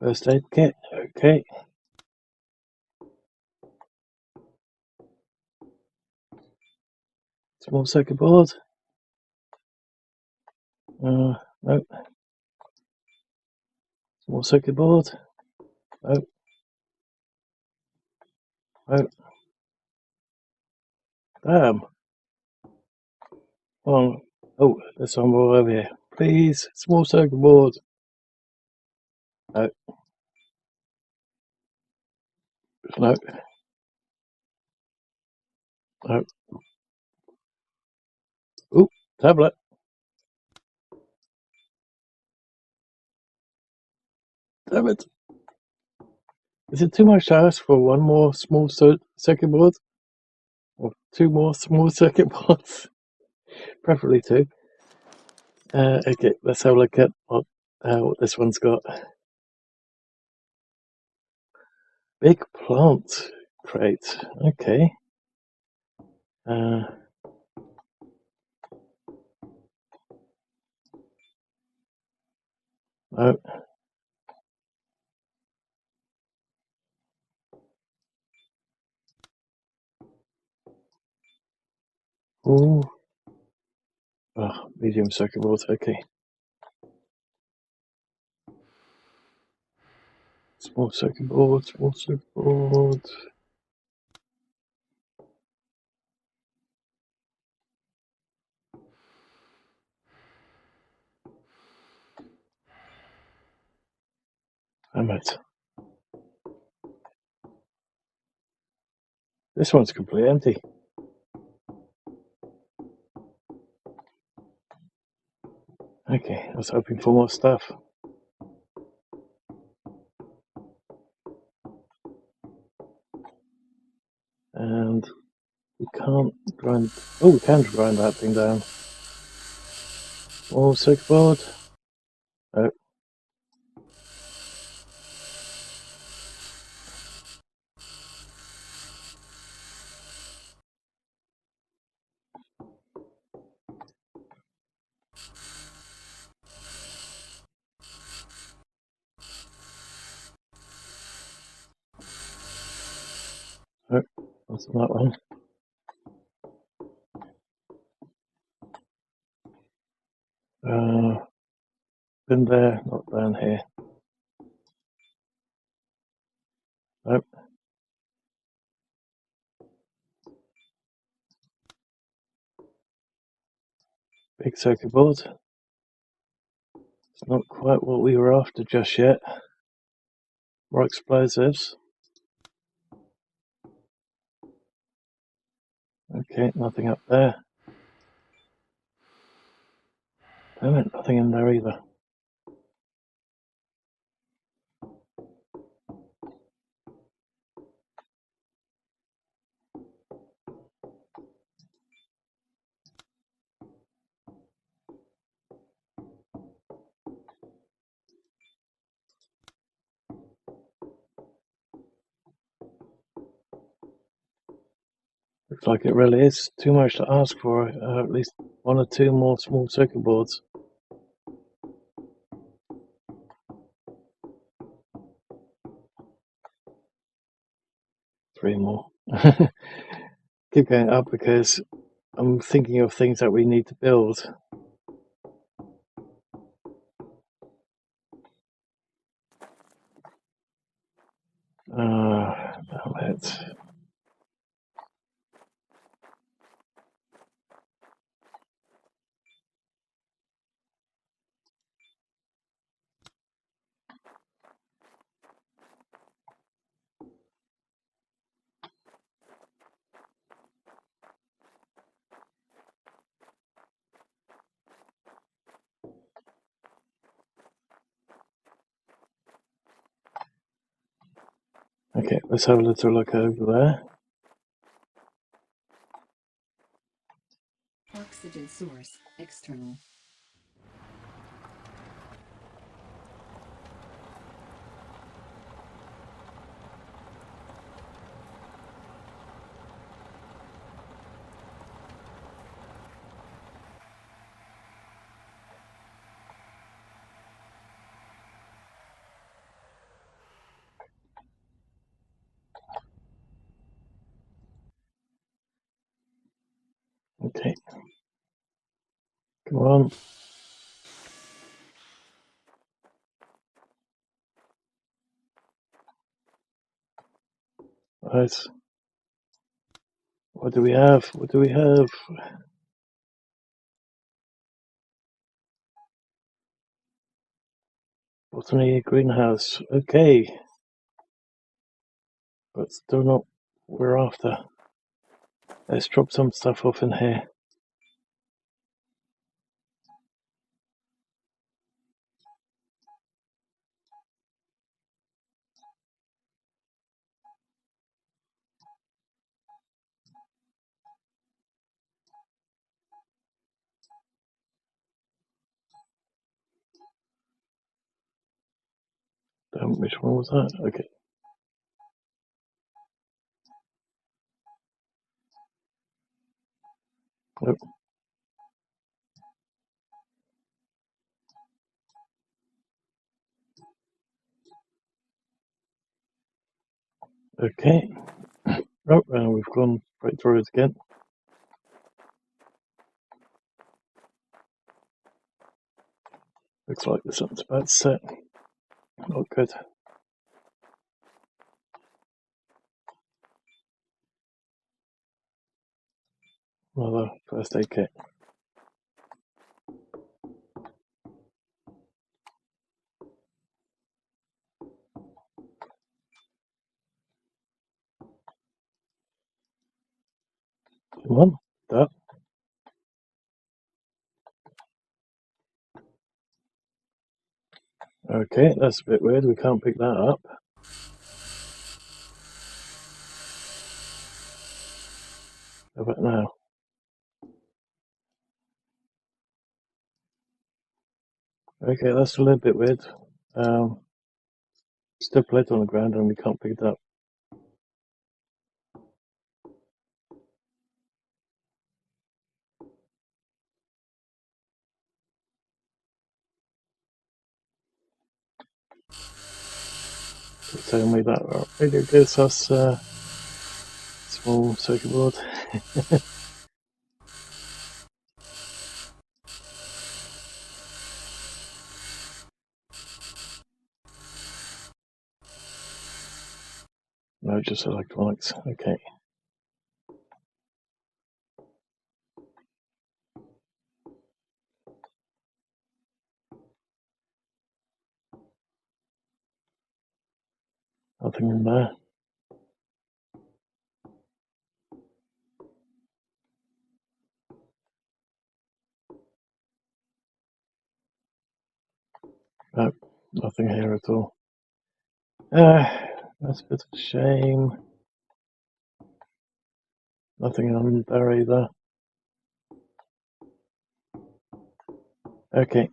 First aid kit. Okay. Small circuit board. Nope. Small circuit board. Nope. Nope. Damn. Oh, oh, there's some more over here. Please, small circuit board. No, no, no. Ooh, tablet. Damn it. Is it too much to ask for one more small circuit board? Or two more small circuit boards? Preferably two. Okay, let's have a look at what this one's got. Big plant crate. Okay. Uh, no. Ooh. Oh, medium circuit board. Okay. Small circuit board. Small circuit board. Damn it. This one's completely empty. Okay, I was hoping for more stuff. And we can't grind. Oh, we can grind that thing down. Small circuit board. Oh, oh, what's that one? Been there, not down here. Nope. Big circuit board. It's not quite what we were after just yet. More explosives. Okay, nothing up there. Damn it, nothing in there either. Looks like it really is too much to ask for. At least one or two more small circuit boards. Three more. Keep going up because I'm thinking of things that we need to build. Damn it. Okay, let's have a little look over there. Oxygen source external. Okay. Come on. Right. What do we have? What do we have? Botany greenhouse. Okay. But still not what we're after. Let's drop some stuff off in here. Which one was that? Okay. Oh. Okay. Oh, and we've gone right through it again. Looks like the sun's about to set. Not good. Another first aid kit. Come on, that. Okay, that's a bit weird. We can't pick that up. How about now? Okay, that's a little bit weird. Still plate on the ground and we can't pick it up. Tell me that radio gives us small circuit board. No, just electronics. Okay. Nothing in there. No, nothing here at all. That's a bit of a shame. Nothing on there either. Okay.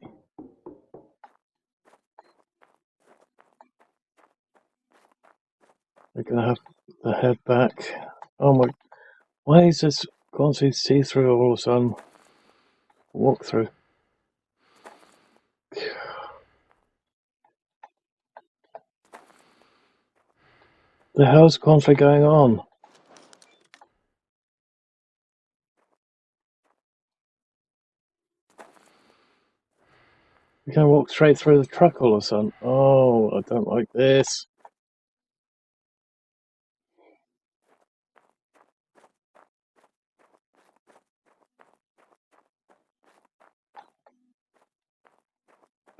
We're gonna have to head back. Oh my, why is this constantly see-through all of a sudden? Walk through. The hell's constantly going on? You can walk straight through the truck all of a sudden. Oh, I don't like this.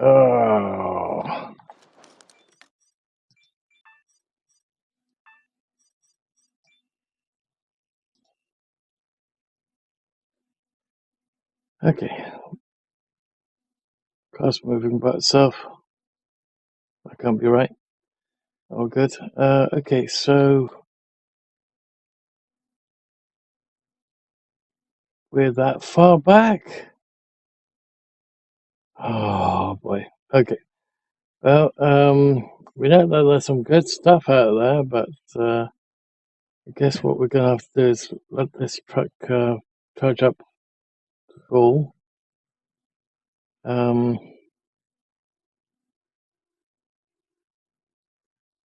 Oh. Okay. Car's moving by itself. That can't be right. All good. Okay, so we're that far back. Oh boy. Okay. Well, we know that there's some good stuff out there, but I guess what we're gonna have to do is let this truck charge up to full.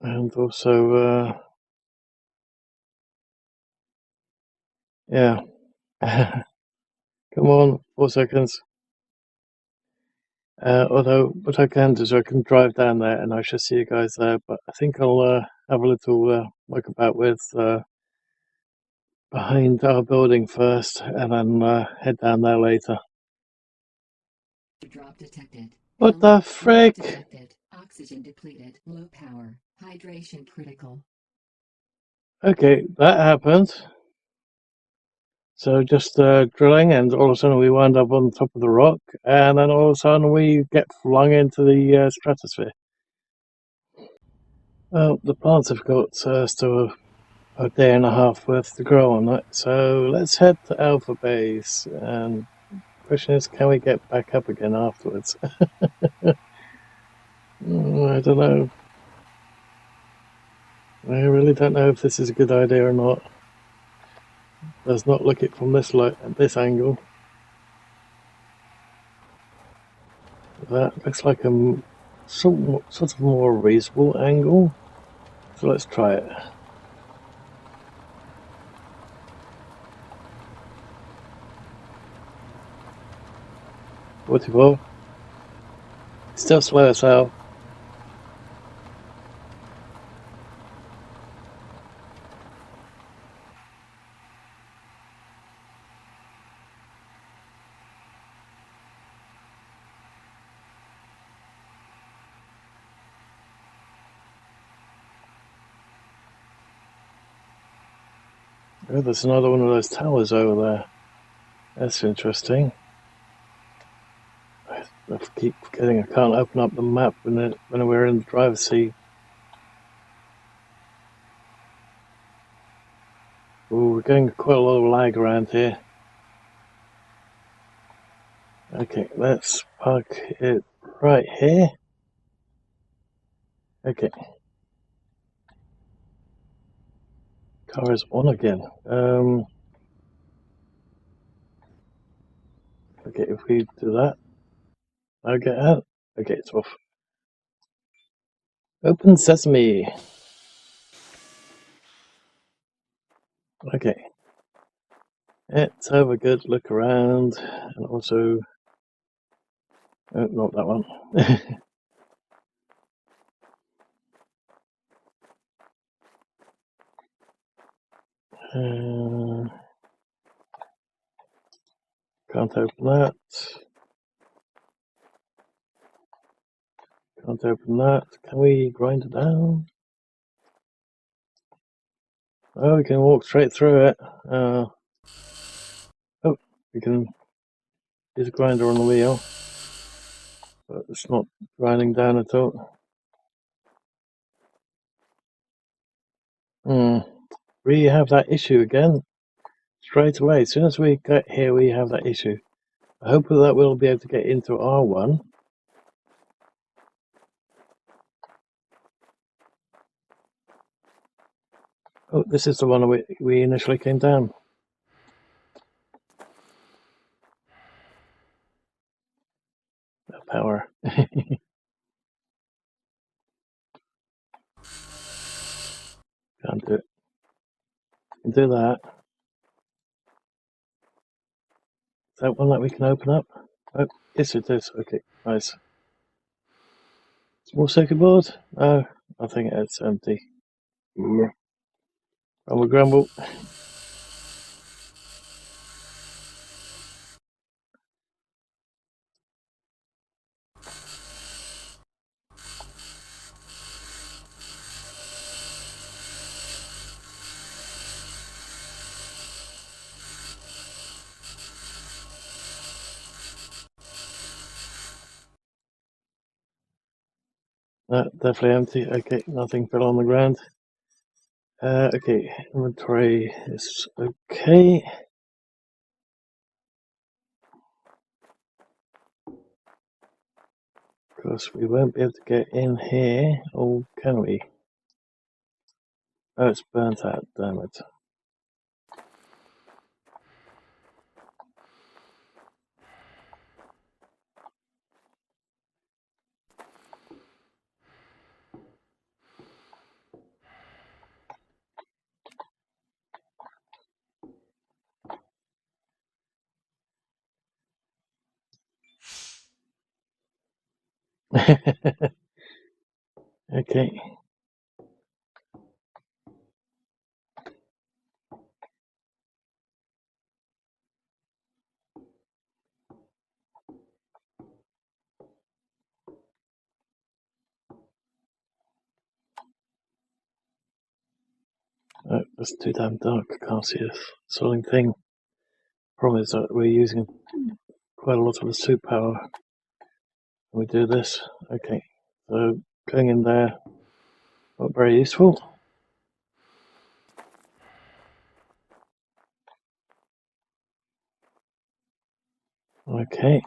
And also, yeah. Come on, 4 seconds. Although what I can do is I can drive down there and I shall see you guys there. But I think I'll have a little look about with behind our building first, and then head down there later. Drop detected. What the frick? Detected. Oxygen depleted. Low power. Hydration critical. Okay, that happened. So just drilling, and all of a sudden we wind up on top of the rock, and then all of a sudden we get flung into the stratosphere. Well, the plants have got still a day and a half worth to grow on that, so let's head to Alpha Base. And the question is, can we get back up again afterwards? I don't know. I really don't know if this is a good idea or not. Let's not look it from this angle. That looks like a sort of more reasonable angle. So let's try it. What you Still slow as hell. Oh, there's another one of those towers over there. That's interesting. I keep forgetting I can't open up the map when we're in the driver's seat. Ooh, we're getting quite a lot of lag around here. Okay, let's park it right here. Okay. Car is on again. Okay, if we do that, I'll get out. Okay, it's off. Open sesame. Okay. Let's have a good look around, and also, oh, not that one. Can't open that. Can't open that. Can we grind it down? Oh, we can walk straight through it. Oh, we can use a grinder on the wheel, but it's not grinding down at all. We have that issue again. Straight away, as soon as we get here, we have that issue. I hope that we'll be able to get into R1. Oh, this is the one we initially came down. Power. Can't do it. Can do that. Is that one that we can open up? Oh, yes it is. Okay, nice. Small circuit board? Oh, I think it's empty. Grumble, grumble. No, definitely empty. Okay, nothing fell on the ground. Okay, inventory is okay. Of course, we won't be able to get in here, or can we? Oh, it's burnt out, damn it. Okay. Oh, it's too damn dark. I can't see a solid thing. Problem is that we're using quite a lot of the soup power when we do this. Okay, so going in there, not very useful. Okay.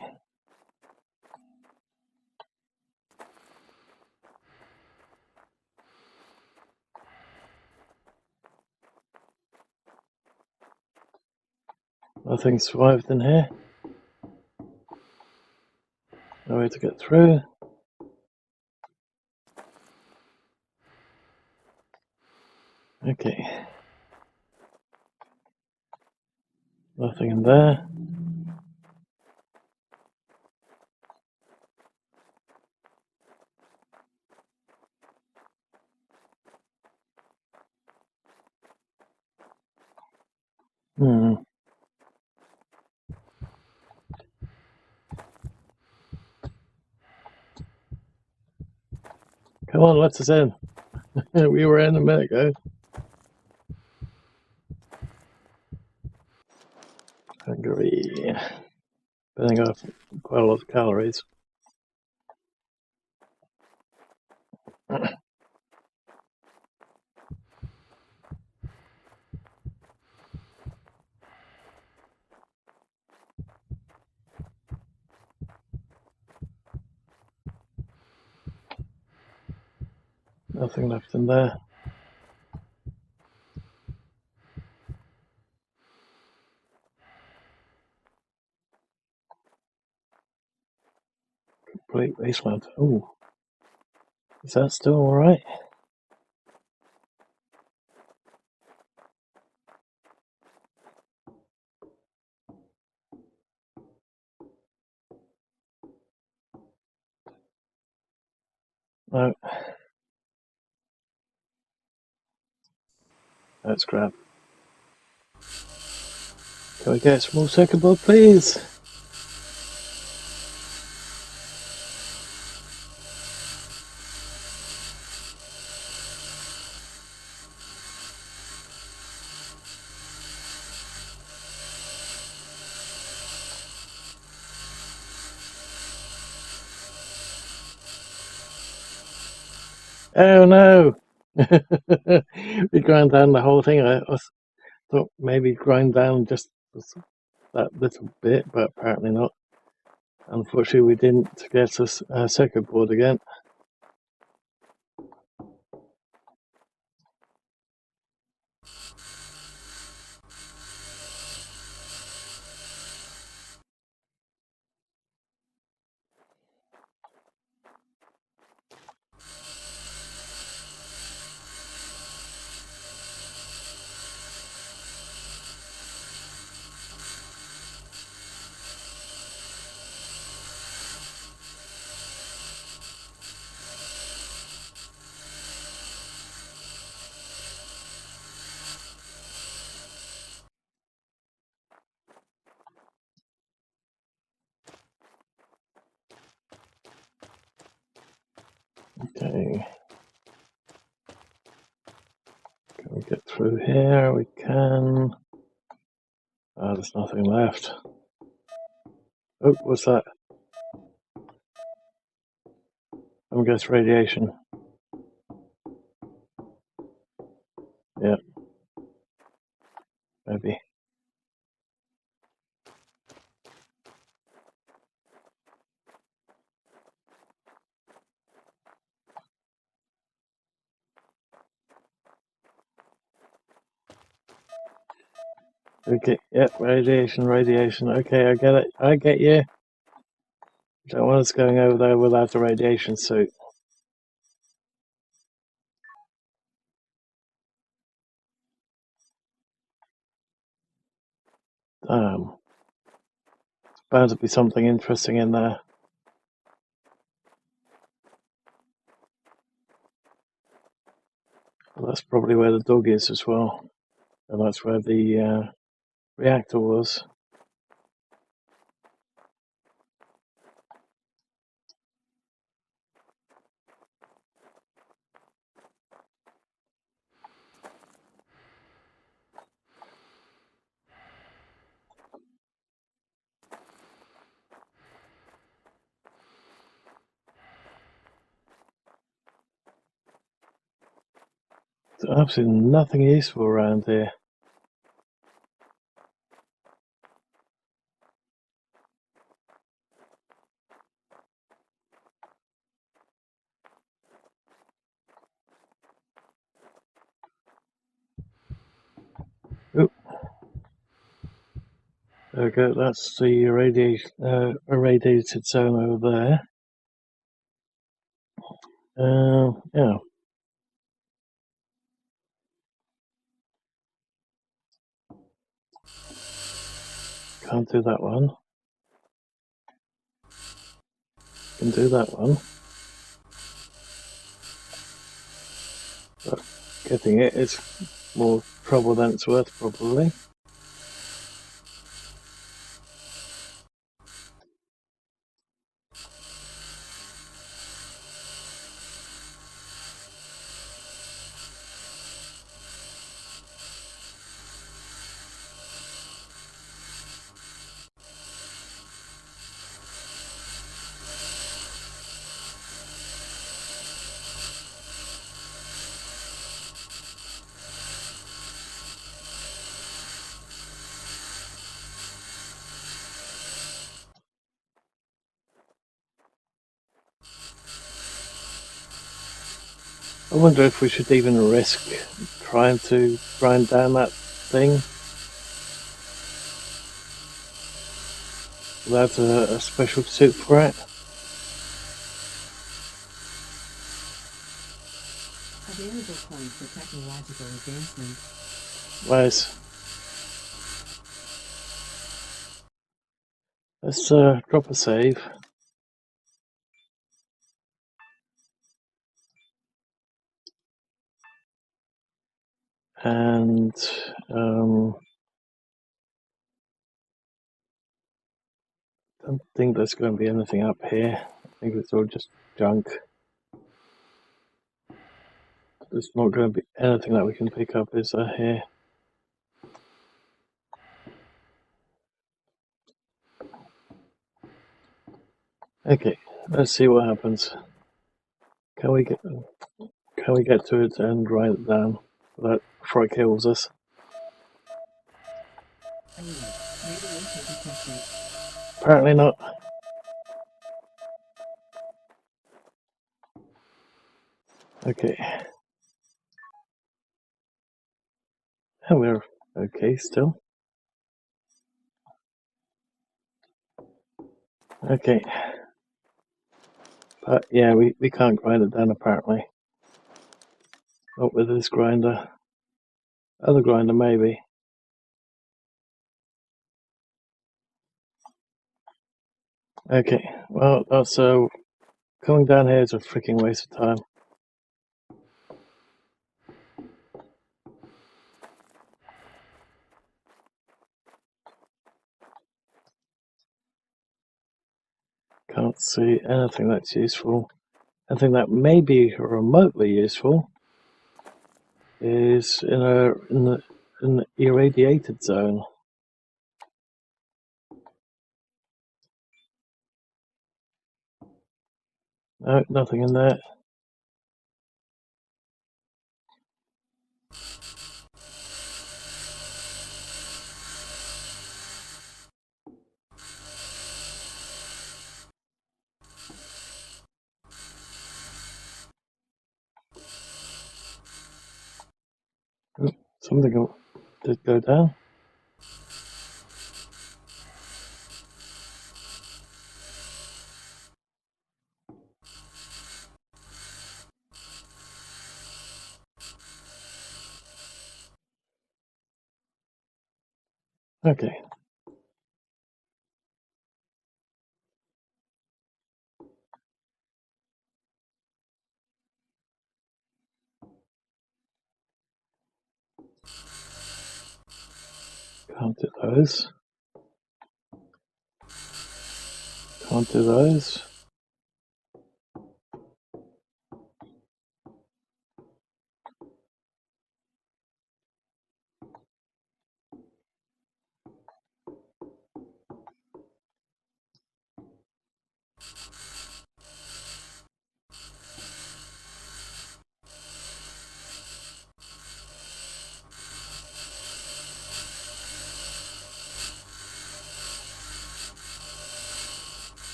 Nothing survived in here. No way to get through. Okay. Nothing in there. Hmm. Come on, let us in. We were in a minute ago. Hungry. Burning off quite a lot of calories. Nothing left in there. Complete wasteland. Oh, is that still alright? No. That's crap. Can we get a small circuit board, please? Oh no! We grind down the whole thing. I thought maybe grind down just that little bit, but apparently not. Unfortunately, we didn't get a circuit board again. Okay. Can we get through here? We can. There's nothing left. Oh, what's that? I guess radiation. Yeah, maybe. Okay, yep, radiation. Okay, I get it. I get you. Don't want us going over there without a radiation suit. Damn. Bound to be something interesting in there. Well, that's probably where the dog is as well. And that's where the reactor was. There's absolutely nothing useful around here. Oop. There we go, that's the irradiated zone over there. Yeah. Can't do that one. Can do that one. But getting it is more trouble than it's worth, probably. I wonder if we should even risk trying to grind down that thing without a special suit for it. Available point for technological advancement. Whereas, let's drop a save. And I don't think there's going to be anything up here. I think it's all just junk. There's not going to be anything that we can pick up, is there, here? Okay, let's see what happens. Can we get to it and write it down before it kills us? Radiation detected. Apparently not. Okay. And we're okay still. Okay. But yeah, we can't grind it down apparently. Not with this grinder. Other grinder maybe. Okay, well that's coming down here is a freaking waste of time. Can't see anything that's useful. Anything that may be remotely useful is in an irradiated zone. No, nothing in there. Something did go down. Okay. Can't do those. Can't do those.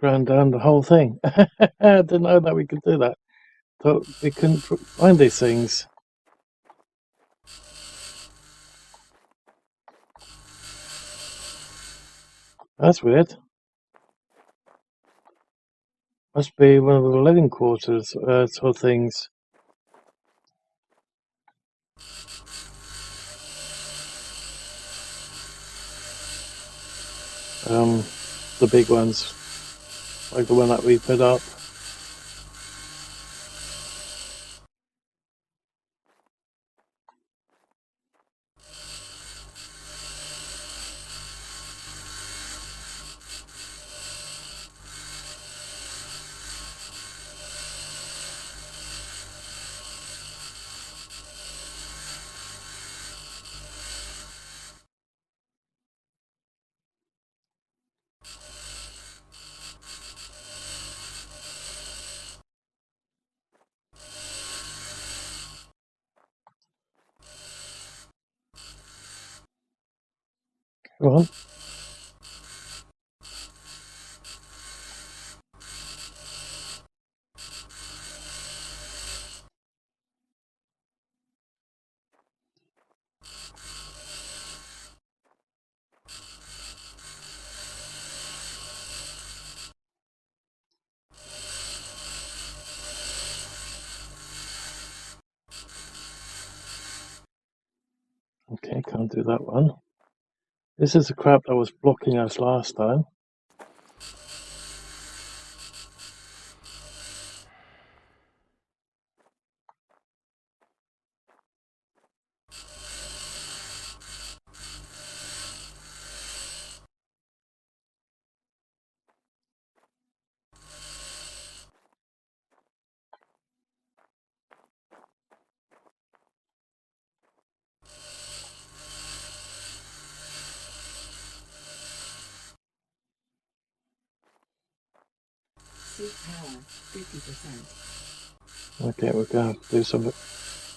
ground down the whole thing. I didn't know that we could do that. Thought we couldn't find these things. That's weird. Must be one of the living quarters sort of things. The big ones, like the one that we put up. Come on. Okay, can't do that one. This is the crap that was blocking us last time. Suit power, 50%. Okay, we're going to have to do something.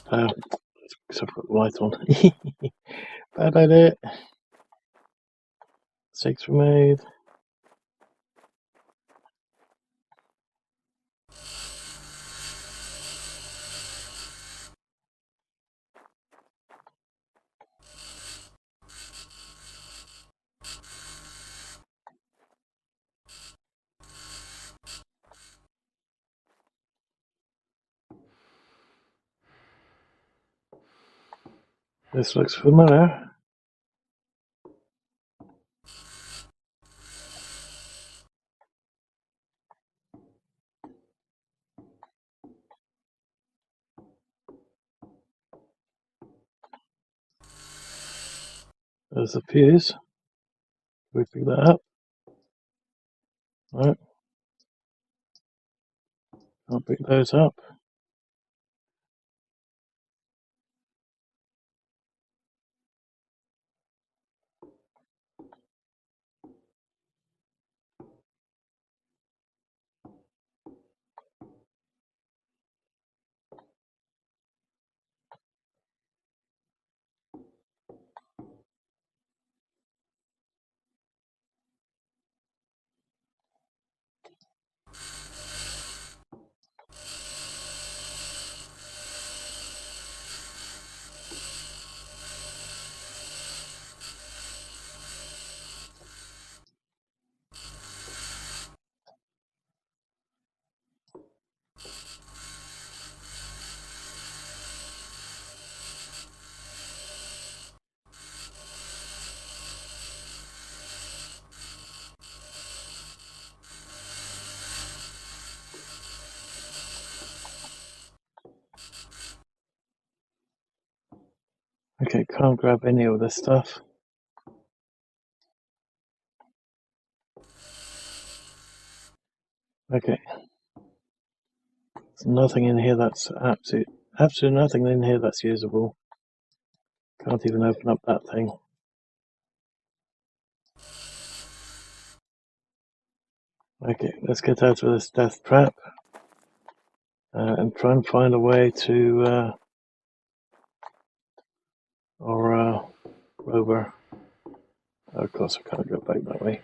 Because I've got the light on. Bad idea. Mistakes were made. This looks familiar. There's the fuse. We pick that up. Right. I'll pick those up. Okay, can't grab any of this stuff. Okay. There's nothing in here that's absolutely nothing in here that's usable. Can't even open up that thing. Okay, let's get out of this death trap and try and find a way to our rover. Of course, I can't go back that way.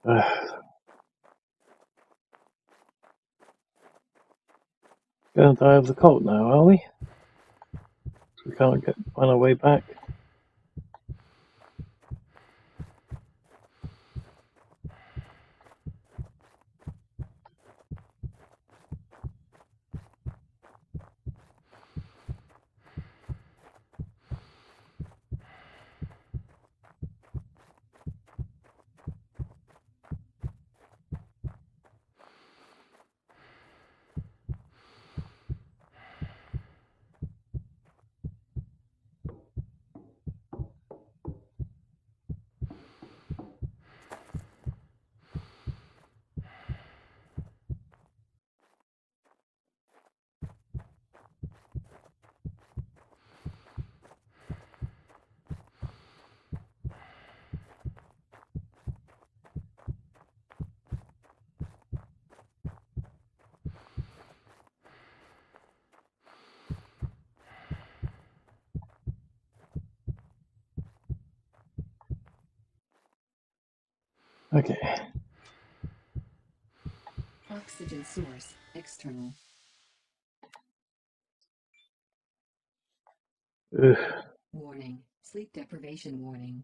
Gonna die of the cold now, are we? We can't find our way back. Okay. Oxygen source external. Ugh. Warning. Sleep deprivation warning.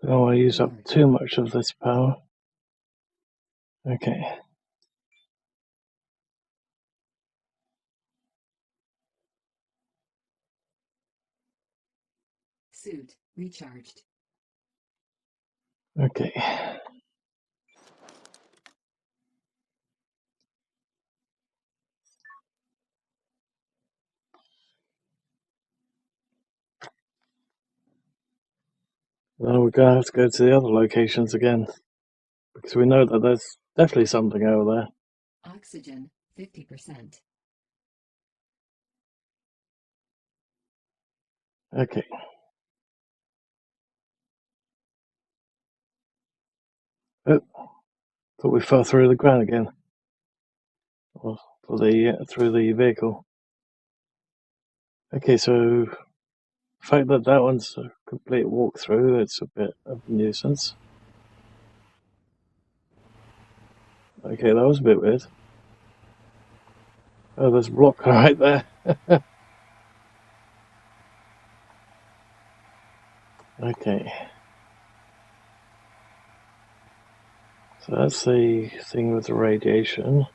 Don't want to use up Alert. too much of this power. Okay. Suit recharged. Okay. Now we're gonna have to go to the other locations again, because we know that there's definitely something over there. Oxygen 50%. Okay. Oh, thought we fell through the ground again. Or through the vehicle. Okay, so the fact that that one's a complete walkthrough, it's a bit of a nuisance. Okay, that was a bit weird. Oh, there's a block right there. Okay. So that's the thing with the radiation.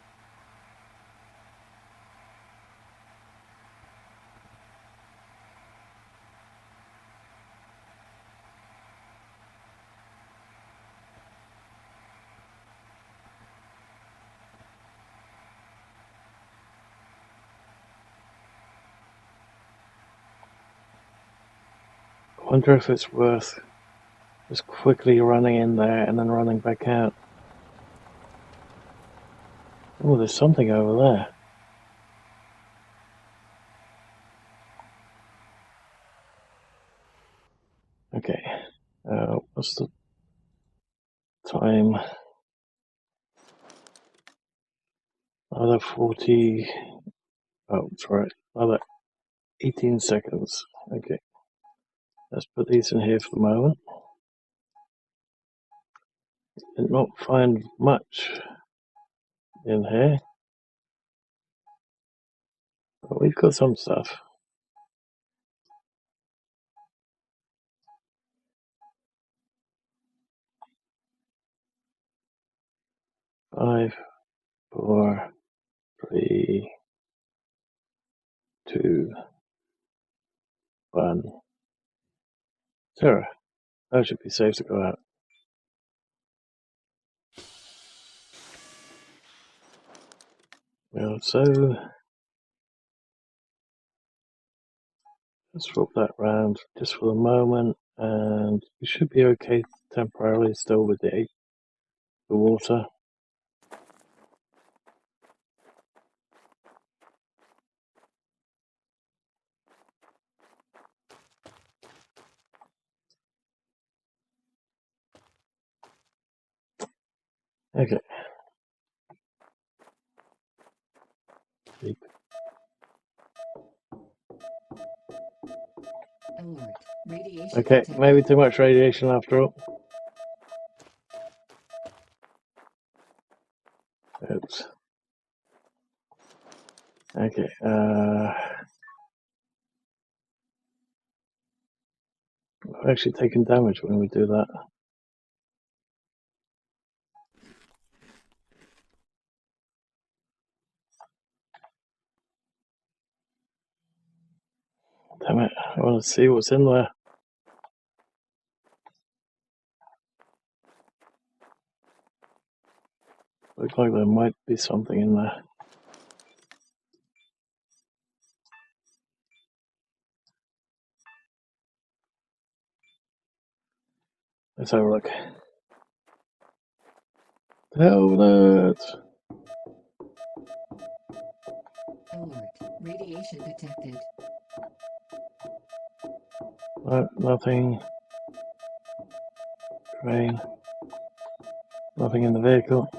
I wonder if it's worth just quickly running in there and then running back out. Oh, there's something over there. Okay. What's the time? Another 40. Oh, sorry. Another 18 seconds. Okay. Let's put these in here for the moment. Did not find much in here. But we've got some stuff. 5, 4, 3, 2, 1, 0. That should be safe to go out. Well, so let's swap that round just for the moment, and we should be okay temporarily still with the water. Okay. Sleep. Alert. Radiation Okay, detected. maybe too much radiation after all. Oops. Okay, we're actually taking damage when we do that. Damn it, I want to see what's in there. Looks like there might be something in there. Let's have a look. Alert! Alert. Radiation detected. No, nothing. Train. Nothing in the vehicle.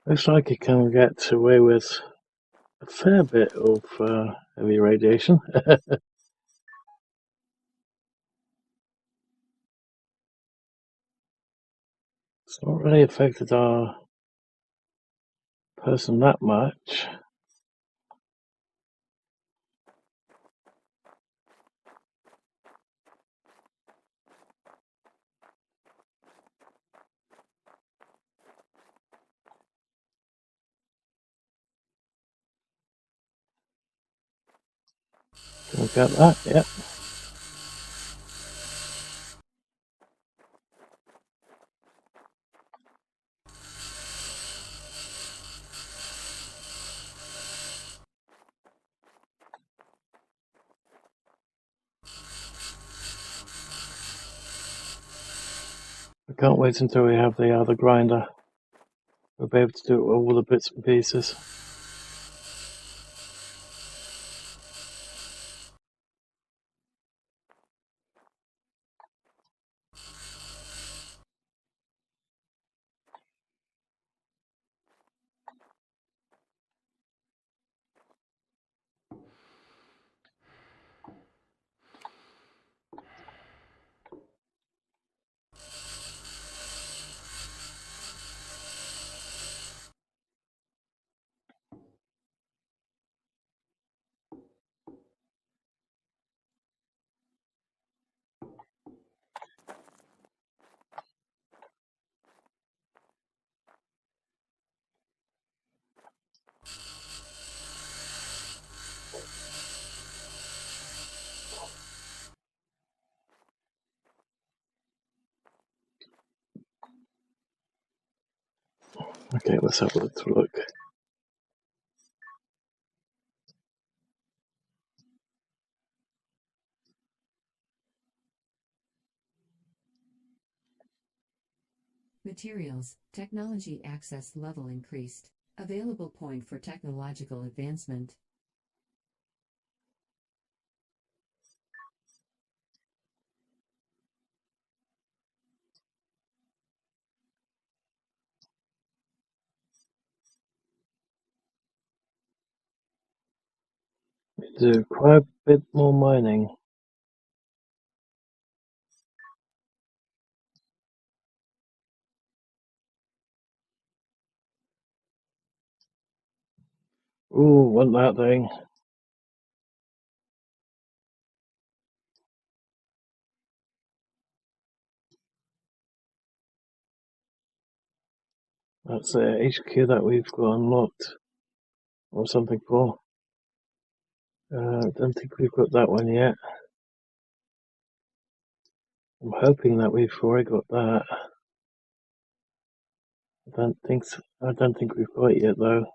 Looks like you can get away with a fair bit of heavy radiation. It's not really affected our person that much. Can we get that? Yep. I can't wait until we have the other grinder. We'll be able to do all the bits and pieces. Okay, let's have a little look. Materials. Technology access level increased. Available point for technological advancement. We do quite a bit more mining. Ooh, want that thing. That's the HQ that we've got unlocked. Or something for. I don't think we've got that one yet. I'm hoping that we've already got that. I don't think so. I don't think we've got it yet though.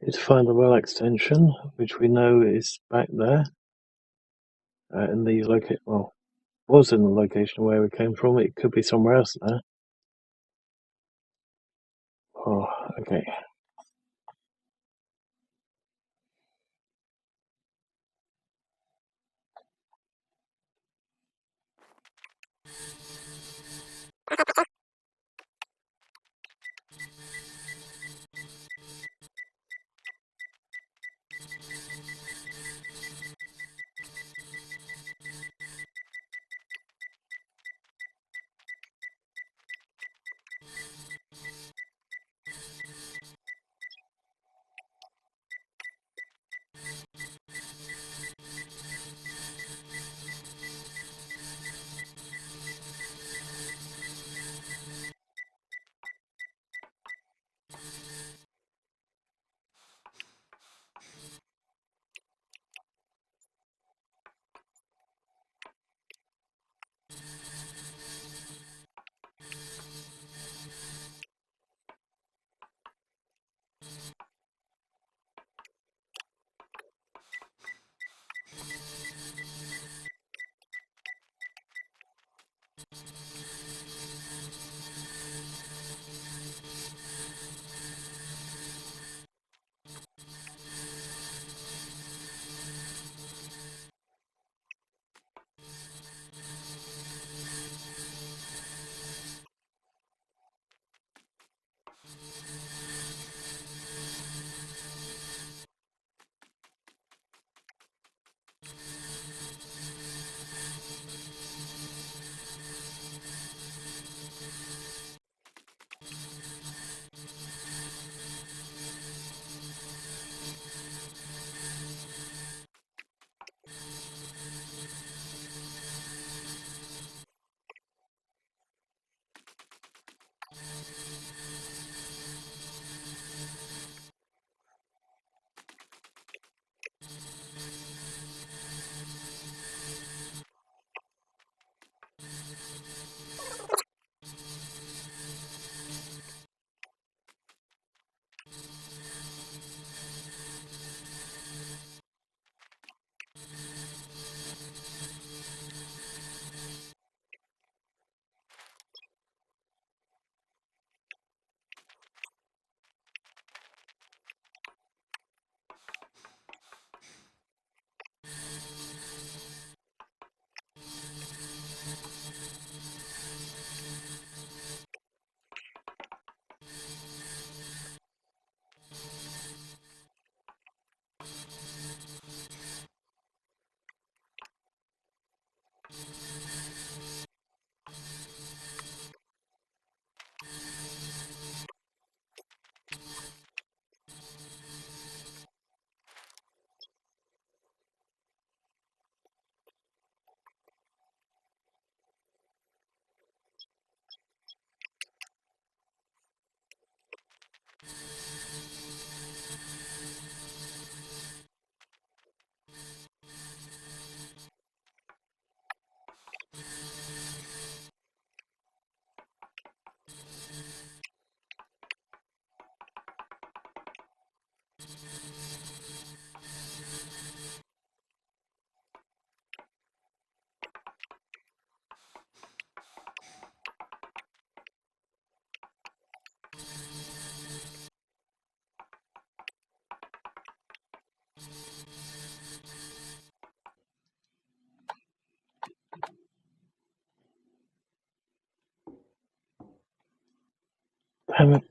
Need to find the well extension, which we know is back there. In the well, was in the location where we came from. It could be somewhere else now. Oh, okay. Damn it.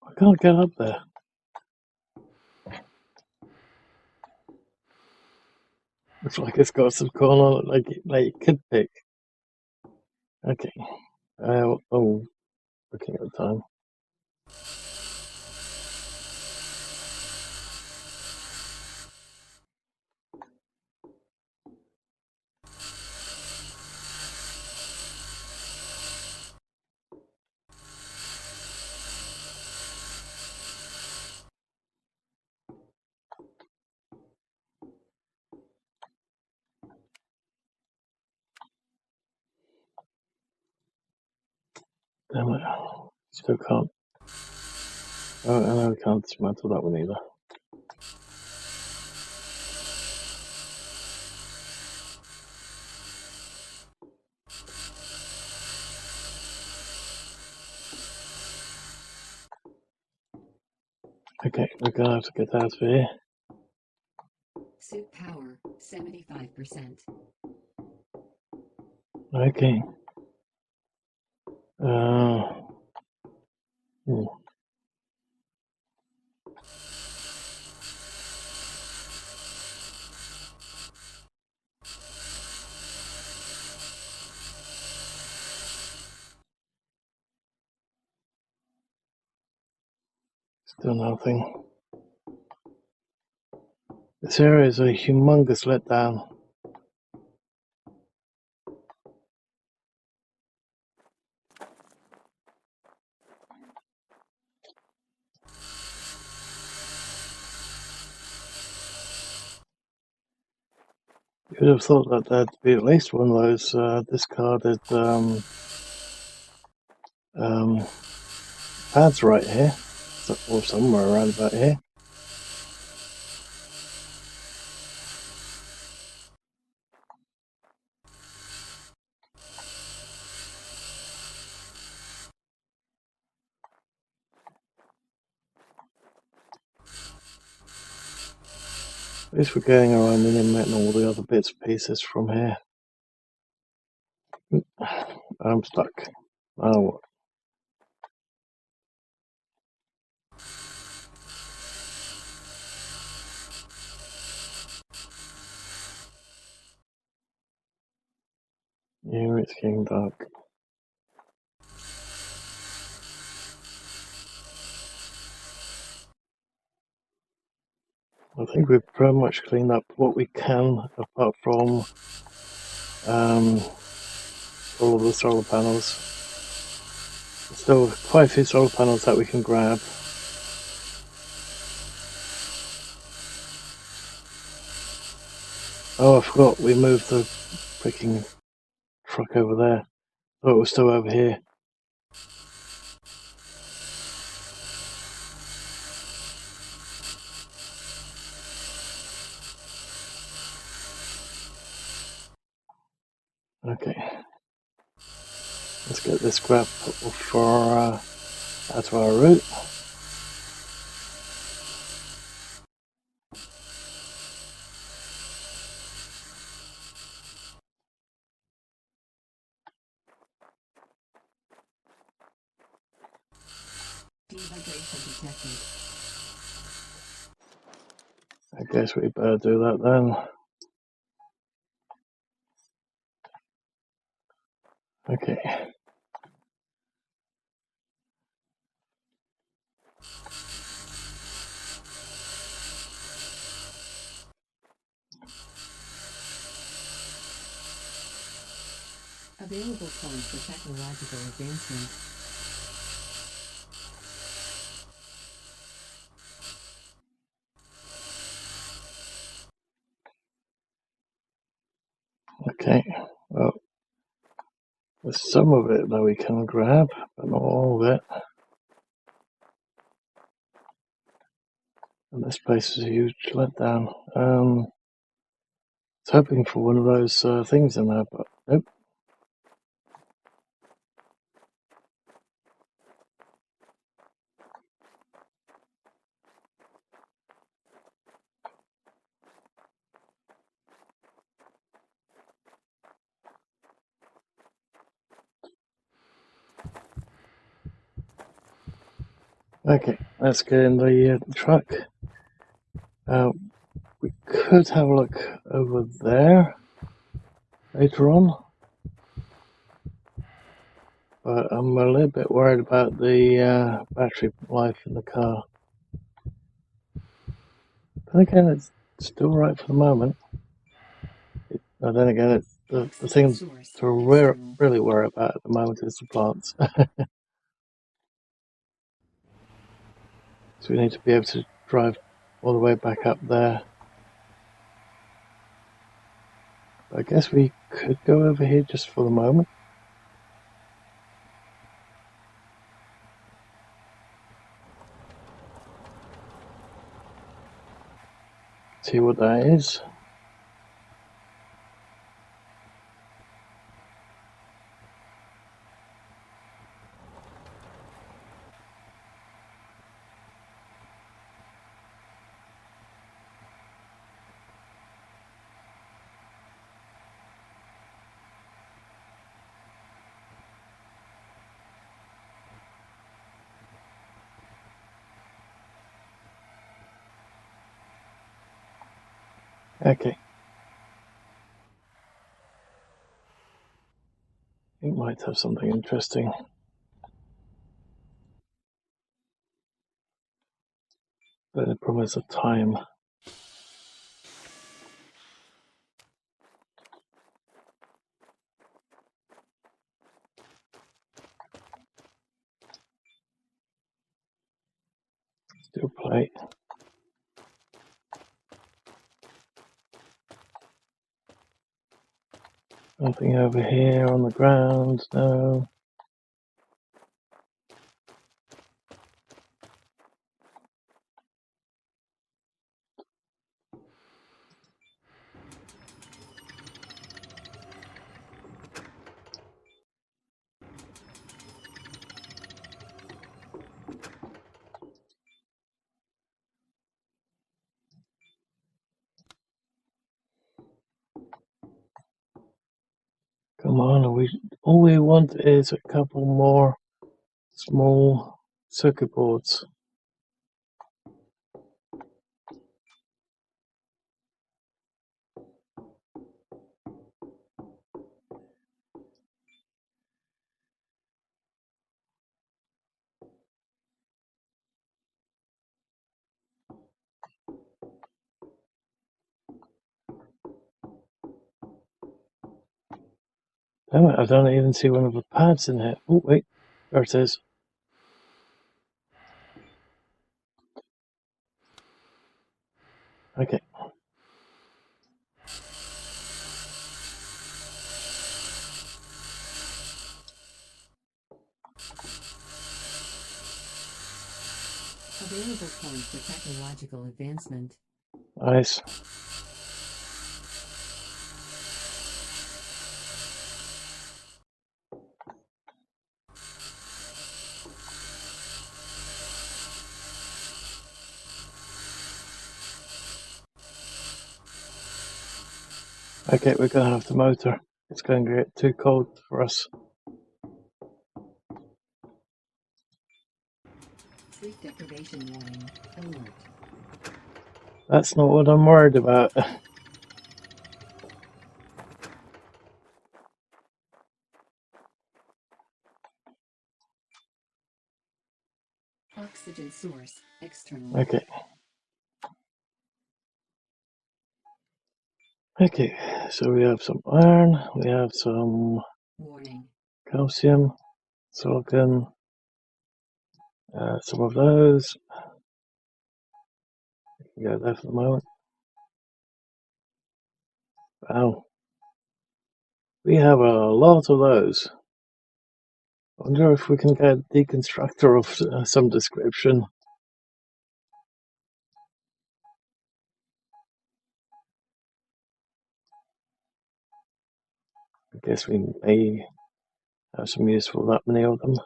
I can't get up there. Looks like it's got some corn on it, like you could pick. Okay. Looking at the time. Damn it. Still can't. Oh, I know we can't dismantle that one either. Okay, we're gonna have to get out of here. Suit power 75%. Okay. Hmm. Still nothing. This area is a humongous letdown. You would have thought that there'd be at least one of those discarded pads right here, or somewhere around about here. At least we're getting our aluminium and all the other bits and pieces from here. I'm stuck. Oh, here it's getting dark. I think we've pretty much cleaned up what we can, apart from all of the solar panels. There's still quite a few solar panels that we can grab. Oh, I forgot we moved the freaking truck over there. Thought it was still over here. Okay. Let's get this scrap for out of our route. Dehydration detected. I guess we better do that then. Okay. Available points for technological advancement. Okay. Well, there's some of it that we can grab, but not all of it. And this place is a huge letdown. I was hoping for one of those things in there, but nope. Okay, let's get in the truck. We could have a look over there later on, but I'm a little bit worried about the battery life in the car. Then again, it's still right for the moment. And then again, the thing to really worry about at the moment is the plants. So we need to be able to drive all the way back up there. I guess we could go over here just for the moment. see what that is. Okay. It might have something interesting. But the problem is the time. Steel plate. Nothing over here on the ground, no. Come on, all we want is a couple more small circuit boards. Damn it, I don't even see one of the pads in here. Oh, wait, there it is. Okay. Available points for technological advancement. Nice. Okay, we're gonna have the motor. It's going to get too cold for us. Sleep deprivation warning. Alert. That's not what I'm worried about. Oxygen source. External. Okay. Okay, so we have some iron, we have some Warning. calcium, silicon, some of those. Yeah, there for the moment. Wow. We have a lot of those. I wonder if we can get a deconstructor of some description. I guess we may have some use for that many of them.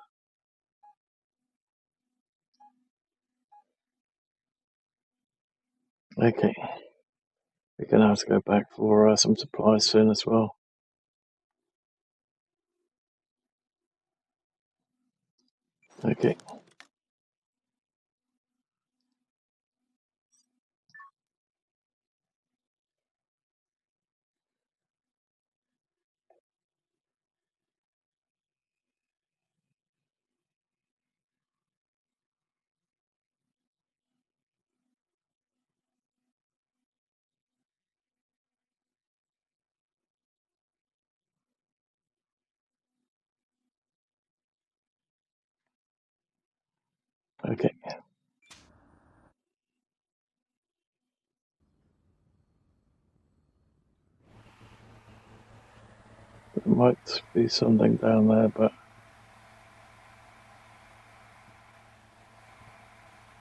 Okay. We're going to have to go back for some supplies soon as well. Okay. Okay. There might be something down there, but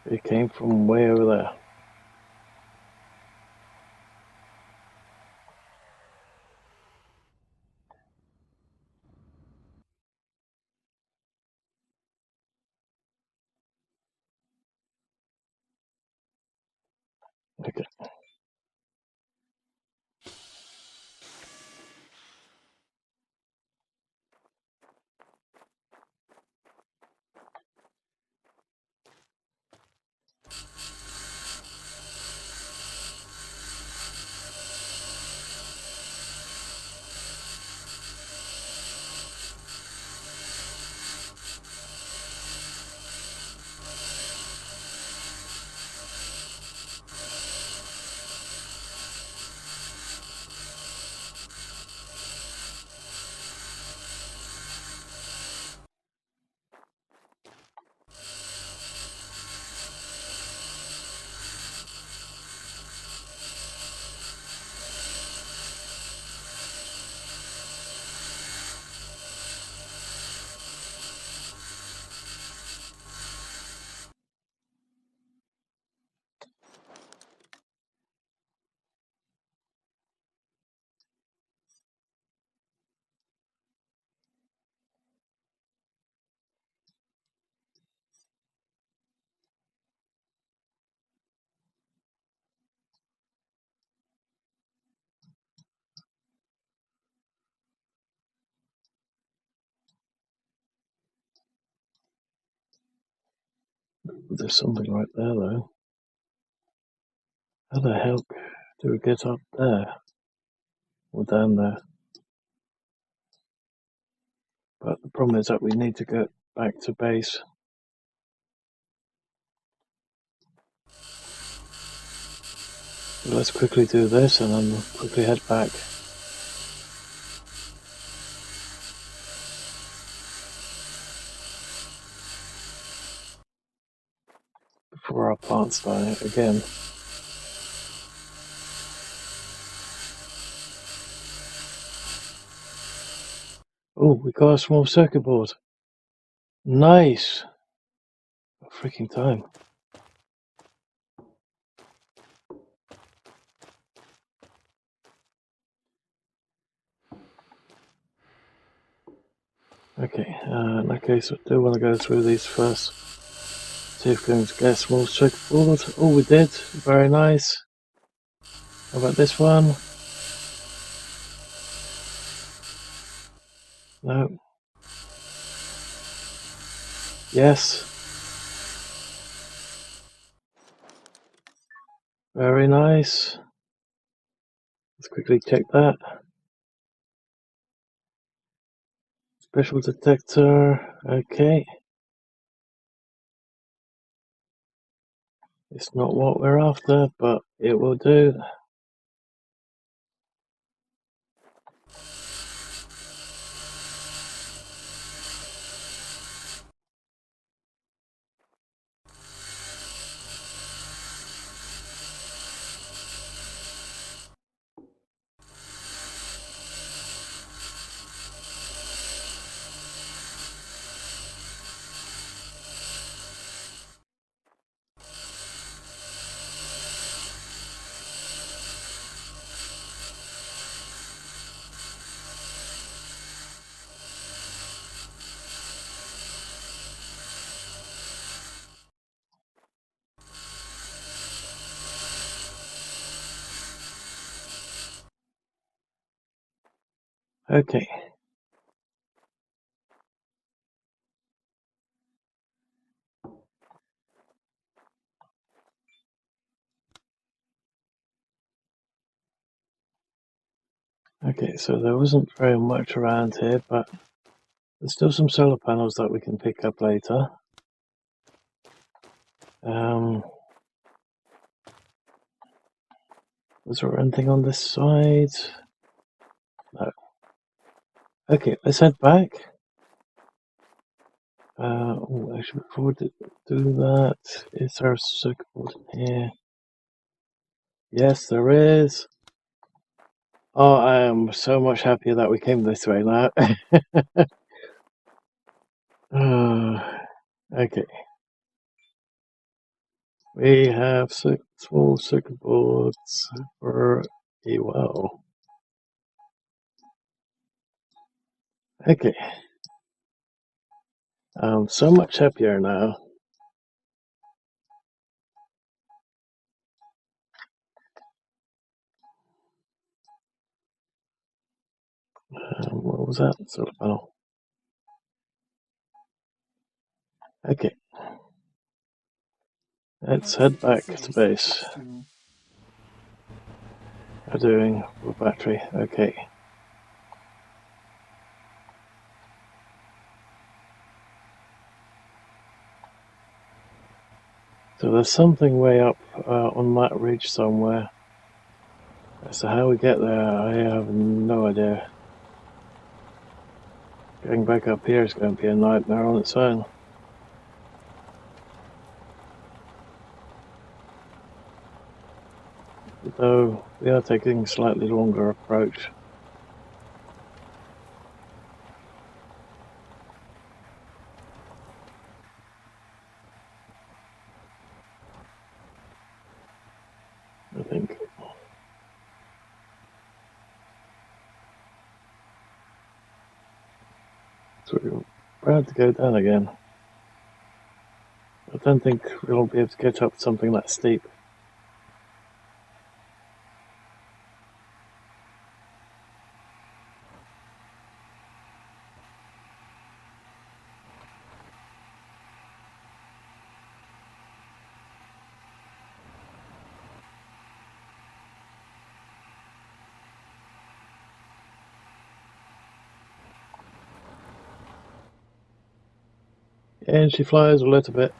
it came from way over there. Okay. There's something right there, though. How the hell do we get up there? Or down there? But the problem is that we need to get back to base. So let's quickly do this and then quickly head back. Before our plants die again. Oh, we got a small circuit board. Nice! What freaking time. Okay, in that case, I do want to go through these first. See if we can get a small circuit board. Oh, we did. Very nice. How about this one? No. Yes. Very nice. Let's quickly check that. Special detector. Okay. It's not what we're after, but it will do. Okay. Okay, so there wasn't very much around here, but there's still some solar panels that we can pick up later. Was there anything on this side? No. Okay, let's head back. Oh, actually, before we do that, is there a circuit board in here? Yes, there is. Oh, I am so much happier that we came this way now. Okay. We have small circuit boards for a well. Okay. I'm so much happier now. What was that? Solar panel. Okay. Let's head back to base. We're doing full battery. Okay. So there's something way up on that ridge somewhere. As to how we get there, I have no idea. Getting back up here is going to be a nightmare on its own. Though we are taking a slightly longer approach. I think. So we're proud to go down again. I don't think we'll be able to get up something that steep. And she flies a little bit.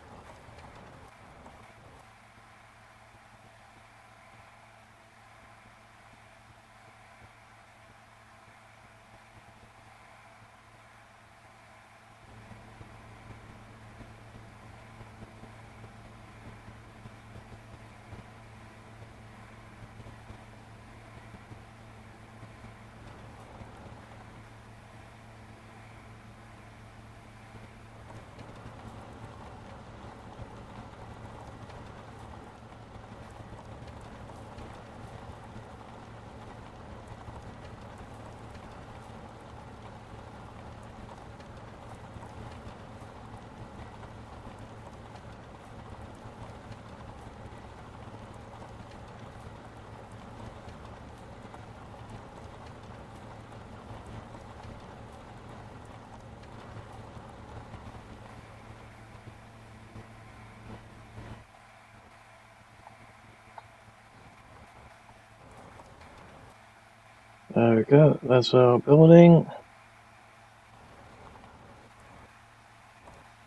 There we go, that's our building.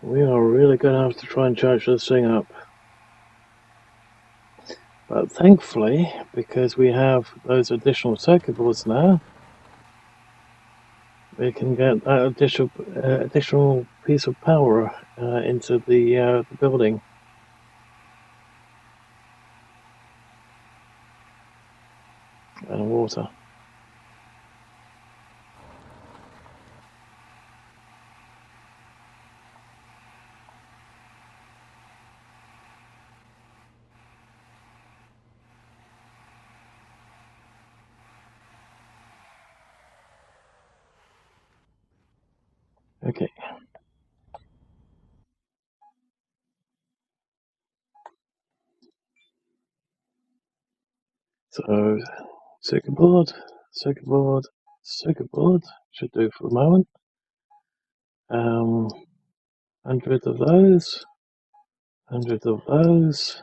We are really going to have to try and charge this thing up. But thankfully, because we have those additional circuit boards now, we can get that additional piece of power into the building. And water. Okay. So, circuit board, circuit board, circuit board should do for the moment. 100 of those, 100 of those.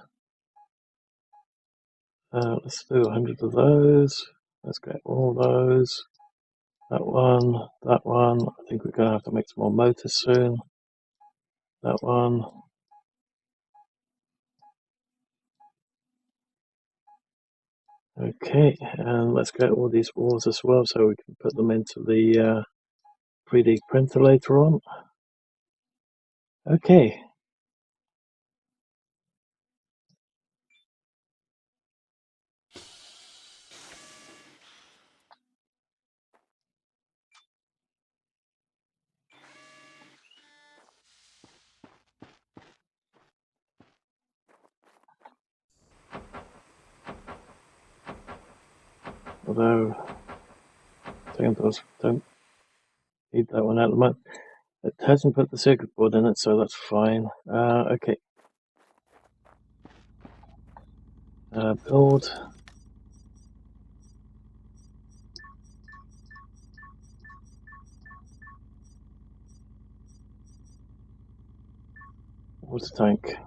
Let's do 100 of those. Let's get all those. That one, that one. I think we're going to have to make some more motors soon. That one. Okay, and let's get all these walls as well so we can put them into the 3D printer later on. Okay. Although, don't need that one at the moment. It hasn't put the circuit board in it, so that's fine. Okay. Build. water tank.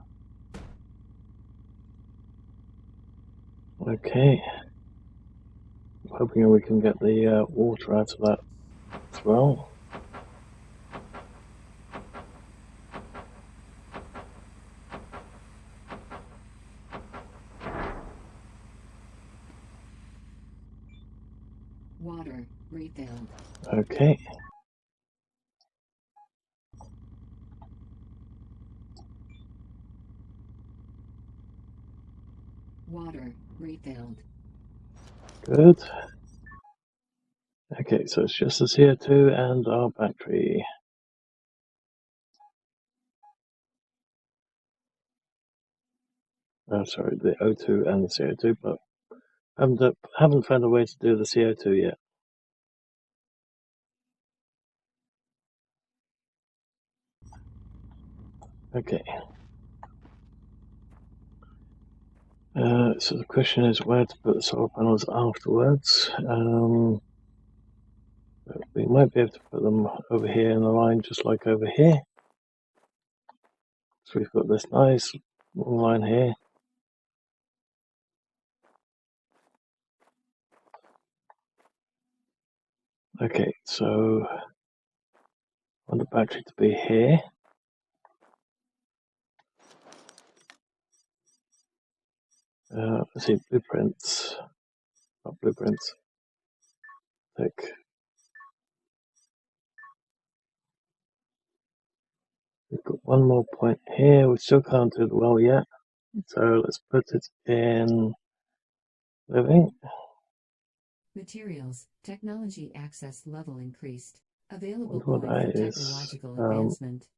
Okay. I'm hoping we can get the water out of that as well. Water refilled. Okay. Water refilled. Good. Okay, so it's just the CO2 and our battery. Oh, sorry, the O2 and the CO2, but haven't found a way to do the CO2 yet. Okay. So the question is where to put the solar panels afterwards. We might be able to put them over here in a line, just like over here. So we've got this nice long line here. Okay, so I want the battery to be here. Let's see, blueprints. Not blueprints. Thick. We've got one more point here. We still can't do the well yet. So let's put it in living. Materials, technology access level increased. Available Wonder what point for that is. technological advancement.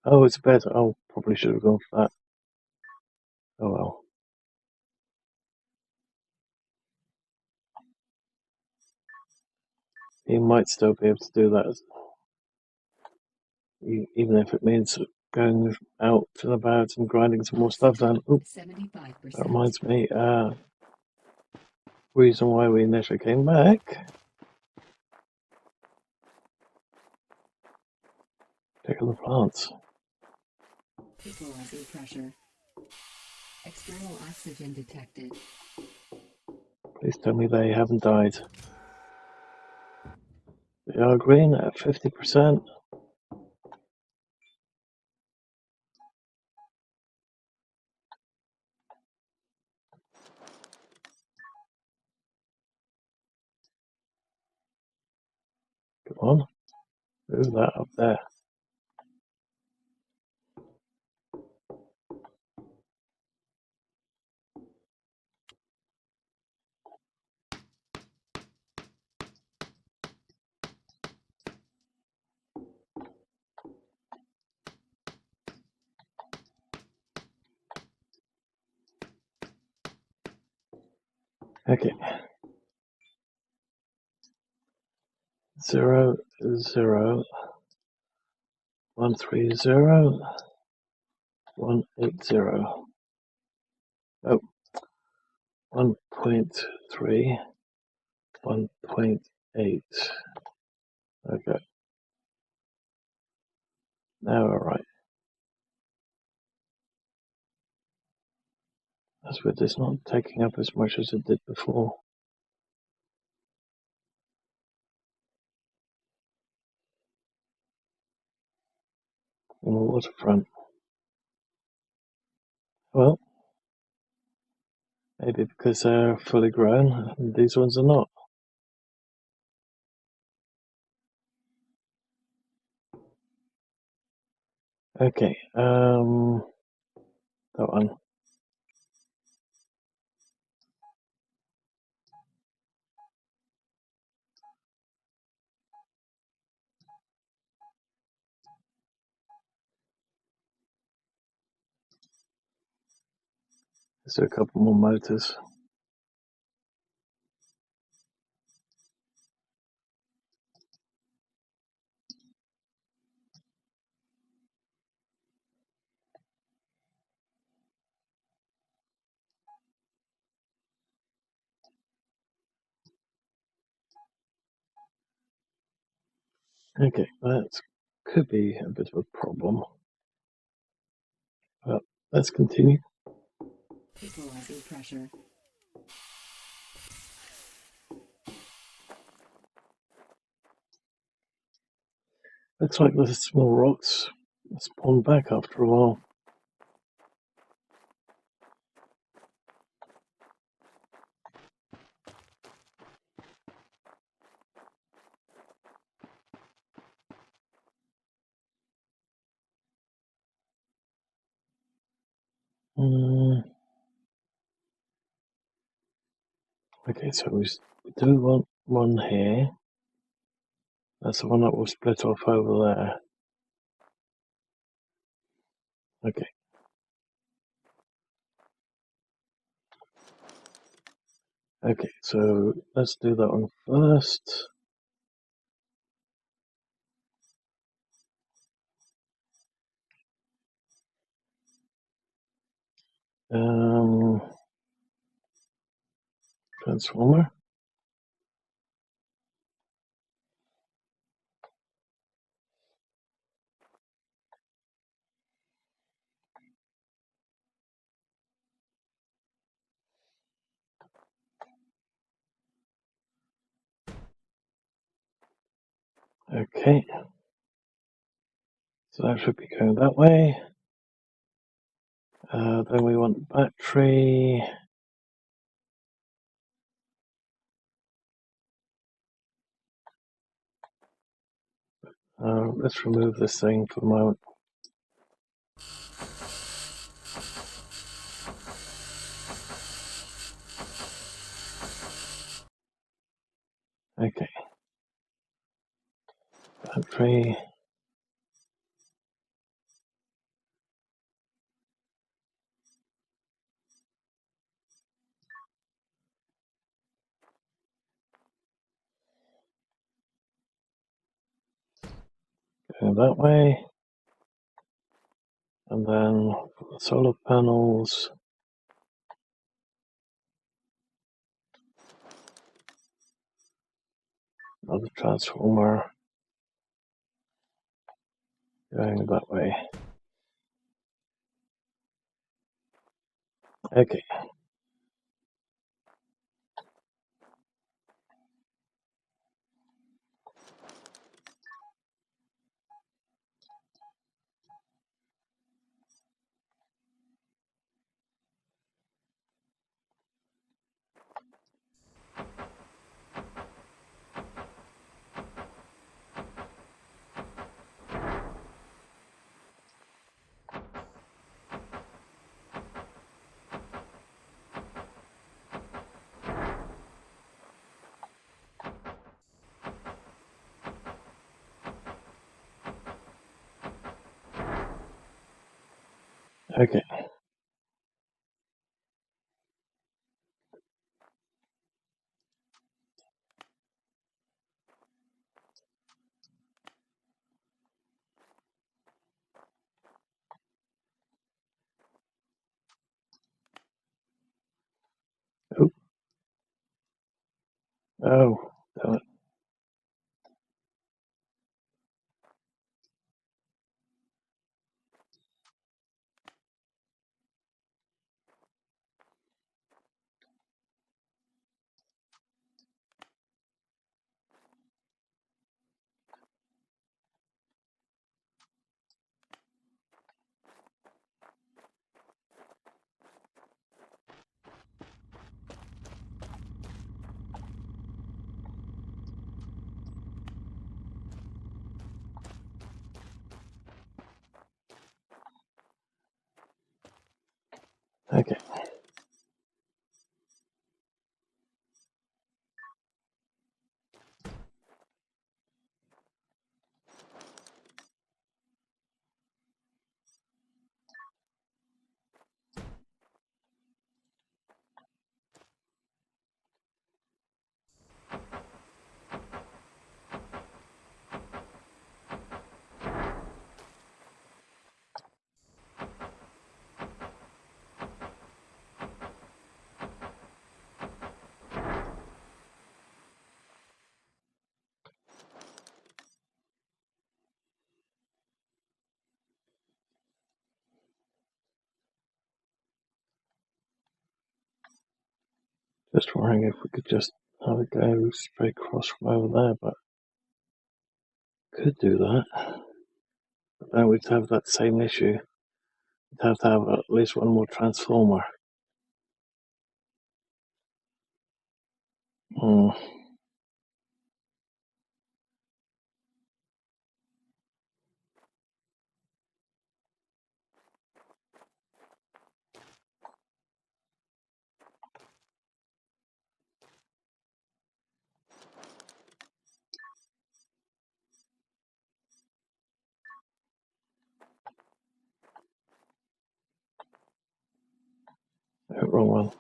Oh, it's better. Oh, probably should have gone for that. Oh well. He might still be able to do that, even if it means going out and about and grinding some more stuff down. Oop, 75%. that reminds me. Reason why we initially came back. Check on the plants. Equalizing pressure. External oxygen detected. Please tell me they haven't died. They are green at 50%. Come on, move that up there. Okay. 0, 0, 1, 3, 0, 1, 8, 0. Oh, 1.3, 1.8. Okay. Now we're right. That's weird. It's not taking up as much as it did before. On the waterfront. Well, maybe because they're fully grown and these ones are not. Okay, that one. Let's do a couple more motors. Okay, that could be a bit of a problem. But let's continue. Equalizing pressure. Looks like the small rocks spawn back after a while. Okay, so we do want one here. That's the one that will split off over there. Okay. Okay, so let's do that one first. Transformer. Okay. So that should be going that way. Then we want battery. Let's remove this thing for the moment. Okay. Battery. Going that way. And then for the solar panels. Another transformer. Going that way. Okay. Okay. Oh. Oh. Damn it. Just wondering if we could just have it go straight across from over there, but could do that. But then we'd have that same issue. We'd have to have at least one more transformer. Hmm. Wrong one.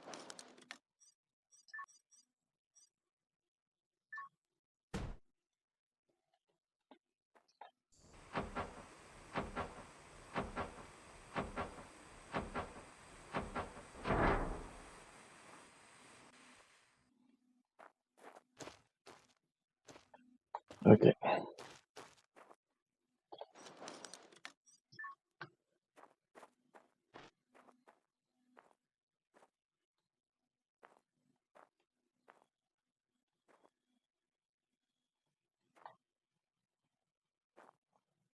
Okay.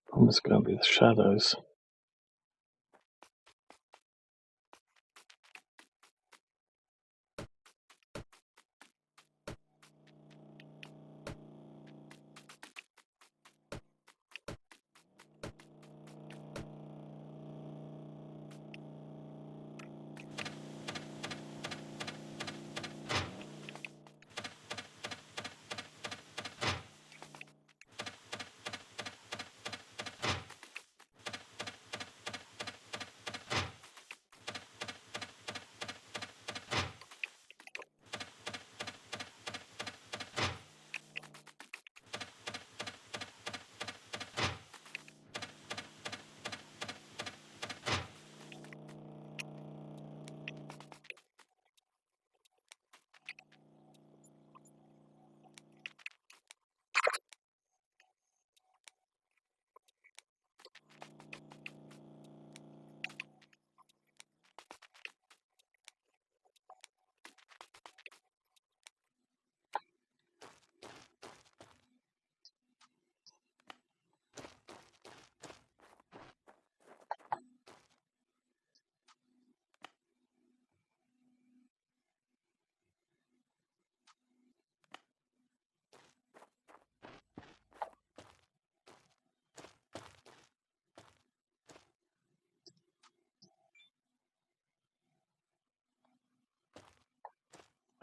Problem is going to be the shadows.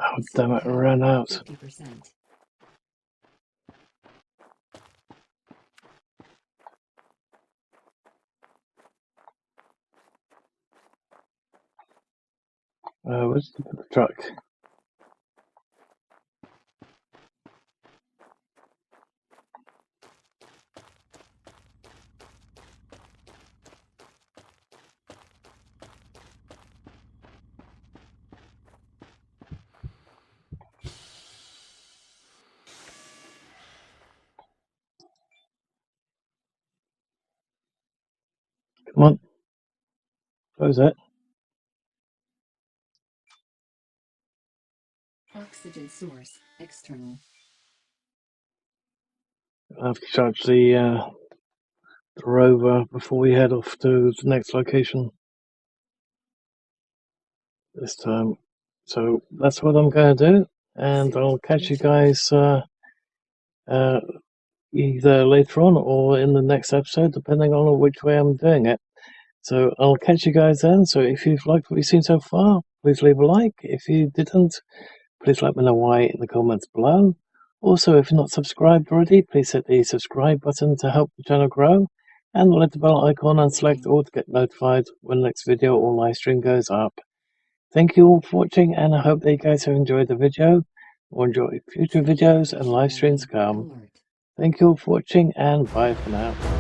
Oh, damn it, I ran out. 50%. Where's the truck? Come on. Close it. Oxygen source, external. I'll have to charge the rover before we head off to the next location this time. So that's what I'm going to do, and I'll catch you guys either later on or in the next episode, depending on which way I'm doing it. So I'll catch you guys then. So if you've liked what you've seen so far, please leave a like. If you didn't, please let me know why in the comments below. Also, if you're not subscribed already, please hit the subscribe button to help the channel grow, and the little bell icon and select all to get notified when the next video or live stream goes up. Thank you all for watching, and I hope that you guys have enjoyed the video or enjoy future videos and live streams to come. Thank you all for watching, and bye for now.